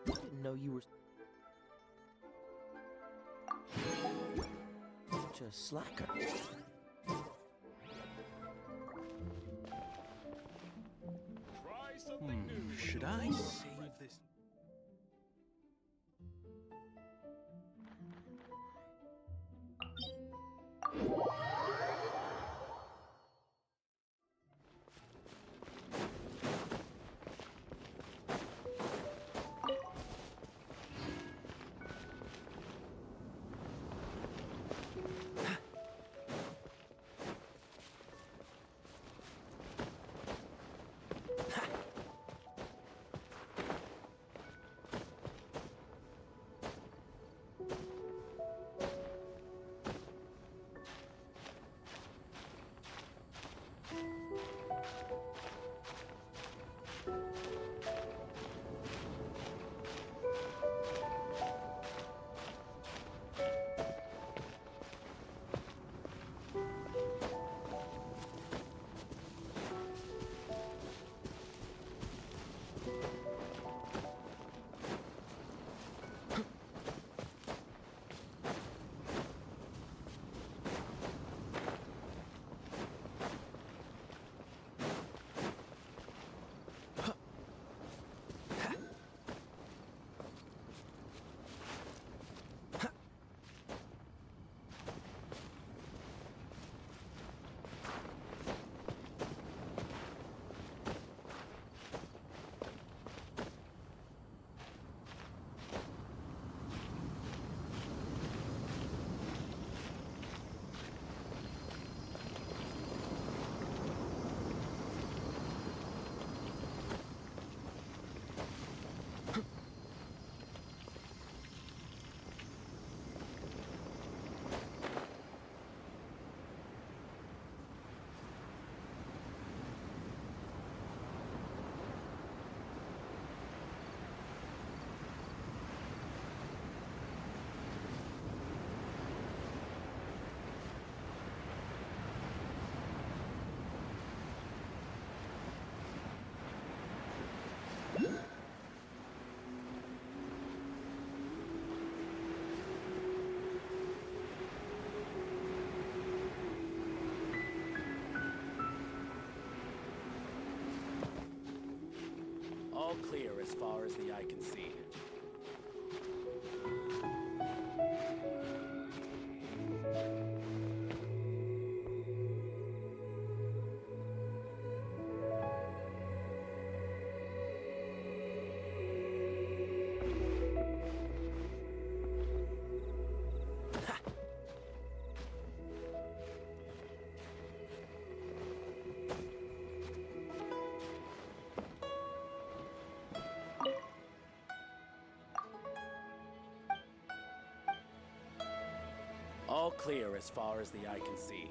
Didn't know you were such a slacker. Should I save this? All clear as far as the eye can see. All clear as far as the eye can see.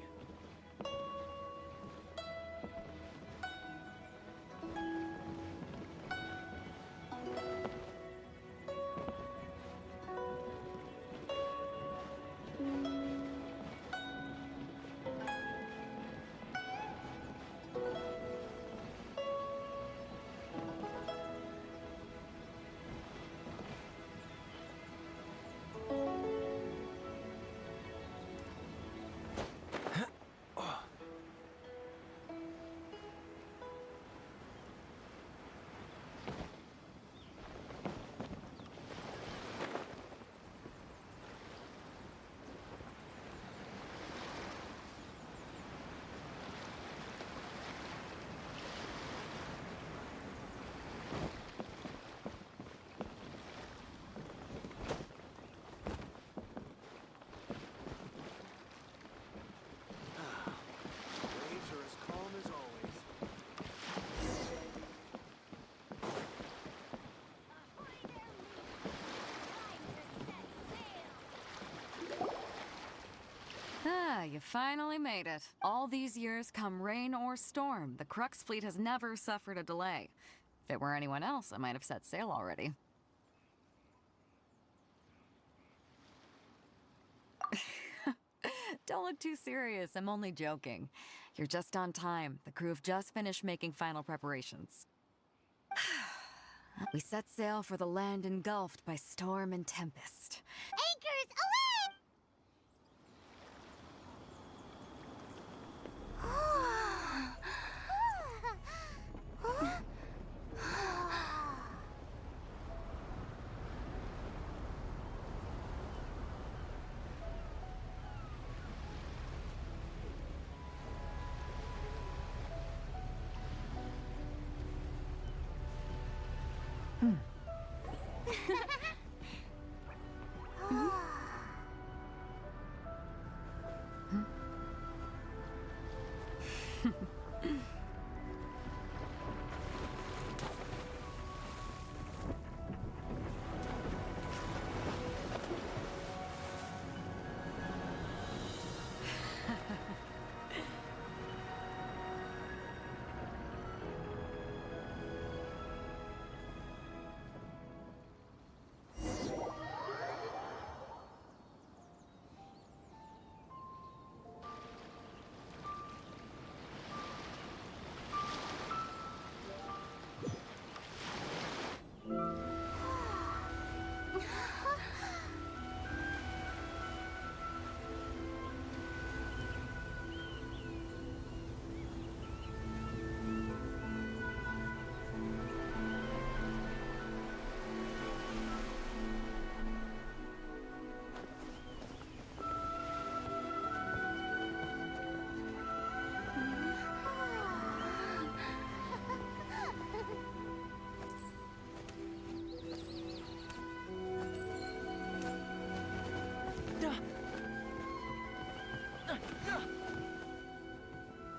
You finally made it. All these years, come rain or storm, the Crux fleet has never suffered a delay. If it were anyone else, I might have set sail already. Don't look too serious, I'm only joking. You're just on time. The crew have just finished making final preparations. We set sail for the land engulfed by storm and tempest. Anchors, away!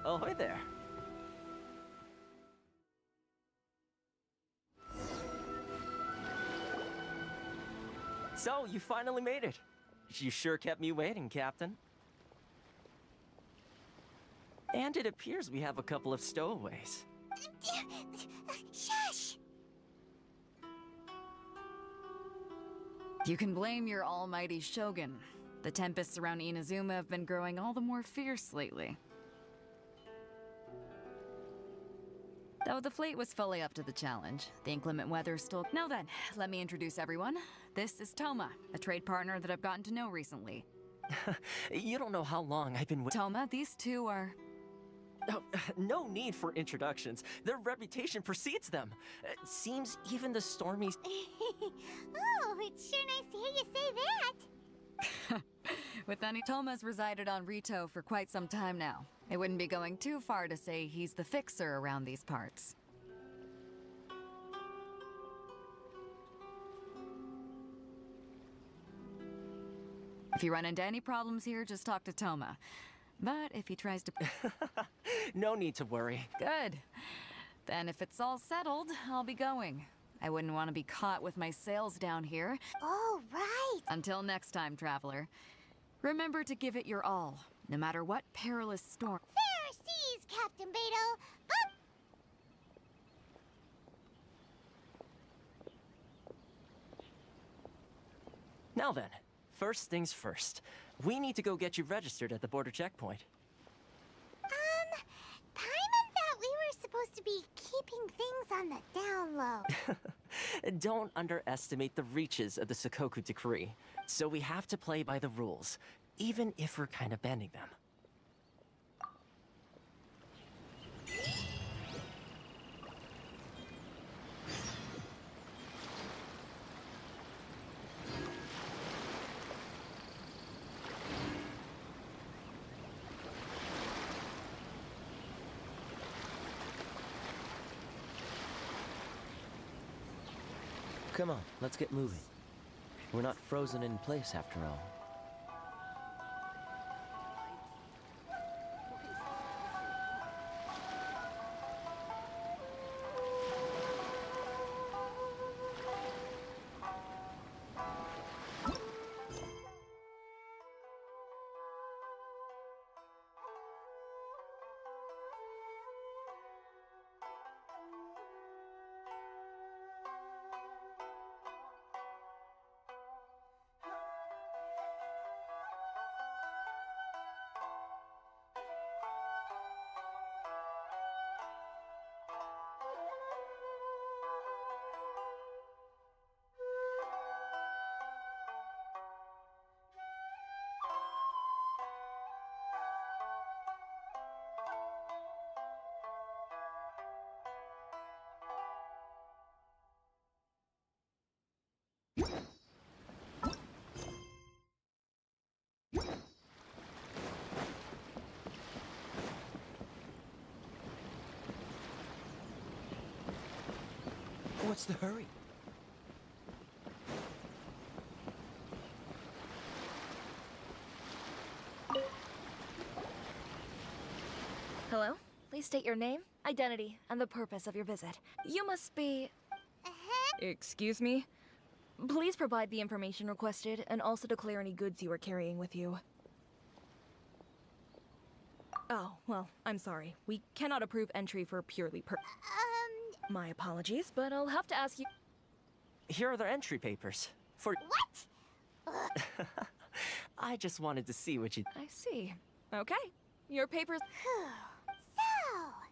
Ahoy there. So, you finally made it. You sure kept me waiting, Captain. And it appears we have a couple of stowaways. Shush! You can blame your almighty Shogun. The tempests around Inazuma have been growing all the more fierce lately. Though the fleet was fully up to the challenge, the inclement weather still... Now then, let me introduce everyone. This is Toma, a trade partner that I've gotten to know recently. You don't know how long I've been with... Toma, these two are... Oh, no need for introductions. Their reputation precedes them. Seems even the Stormies... Oh, it's sure nice to hear you say that. With any... Toma's resided on Rito for quite some time now. It wouldn't be going too far to say he's the fixer around these parts. If you run into any problems here, just talk to Toma. But if he tries to... No need to worry. Good. Then if it's all settled, I'll be going. I wouldn't want to be caught with my sails down here. Oh, right. Until next time, traveler. Remember to give it your all, no matter what perilous storm. Fair seas, Captain Beto. But... Now then, first things first. We need to go get you registered at the border checkpoint. Paimon thought we were supposed to be keeping things on the down low. Don't underestimate the reaches of the Sakoku Decree. So we have to play by the rules, even if we're kind of bending them. Come on, let's get moving. We're not frozen in place after all. What's the hurry? Hello? Please state your name, identity, and the purpose of your visit. You must be... Excuse me? Please provide the information requested, and also declare any goods you are carrying with you. Oh, well, I'm sorry. We cannot approve entry for purely My apologies, but I'll have to ask you... Here are their entry papers. For... What? I just wanted to see what you... I see. Okay. Your papers...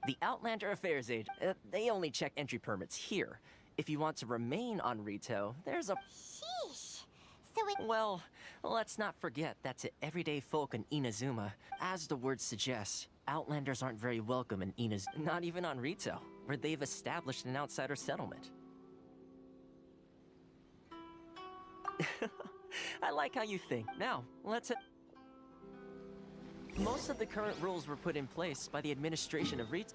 The Outlander Affairs Agent, they only check entry permits here. If you want to remain on Rito, there's a... Sheesh. So it... Well, let's not forget that to everyday folk in Inazuma, as the word suggests, Outlanders aren't very welcome in Inazuma, not even on Rito, where they've established an outsider settlement. I like how you think. Now, let's... Most of the current rules were put in place by the administration of Rito.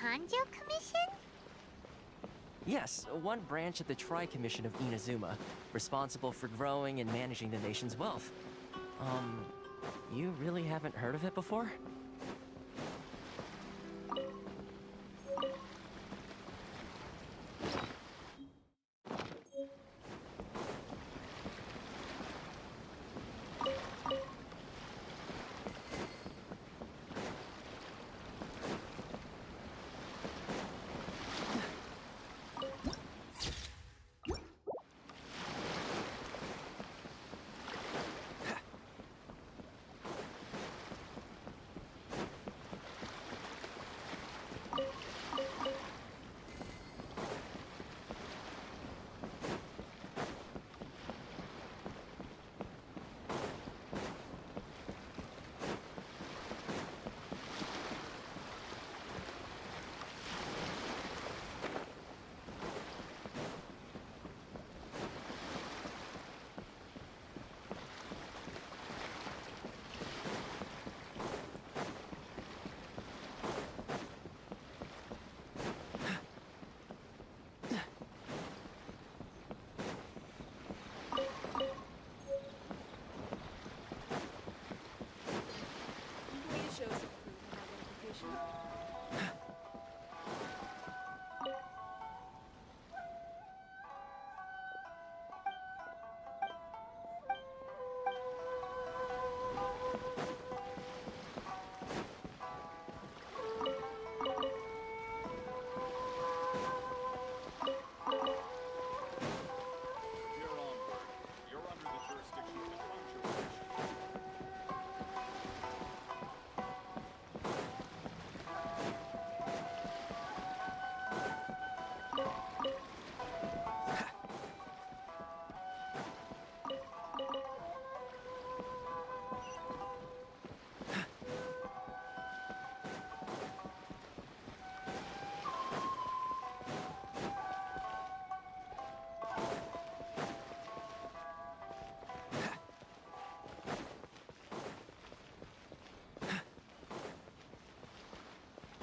Kanjo Commission? Yes, one branch of the Tri-Commission of Inazuma, responsible for growing and managing the nation's wealth. You really haven't heard of it before?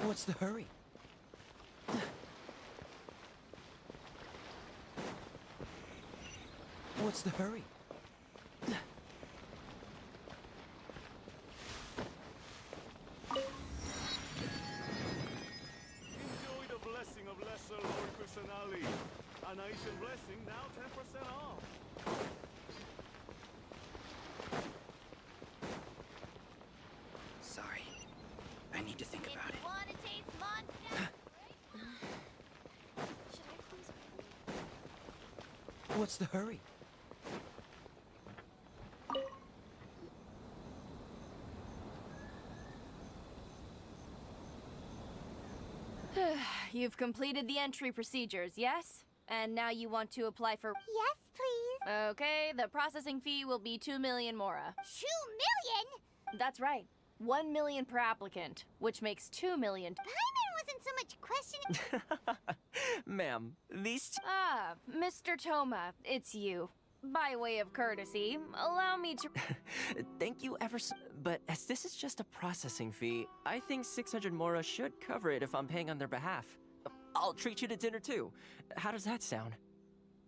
What's the hurry? What's the hurry? Enjoy the blessing of Lesser Lord Kusanali. A nation blessing, now 10% off. Sorry. I need to think about it. Want to taste monster? What's the hurry? You've completed the entry procedures, yes? And now you want to apply for... Yes, please. Okay, the processing fee will be 2 million Mora. 2 million? That's right. 1 million per applicant, which makes 2 million. Paimon wasn't so much questioning. Ma'am, these Ah, Mr. Toma, it's you. By way of courtesy, allow me to... Thank you ever so... But as this is just a processing fee, I think 600 Mora should cover it if I'm paying on their behalf. I'll treat you to dinner too. How does that sound?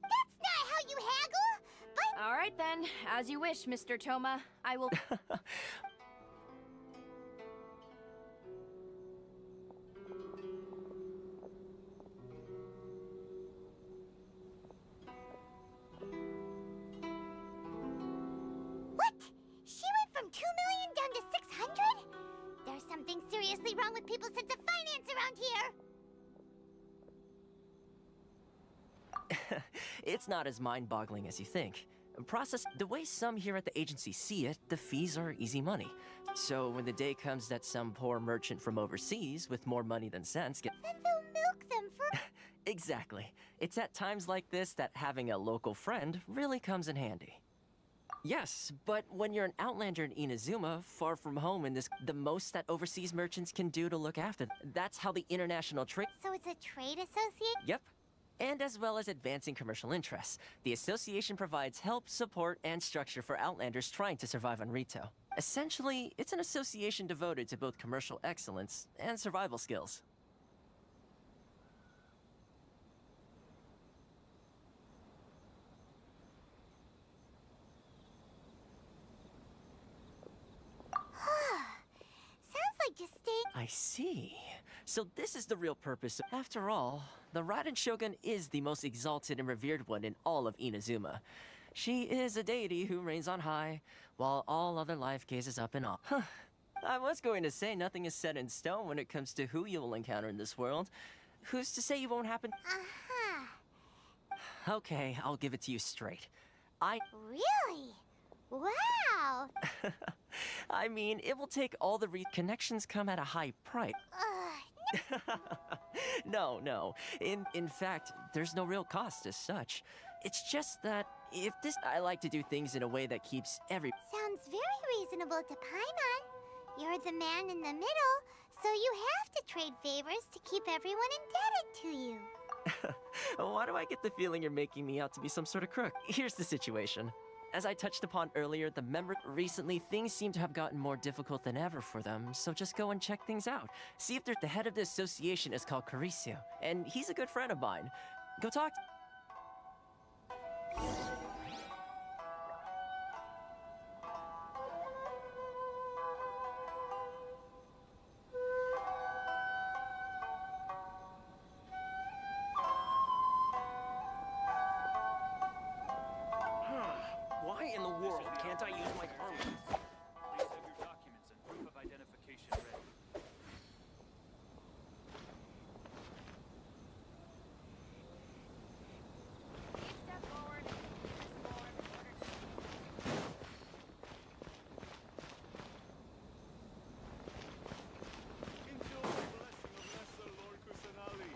That's not how you haggle! But... All right then, as you wish, Mr. Toma. I will... What? She went from 2 million down to 600? There's something seriously wrong with people's sense of finance around here. It's not as mind-boggling as you think. The way some here at the agency see it, the fees are easy money. So when the day comes that some poor merchant from overseas with more money than sense Then they'll milk them for... Exactly. It's at times like this that having a local friend really comes in handy. Yes, but when you're an outlander in Inazuma, far from home in this, the most that overseas merchants can do to look after, that's how the international trade... So it's a trade association? Yep. And as well as advancing commercial interests, the association provides help, support, and structure for outlanders trying to survive on Rito. Essentially, it's an association devoted to both commercial excellence and survival skills. Sounds like just staying... I see. So this is the real purpose. After all, the Raiden Shogun is the most exalted and revered one in all of Inazuma. She is a deity who reigns on high, while all other life gazes up in awe. Huh. I was going to say nothing is set in stone when it comes to who you will encounter in this world. Who's to say you won't happen? Uh-huh. Okay, I'll give it to you straight. Really? Wow! I mean, it will take all the connections come at a high price. No. In fact, there's no real cost as such. It's just that if this... I like to do things in a way that keeps Sounds very reasonable to Paimon. You're the man in the middle, so you have to trade favors to keep everyone indebted to you. Why do I get the feeling you're making me out to be some sort of crook? Here's the situation. As I touched upon earlier, the members recently, things seem to have gotten more difficult than ever for them, so just go and check things out. See if the head of the association is called Carisio, and he's a good friend of mine. Go talk Why in the world can't I use my permit? Please have your documents and proof of identification ready. Step forward. Enjoy the blessing of Lesser Lord Kusanali.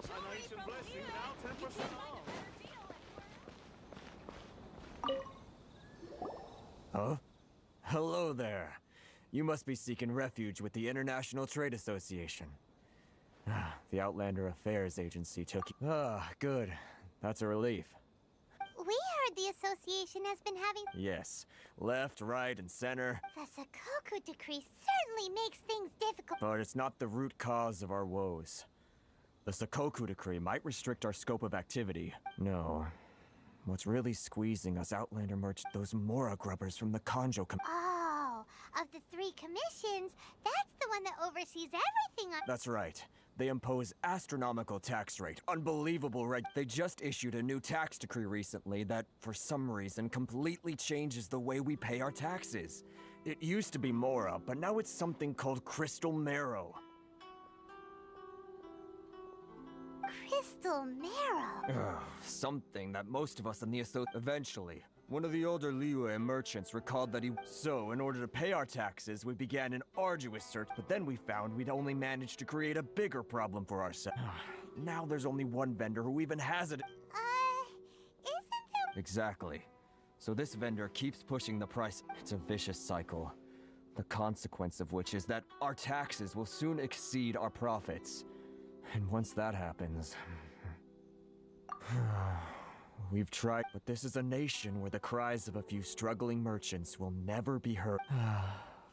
A nice and blessing, now 10% off. Huh? Hello there. You must be seeking refuge with the International Trade Association. The Outlander Affairs Agency took you. Good. That's a relief. We heard the association has been having... Yes. Left, right, and center. The Sakoku decree certainly makes things difficult. But it's not the root cause of our woes. The Sakoku decree might restrict our scope of activity. No. What's really squeezing us Outlander those Mora grubbers from the Kanjo Oh, of the 3 commissions, that's the one that oversees everything on... That's right. They impose astronomical tax rate. Unbelievable, right? They just issued a new tax decree recently that, for some reason, completely changes the way we pay our taxes. It used to be Mora, but now it's something called Crystal Marrow. Crystal Marrow? Something that most of us in the eventually. One of the older Liyue merchants recalled that So, in order to pay our taxes, we began an arduous search, but then we found we'd only managed to create a bigger problem for ourselves. Now there's only one vendor who even has it. Isn't Exactly. So this vendor keeps pushing the price. It's a vicious cycle. The consequence of which is that our taxes will soon exceed our profits. And once that happens... We've tried, but this is a nation where the cries of a few struggling merchants will never be heard.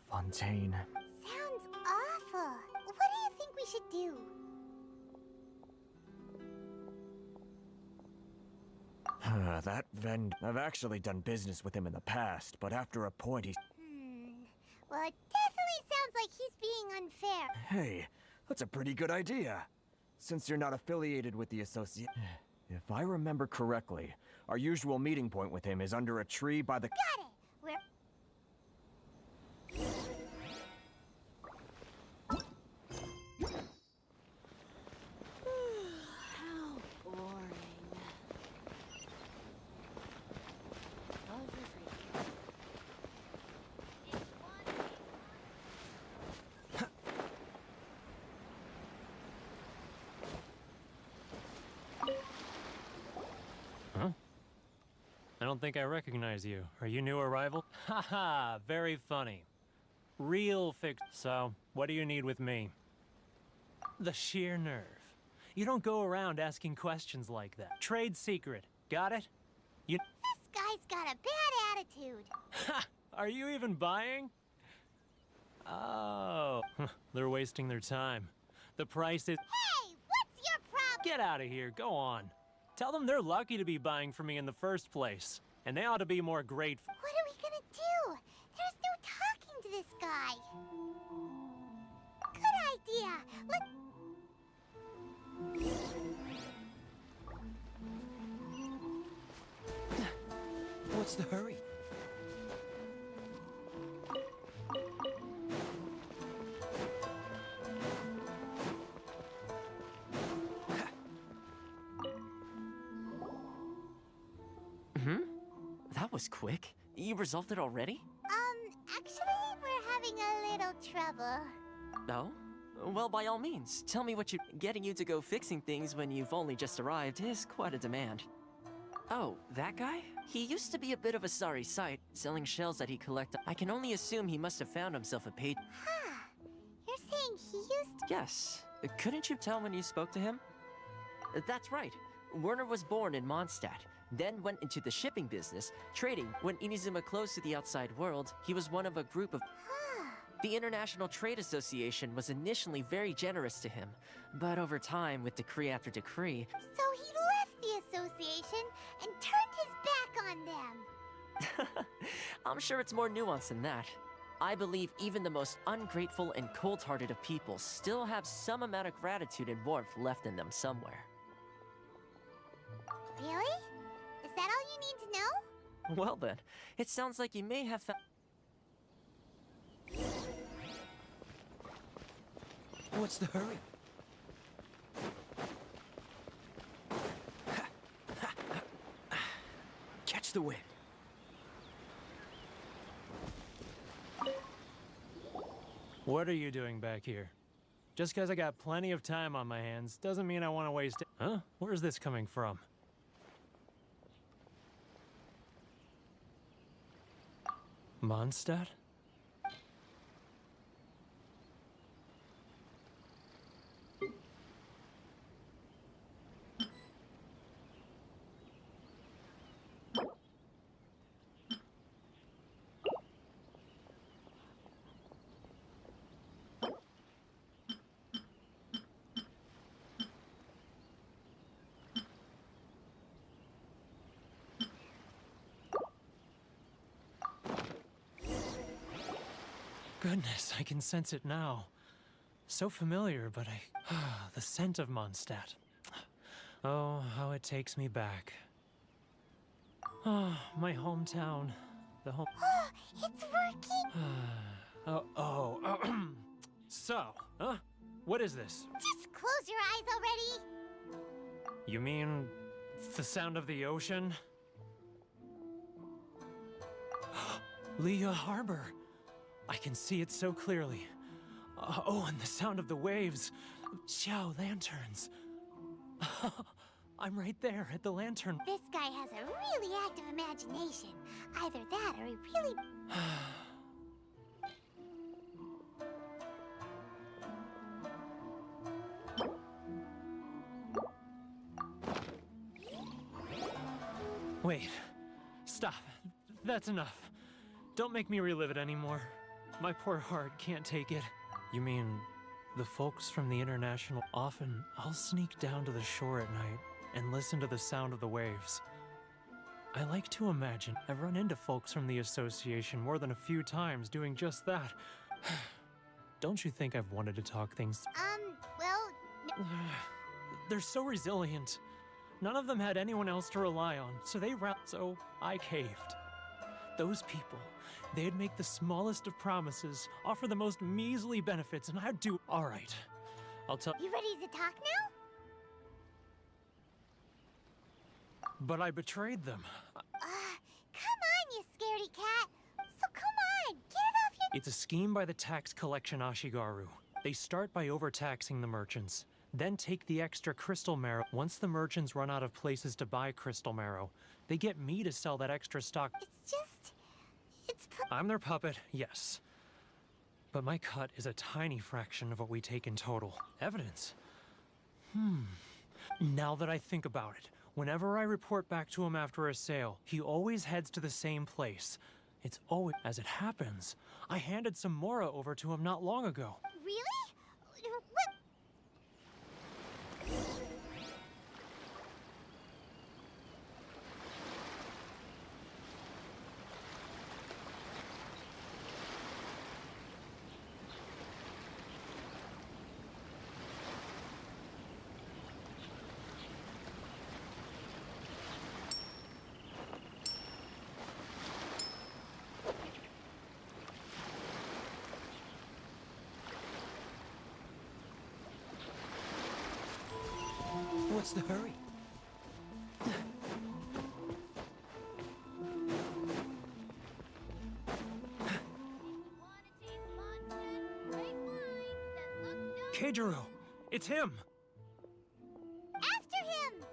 Fontaine. Sounds awful. What do you think we should do? That vendor... I've actually done business with him in the past, but after a point he's... Well, it definitely sounds like he's being unfair. Hey, that's a pretty good idea. Since you're not affiliated with the associate... If I remember correctly, our usual meeting point with him is under a tree by the... Got it! We're... How boring. Huh? I don't think I recognize you. Are you new arrival? Haha, very funny. Real fic. So, what do you need with me? The sheer nerve. You don't go around asking questions like that. Trade secret. Got it? You... This guy's got a bad attitude. Ha! Are you even buying? Oh, they're wasting their time. The price is... Hey, what's your problem? Get out of here, go on. Tell them they're lucky to be buying from me in the first place. And they ought to be more grateful. What are we gonna do? There's no talking to this guy. Good idea. What's the hurry? That was quick. You resolved it already? Actually, we're having a little trouble. No? Well, by all means, tell me what you... Getting you to go fixing things when you've only just arrived is quite a demand. Oh, that guy? He used to be a bit of a sorry sight, selling shells that he collected. I can only assume he must have found himself a paid... Huh. You're saying he used to... Yes. Couldn't you tell when you spoke to him? That's right. Werner was born in Mondstadt, then went into the shipping business, trading. When Inazuma closed to the outside world, he was one of a group of... The International Trade Association was initially very generous to him, but over time, with decree after decree... So he left the association and turned his back on them. I'm sure it's more nuanced than that. I believe even the most ungrateful and cold-hearted of people still have some amount of gratitude and warmth left in them somewhere. Really? Is that all you need to know? Well then, it sounds like you may have found... What's the hurry? Catch the wind. What are you doing back here? Just because I got plenty of time on my hands doesn't mean I want to waste it. Huh? Where's this coming from? Mondstadt? Goodness, I can sense it now. So familiar, but the scent of Mondstadt. Oh, how it takes me back. Oh, my hometown. The home... It's working! So, huh? What is this? Just close your eyes already! You mean the sound of the ocean? Leah Harbor! I can see it so clearly. Oh, and the sound of the waves. Xiao lanterns. I'm right there at the lantern. This guy has a really active imagination. Either that or he really... Wait. Stop. That's enough. Don't make me relive it anymore. My poor heart can't take it. You mean the folks from the International? Often, I'll sneak down to the shore at night and listen to the sound of the waves. I like to imagine I've run into folks from the association more than a few times doing just that. Don't you think I've wanted to talk things? well... They're so resilient. None of them had anyone else to rely on, so I caved. Those people, they'd make the smallest of promises, offer the most measly benefits, and I'd do all right. I'll tell. You ready to talk now? But I betrayed them. Come on, you scaredy cat. So come on, get it off your... It's a scheme by the tax collection Ashigaru. They start by overtaxing the merchants, then take the extra crystal marrow. Once the merchants run out of places to buy crystal marrow, they get me to sell that extra stock. I'm their puppet, yes. But my cut is a tiny fraction of what we take in total. Evidence? Now that I think about it, whenever I report back to him after a sale, he always heads to the same place. It's always... As it happens, I handed some Mora over to him not long ago. Really? What's the hurry? Keijiro! It's him! After him!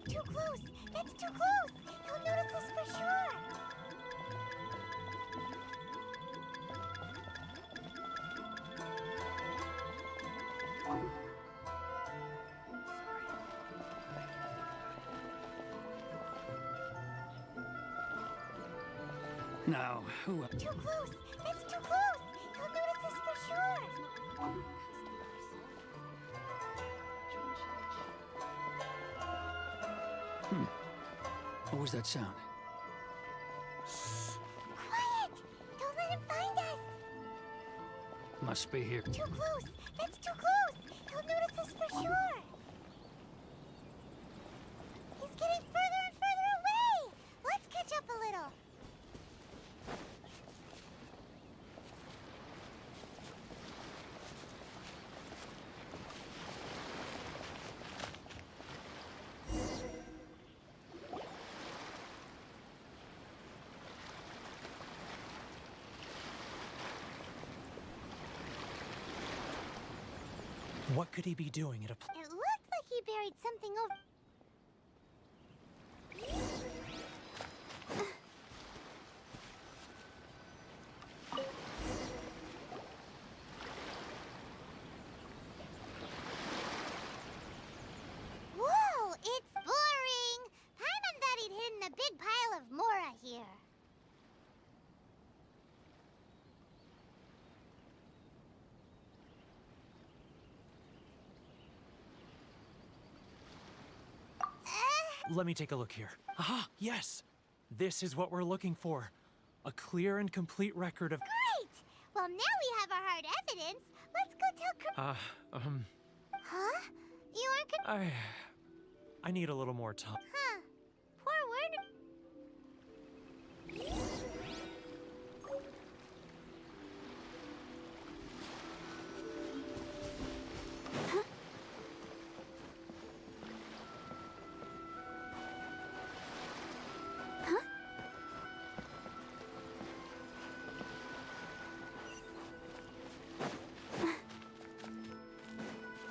Too close! That's too close! He'll notice us for sure! Now, who... Too close! That's too close! He'll notice us for sure! What was that sound? Quiet! Don't let him find us! Must be here. Too close! That's too close! He'll notice us for sure! He's getting further and further away! Let's catch up a little! What could he be doing at a It looked like he buried something over... Whoa, it's boring! Paimon thought he'd hidden a big pile of Mora here. Let me take a look here. Ah, yes! This is what we're looking for. A clear and complete record of... Great! Well, now we have our hard evidence. Let's go tell Huh? You aren't I I need a little more time. Huh. Poor word.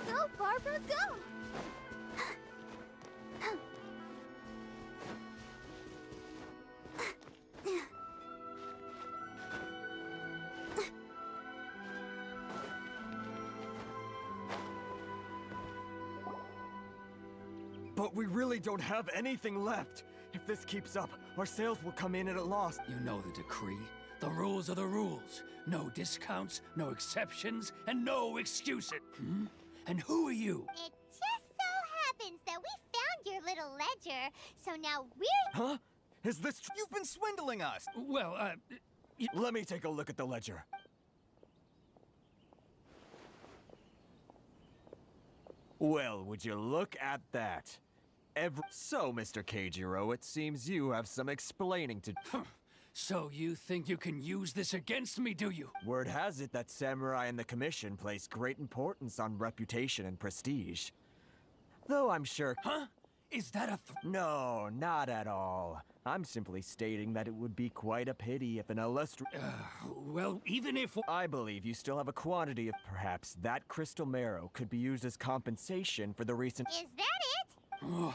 Go, Barbara, go! But we really don't have anything left. If this keeps up, our sales will come in at a loss. You know the decree. The rules are the rules. No discounts, no exceptions, and no excuses. Hmm? And who are you? It just so happens that we found your little ledger, so now we're... Huh? Is this tr- You've been swindling us. Well, Let me take a look at the ledger. Well, would you look at that? So, Mr. Keijiro, it seems you have some explaining to... So you think you can use this against me, do you? Word has it that Samurai and the Commission place great importance on reputation and prestige. Though I'm sure... Huh? Is that a No, not at all. I'm simply stating that it would be quite a pity if an illustrious... well, even if... I believe you still have a quantity of perhaps that crystal marrow could be used as compensation for the recent... Is that it? Oh,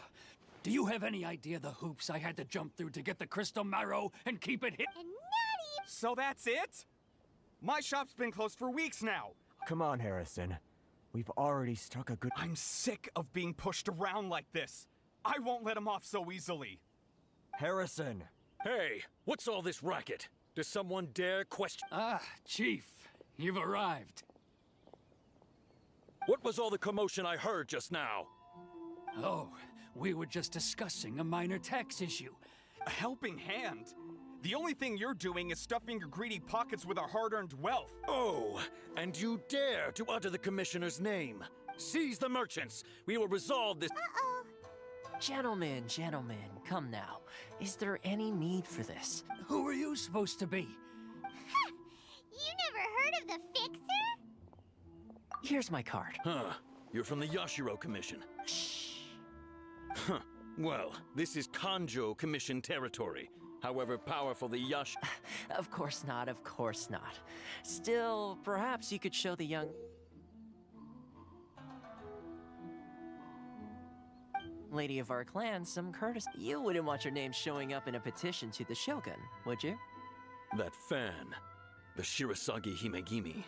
do you have any idea the hoops I had to jump through to get the crystal marrow and keep it hid? And not even... So that's it? My shop's been closed for weeks now. Come on, Harrison. We've already struck a good... I'm sick of being pushed around like this. I won't let him off so easily. Harrison! Hey, what's all this racket? Does someone dare question? Ah, Chief, you've arrived. What was all the commotion I heard just now? Oh, we were just discussing a minor tax issue. A helping hand? The only thing you're doing is stuffing your greedy pockets with our hard-earned wealth. Oh, and you dare to utter the Commissioner's name. Seize the merchants. We will resolve this... Uh-oh. Gentlemen, come now. Is there any need for this? Who are you supposed to be? Ha! You never heard of the Fixer? Here's my card. Huh. You're from the Yashiro Commission. Shh. Huh. Well, this is Kanjo Commission territory. However powerful the Yash... Of course not, of course not. Still, perhaps you could show the young... lady of our clan some courtesy. You wouldn't want your name showing up in a petition to the Shogun, would you? That fan. The Shirasagi Himegimi.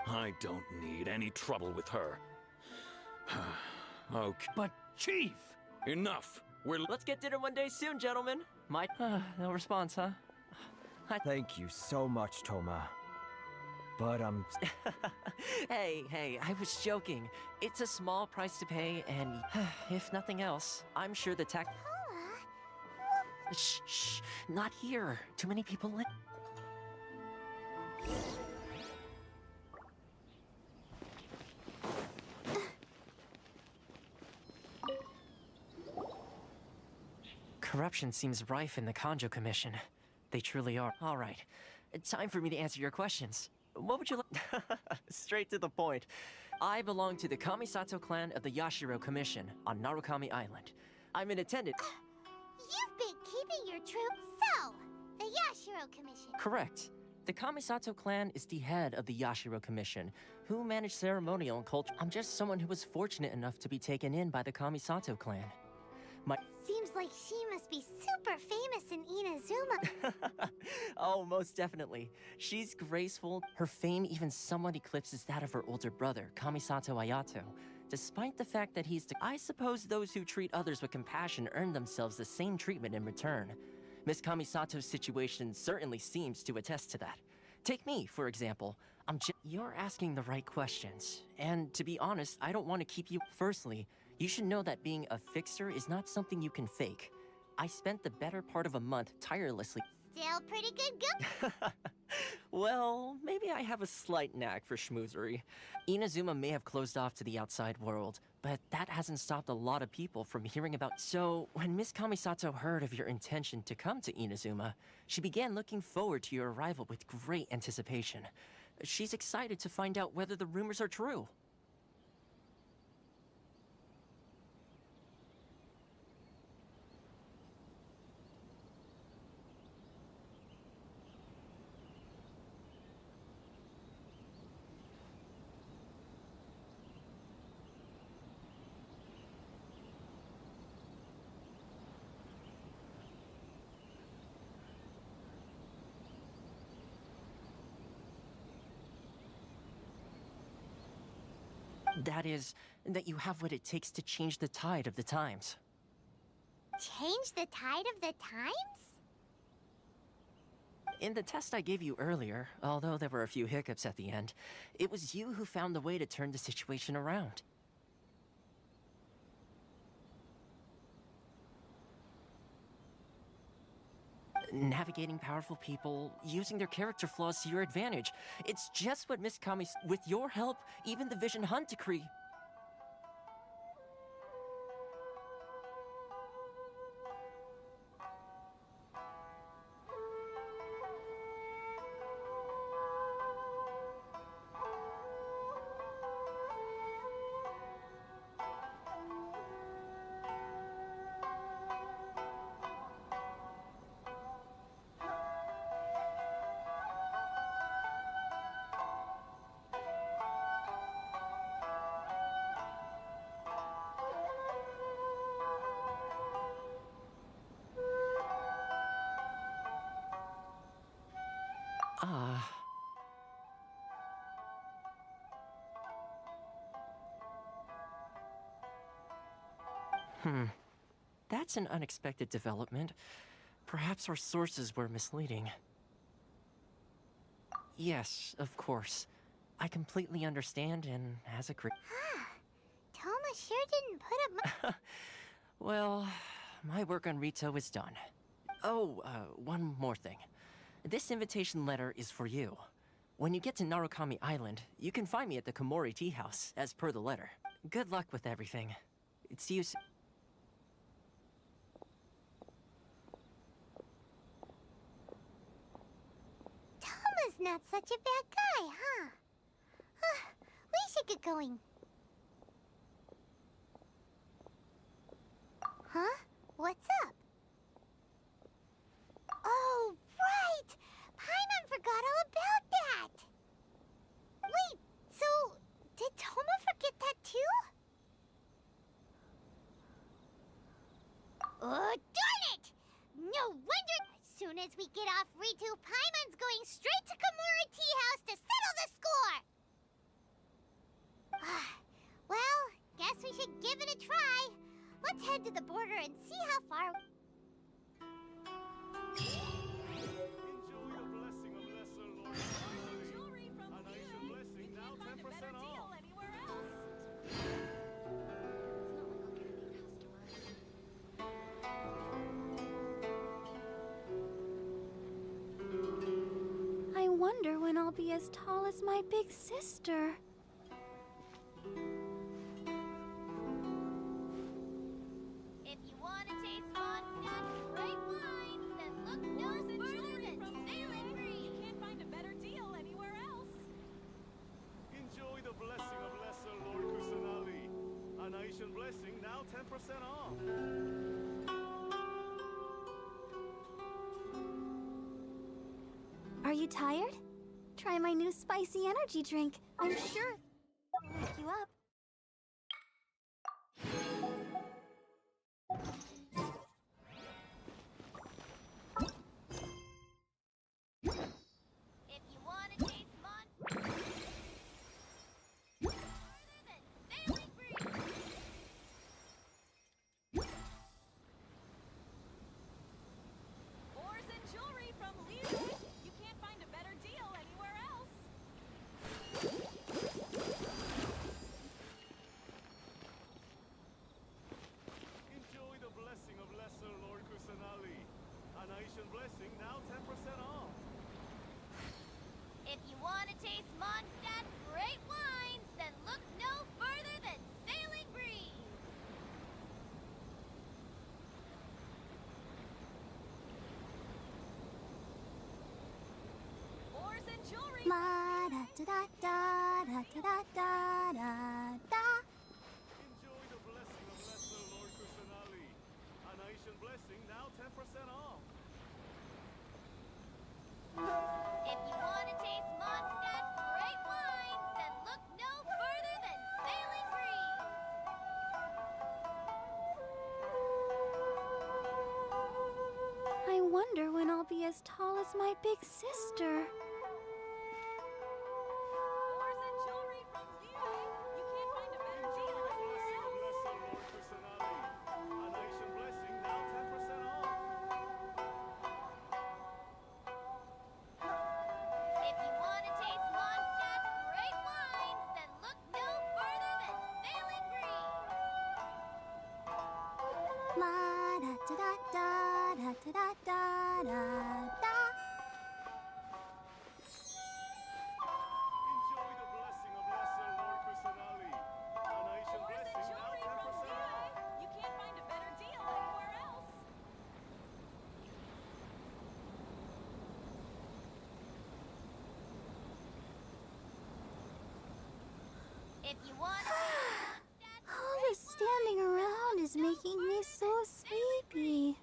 I don't need any trouble with her. Okay. But, Chief! Enough! Let's get dinner one day soon, gentlemen. No response, huh? Thank you so much, Toma. But, Hey, I was joking. It's a small price to pay, and if nothing else, I'm sure the tech... Shh, not here. Too many people Corruption seems rife in the Kanjo Commission. They truly are. All right. Time for me to answer your questions. What would you like? Straight to the point. I belong to the Kamisato clan of the Yashiro Commission on Narukami Island. I'm in attendance. You've been keeping your troops. So, the Yashiro Commission. Correct. The Kamisato clan is the head of the Yashiro Commission, who manage ceremonial and culture. I'm just someone who was fortunate enough to be taken in by the Kamisato clan. Seems like she must be super famous in Inazuma. Oh, most definitely. She's graceful. Her fame even somewhat eclipses that of her older brother, Kamisato Ayato. Despite the fact that I suppose those who treat others with compassion earn themselves the same treatment in return. Miss Kamisato's situation certainly seems to attest to that. Take me, for example. You're asking the right questions. And to be honest, I don't want to keep you... Firstly, you should know that being a fixer is not something you can fake. I spent the better part of a month tirelessly... Still pretty good go... Well, maybe I have a slight knack for schmoozery. Inazuma may have closed off to the outside world, but that hasn't stopped a lot of people from hearing about. So, when Miss Kamisato heard of your intention to come to Inazuma, she began looking forward to your arrival with great anticipation. She's excited to find out whether the rumors are true. That is, that you have what it takes to change the tide of the times. Change the tide of the times? In the test I gave you earlier, although there were a few hiccups at the end, it was you who found the way to turn the situation around. Navigating powerful people, using their character flaws to your advantage. It's just what Miss Kami's... With your help, even the Vision Hunt decree... That's an unexpected development. Perhaps our sources were misleading. Yes, of course. I completely understand and as a great... Toma sure didn't put up Well, my work on Rito is done. Oh, one more thing. This invitation letter is for you. When you get to Narukami Island, you can find me at the Komori Tea House, as per the letter. Good luck with everything. See you soon. Toma's not such a bad guy, huh? We should get going. Huh? What's up? Oh, right! Paimon forgot all about that! Wait, so did Toma forget that too? Oh, darn it! No wonder! As soon as we get off Ritu, Paimon's going straight to Komori Tea House to settle the score! Well, guess we should give it a try. Let's head to the border and see how far... I wonder when I'll be as tall as my big sister. If you want to taste Mondstadt great wines, then look no further than Sailing Green. You can't find a better deal anywhere else. Enjoy the blessing of Lesser Lord Kusanali. An Aishan blessing, now 10% off. Are you tired? Try my new spicy energy drink. I'm sure it'll wake you up. If you want to taste Mondstadt further than Sailing Green. Oars and jewelry from Leroy. You can't find a better deal anywhere else. da da da da da da da da. Enjoy the blessing of Lesser Lord Kusanali. A nice and blessing, now 10% off. If you want to taste Mondstadt's great wines, then look no further than Sailing Breeze. I wonder when I'll be as tall as my big sister. If you want to taste Mondstadt's great wines, then look no further than Sailing Breeze. La da da da da da da da da. Enjoy the blessing of Lesser Lord Kusanali. A nice and blessing, now 10% off. You can't find a better deal anywhere else. If you want to All this standing around is making me so sleepy.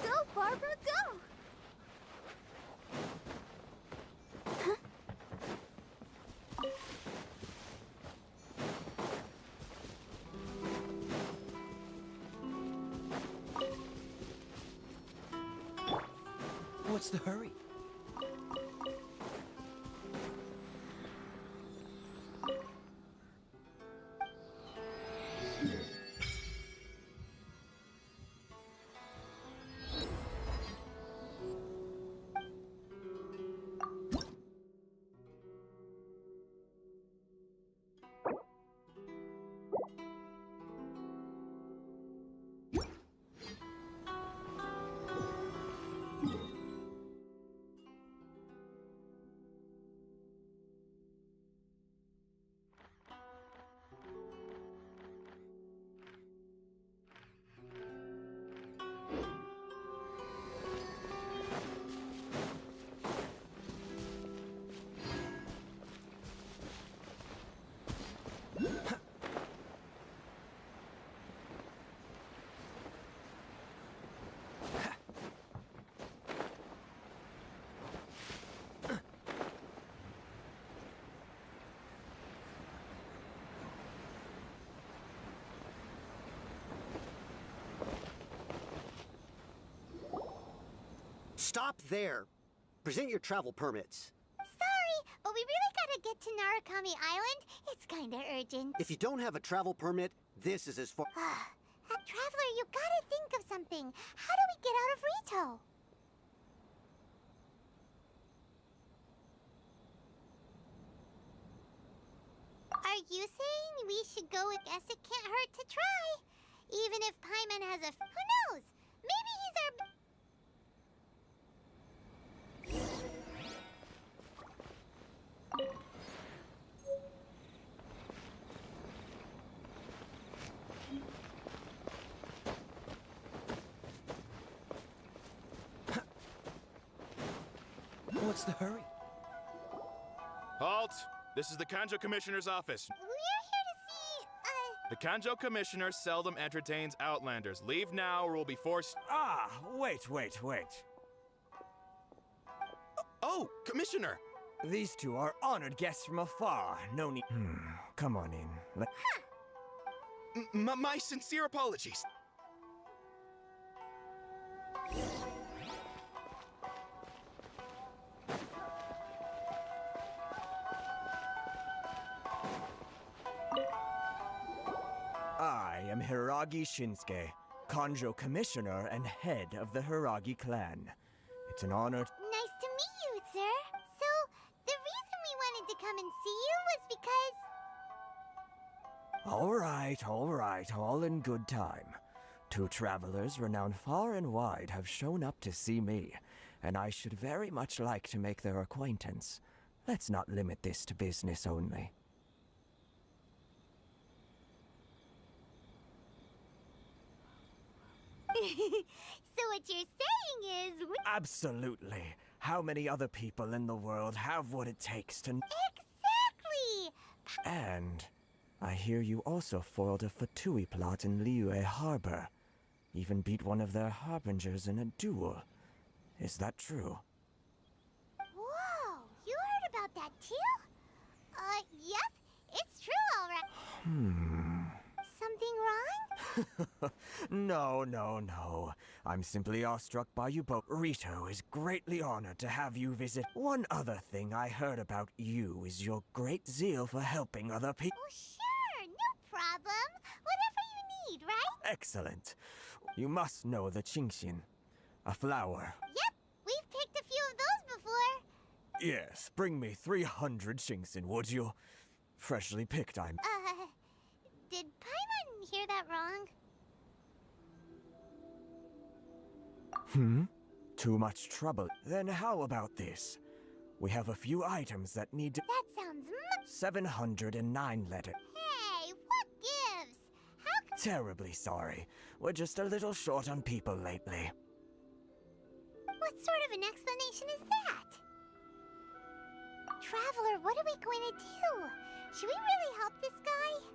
Go, Barbara, go! What's the hurry? Stop there. Present your travel permits. Sorry, but we really gotta get to Narukami Island. It's kinda urgent. If you don't have a travel permit, this is as far. Traveler, you gotta think of something. How do we get out of Rito? Are you saying we should go? I guess it can't hurt to try. Even if Paimon has a... Who knows? Maybe he's our... What's the hurry? Halt! This is the Kanjo Commissioner's office. We're here to see, The Kanjo Commissioner seldom entertains outlanders. Leave now or we'll be forced... Ah, wait. Oh, Commissioner! These two are honored guests from afar. No need. Come on in. My sincere apologies. Hiragi Shinsuke, Kanjo Commissioner and head of the Hiragi clan. It's an honor. Nice to meet you, sir. So, the reason we wanted to come and see you was because... All right, all in good time. Two travelers renowned far and wide have shown up to see me, and I should very much like to make their acquaintance. Let's not limit this to business only. So what you're saying is... Absolutely. How many other people in the world have what it takes to... Exactly! And I hear you also foiled a Fatui plot in Liyue Harbor. Even beat one of their harbingers in a duel. Is that true? Whoa, you heard about that too? Yep, it's true, alright. Something wrong? No. I'm simply awestruck by you both. Rito is greatly honored to have you visit. One other thing I heard about you is your great zeal for helping other people. Oh, sure, no problem. Whatever you need, right? Excellent. You must know the Qingshin, a flower. Yep, we've picked a few of those before. Yes, bring me 300 Qingshin, would you? Freshly picked, I'm... Did Paimon hear that wrong? Too much trouble. Then how about this? We have a few items that need to... That sounds 709 letters. Hey, what gives? How... Terribly sorry. We're just a little short on people lately. What sort of an explanation is that? Traveler, what are we going to do? Should we really help this guy?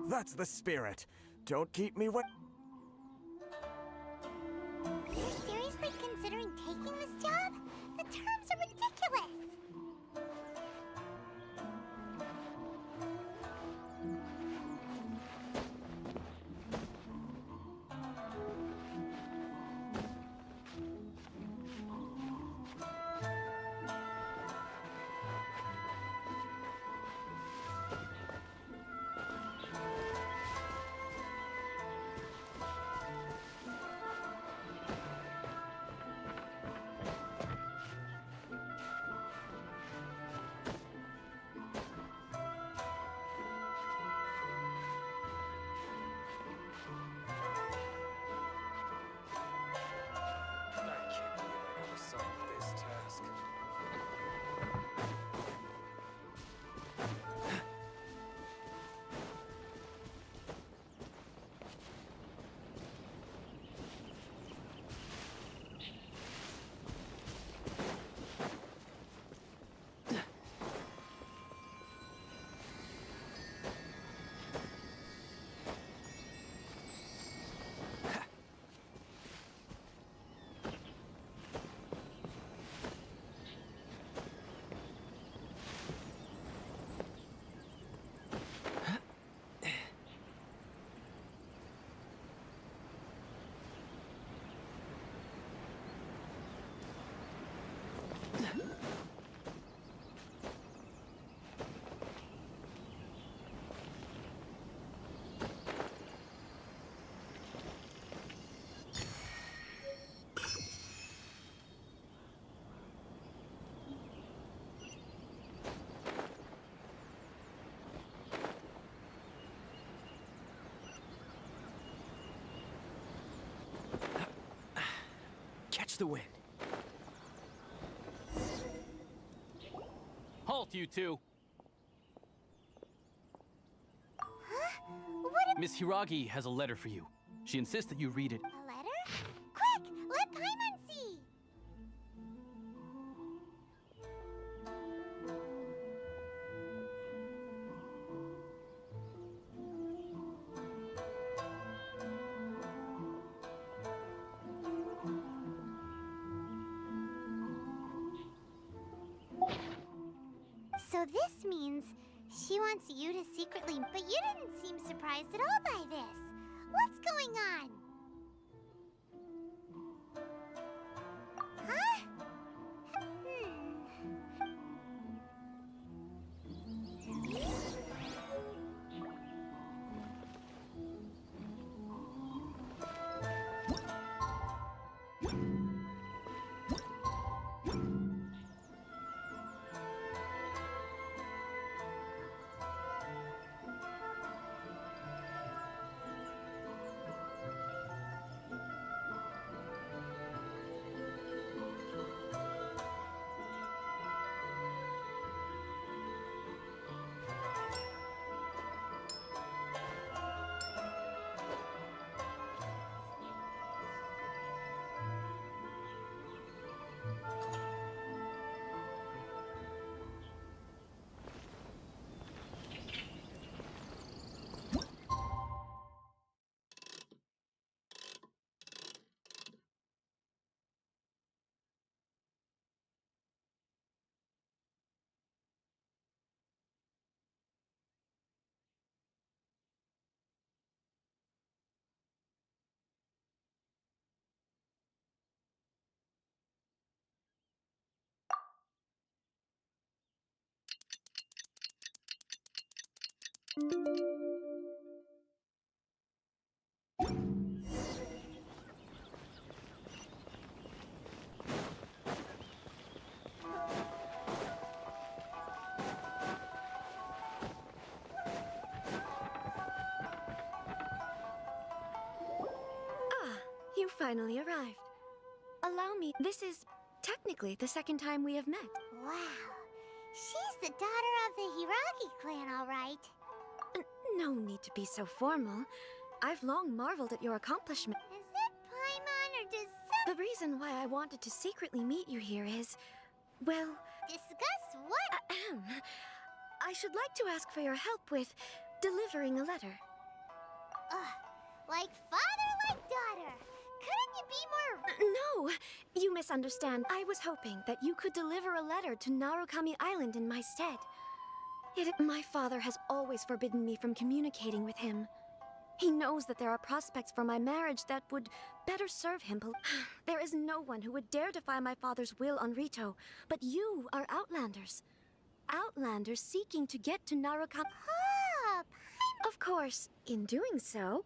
That's the spirit. Don't keep me wait. You're seriously considering taking this job? The terms are ridiculous. the wind. Halt, you two! Huh? What a... Miss Hiragi has a letter for you. She insists that you read it. A letter? Quick! Let Paimon see! So this means she wants you to secretly... But you didn't seem surprised at all by this. What's going on? Huh? You finally arrived. Allow me, this is technically the second time we have met. Wow. She's the daughter of the Hiragi clan, all right. No need to be so formal. I've long marveled at your accomplishment. Is it Paimon or does The reason why I wanted to secretly meet you here is, well... Discuss what? I should like to ask for your help with delivering a letter. Like father, like daughter. Couldn't you be more... No, you misunderstand. I was hoping that you could deliver a letter to Narukami Island in my stead. My father has always forbidden me from communicating with him. He knows that there are prospects for my marriage that would better serve him. There is no one who would dare defy my father's will on Rito, but you are Outlanders. Outlanders seeking to get to Narukami... Of course, in doing so,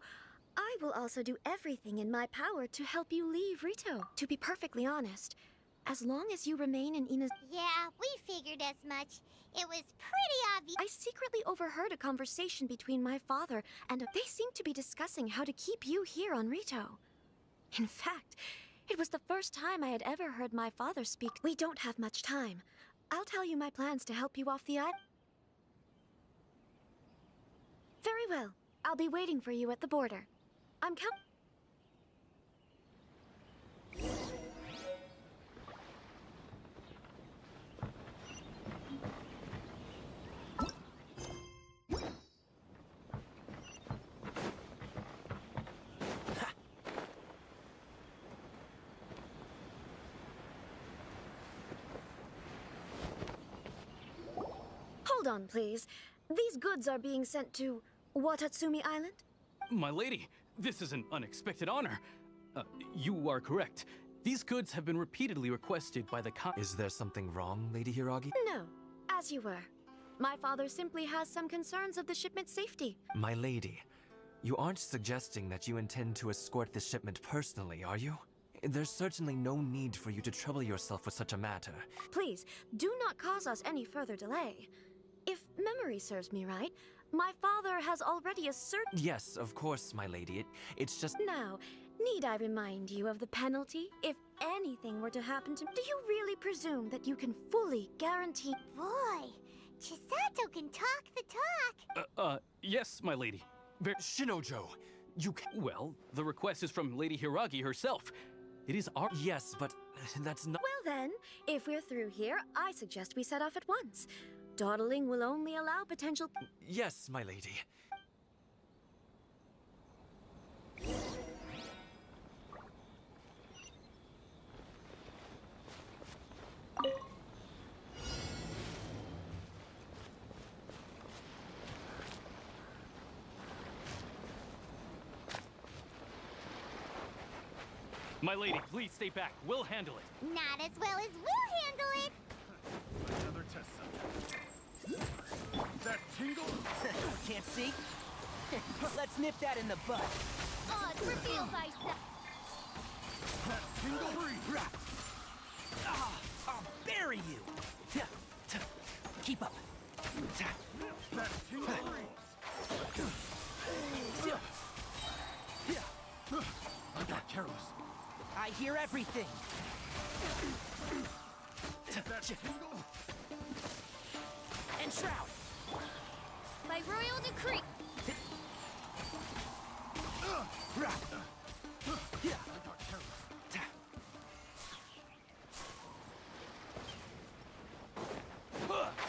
I will also do everything in my power to help you leave Rito. To be perfectly honest, as long as you remain in Ina's... Yeah, we figured as much. It was pretty obvious. I secretly overheard a conversation between my father and they seemed to be discussing how to keep you here on Rito. In fact, it was the first time I had ever heard my father speak. We don't have much time. I'll tell you my plans to help you off the island. Very well. I'll be waiting for you at the border. I'm coming. Hold on, please. These goods are being sent to Watatsumi Island? My lady, this is an unexpected honor. You are correct. These goods have been repeatedly requested by the Is there something wrong, Lady Hiragi? No, as you were. My father simply has some concerns of the shipment's safety. My lady, you aren't suggesting that you intend to escort the shipment personally, are you? There's certainly no need for you to trouble yourself with such a matter. Please, do not cause us any further delay. If memory serves me right, my father has already asserted... Yes, of course, my lady. It's just... Now, Need I remind you of the penalty if anything were to happen to me? Do you really presume that you can fully guarantee? Boy, Chisato can talk the talk. Yes, my lady. Shinojo, you Well, the request is from Lady Hiragi herself. It is our- Yes, but that's not- Well then, if we're through here, I suggest we set off at once. Dawdling will only allow potential... Yes, my lady. My lady, please stay back. We'll handle it. Not as well as we'll handle it. Another test subject. That tingle? Can't see? Let's nip that in the bud. Oz, reveal thyself. That tingle? I'll bury you. Keep up. That tingle? I got careless. I hear everything. That tingle? And Shroud. By royal decree. I got careless.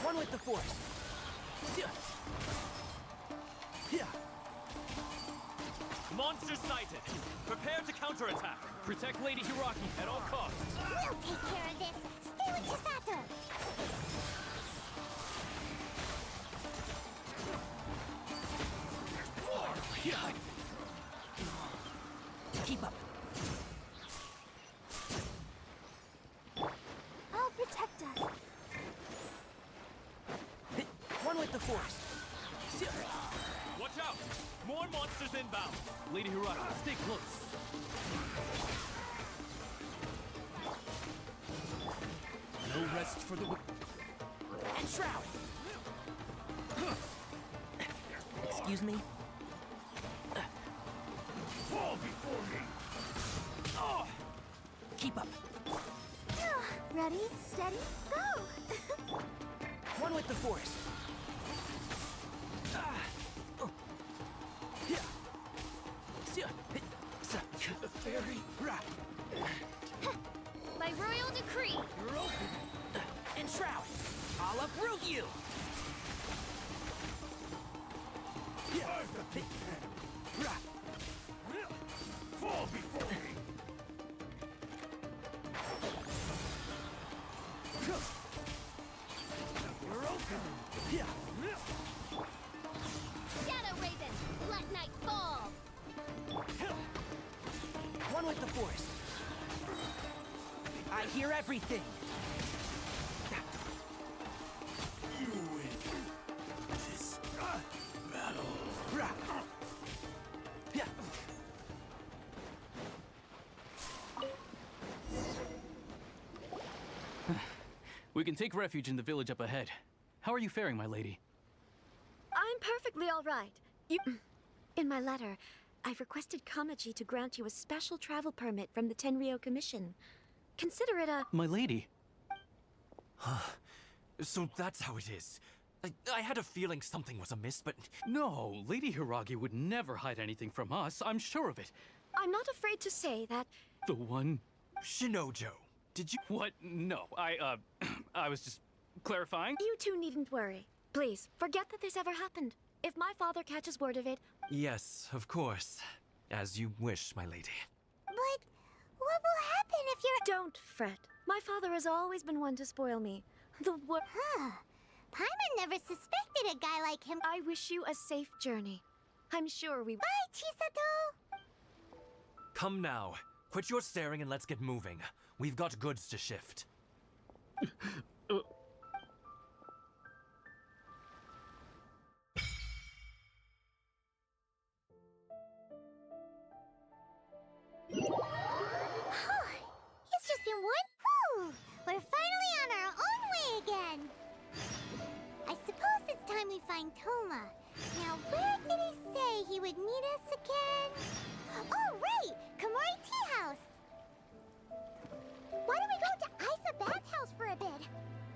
One with the Force. Monster sighted. Prepare to counterattack. Protect Lady Hiragi at all costs. We'll take care of this. Stay with Chisato. Keep up. I'll protect us. One with the Force. Watch out! More monsters inbound. Lady Hiragi, stay close. No rest for the... And Shroud. Excuse me? Fall before me! Keep up. Ready, steady, go. One with the Force. The fairy. By royal decree. You're open. And Shroud. I'll uproot you. Fall before me! You're open. Shadow Raven, let night fall. One with the Force. I hear everything. You win this battle. We can take refuge in the village up ahead. How are you faring, my lady? I'm perfectly all right. In my letter, I've requested Kamaji to grant you a special travel permit from the Tenryou Commission. Consider it a... My lady. So that's how it is. I had a feeling something was amiss, but... No, Lady Hiragi would never hide anything from us. I'm sure of it. I'm not afraid to say that... The one... Shinojo, did you... What? No, I was just clarifying. You two needn't worry. Please, forget that this ever happened. If my father catches word of it... Yes, of course. As you wish, my lady. But what will happen if you're... Don't fret. My father has always been one to spoil me. Huh. Paimon never suspected a guy like him. I wish you a safe journey. I'm sure we... Bye, Chisato! Come now. Quit your staring and let's get moving. We've got goods to shift. It's just been one... Whew! We're finally on our own way again! I suppose it's time we find Toma. Now, where did he say he would meet us again? Oh, right! Komori Tea House! Why don't we go to Isa Bathhouse for a bit?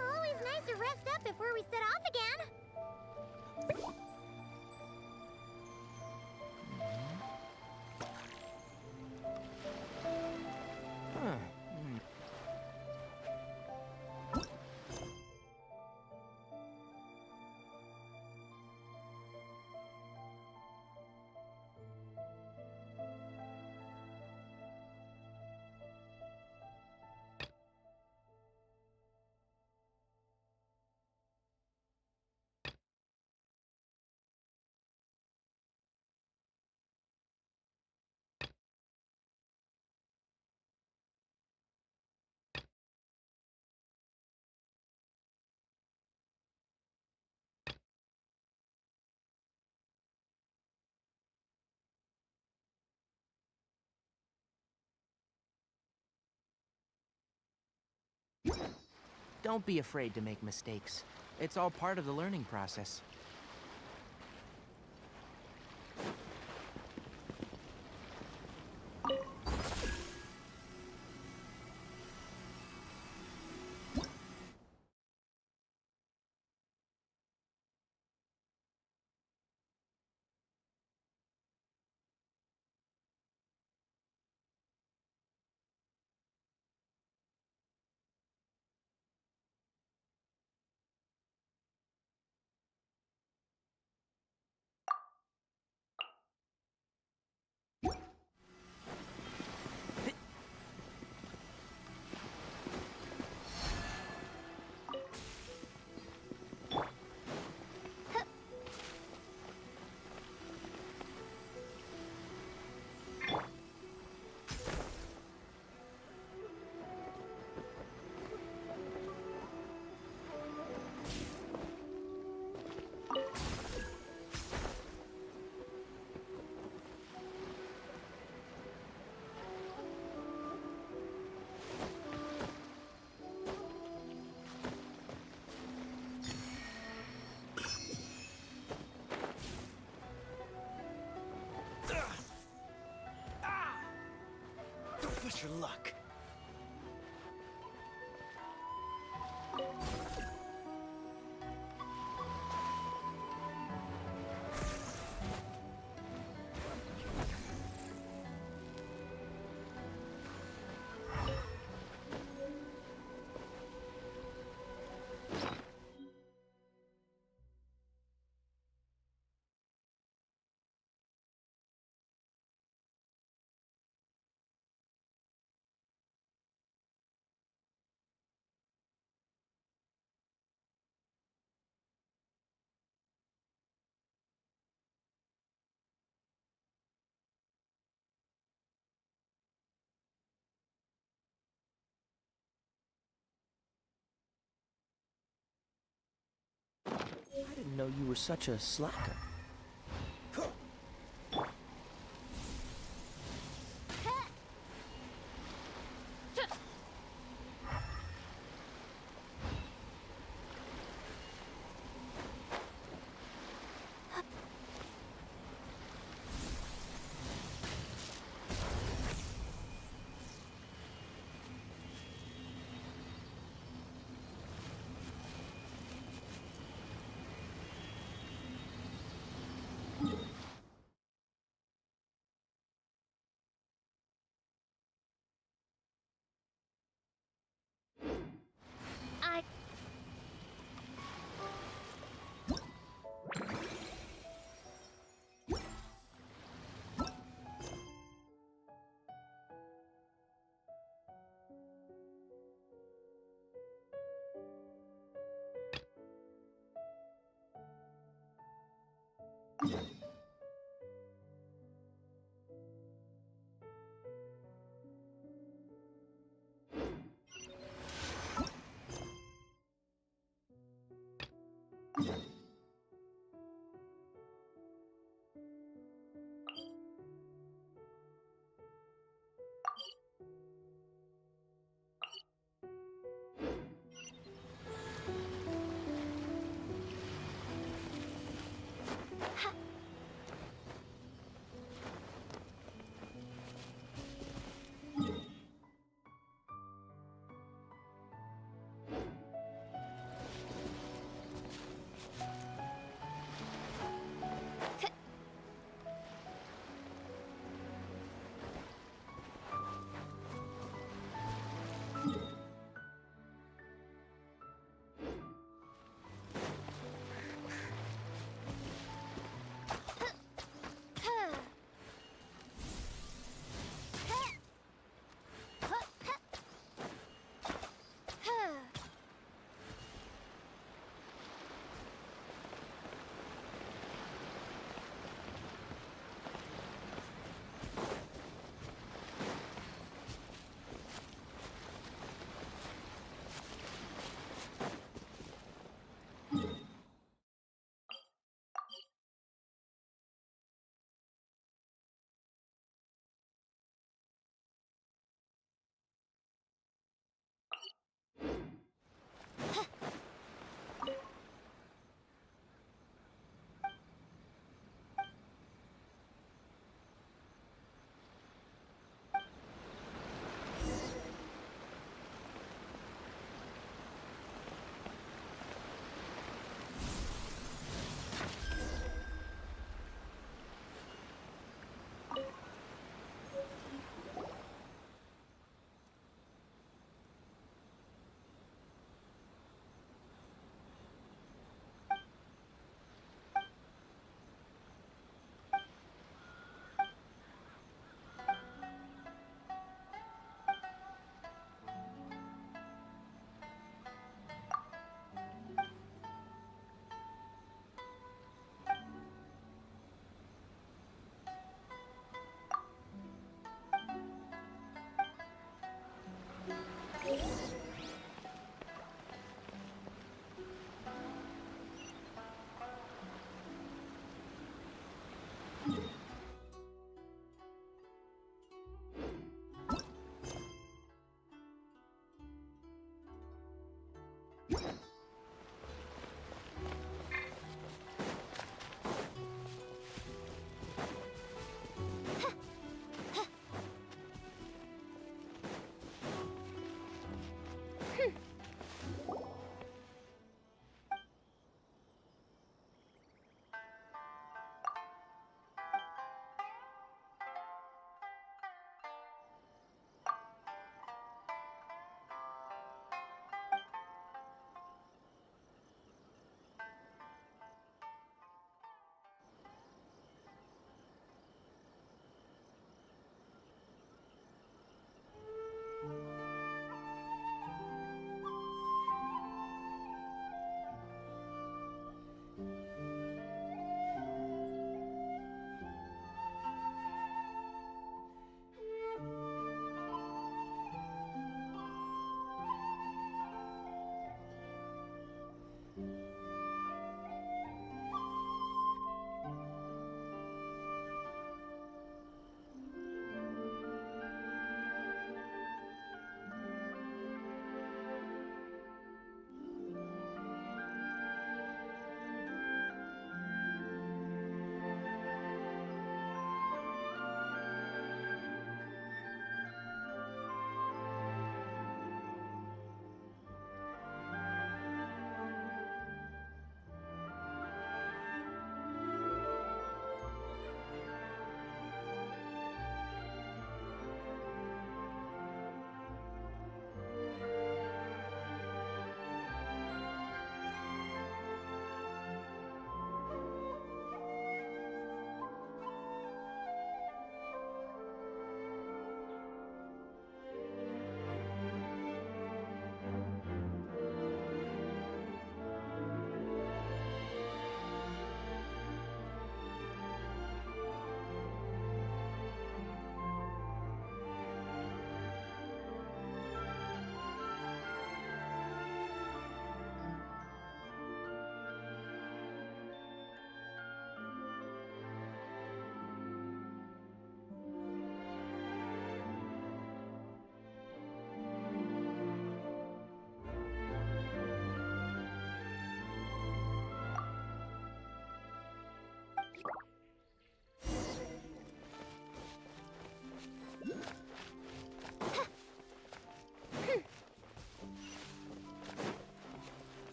Always nice to rest up before we set off again. Don't be afraid to make mistakes. It's all part of the learning process. Don't push your luck. I didn't know you were such a slacker.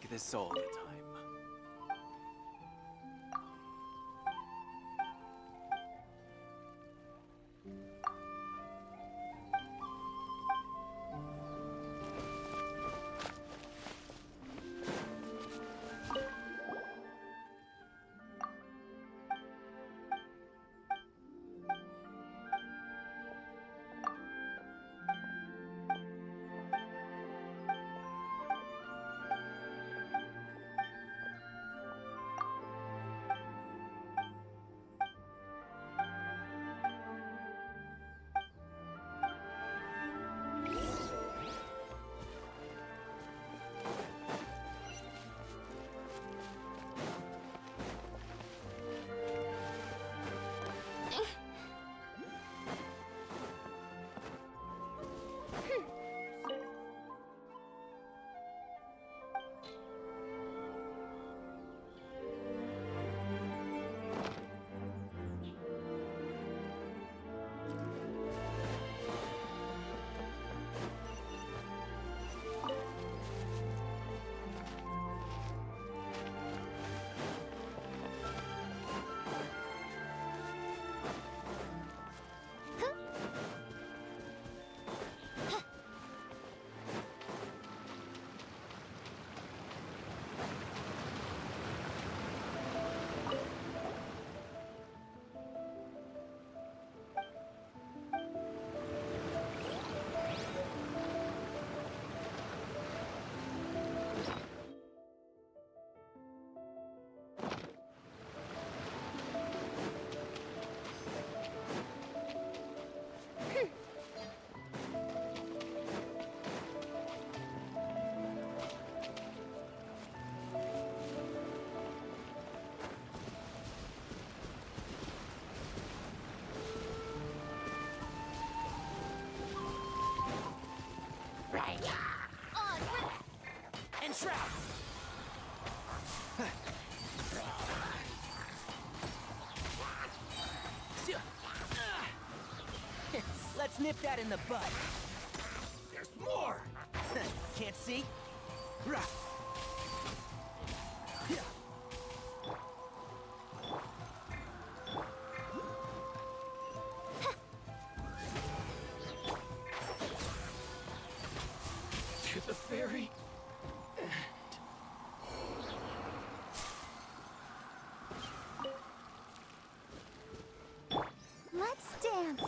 this all the time. And trap! Let's nip that in the bud. There's more! Can't see? To the ferry. Let's dance.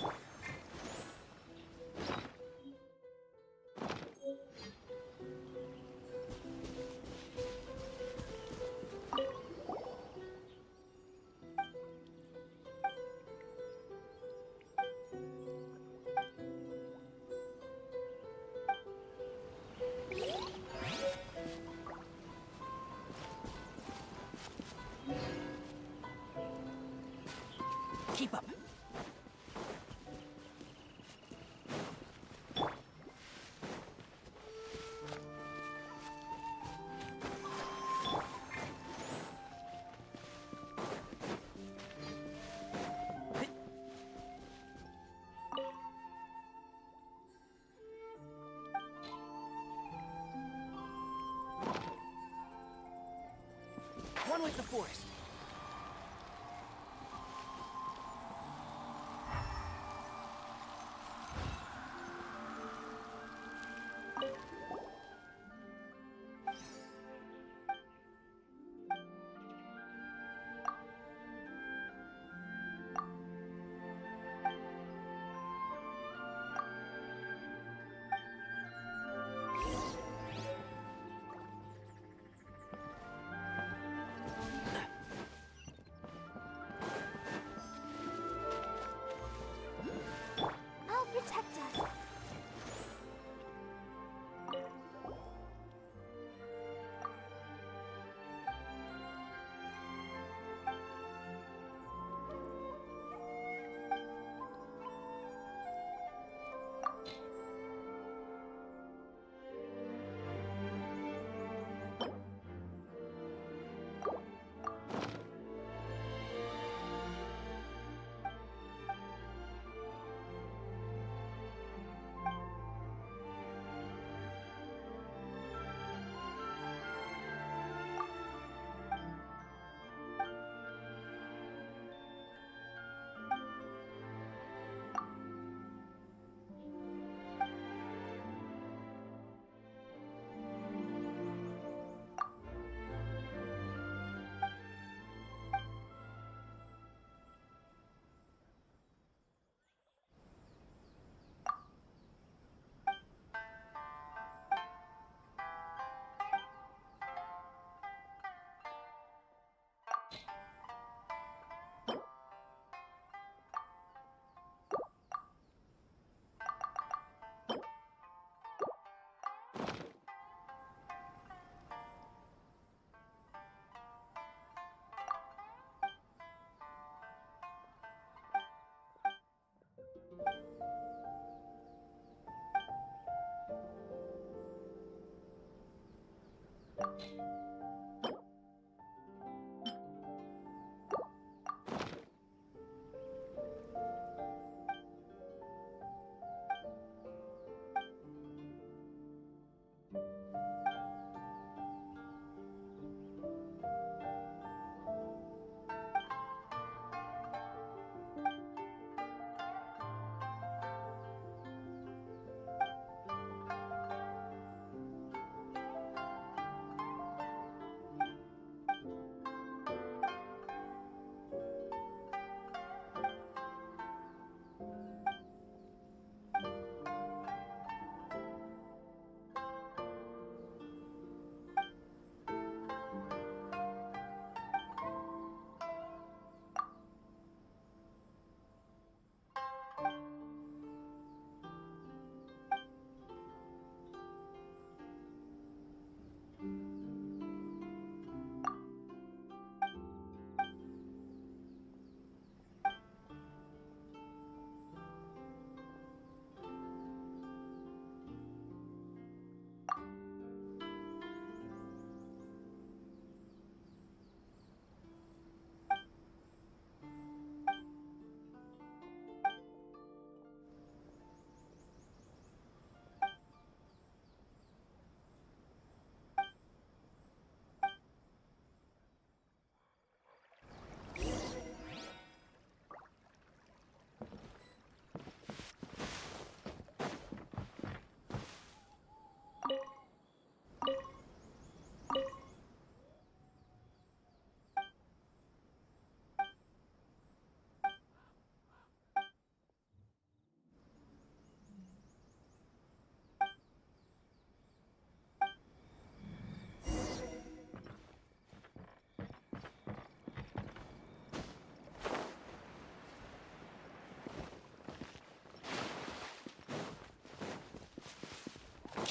Keep up. One with the forest.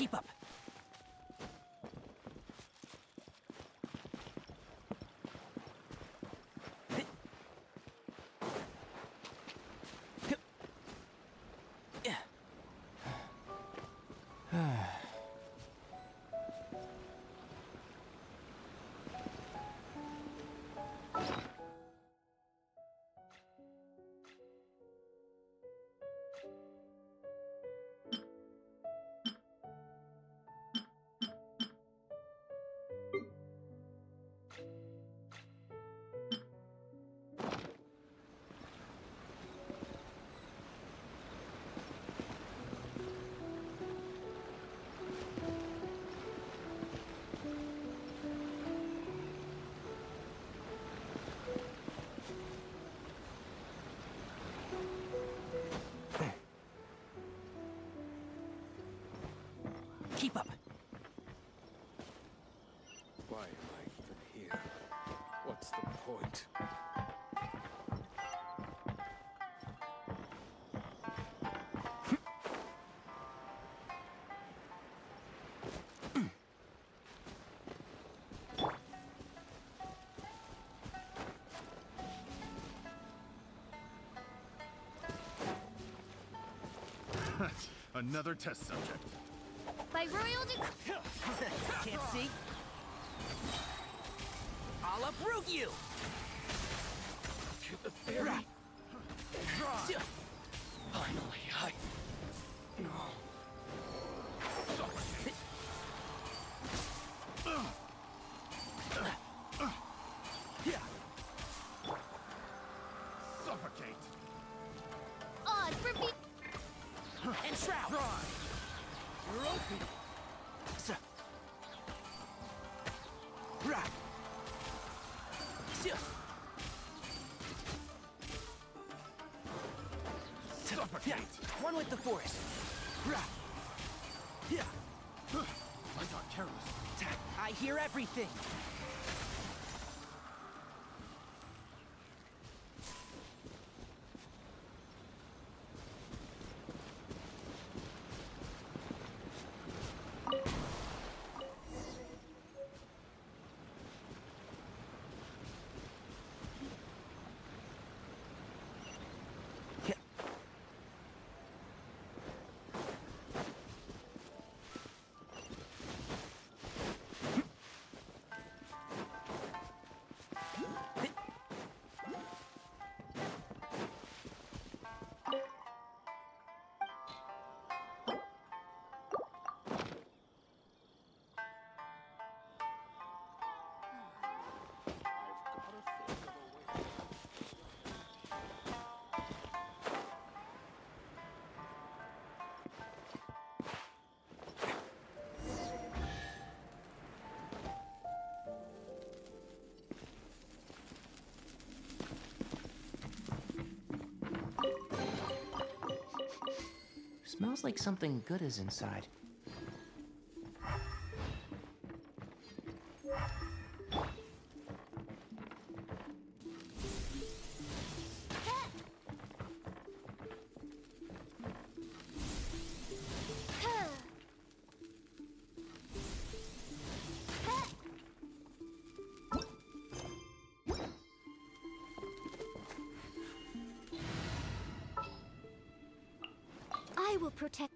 Keep up. Keep up. Why am I even here? What's the point? Another test subject. By royal Can't see? I'll uproot you! To the theory. Finally, I... Suffocate. odds for me. And Shroud! You're open. Suffocate! One with the forest. I got careless. I hear everything. Smells like something good is inside. I will protect.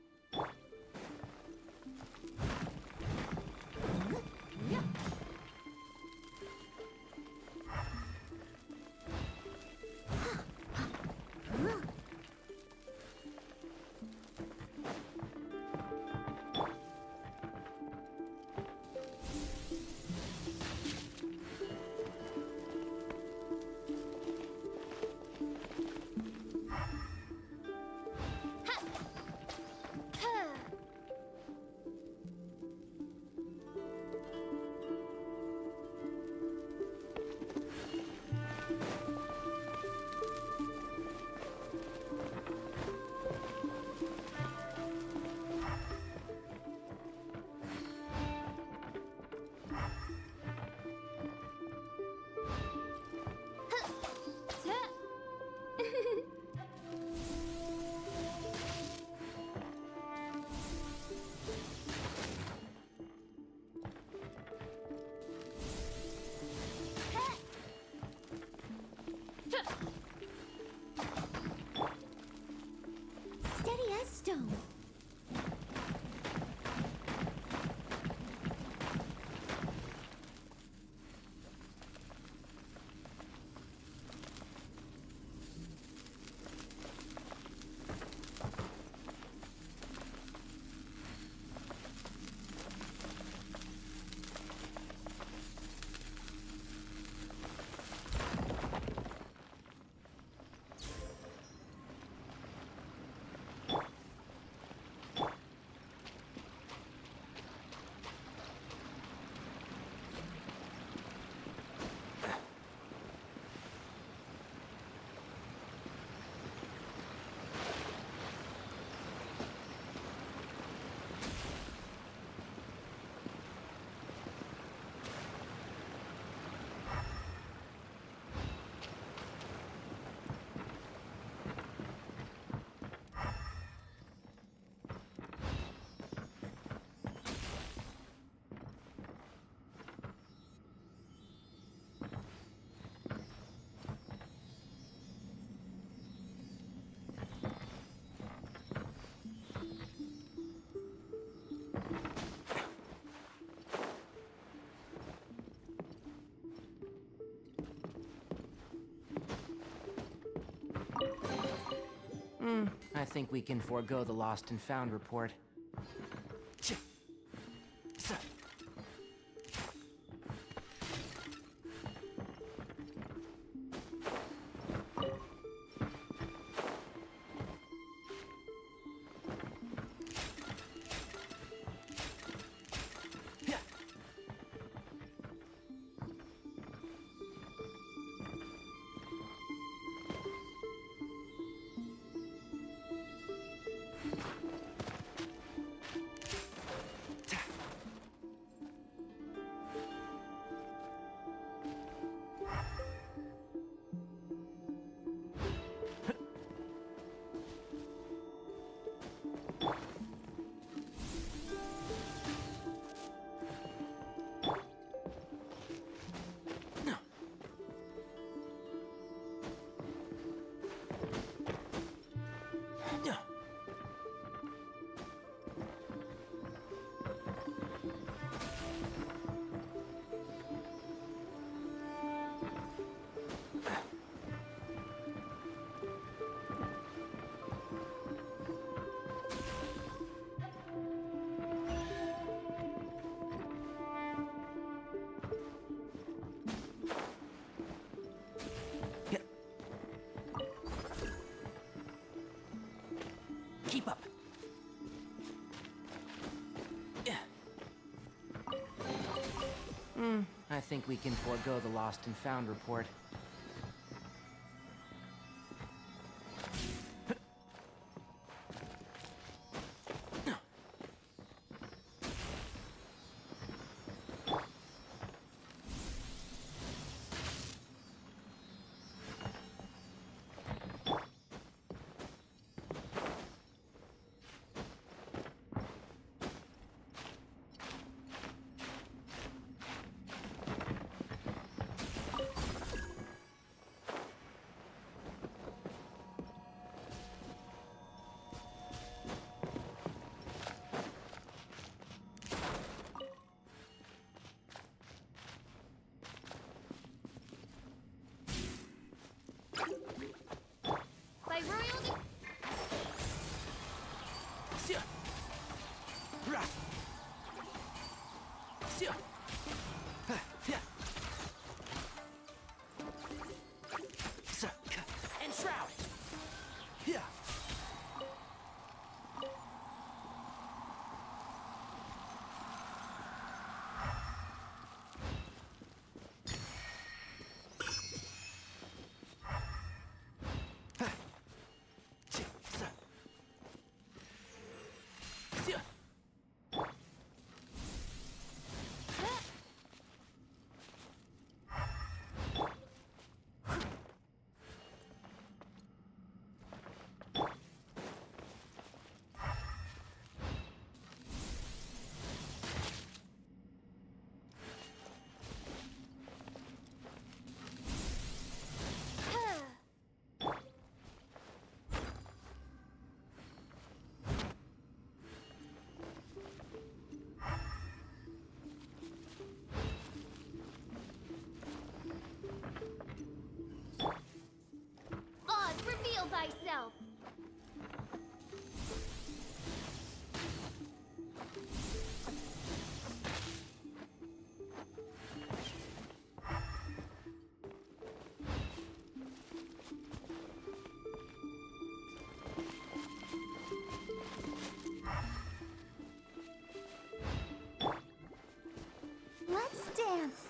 Steady as stone. I think we can forego the lost and found report. Keep up. I think we can forego the lost and found report. Enshroud! Yeah. Oz, reveal thyself! Let's dance!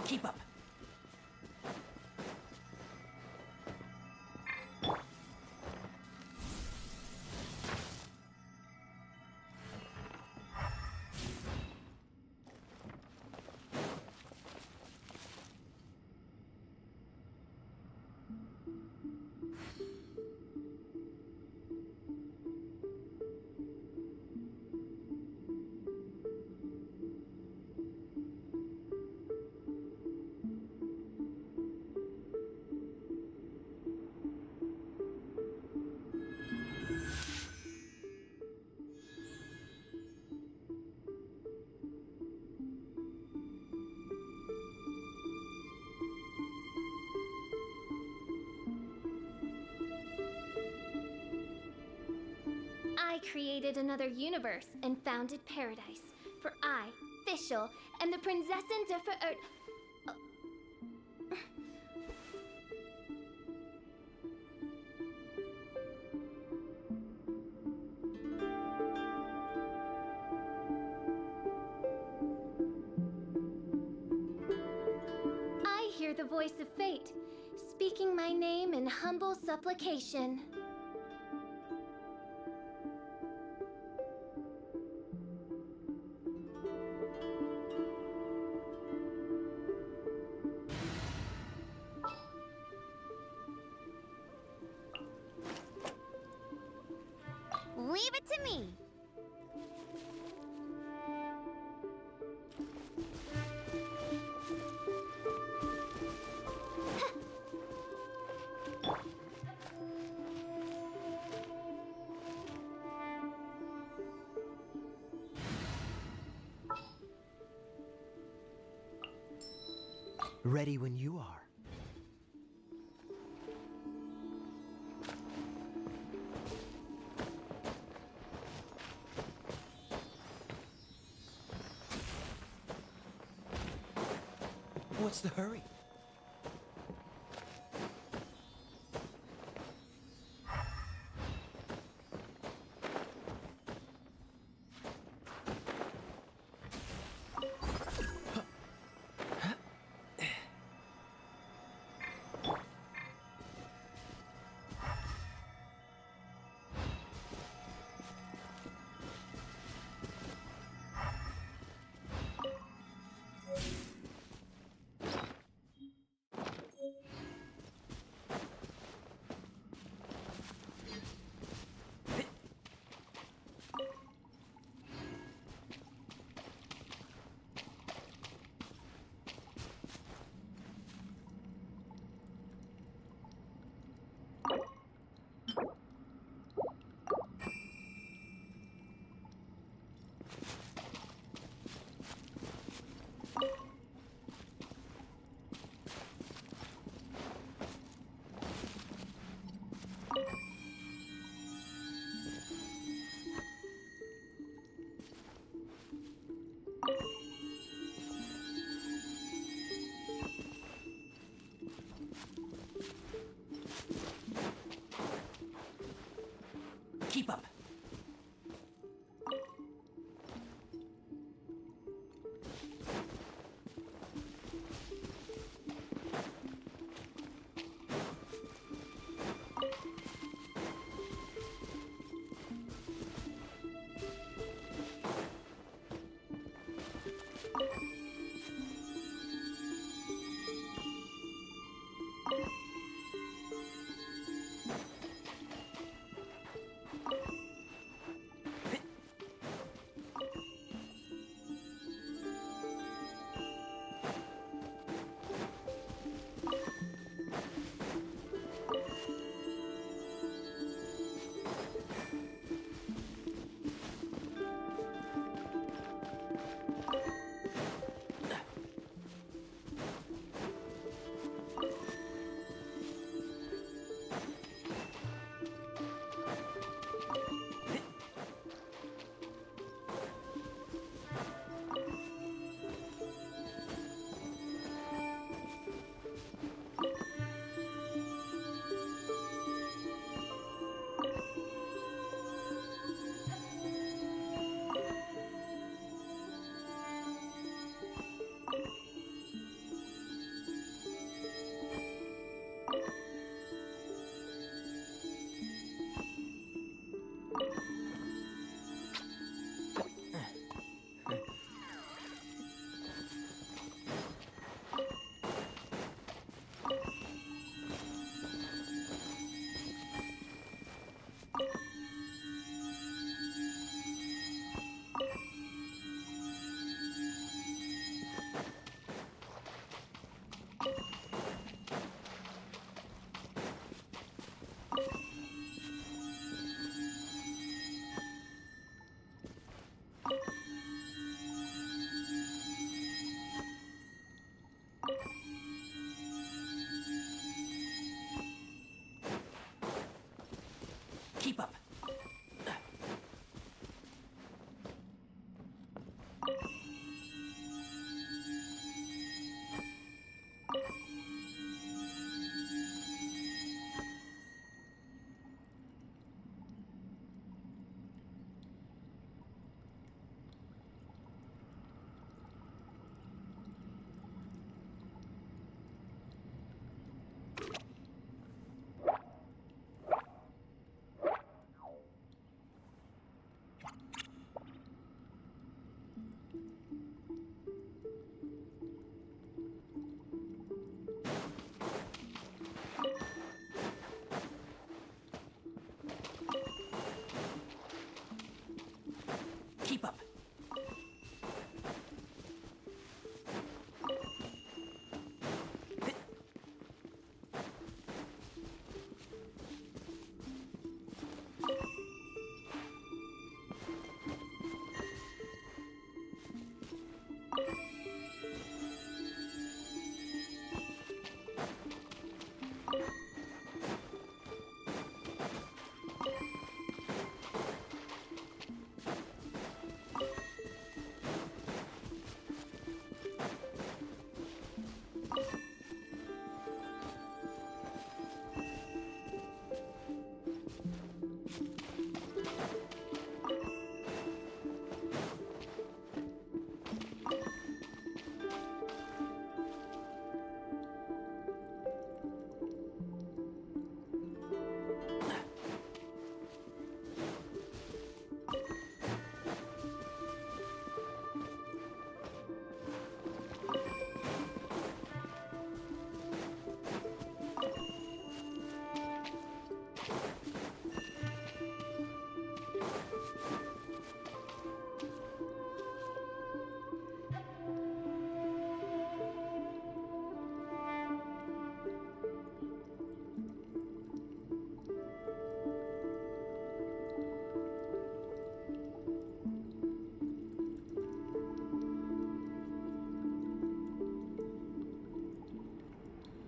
Keep up. I created another universe and founded paradise. For I, Fischl, am the Prinzessin der Verirrt. I hear the voice of fate, speaking my name in humble supplication. Leave it to me. Ready when you are. What's the hurry? Keep up. Keep up.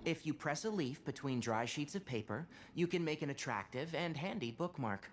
If you press a leaf between dry sheets of paper, you can make an attractive and handy bookmark.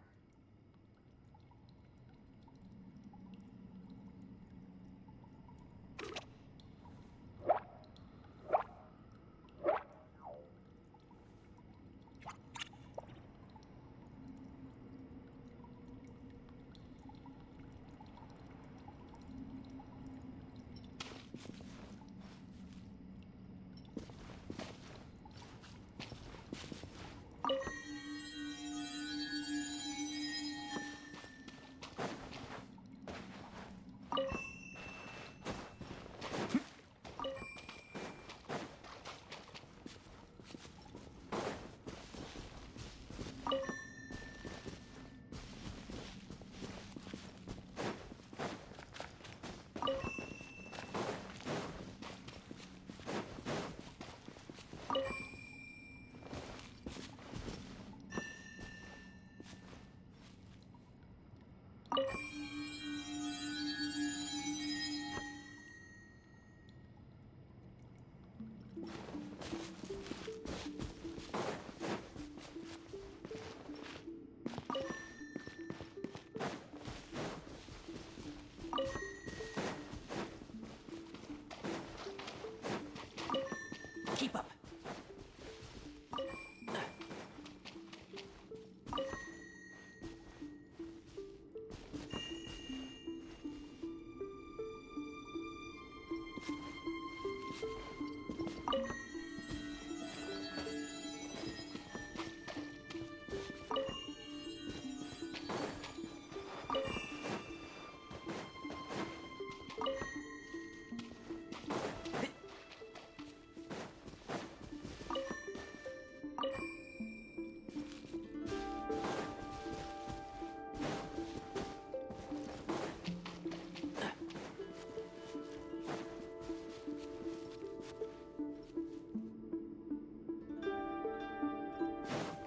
Keep up.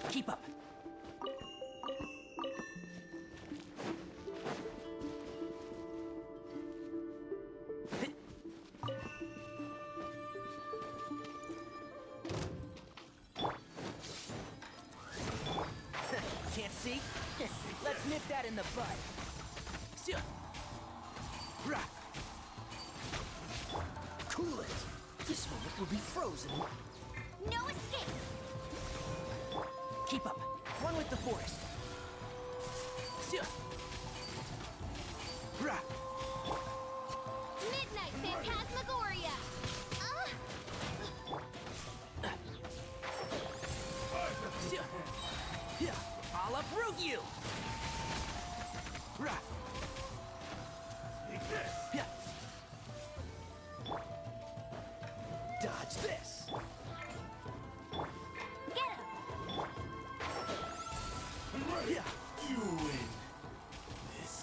Keep up. Can't see? Let's nip that in the bud. Cool it. This moment will be frozen. No escape! Keep up. One with the forest. Midnight Phantasmagoria! I'll uproot you! Dodge this! Get him! You win. This.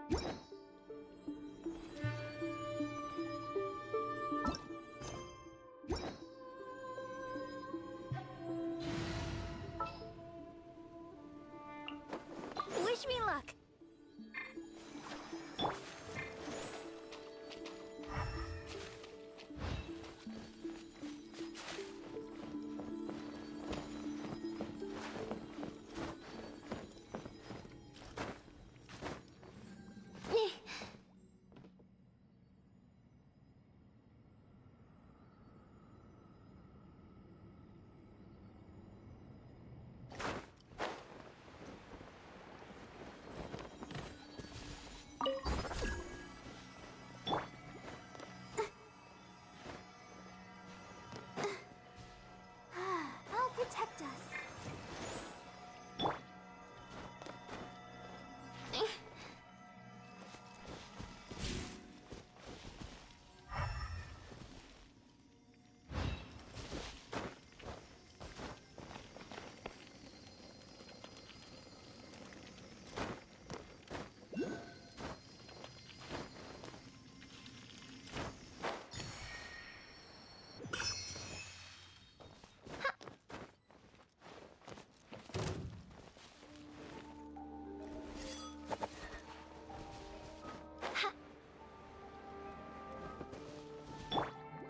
Wish me luck. I'll protect us.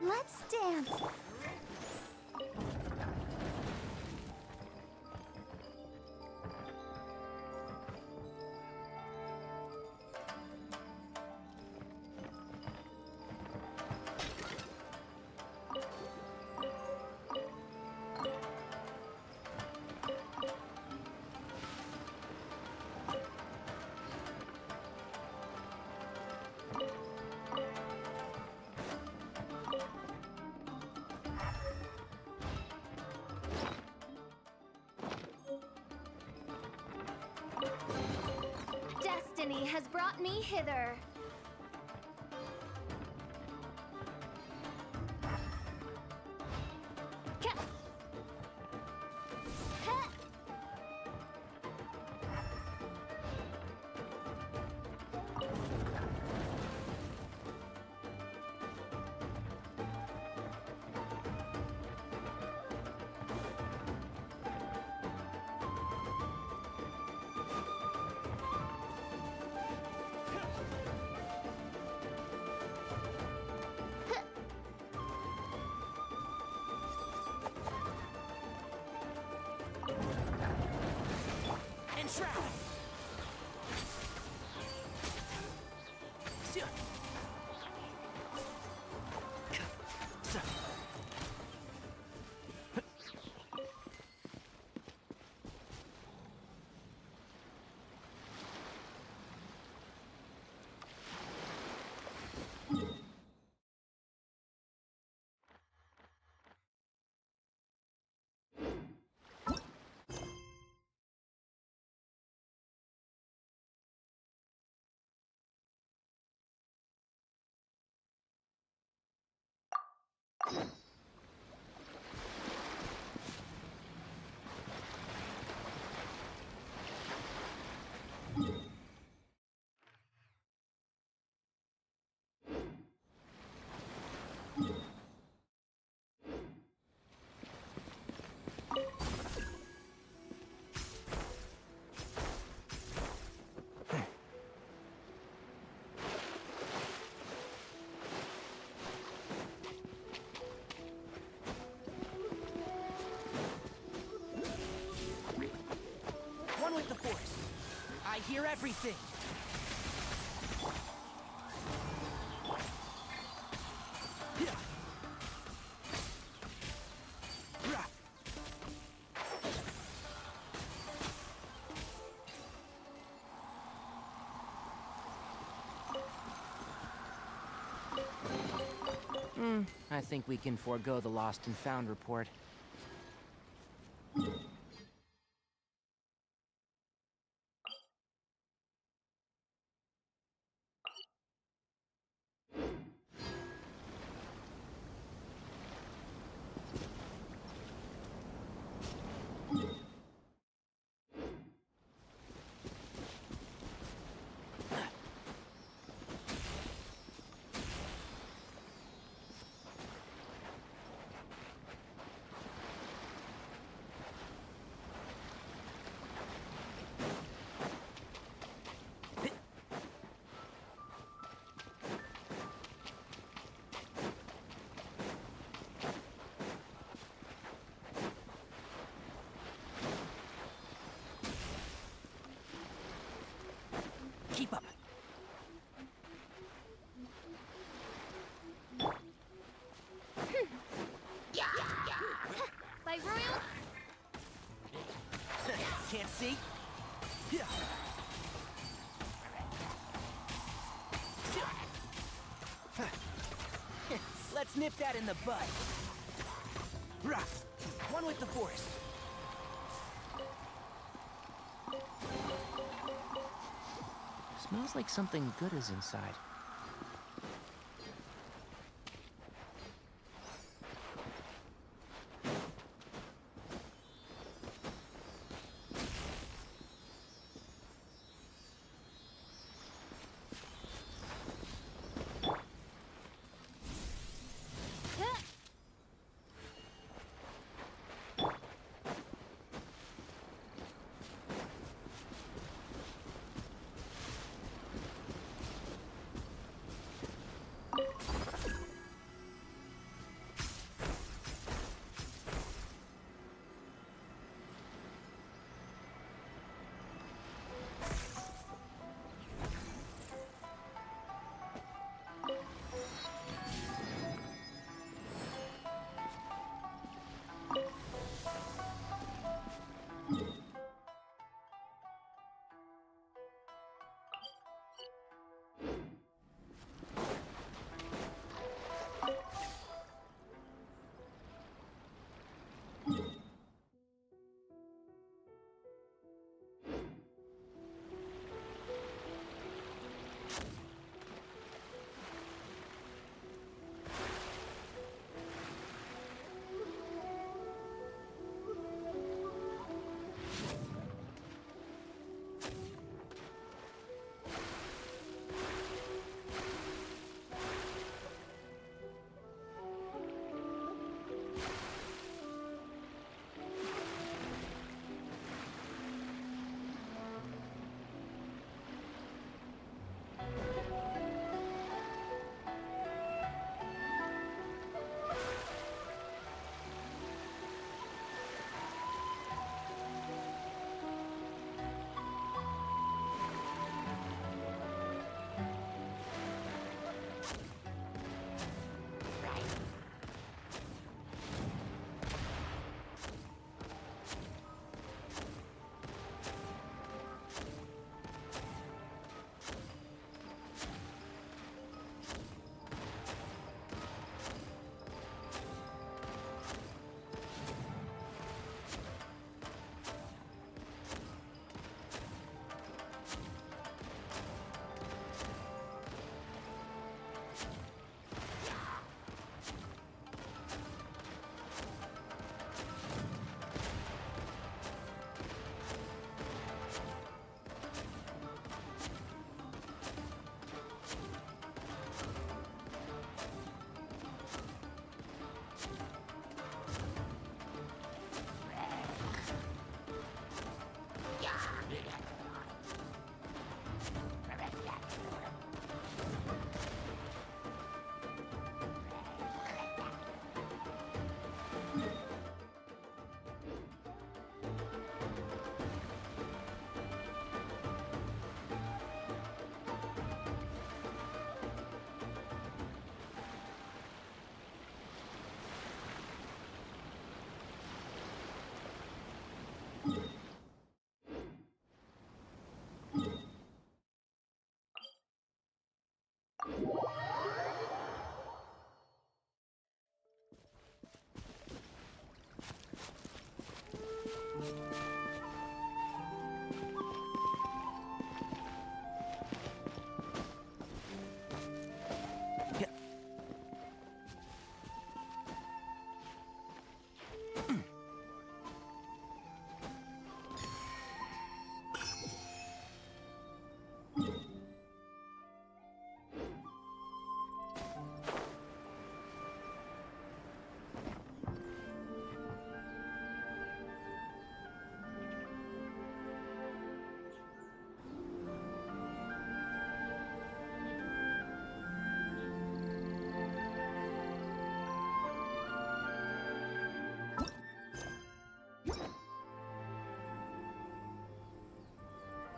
Let's dance. Destiny has brought me hither. One with the Force. I hear everything. I think we can forego the lost and found report. Keep up. By royal... Can't see? Let's nip that in the bud. One with the forest. Smells like something good is inside.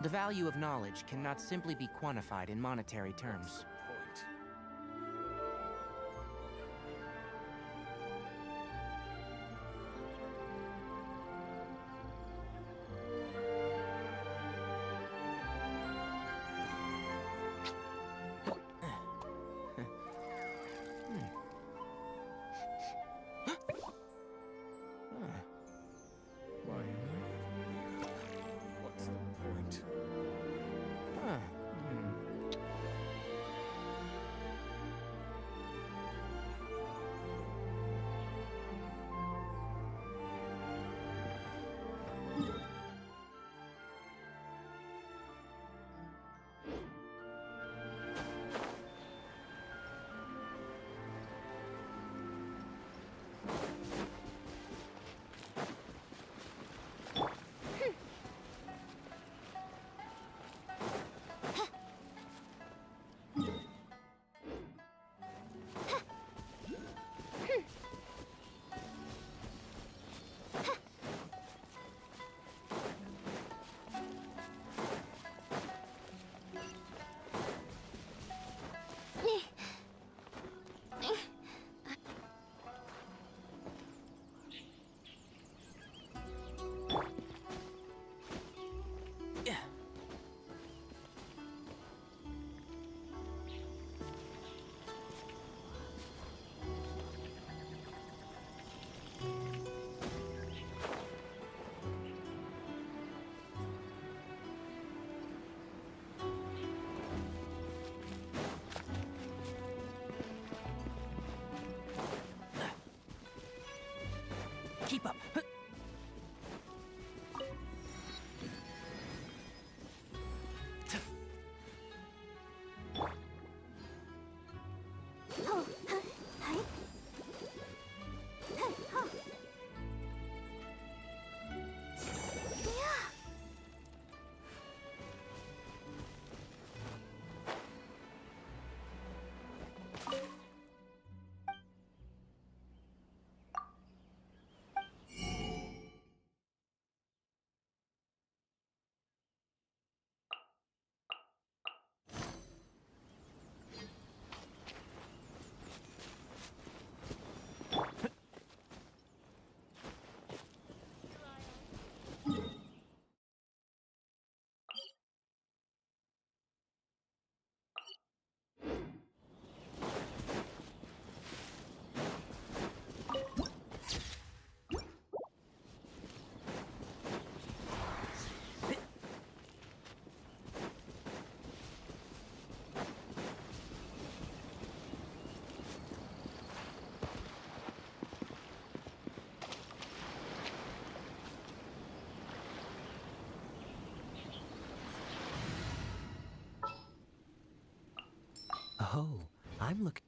The value of knowledge cannot simply be quantified in monetary terms. Keep up. Oh, I'm looking.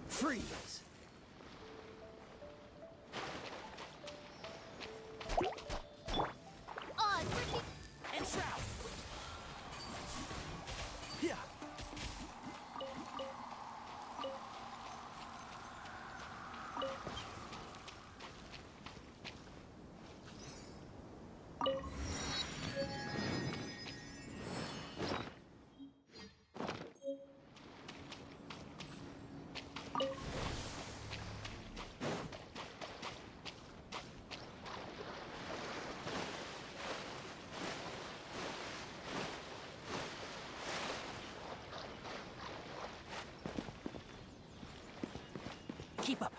Freeze! And shroud! Yeah! Keep up.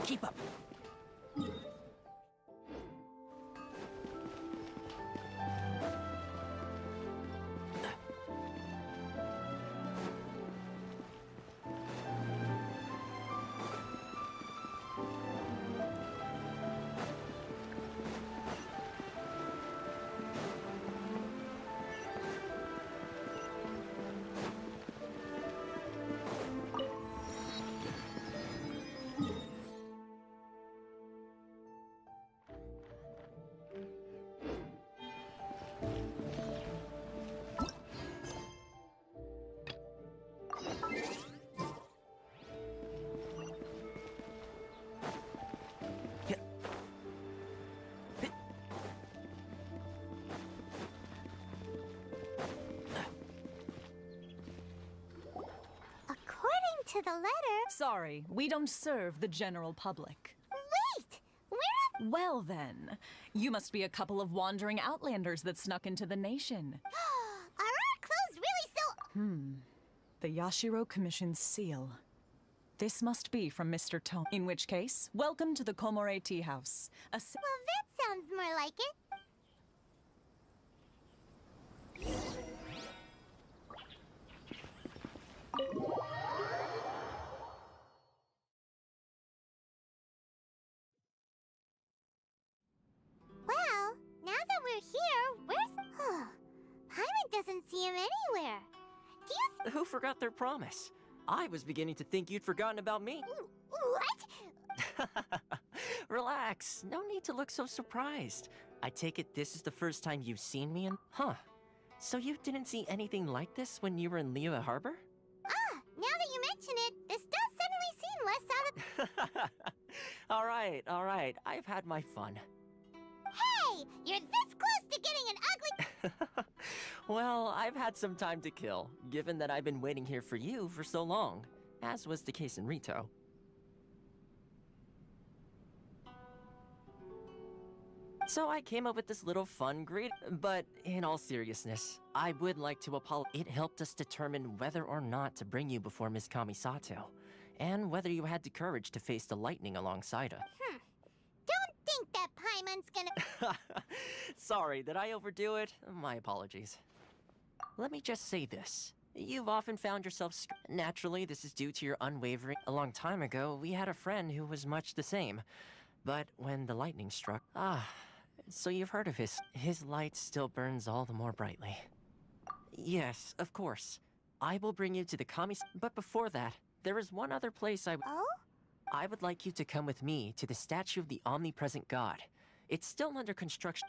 Keep up. for the letter. Sorry, we don't serve the general public. Wait! Where Well then, you must be a couple of wandering outlanders that snuck into the nation. Are our clothes really so... The Yashiro Commission's seal. This must be from Mr. Tome. In which case, welcome to the Komore Tea House. Well, that sounds more like it. Well, now that we're here, where's... Paimon doesn't see him anywhere. Do you... Who forgot their promise? I was beginning to think you'd forgotten about me. What? Relax. No need to look so surprised. I take it this is the first time you've seen me in... Huh. So you didn't see anything like this when you were in Liyue Harbor? Ah, now that you mention it, this does suddenly seem less out of... All right. I've had my fun. Hey! You're this close to getting an ugly... Well, I've had some time to kill, given that I've been waiting here for you for so long, as was the case in Rito. So I came up with this little fun greet, but in all seriousness, I would like to apologize. It helped us determine whether or not to bring you before Miss Kamisato, and whether you had the courage to face the lightning alongside her. Don't think that Paimon's gonna... Sorry, did I overdo it? My apologies. Let me just say this. You've often found yourself naturally, this is due to your unwavering... A long time ago, we had a friend who was much the same. But when the lightning struck... so you've heard of his... His light still burns all the more brightly. Yes, of course. I will bring you to the But before that, there is one other place Oh? I would like you to come with me to the statue of the omnipresent god. It's still under construction.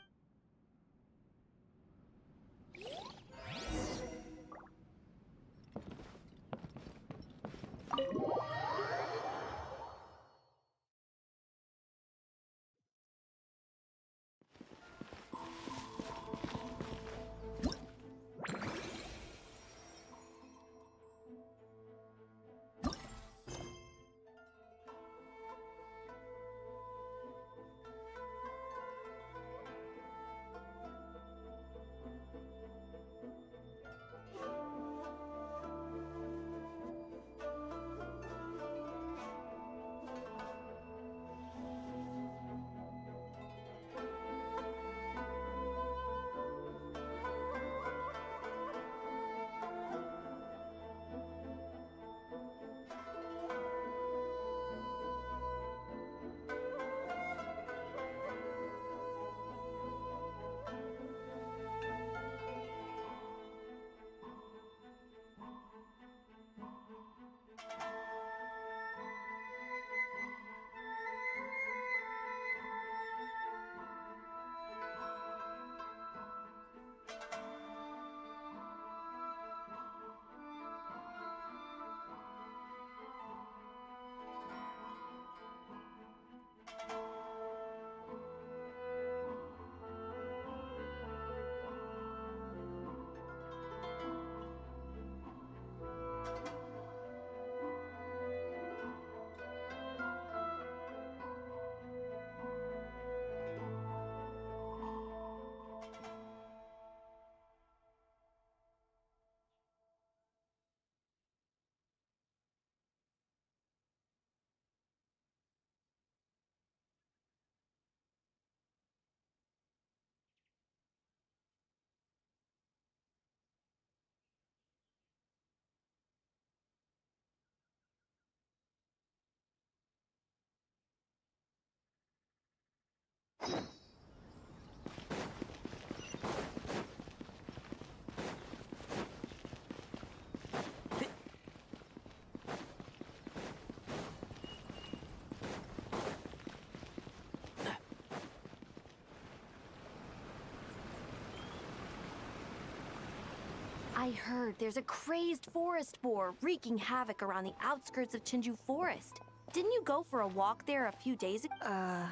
I heard there's a crazed forest boar wreaking havoc around the outskirts of Chinju Forest. Didn't you go for a walk there a few days ago?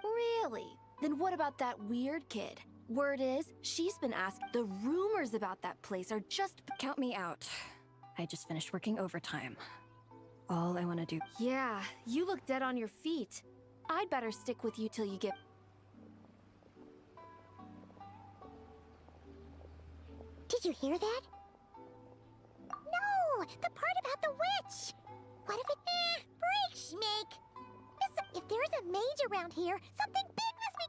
Really? Then what about that weird kid? Word is, she's been asked. The rumors about that place are just... Count me out. I just finished working overtime. all I want to do. Yeah, you look dead on your feet. I'd better stick with you till you get... Did you hear that? No! The part about the witch! What if it... break, Schmick! If there's a mage around here, something big must be...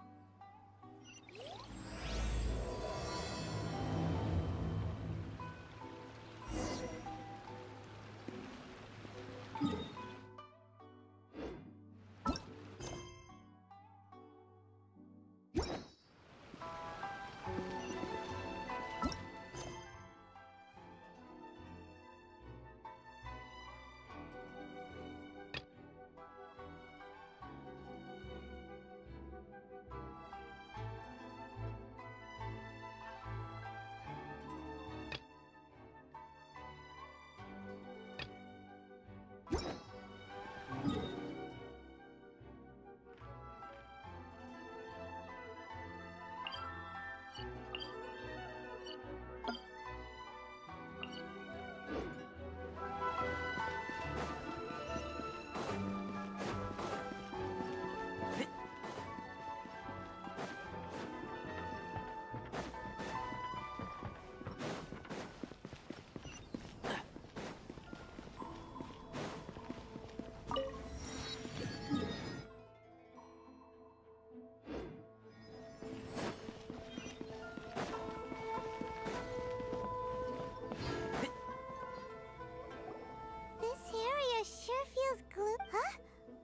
Sure feels glue. Huh?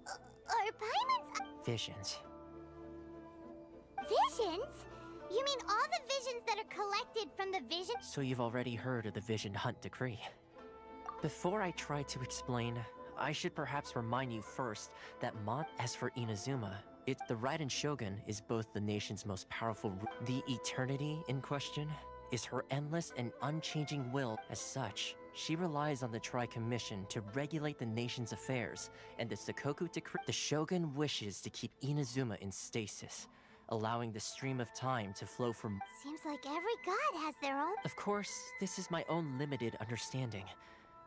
Are Paimon's Visions. visions? You mean all the visions that are collected from the vision? So you've already heard of the Vision Hunt Decree. Before I try to explain, I should perhaps remind you first that as for Inazuma, the Raiden Shogun is both the nation's most powerful The eternity in question is her endless and unchanging will. As such, she relies on the Tri-Commission to regulate the nation's affairs, and the Sakoku Decree. The Shogun wishes to keep Inazuma in stasis, allowing the stream of time to flow from... Seems like every god has their own... Of course, this is my own limited understanding.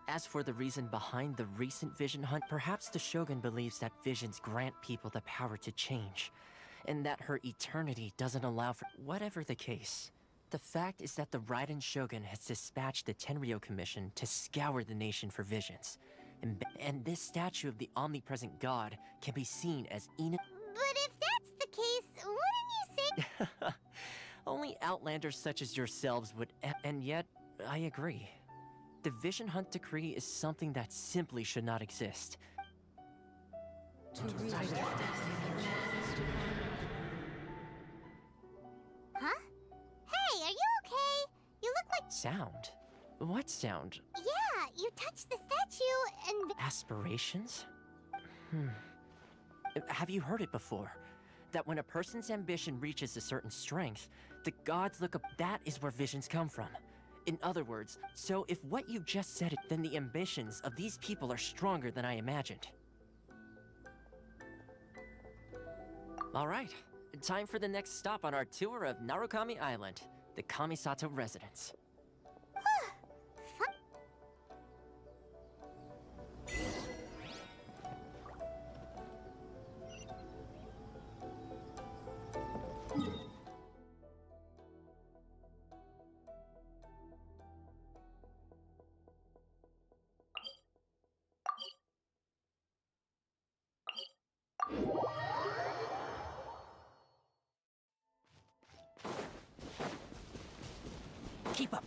As for the reason behind the recent vision hunt, perhaps the Shogun believes that visions grant people the power to change, and that her eternity doesn't allow for... Whatever the case, the fact is that the Raiden Shogun has dispatched the Tenryou Commission to scour the nation for visions. And this statue of the omnipresent god can be seen as But if that's the case, wouldn't you say... Only outlanders such as yourselves would... And yet, I agree. The Vision Hunt Decree is something that simply should not exist. Huh? Hey, are you okay? You look like... Sound? What sound? Yeah, you touched the statue and... Aspirations? Have you heard it before? That when a person's ambition reaches a certain strength, the gods look up. That is where visions come from. In other words, so if what you just said, then the ambitions of these people are stronger than I imagined. All right, time for the next stop on our tour of Narukami Island, the Kamisato residence. Keep up.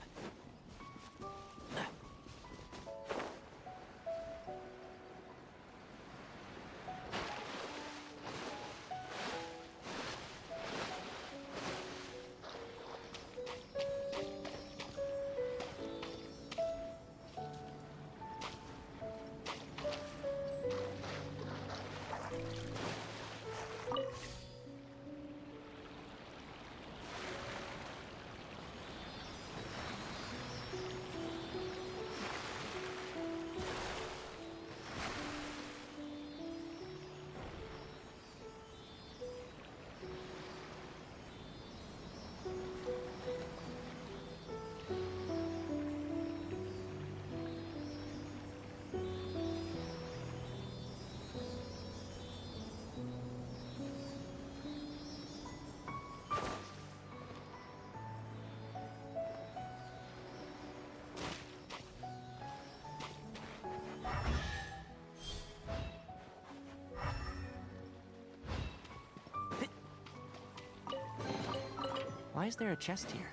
Why is there a chest here?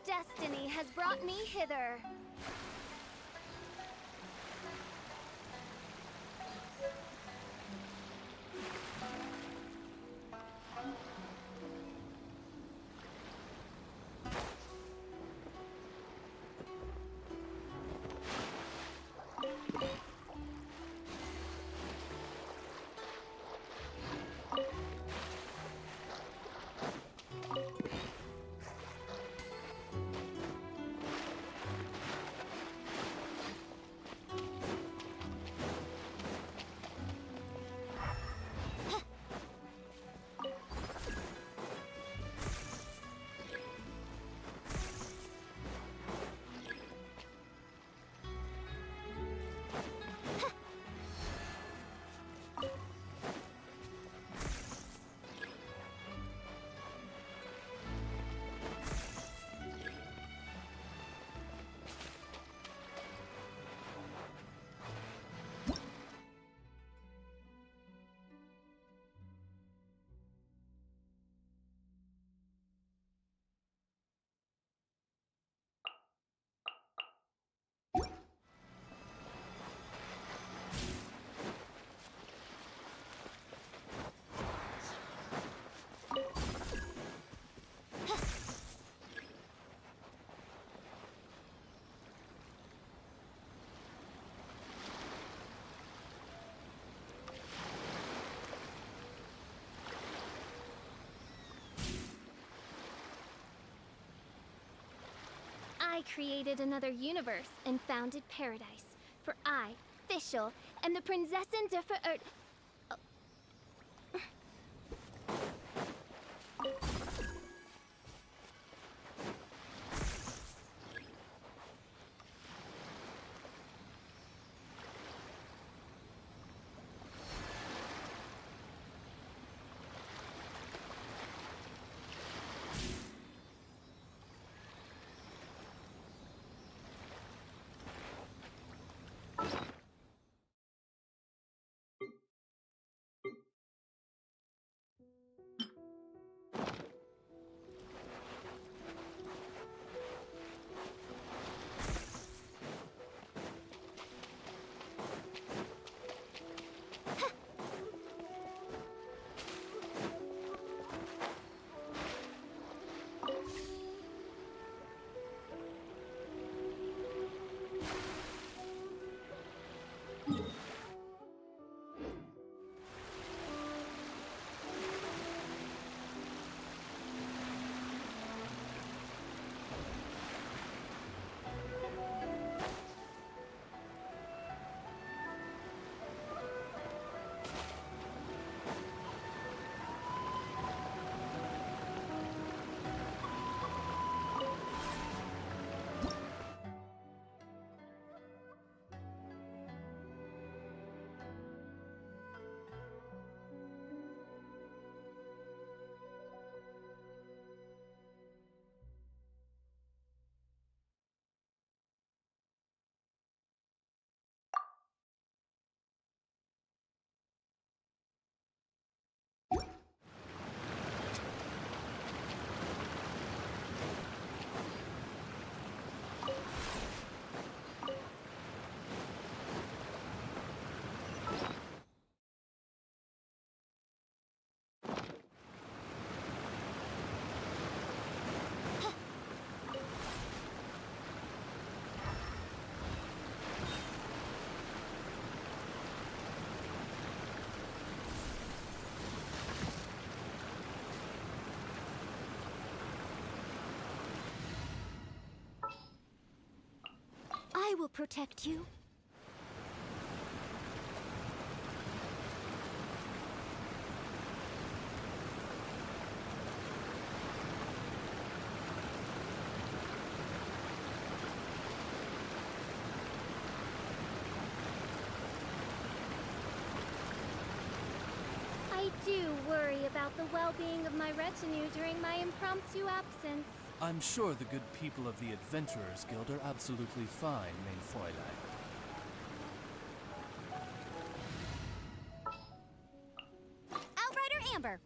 Destiny has brought me hither. I created another universe and founded paradise. For I, Fischl, am the Prinzessin der Verirrt. will protect you. I do worry about the well-being of my retinue during my impromptu absence. I'm sure the good people of the Adventurers Guild are absolutely fine, mein Fräulein. Outrider Amber!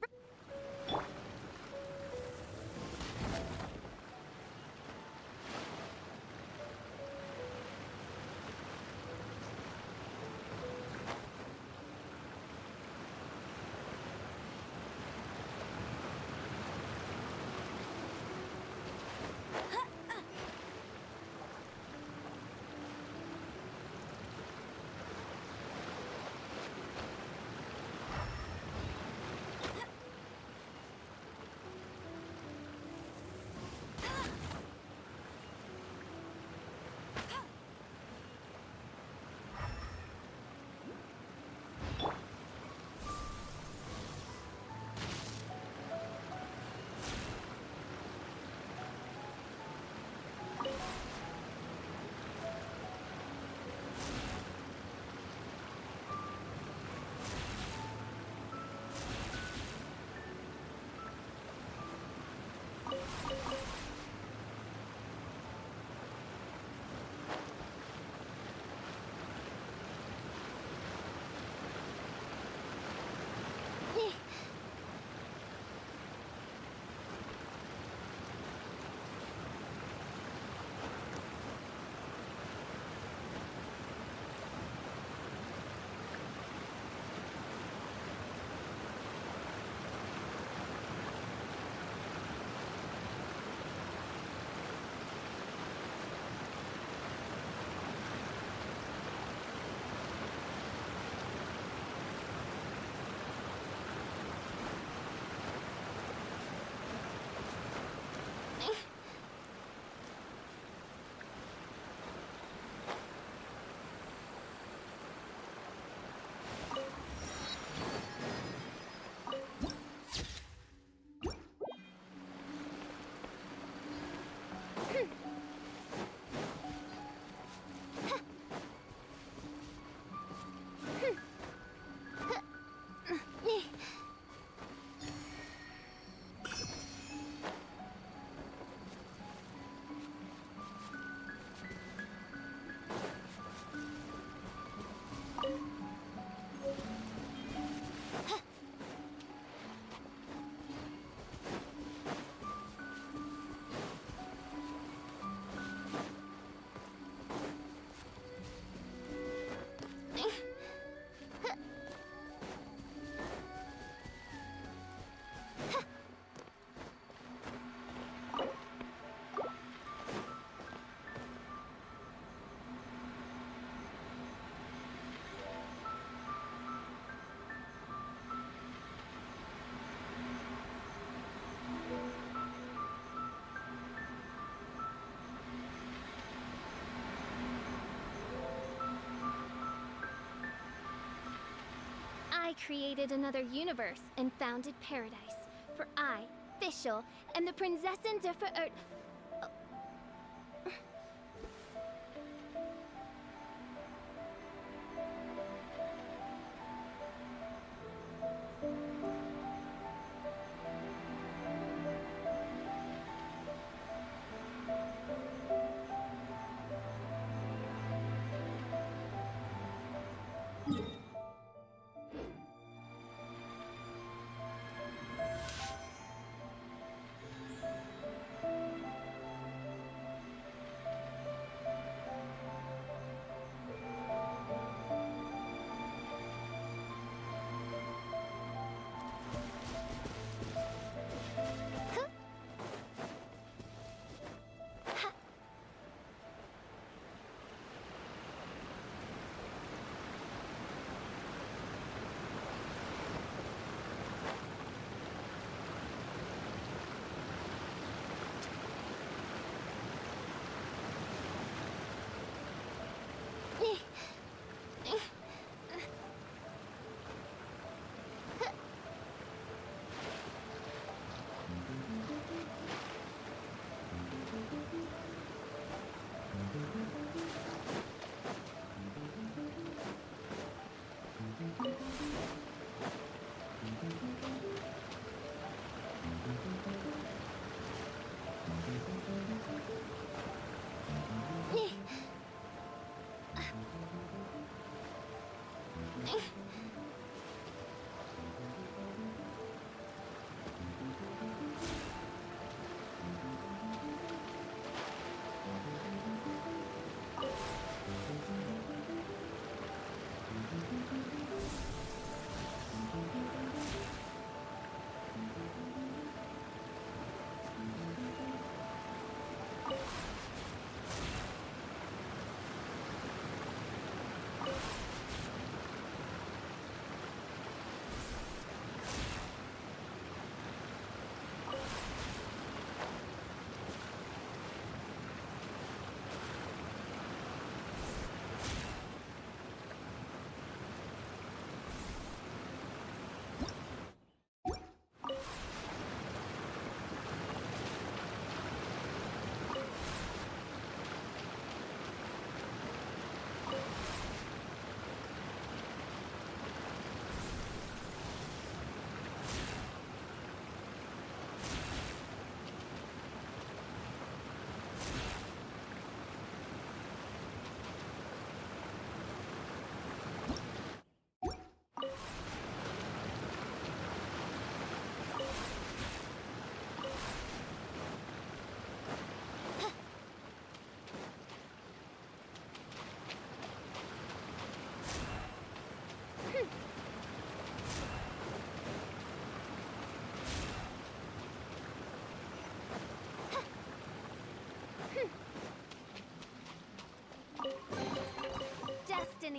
I created another universe and founded paradise. For I, Fischl, am the Prinzessin der Verirrt...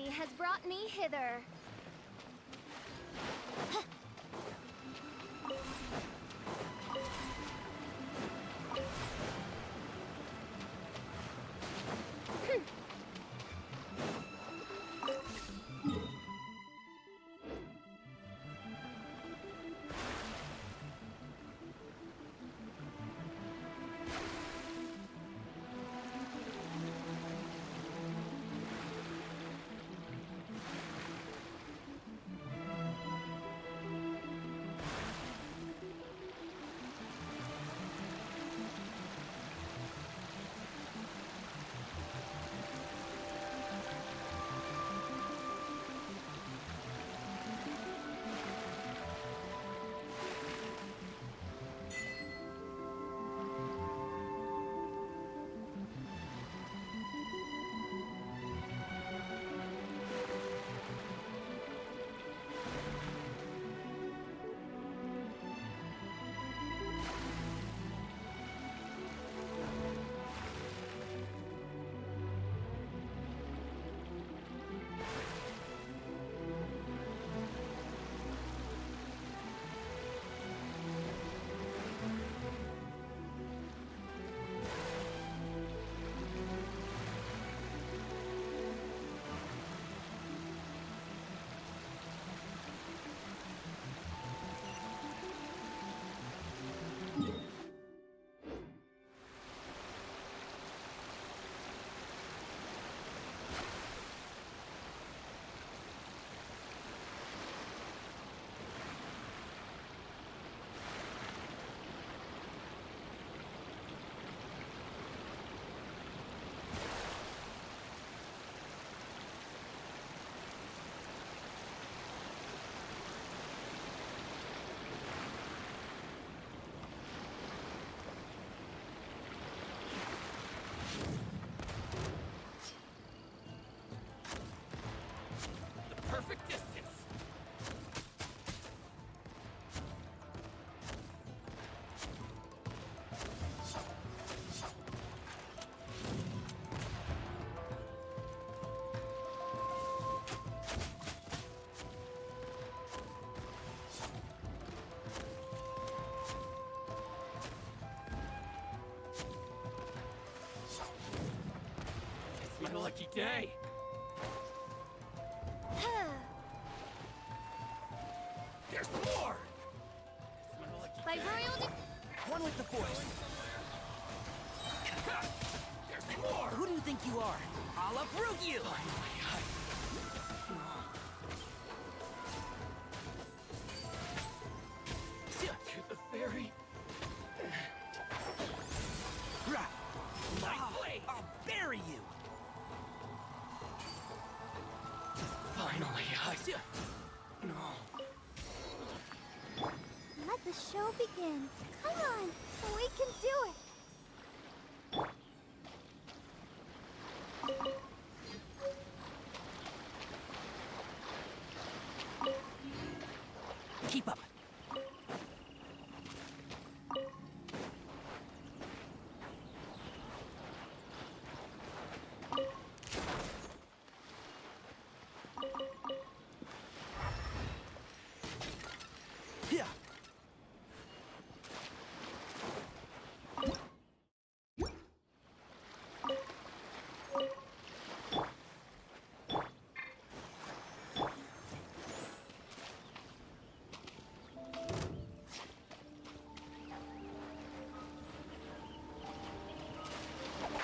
destiny has brought me hither. Perfect distance. It's my lucky day. There's more! By royal One with the force. There's more! Who do you think you are? I'll uproot you! To the fairy. My blade! I'll bury you! Finally, No. Let the show begin. Come on, we can do it. Keep up. Yeah.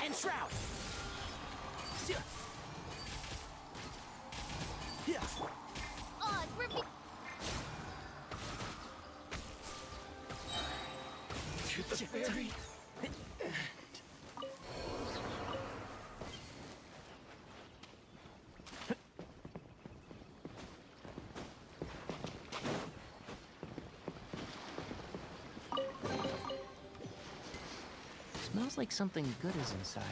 And shroud. Yeah. Oh, it's To the fairy. Smells like something good is inside.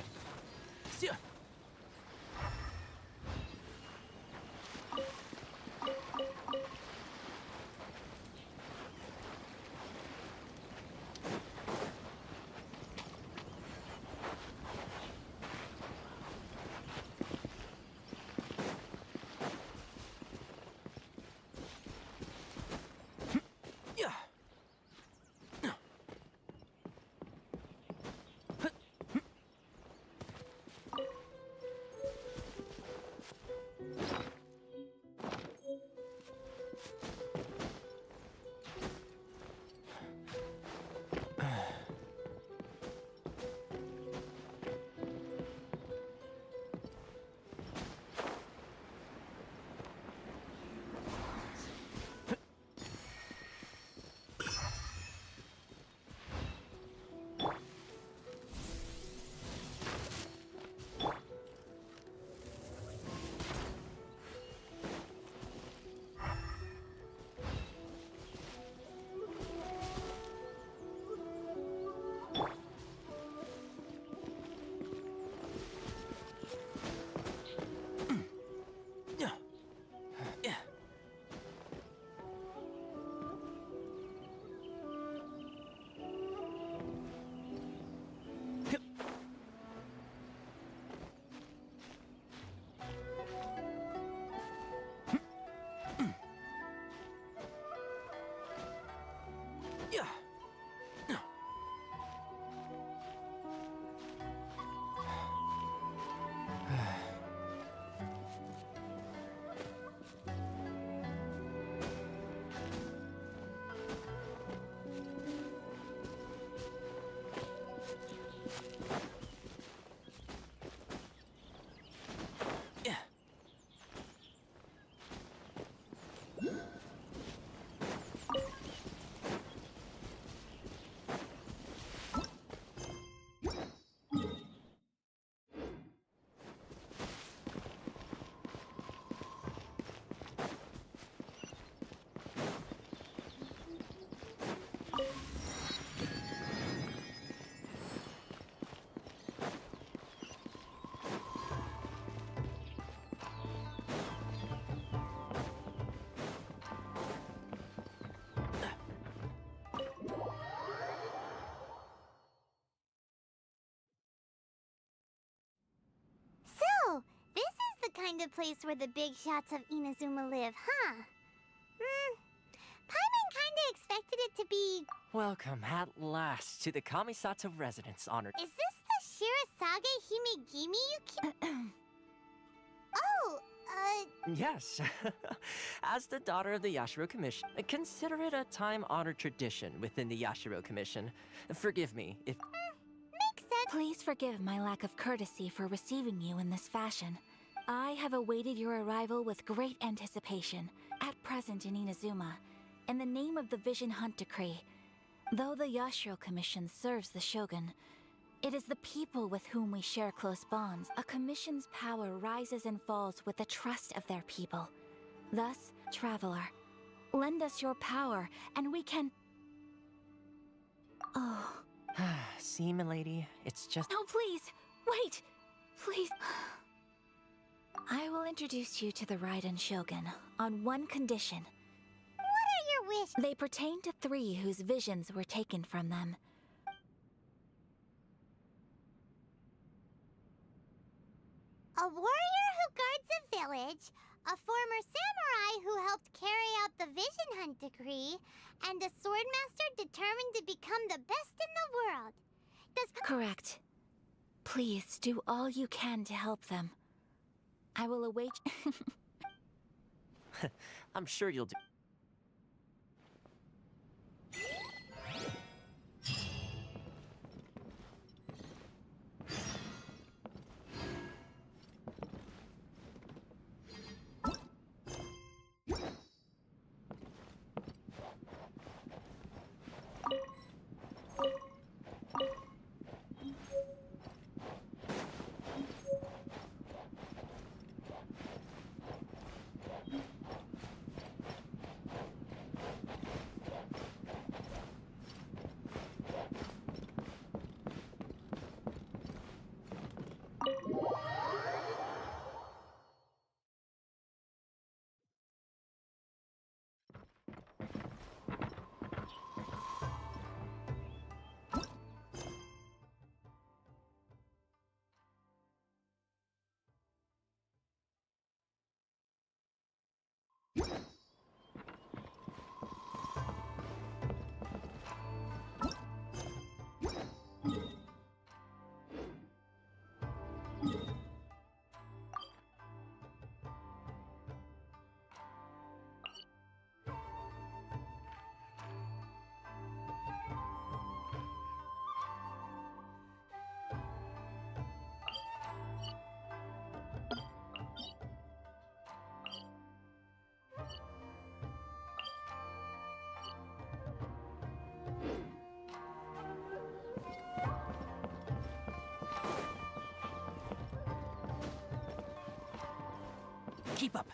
kind of place where the big shots of Inazuma live, huh? Paimon kinda expected it to be... Welcome at last to the Kamisato residence, honored. Is this the Shirazage Himegimi you keep... Oh, Yes. As the daughter of the Yashiro Commission, consider it a time-honored tradition within the Yashiro Commission. Forgive me if... Makes sense. Please forgive my lack of courtesy for receiving you in this fashion. I have awaited your arrival with great anticipation, at present in Inazuma, in the name of the Vision Hunt Decree. Though the Yashiro Commission serves the Shogun, it is the people with whom we share close bonds. A commission's power rises and falls with the trust of their people. Thus, Traveler, lend us your power, and we can... Oh... See, milady, it's just... No, please! Wait! Please... I will introduce you to the Raiden Shogun, on one condition. What are your wishes? They pertain to 3 whose visions were taken from them. A warrior who guards a village, a former samurai who helped carry out the Vision Hunt Decree, and a swordmaster determined to become the best in the world. Correct. Please do all you can to help them. I will await... I'm sure you'll do... Keep up.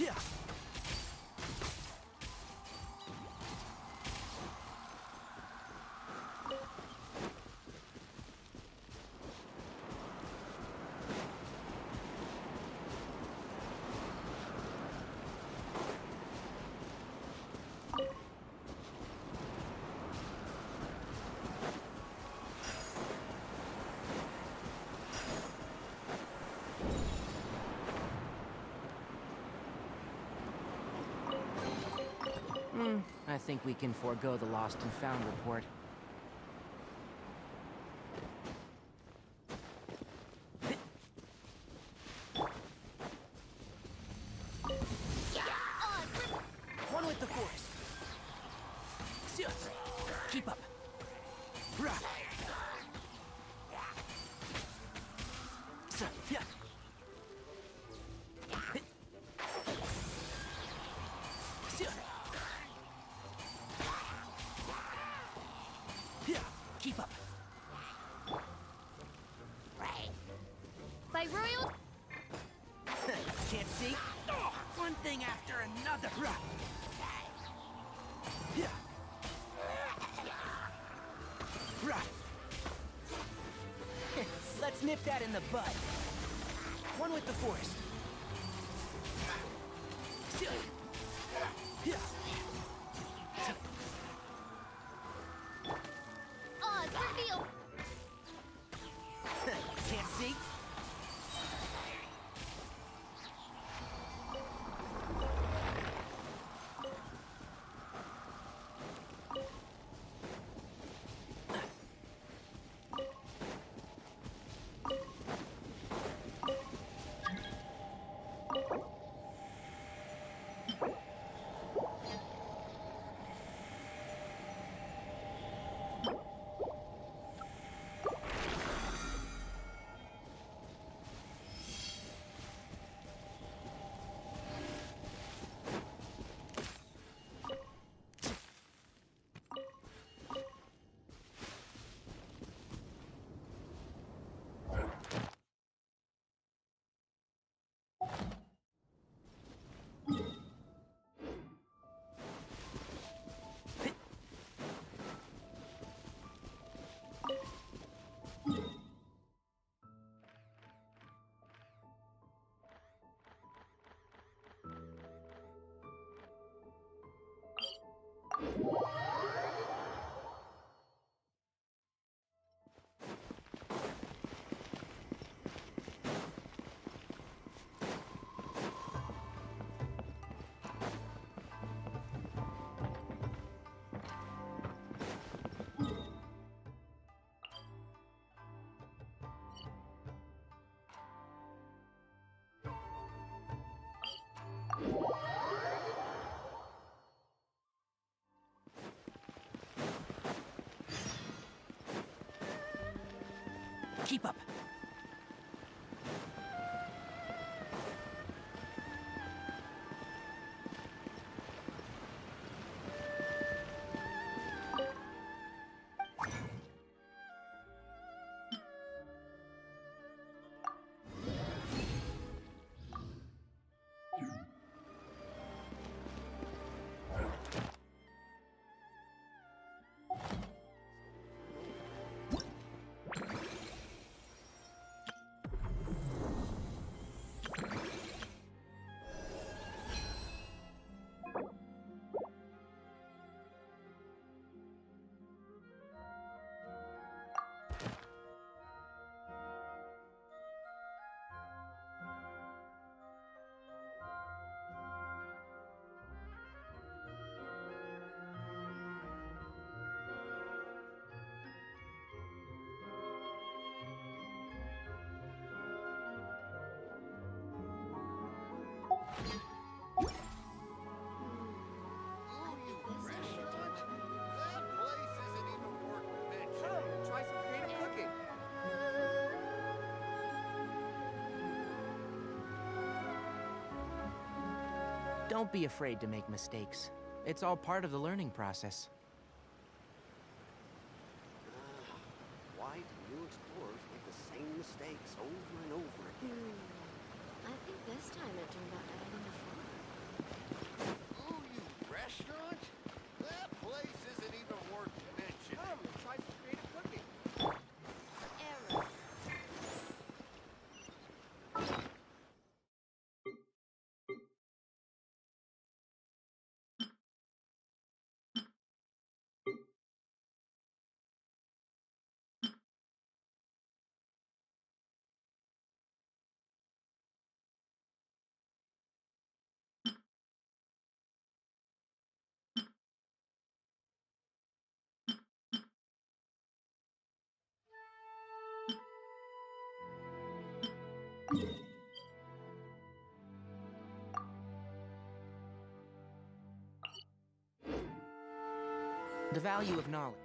Yeah. I think we can forego the lost and found report. One with the force. Keep up. Rah. Yeah. Keep up. By royal... Can't see? One thing after another. Yeah. Let's nip that in the bud. One with the force. Yeah. Odds reveal! Can't see? Keep up. Try some creative cooking. Don't be afraid to make mistakes. It's all part of the learning process. Why do new explorers make the same mistakes over and over again? I think this time it turned out better than before. The value of knowledge.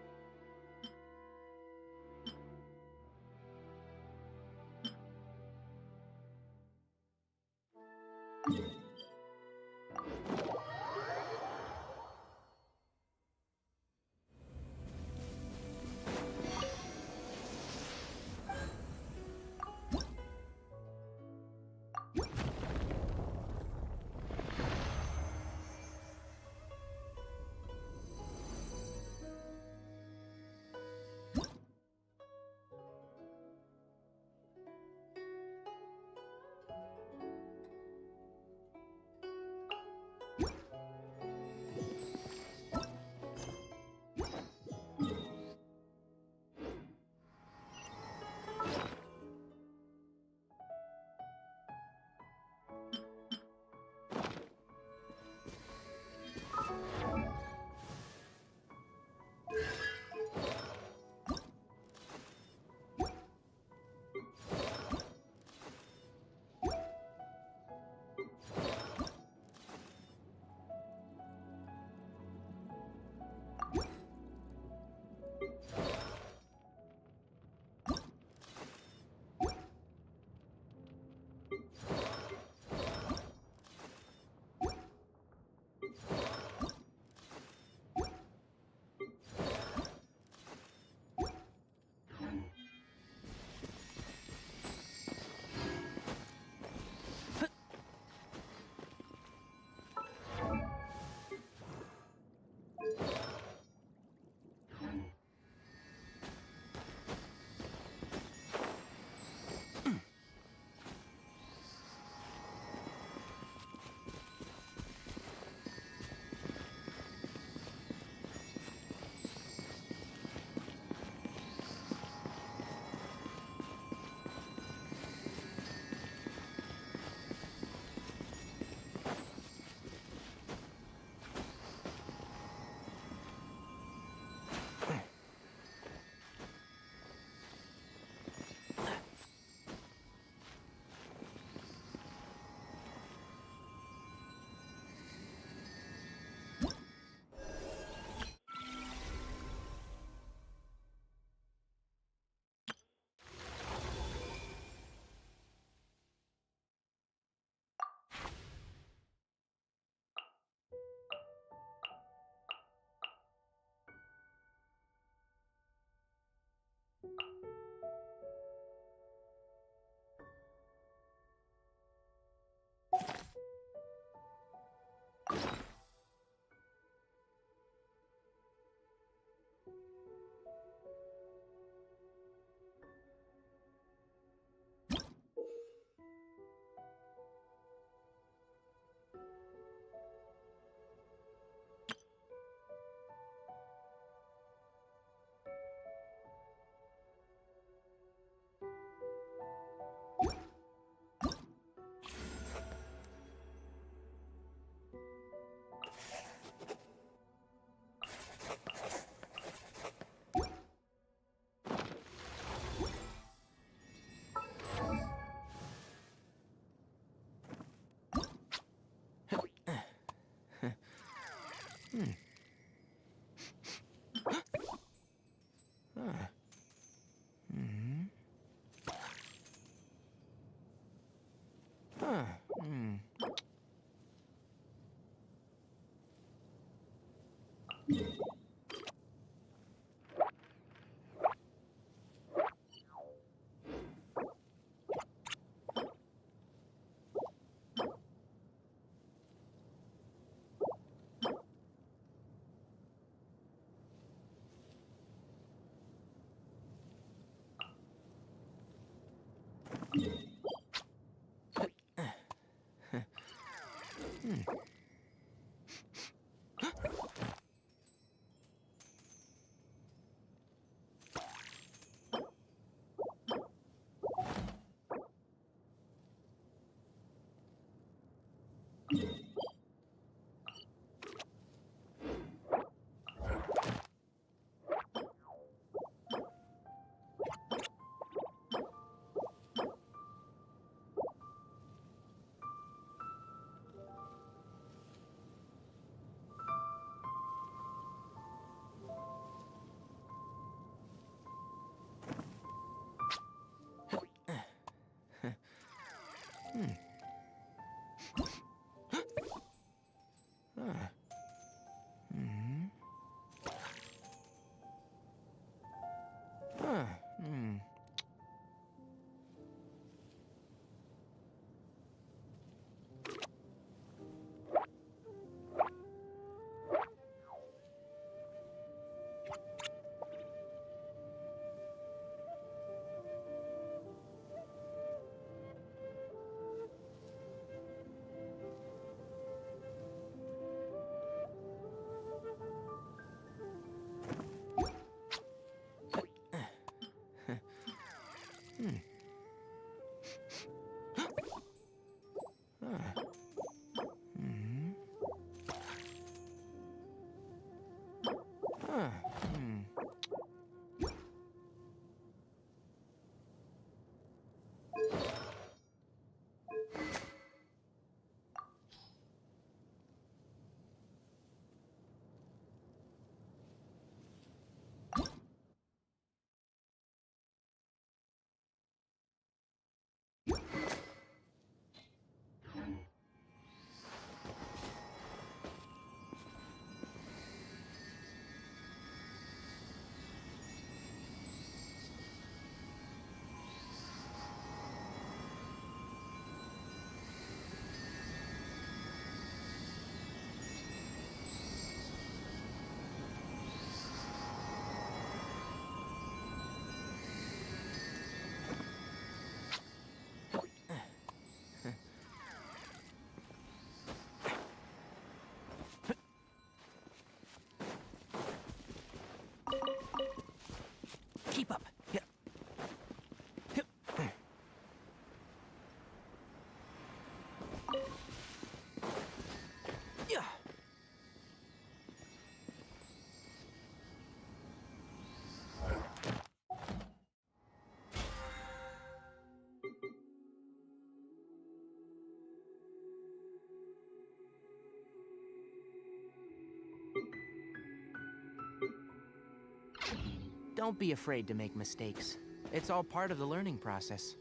Don't be afraid to make mistakes. It's all part of the learning process.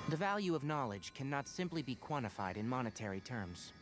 The value of knowledge cannot simply be quantified in monetary terms.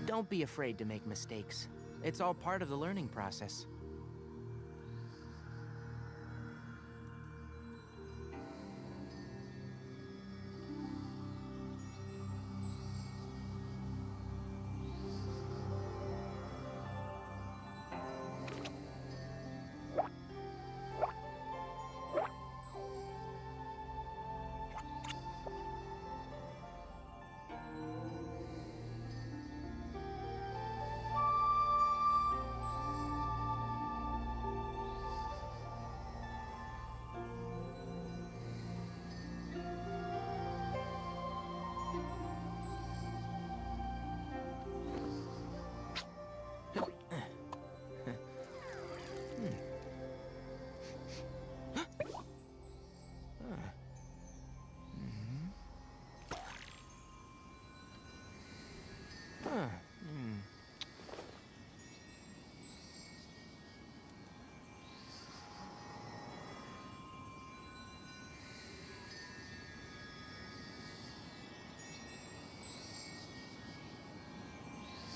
Don't be afraid to make mistakes. It's all part of the learning process.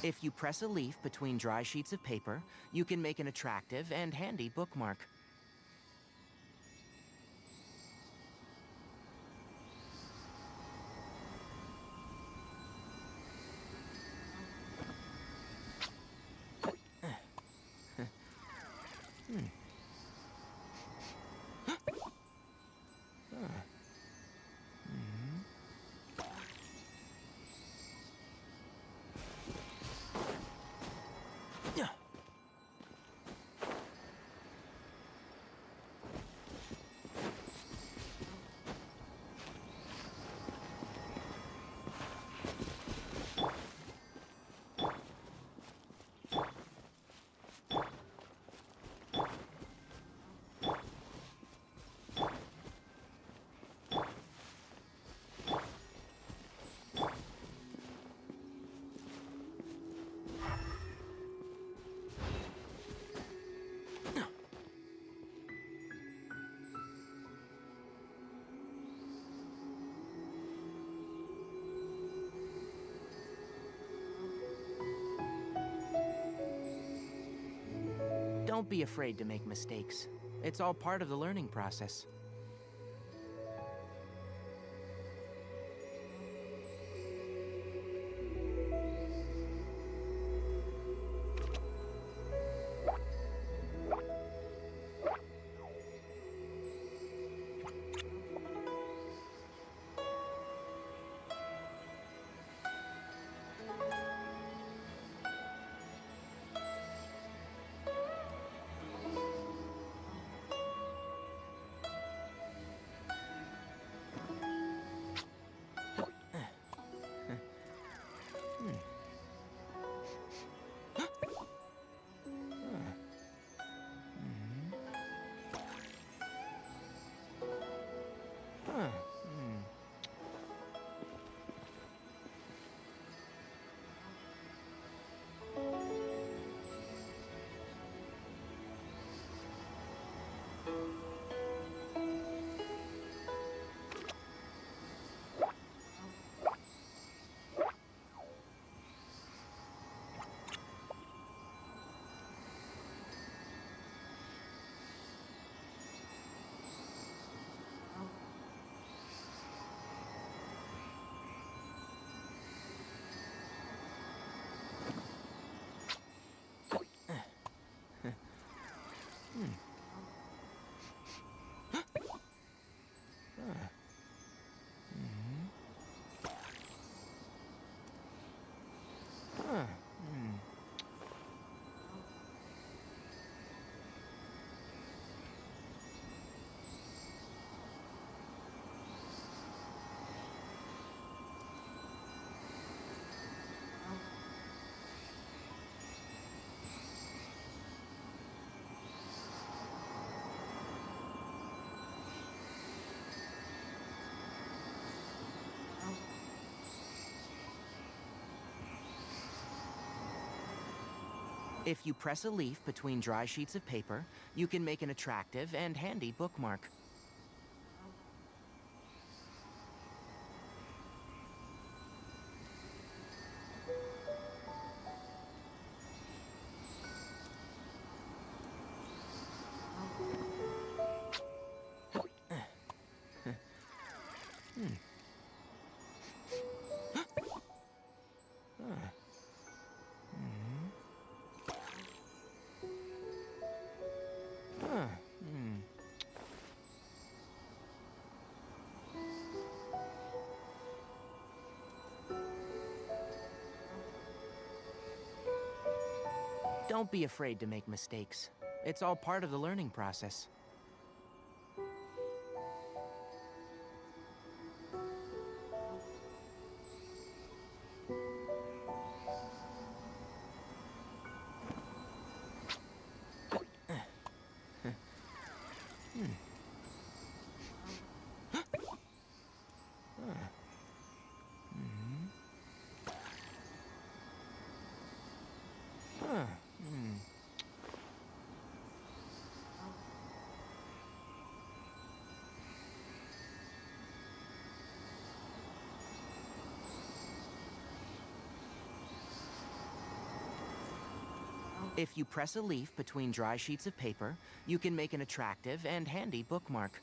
If you press a leaf between dry sheets of paper, you can make an attractive and handy bookmark. Don't be afraid to make mistakes. It's all part of the learning process. If you press a leaf between dry sheets of paper, you can make an attractive and handy bookmark. Don't be afraid to make mistakes. It's all part of the learning process. If you press a leaf between dry sheets of paper, you can make an attractive and handy bookmark.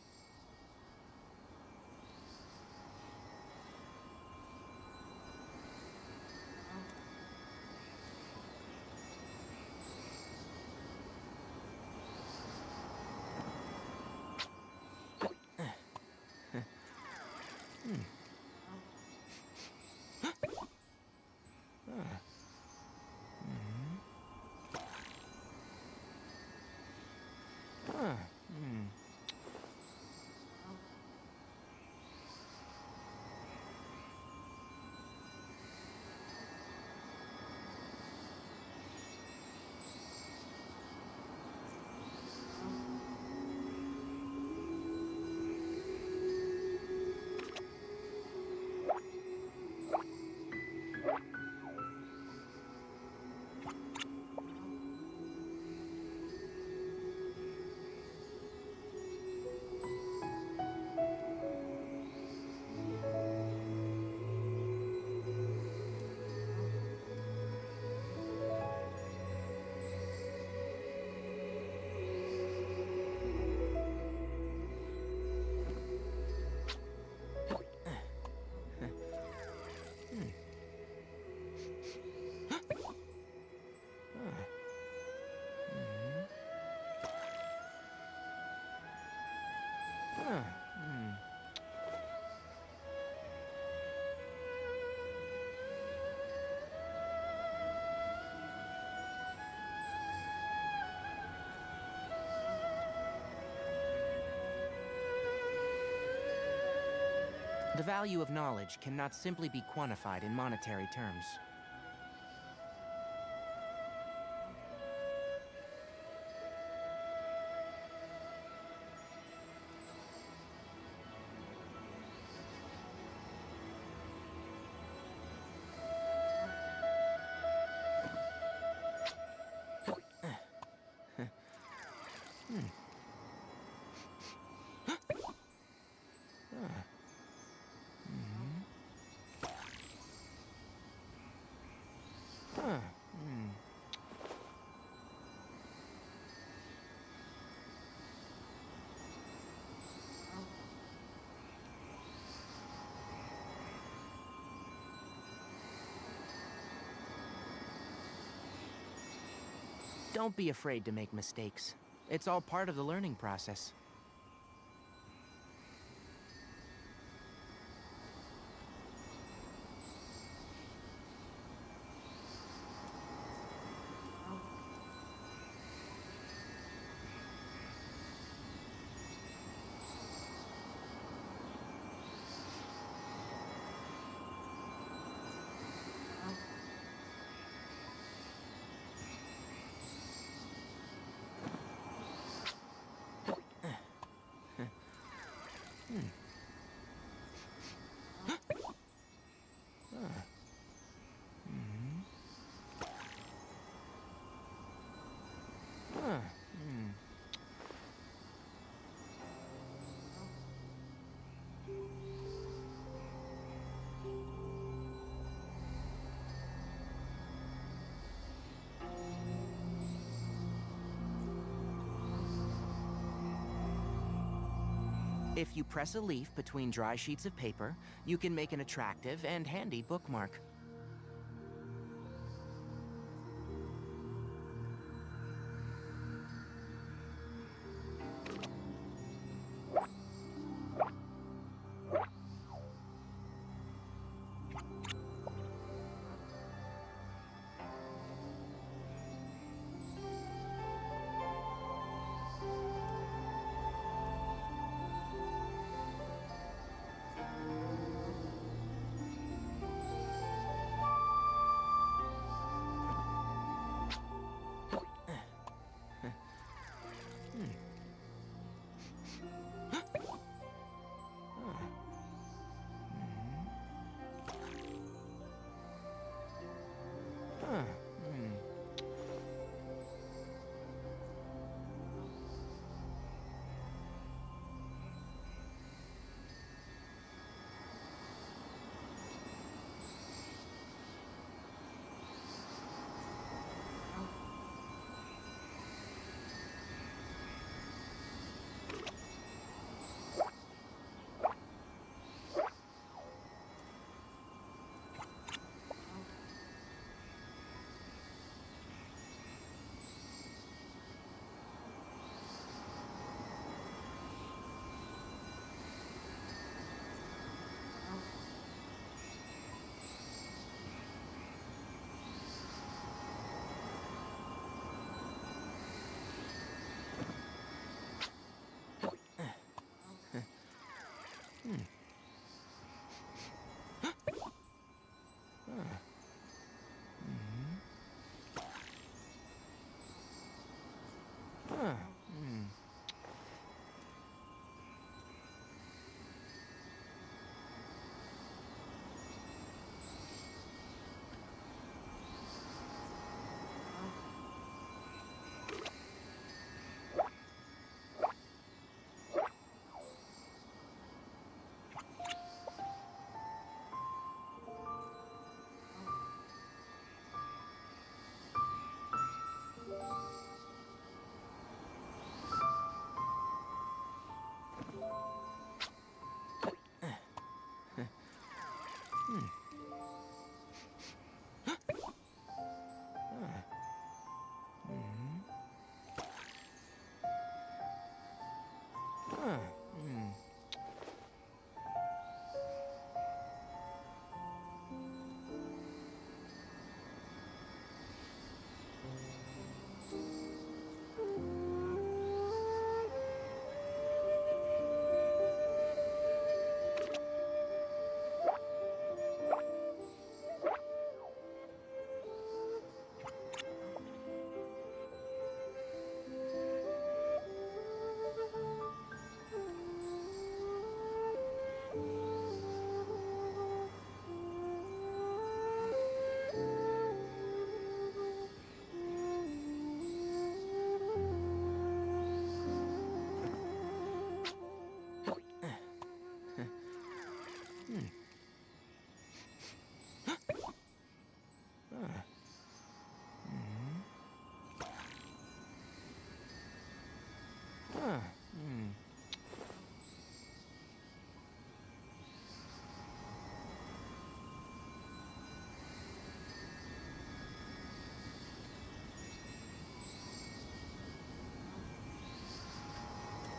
The value of knowledge cannot simply be quantified in monetary terms. Don't be afraid to make mistakes. It's all part of the learning process. If you press a leaf between dry sheets of paper, you can make an attractive and handy bookmark.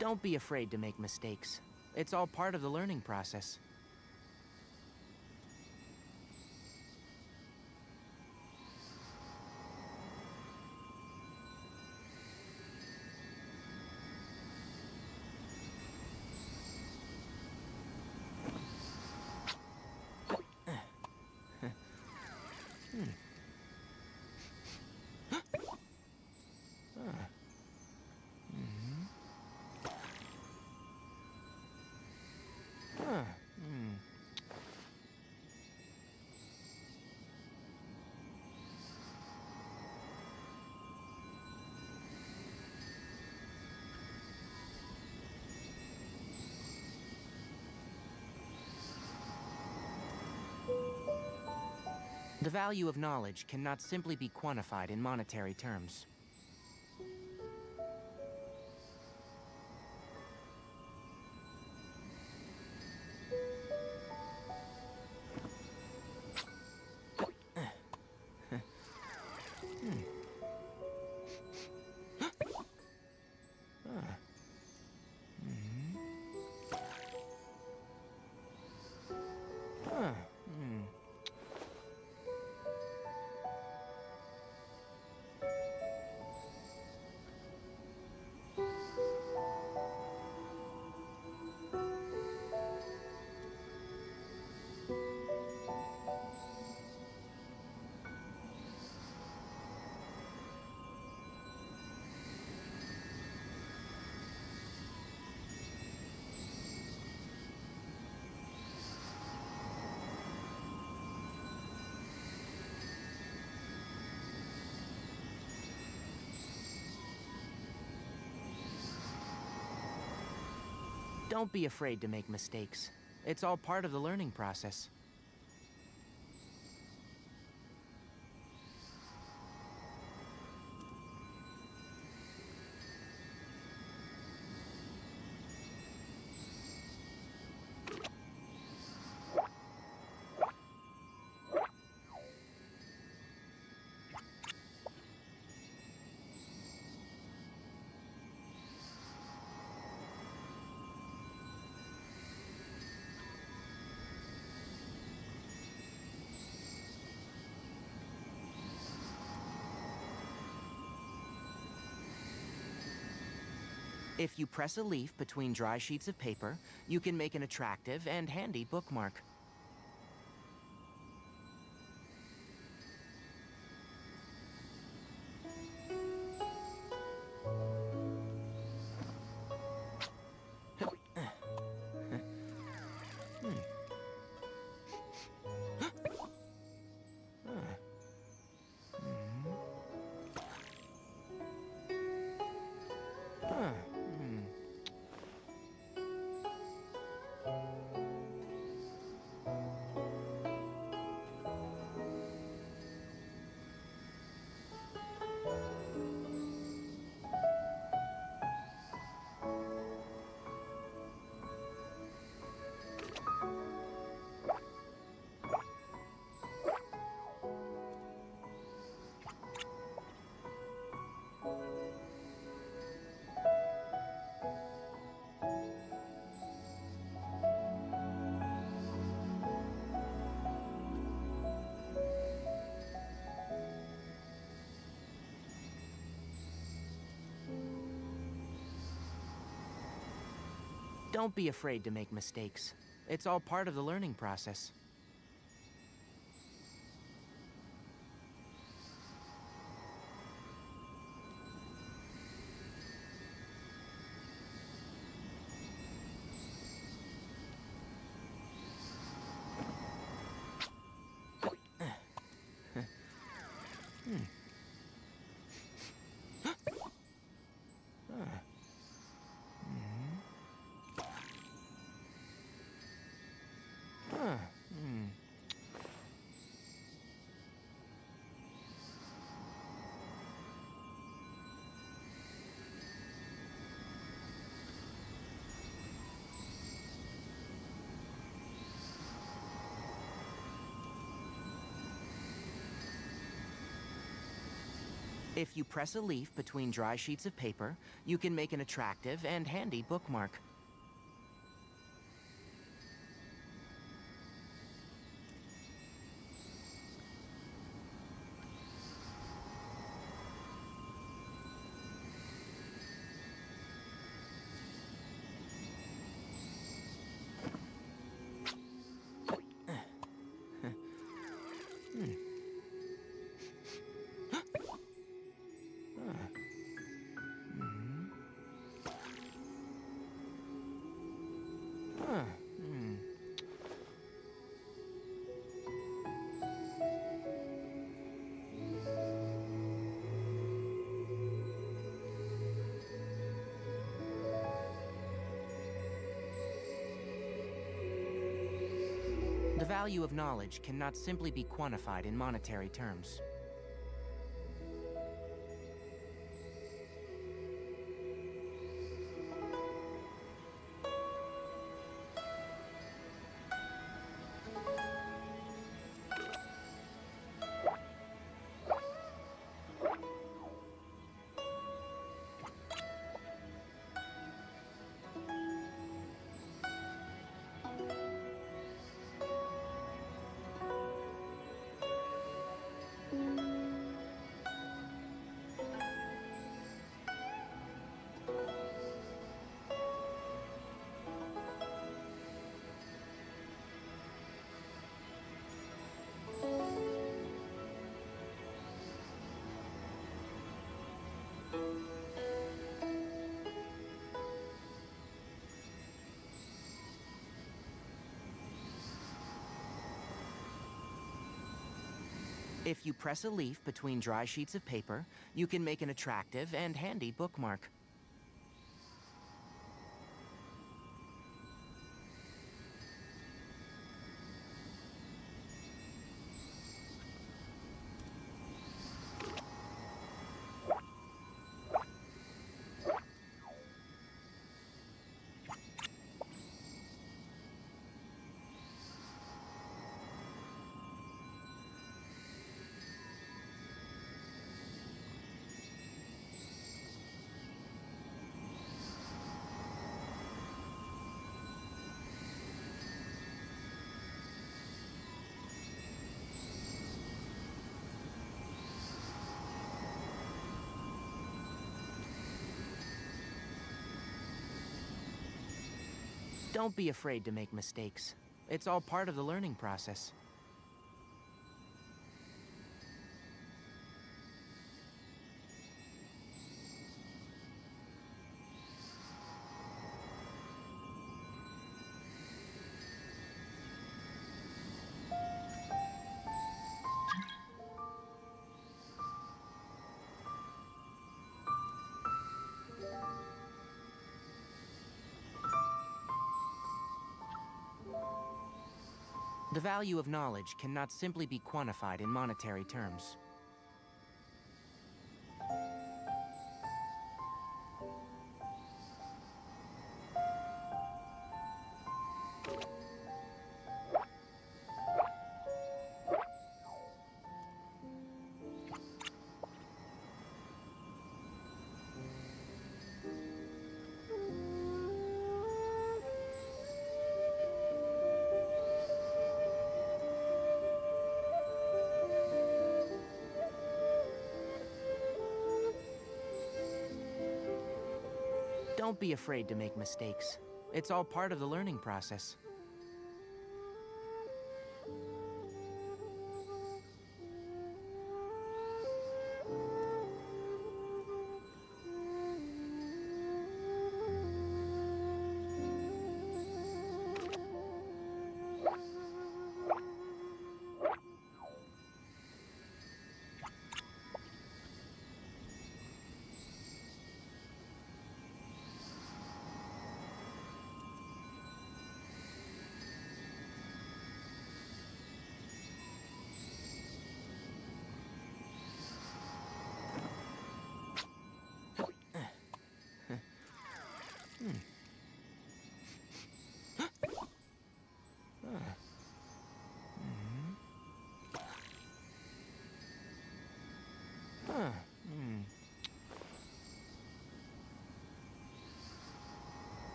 Don't be afraid to make mistakes. It's all part of the learning process. The value of knowledge cannot simply be quantified in monetary terms. Don't be afraid to make mistakes. It's all part of the learning process. If you press a leaf between dry sheets of paper, you can make an attractive and handy bookmark. Don't be afraid to make mistakes. It's all part of the learning process. If you press a leaf between dry sheets of paper, you can make an attractive and handy bookmark. The value of knowledge cannot simply be quantified in monetary terms. If you press a leaf between dry sheets of paper, you can make an attractive and handy bookmark. Don't be afraid to make mistakes. It's all part of the learning process. The value of knowledge cannot simply be quantified in monetary terms. Don't be afraid to make mistakes. It's all part of the learning process.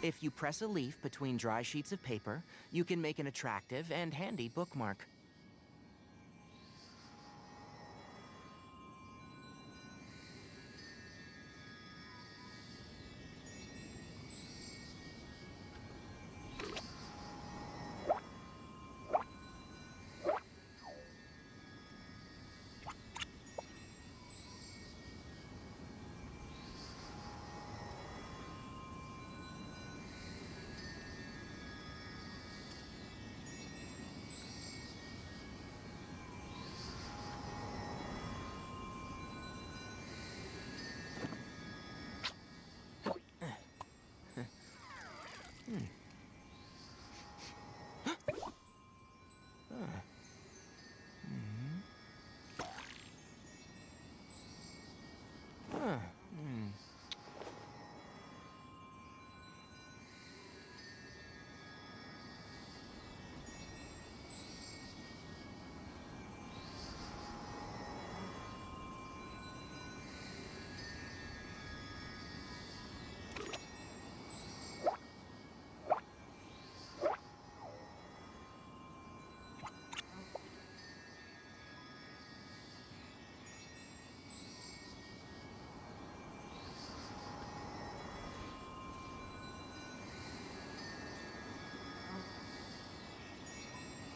If you press a leaf between dry sheets of paper, you can make an attractive and handy bookmark.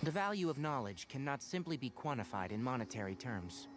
The value of knowledge cannot simply be quantified in monetary terms.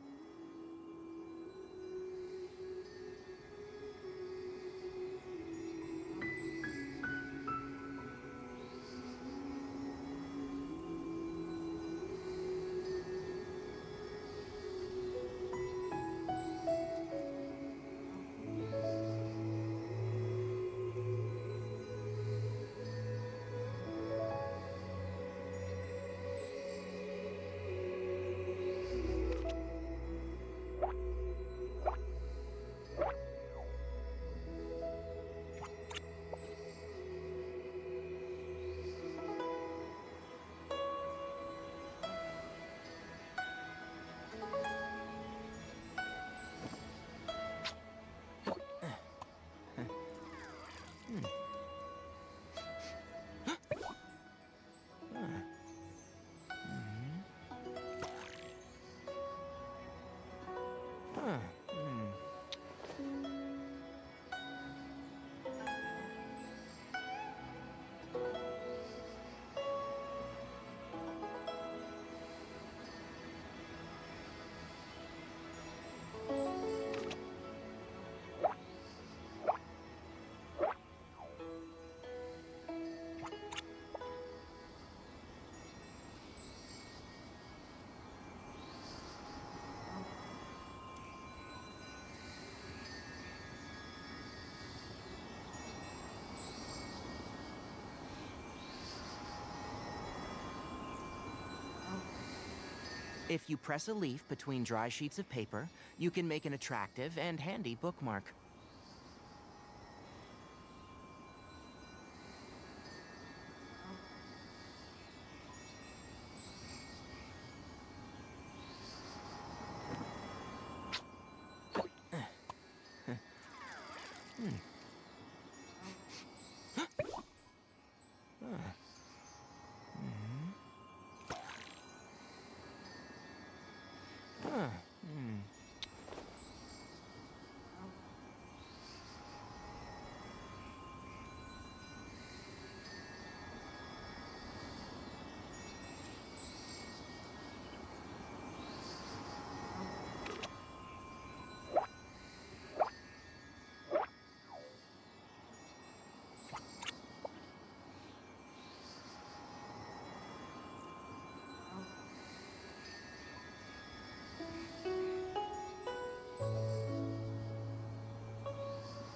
If you press a leaf between dry sheets of paper, you can make an attractive and handy bookmark.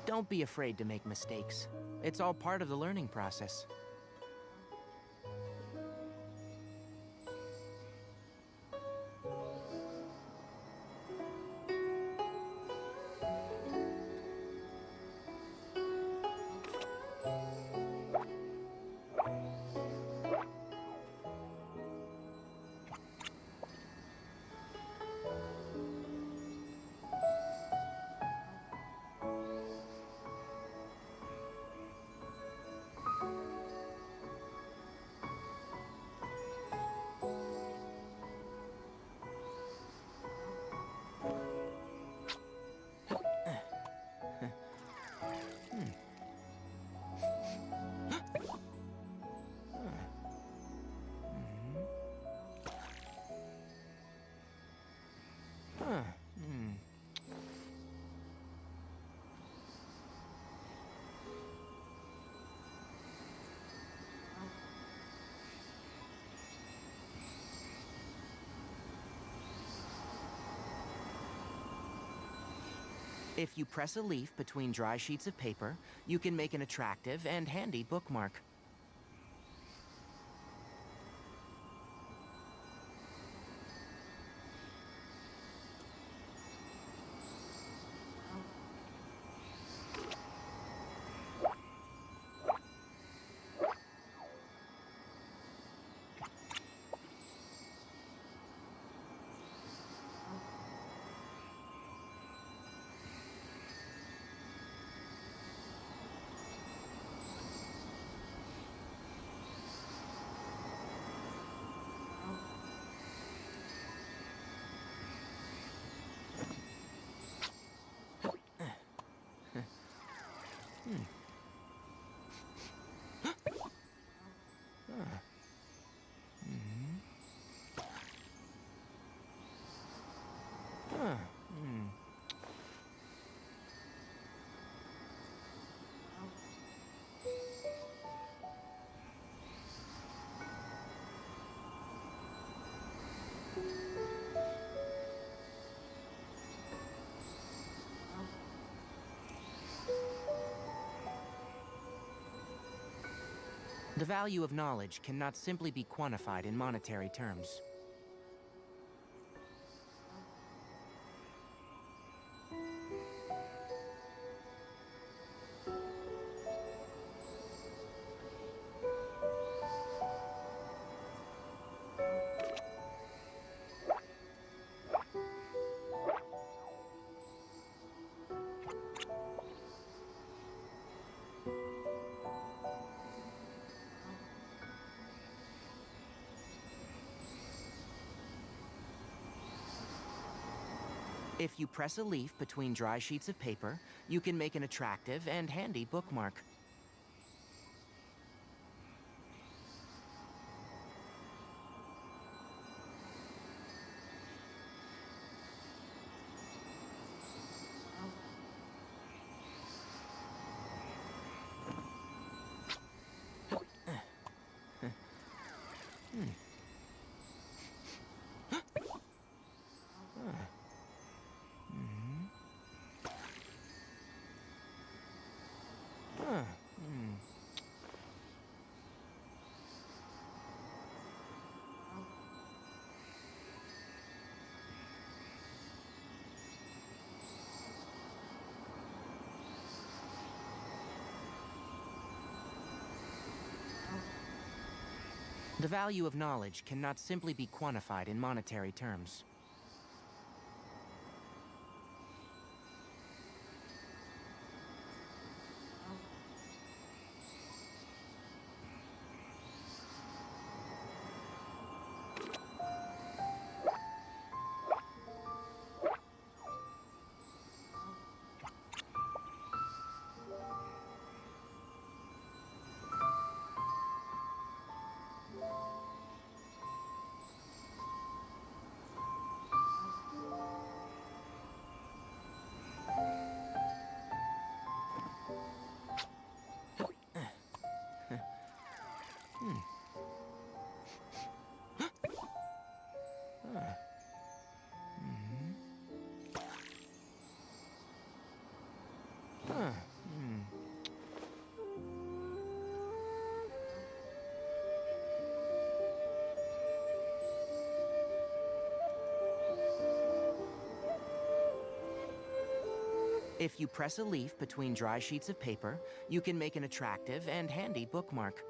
Don't be afraid to make mistakes. It's all part of the learning process. If you press a leaf between dry sheets of paper, you can make an attractive and handy bookmark. The value of knowledge cannot simply be quantified in monetary terms. If you press a leaf between dry sheets of paper, you can make an attractive and handy bookmark. The value of knowledge cannot simply be quantified in monetary terms. If you press a leaf between dry sheets of paper, you can make an attractive and handy bookmark.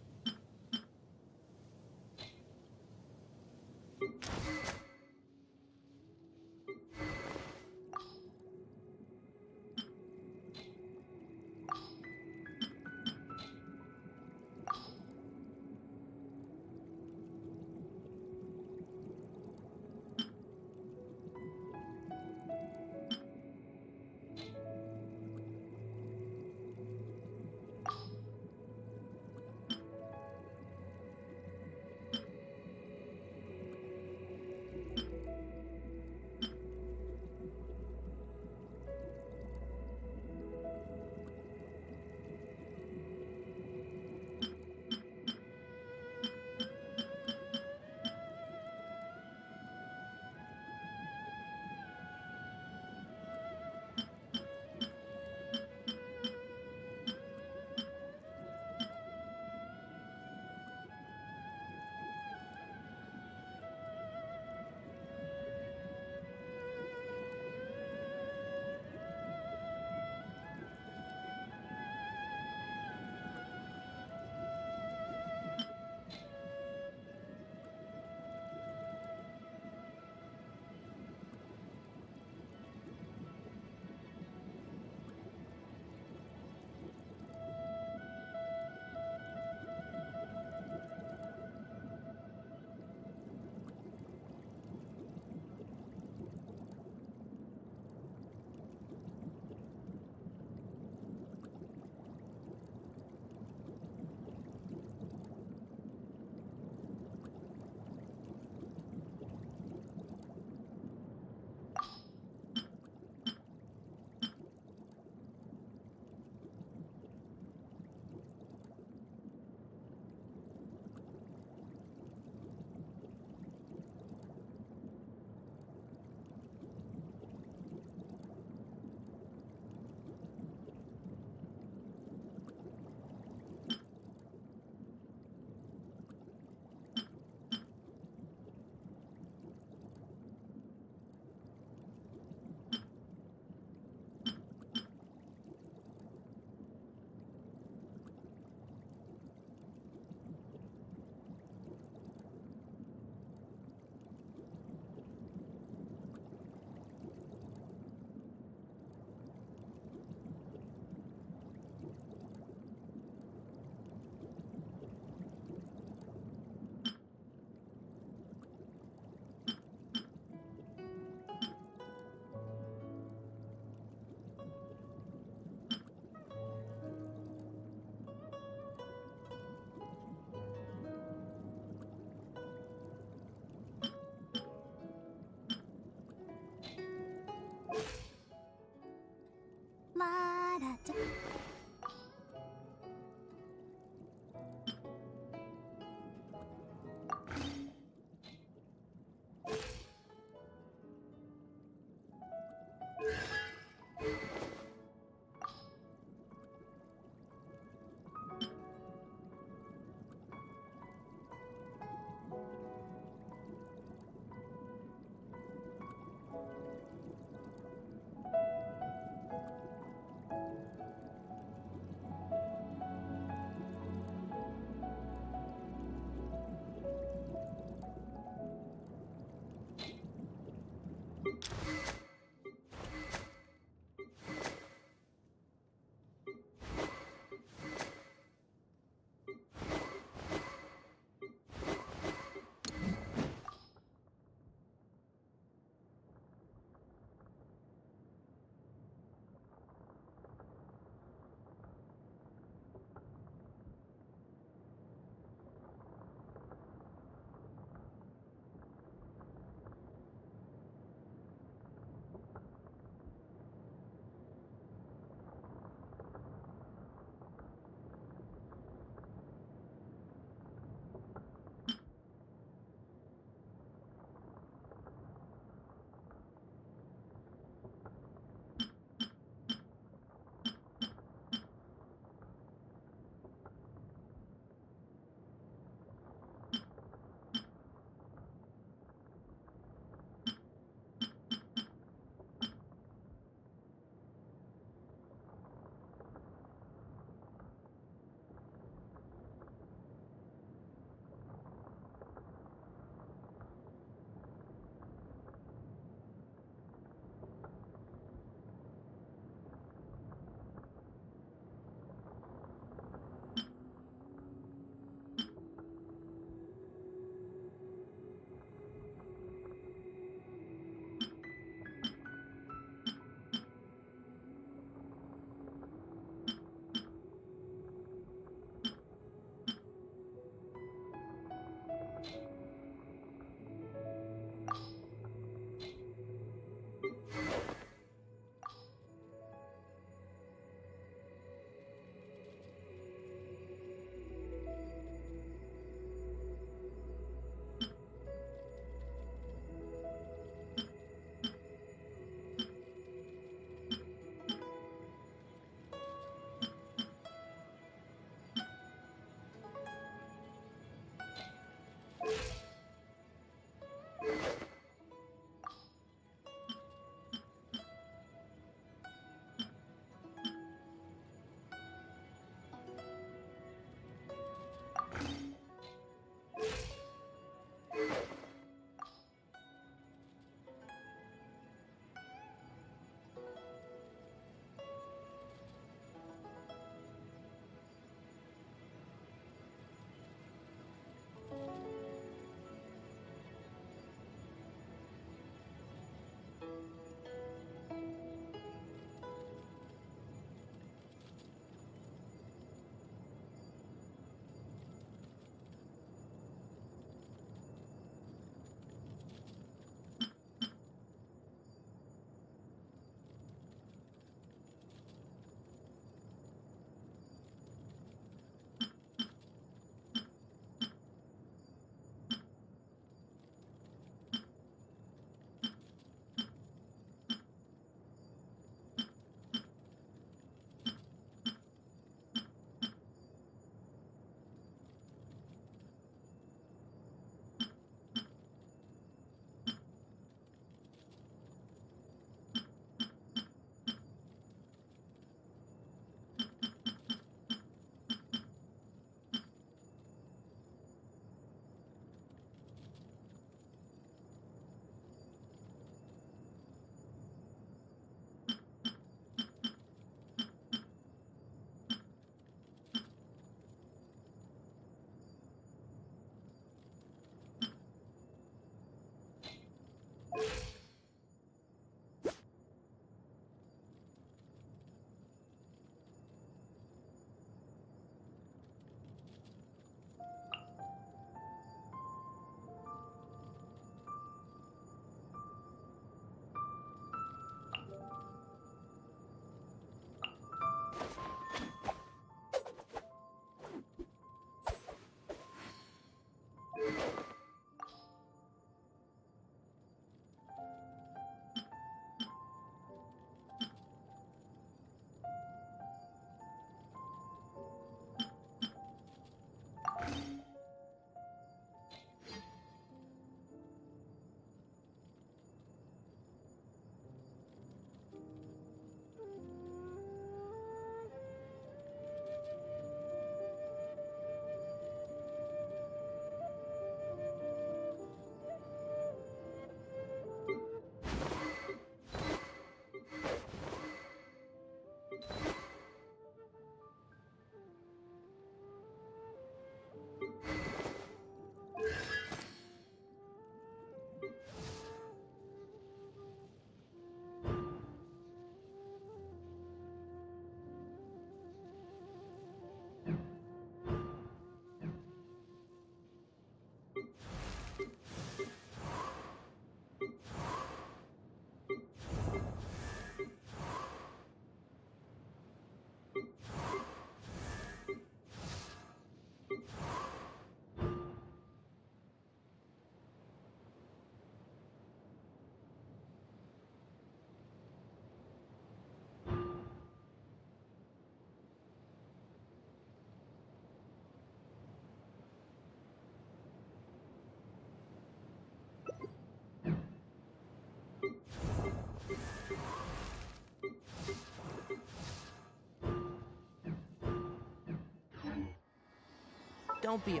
Don't be.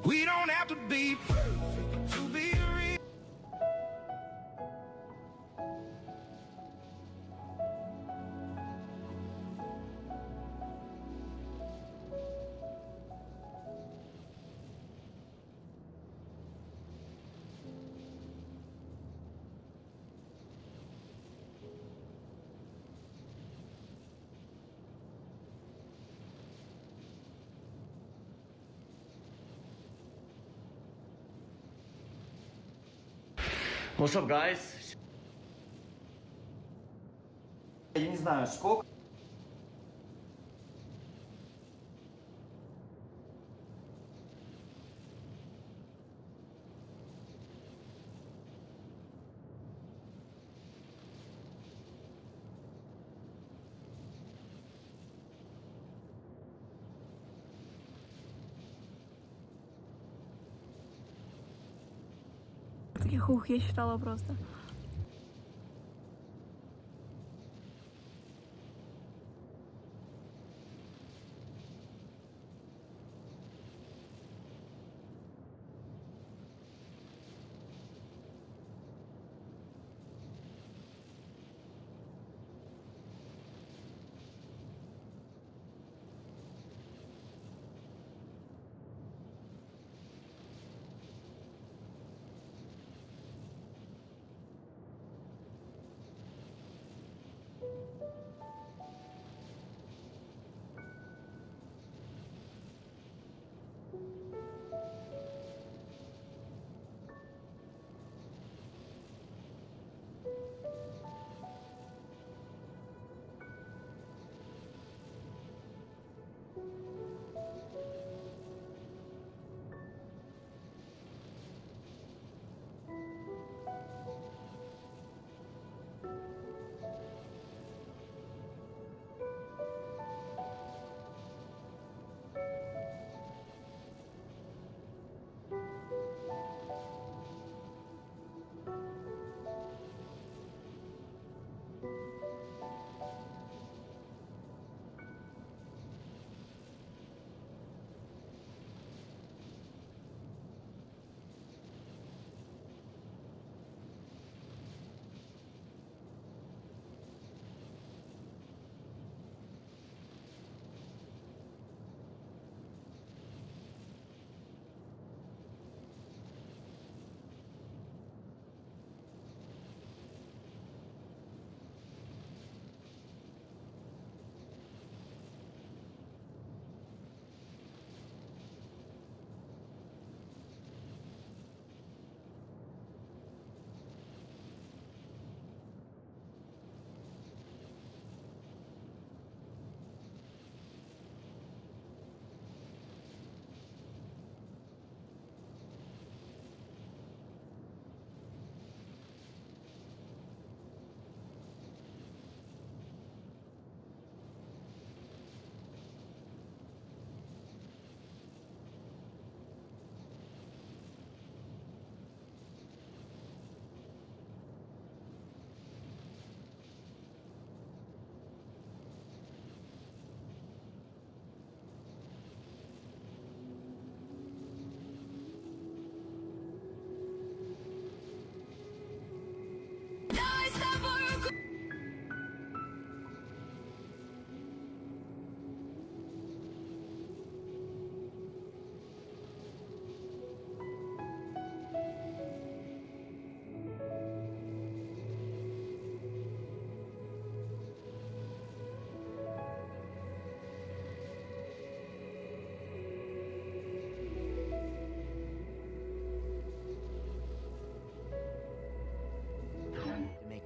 We don't have to be perfect to be real. What's up, guys? Я не знаю, сколько. Таких ух я считала просто.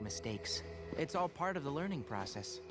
mistakes. It's all part of the learning process.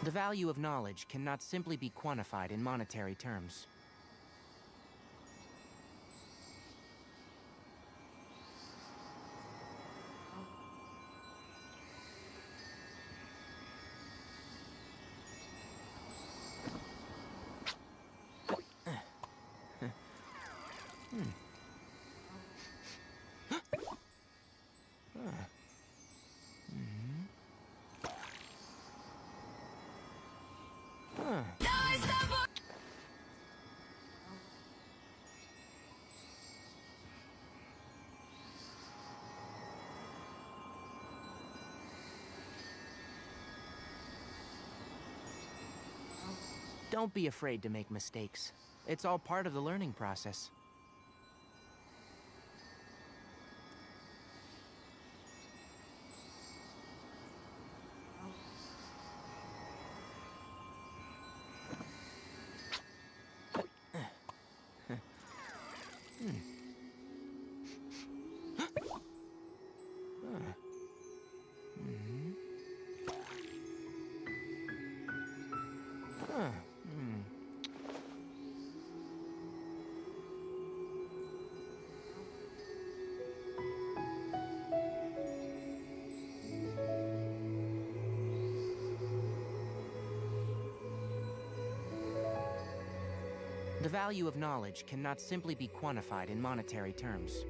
The value of knowledge cannot simply be quantified in monetary terms. Don't be afraid to make mistakes. It's all part of the learning process. The value of knowledge cannot simply be quantified in monetary terms.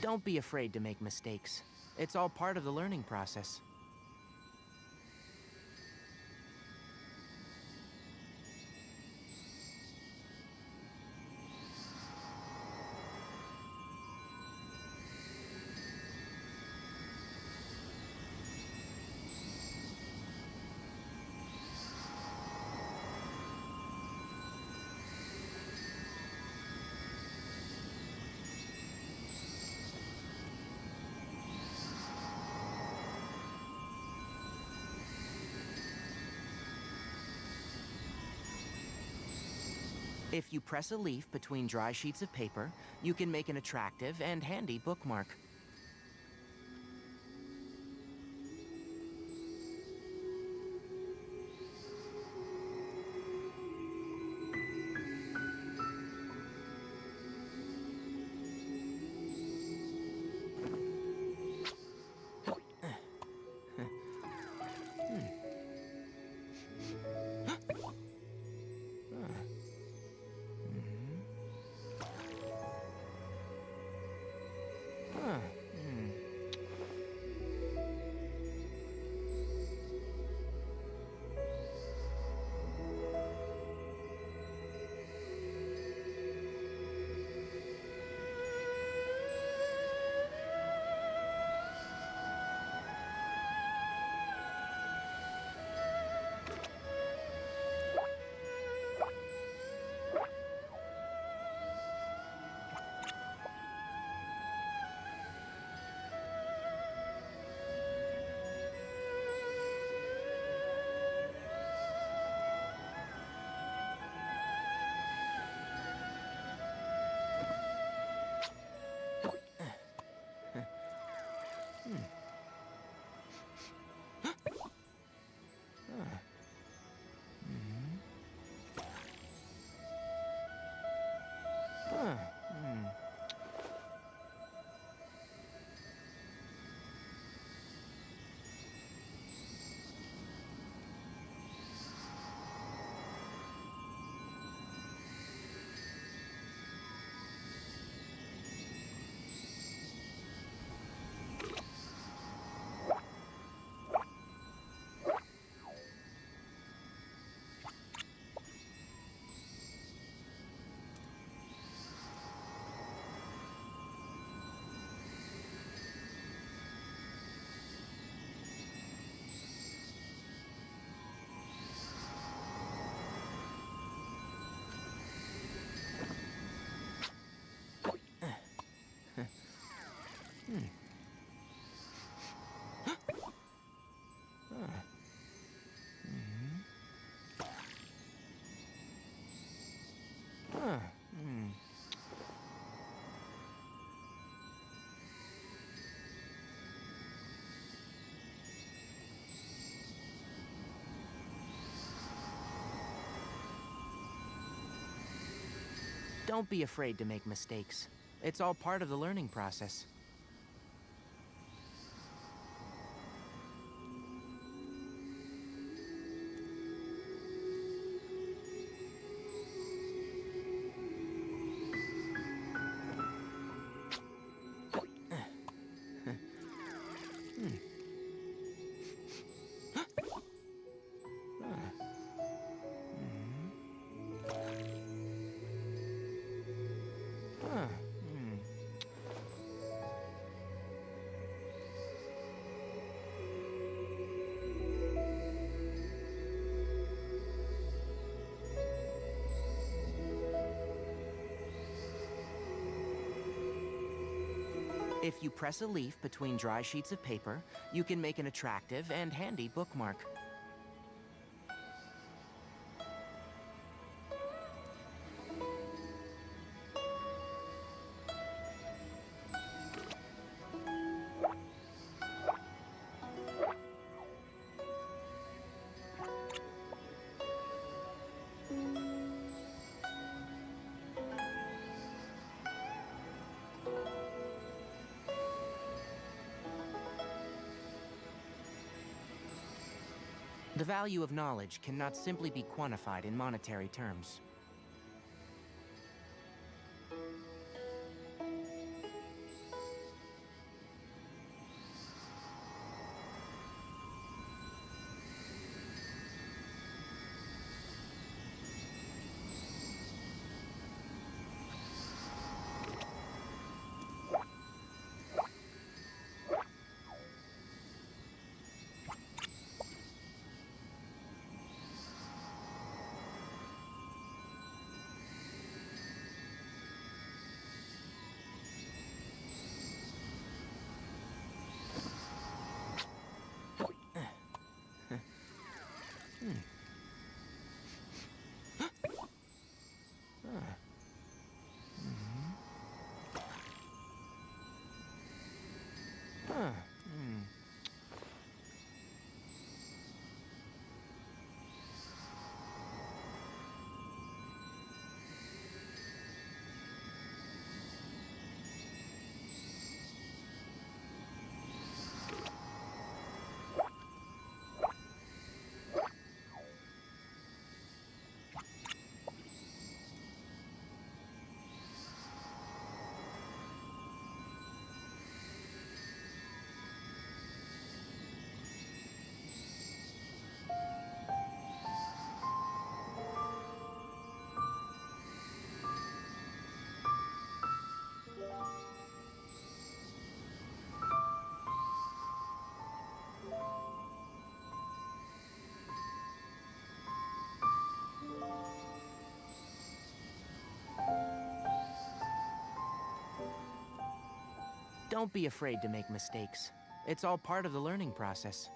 Don't be afraid to make mistakes. It's all part of the learning process. If you press a leaf between dry sheets of paper, you can make an attractive and handy bookmark. Don't be afraid to make mistakes. It's all part of the learning process. If you press a leaf between dry sheets of paper, you can make an attractive and handy bookmark. The value of knowledge cannot simply be quantified in monetary terms. Don't be afraid to make mistakes. It's all part of the learning process.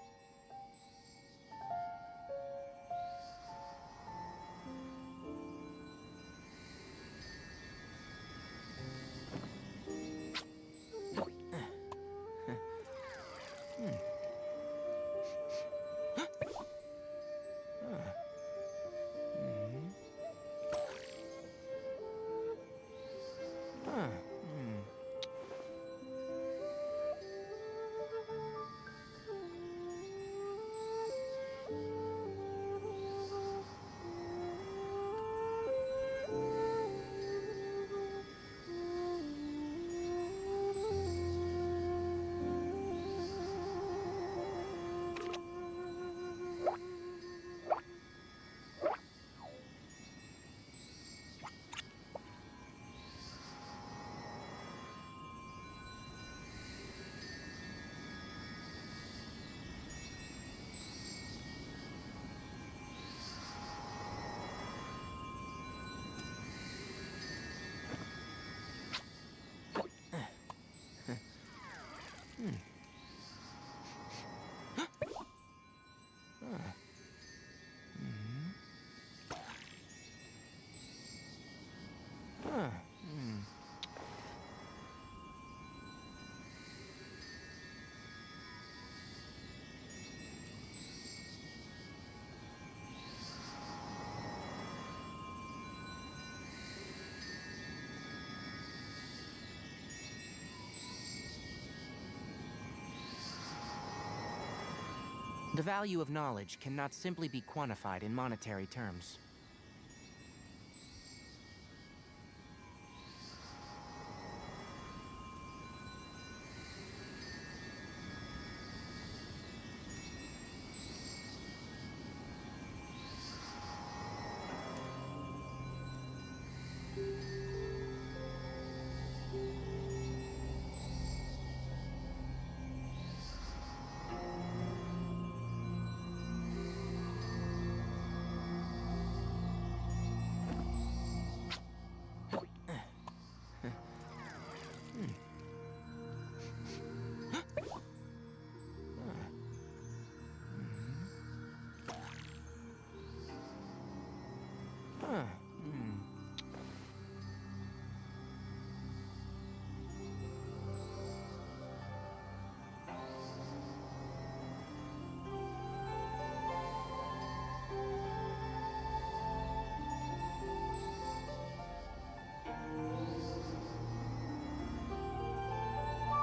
The value of knowledge cannot simply be quantified in monetary terms.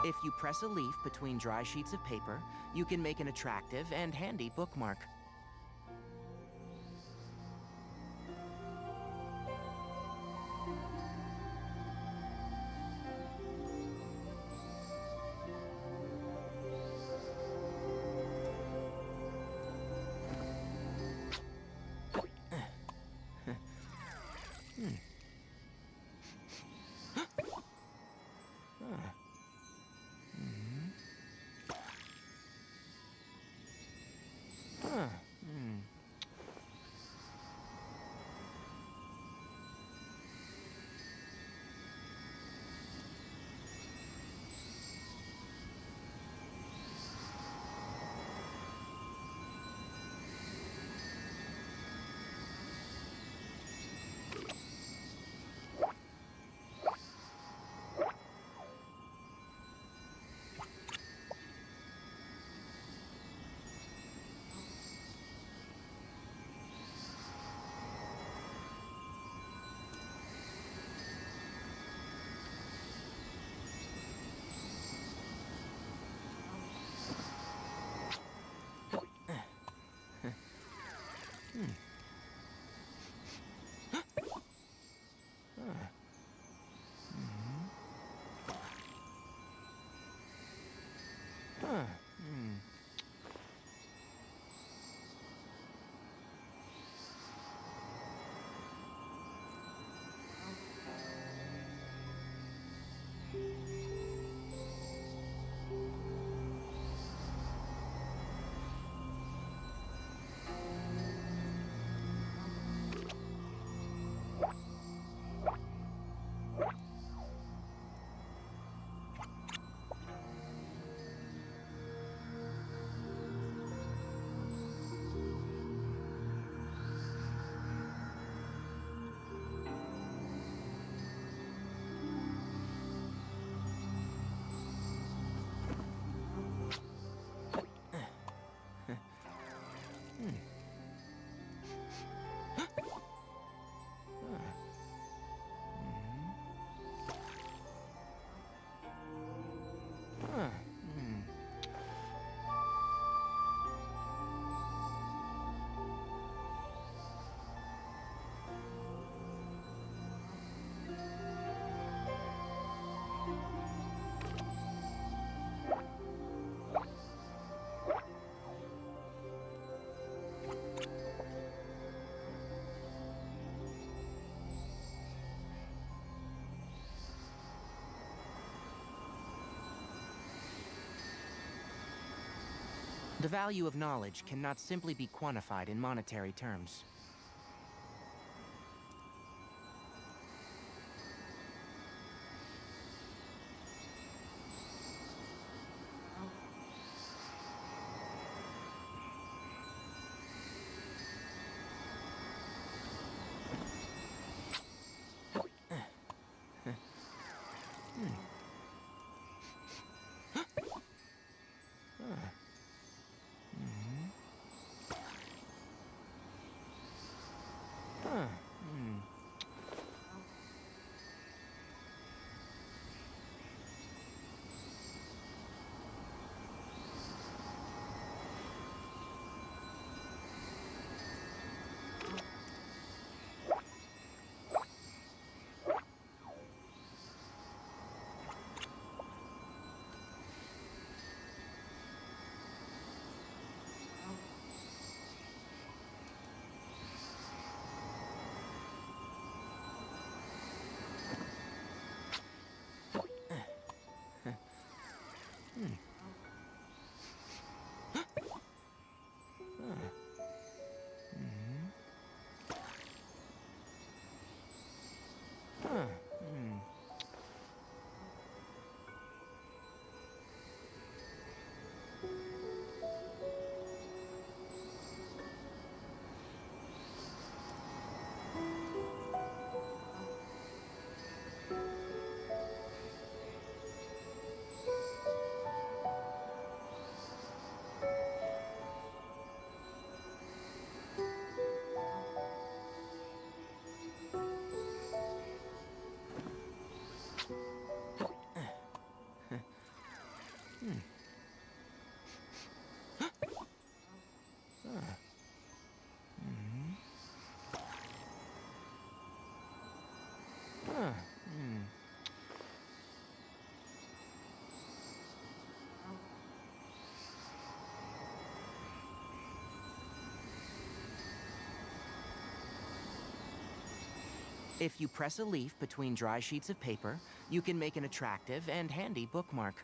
If you press a leaf between dry sheets of paper, you can make an attractive and handy bookmark. The value of knowledge cannot simply be quantified in monetary terms. If you press a leaf between dry sheets of paper, you can make an attractive and handy bookmark.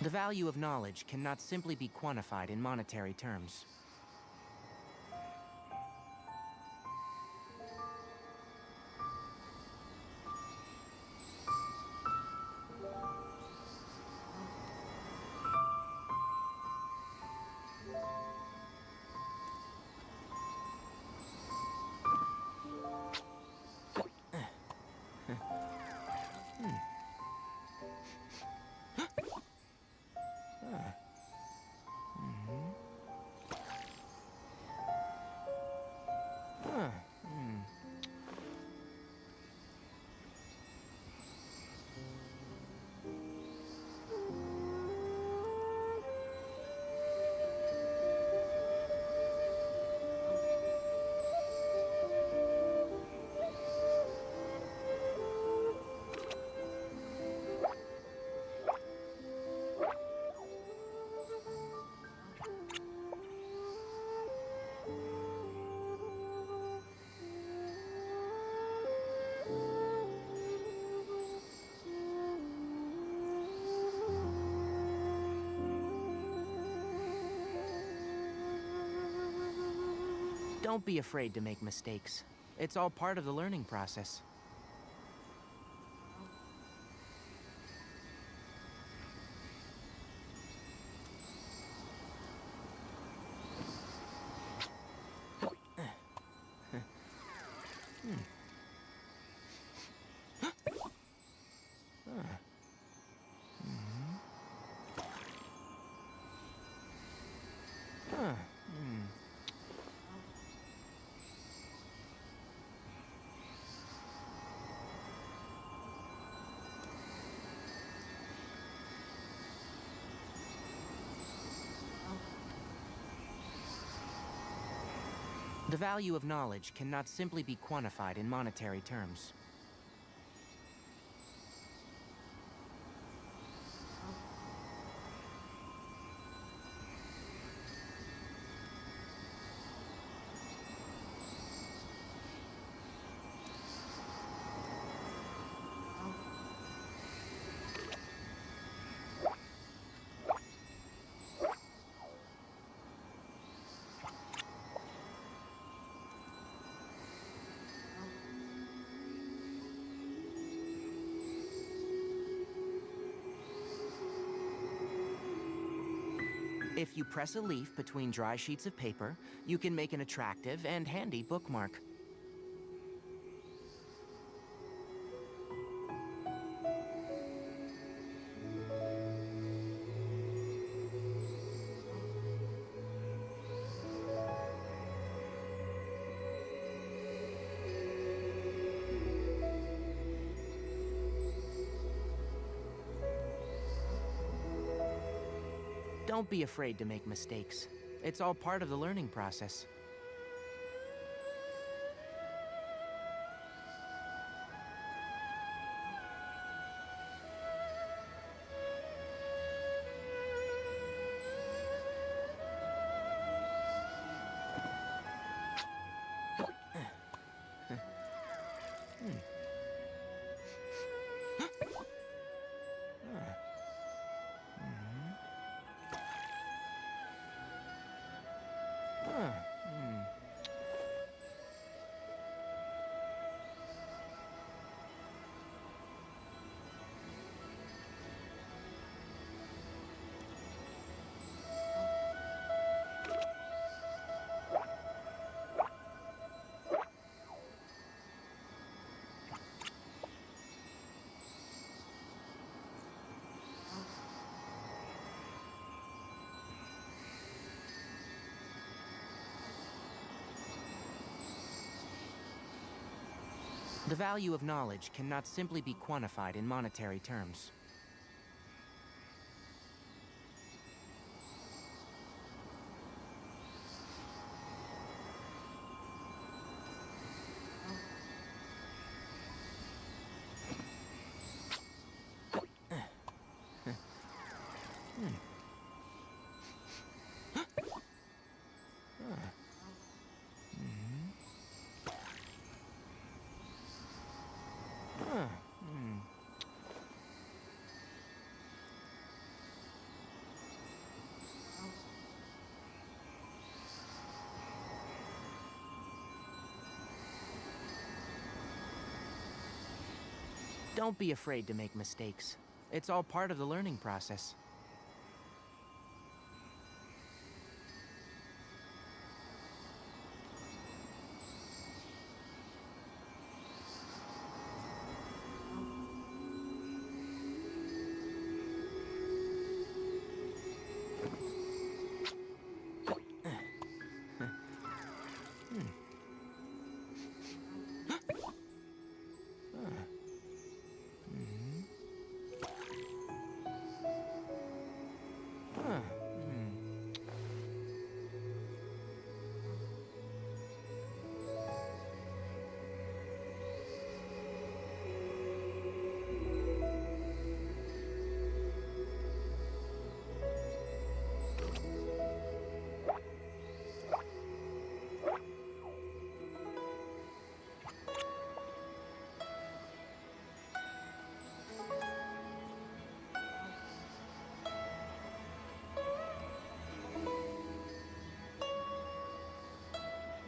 The value of knowledge cannot simply be quantified in monetary terms. Don't be afraid to make mistakes. It's all part of the learning process. The value of knowledge cannot simply be quantified in monetary terms. If you press a leaf between dry sheets of paper, you can make an attractive and handy bookmark. Don't be afraid to make mistakes. It's all part of the learning process. The value of knowledge cannot simply be quantified in monetary terms. Don't be afraid to make mistakes. It's all part of the learning process.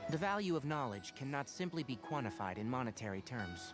The value of knowledge cannot simply be quantified in monetary terms.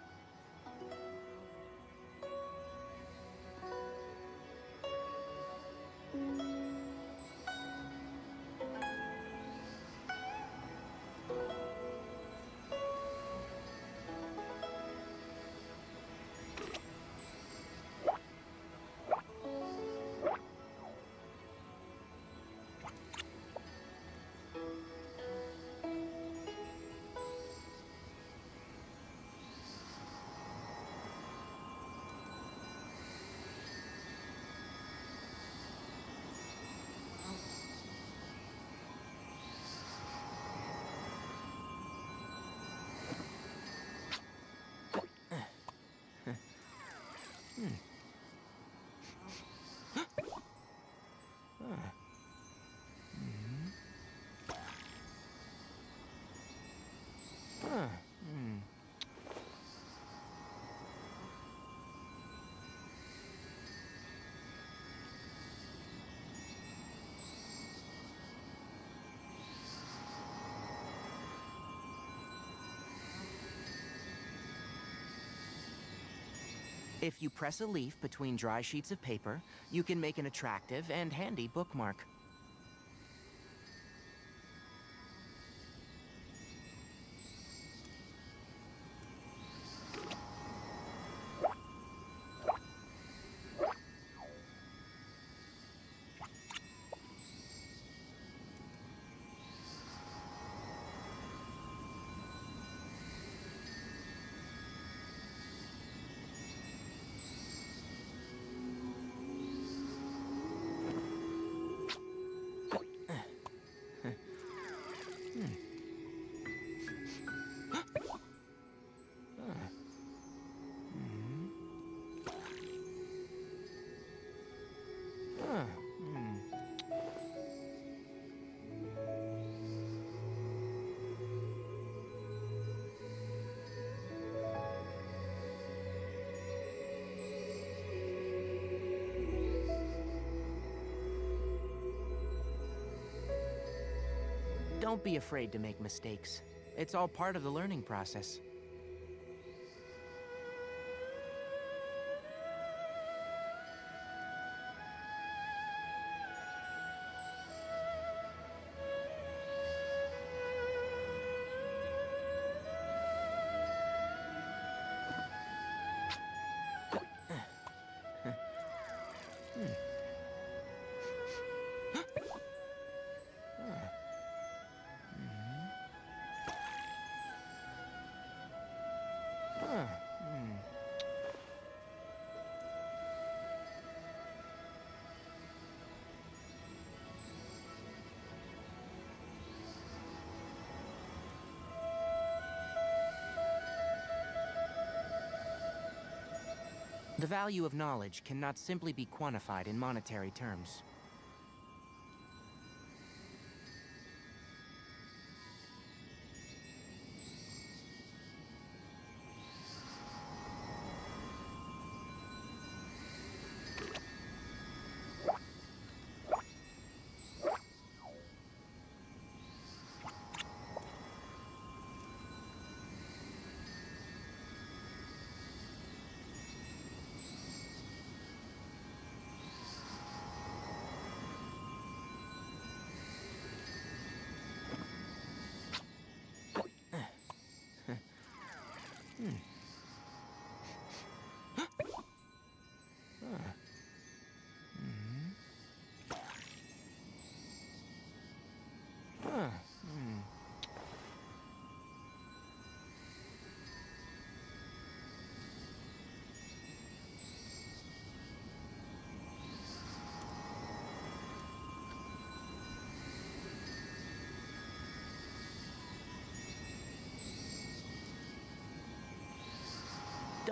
If you press a leaf between dry sheets of paper, you can make an attractive and handy bookmark. Don't be afraid to make mistakes. It's all part of the learning process. The value of knowledge cannot simply be quantified in monetary terms.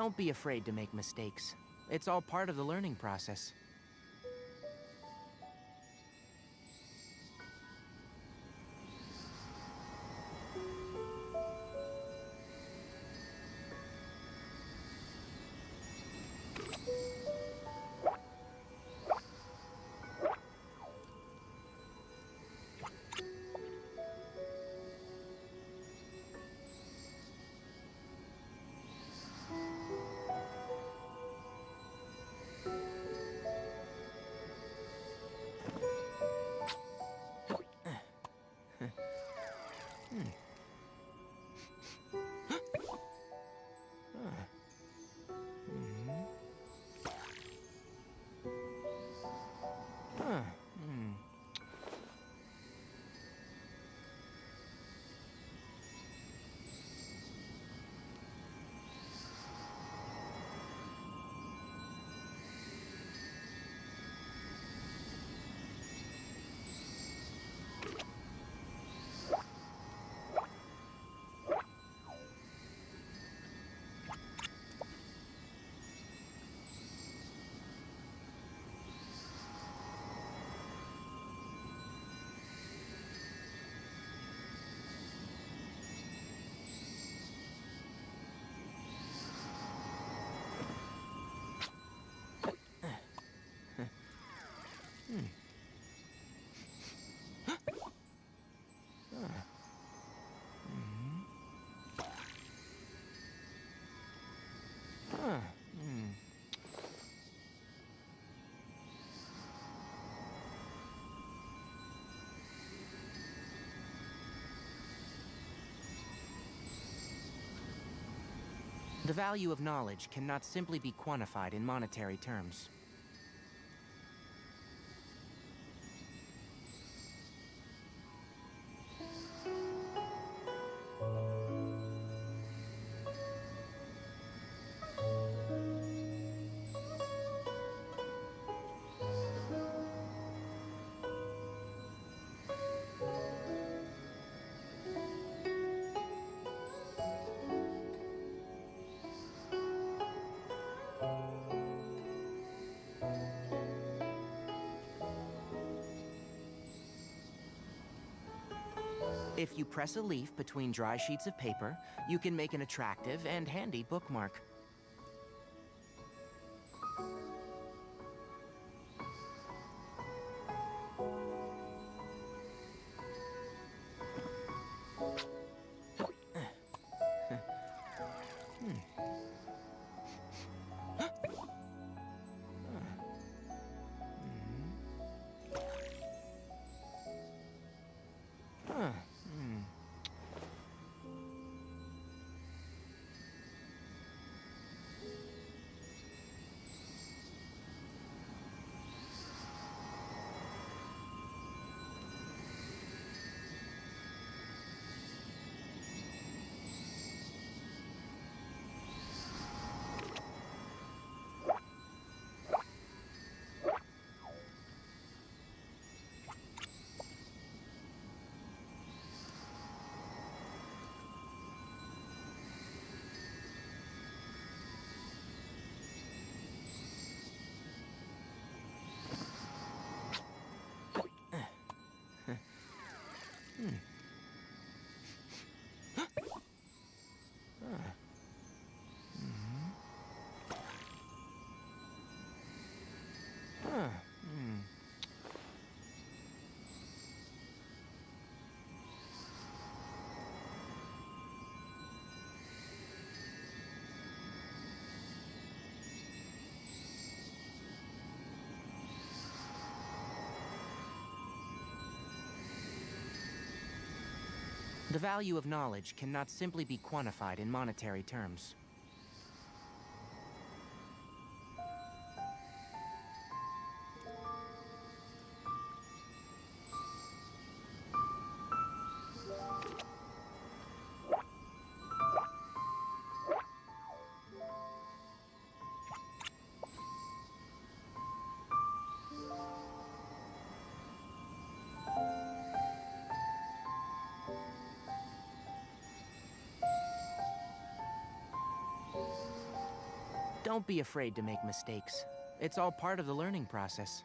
Don't be afraid to make mistakes. It's all part of the learning process. The value of knowledge cannot simply be quantified in monetary terms. If you press a leaf between dry sheets of paper, you can make an attractive and handy bookmark. The value of knowledge cannot simply be quantified in monetary terms. Don't be afraid to make mistakes. It's all part of the learning process.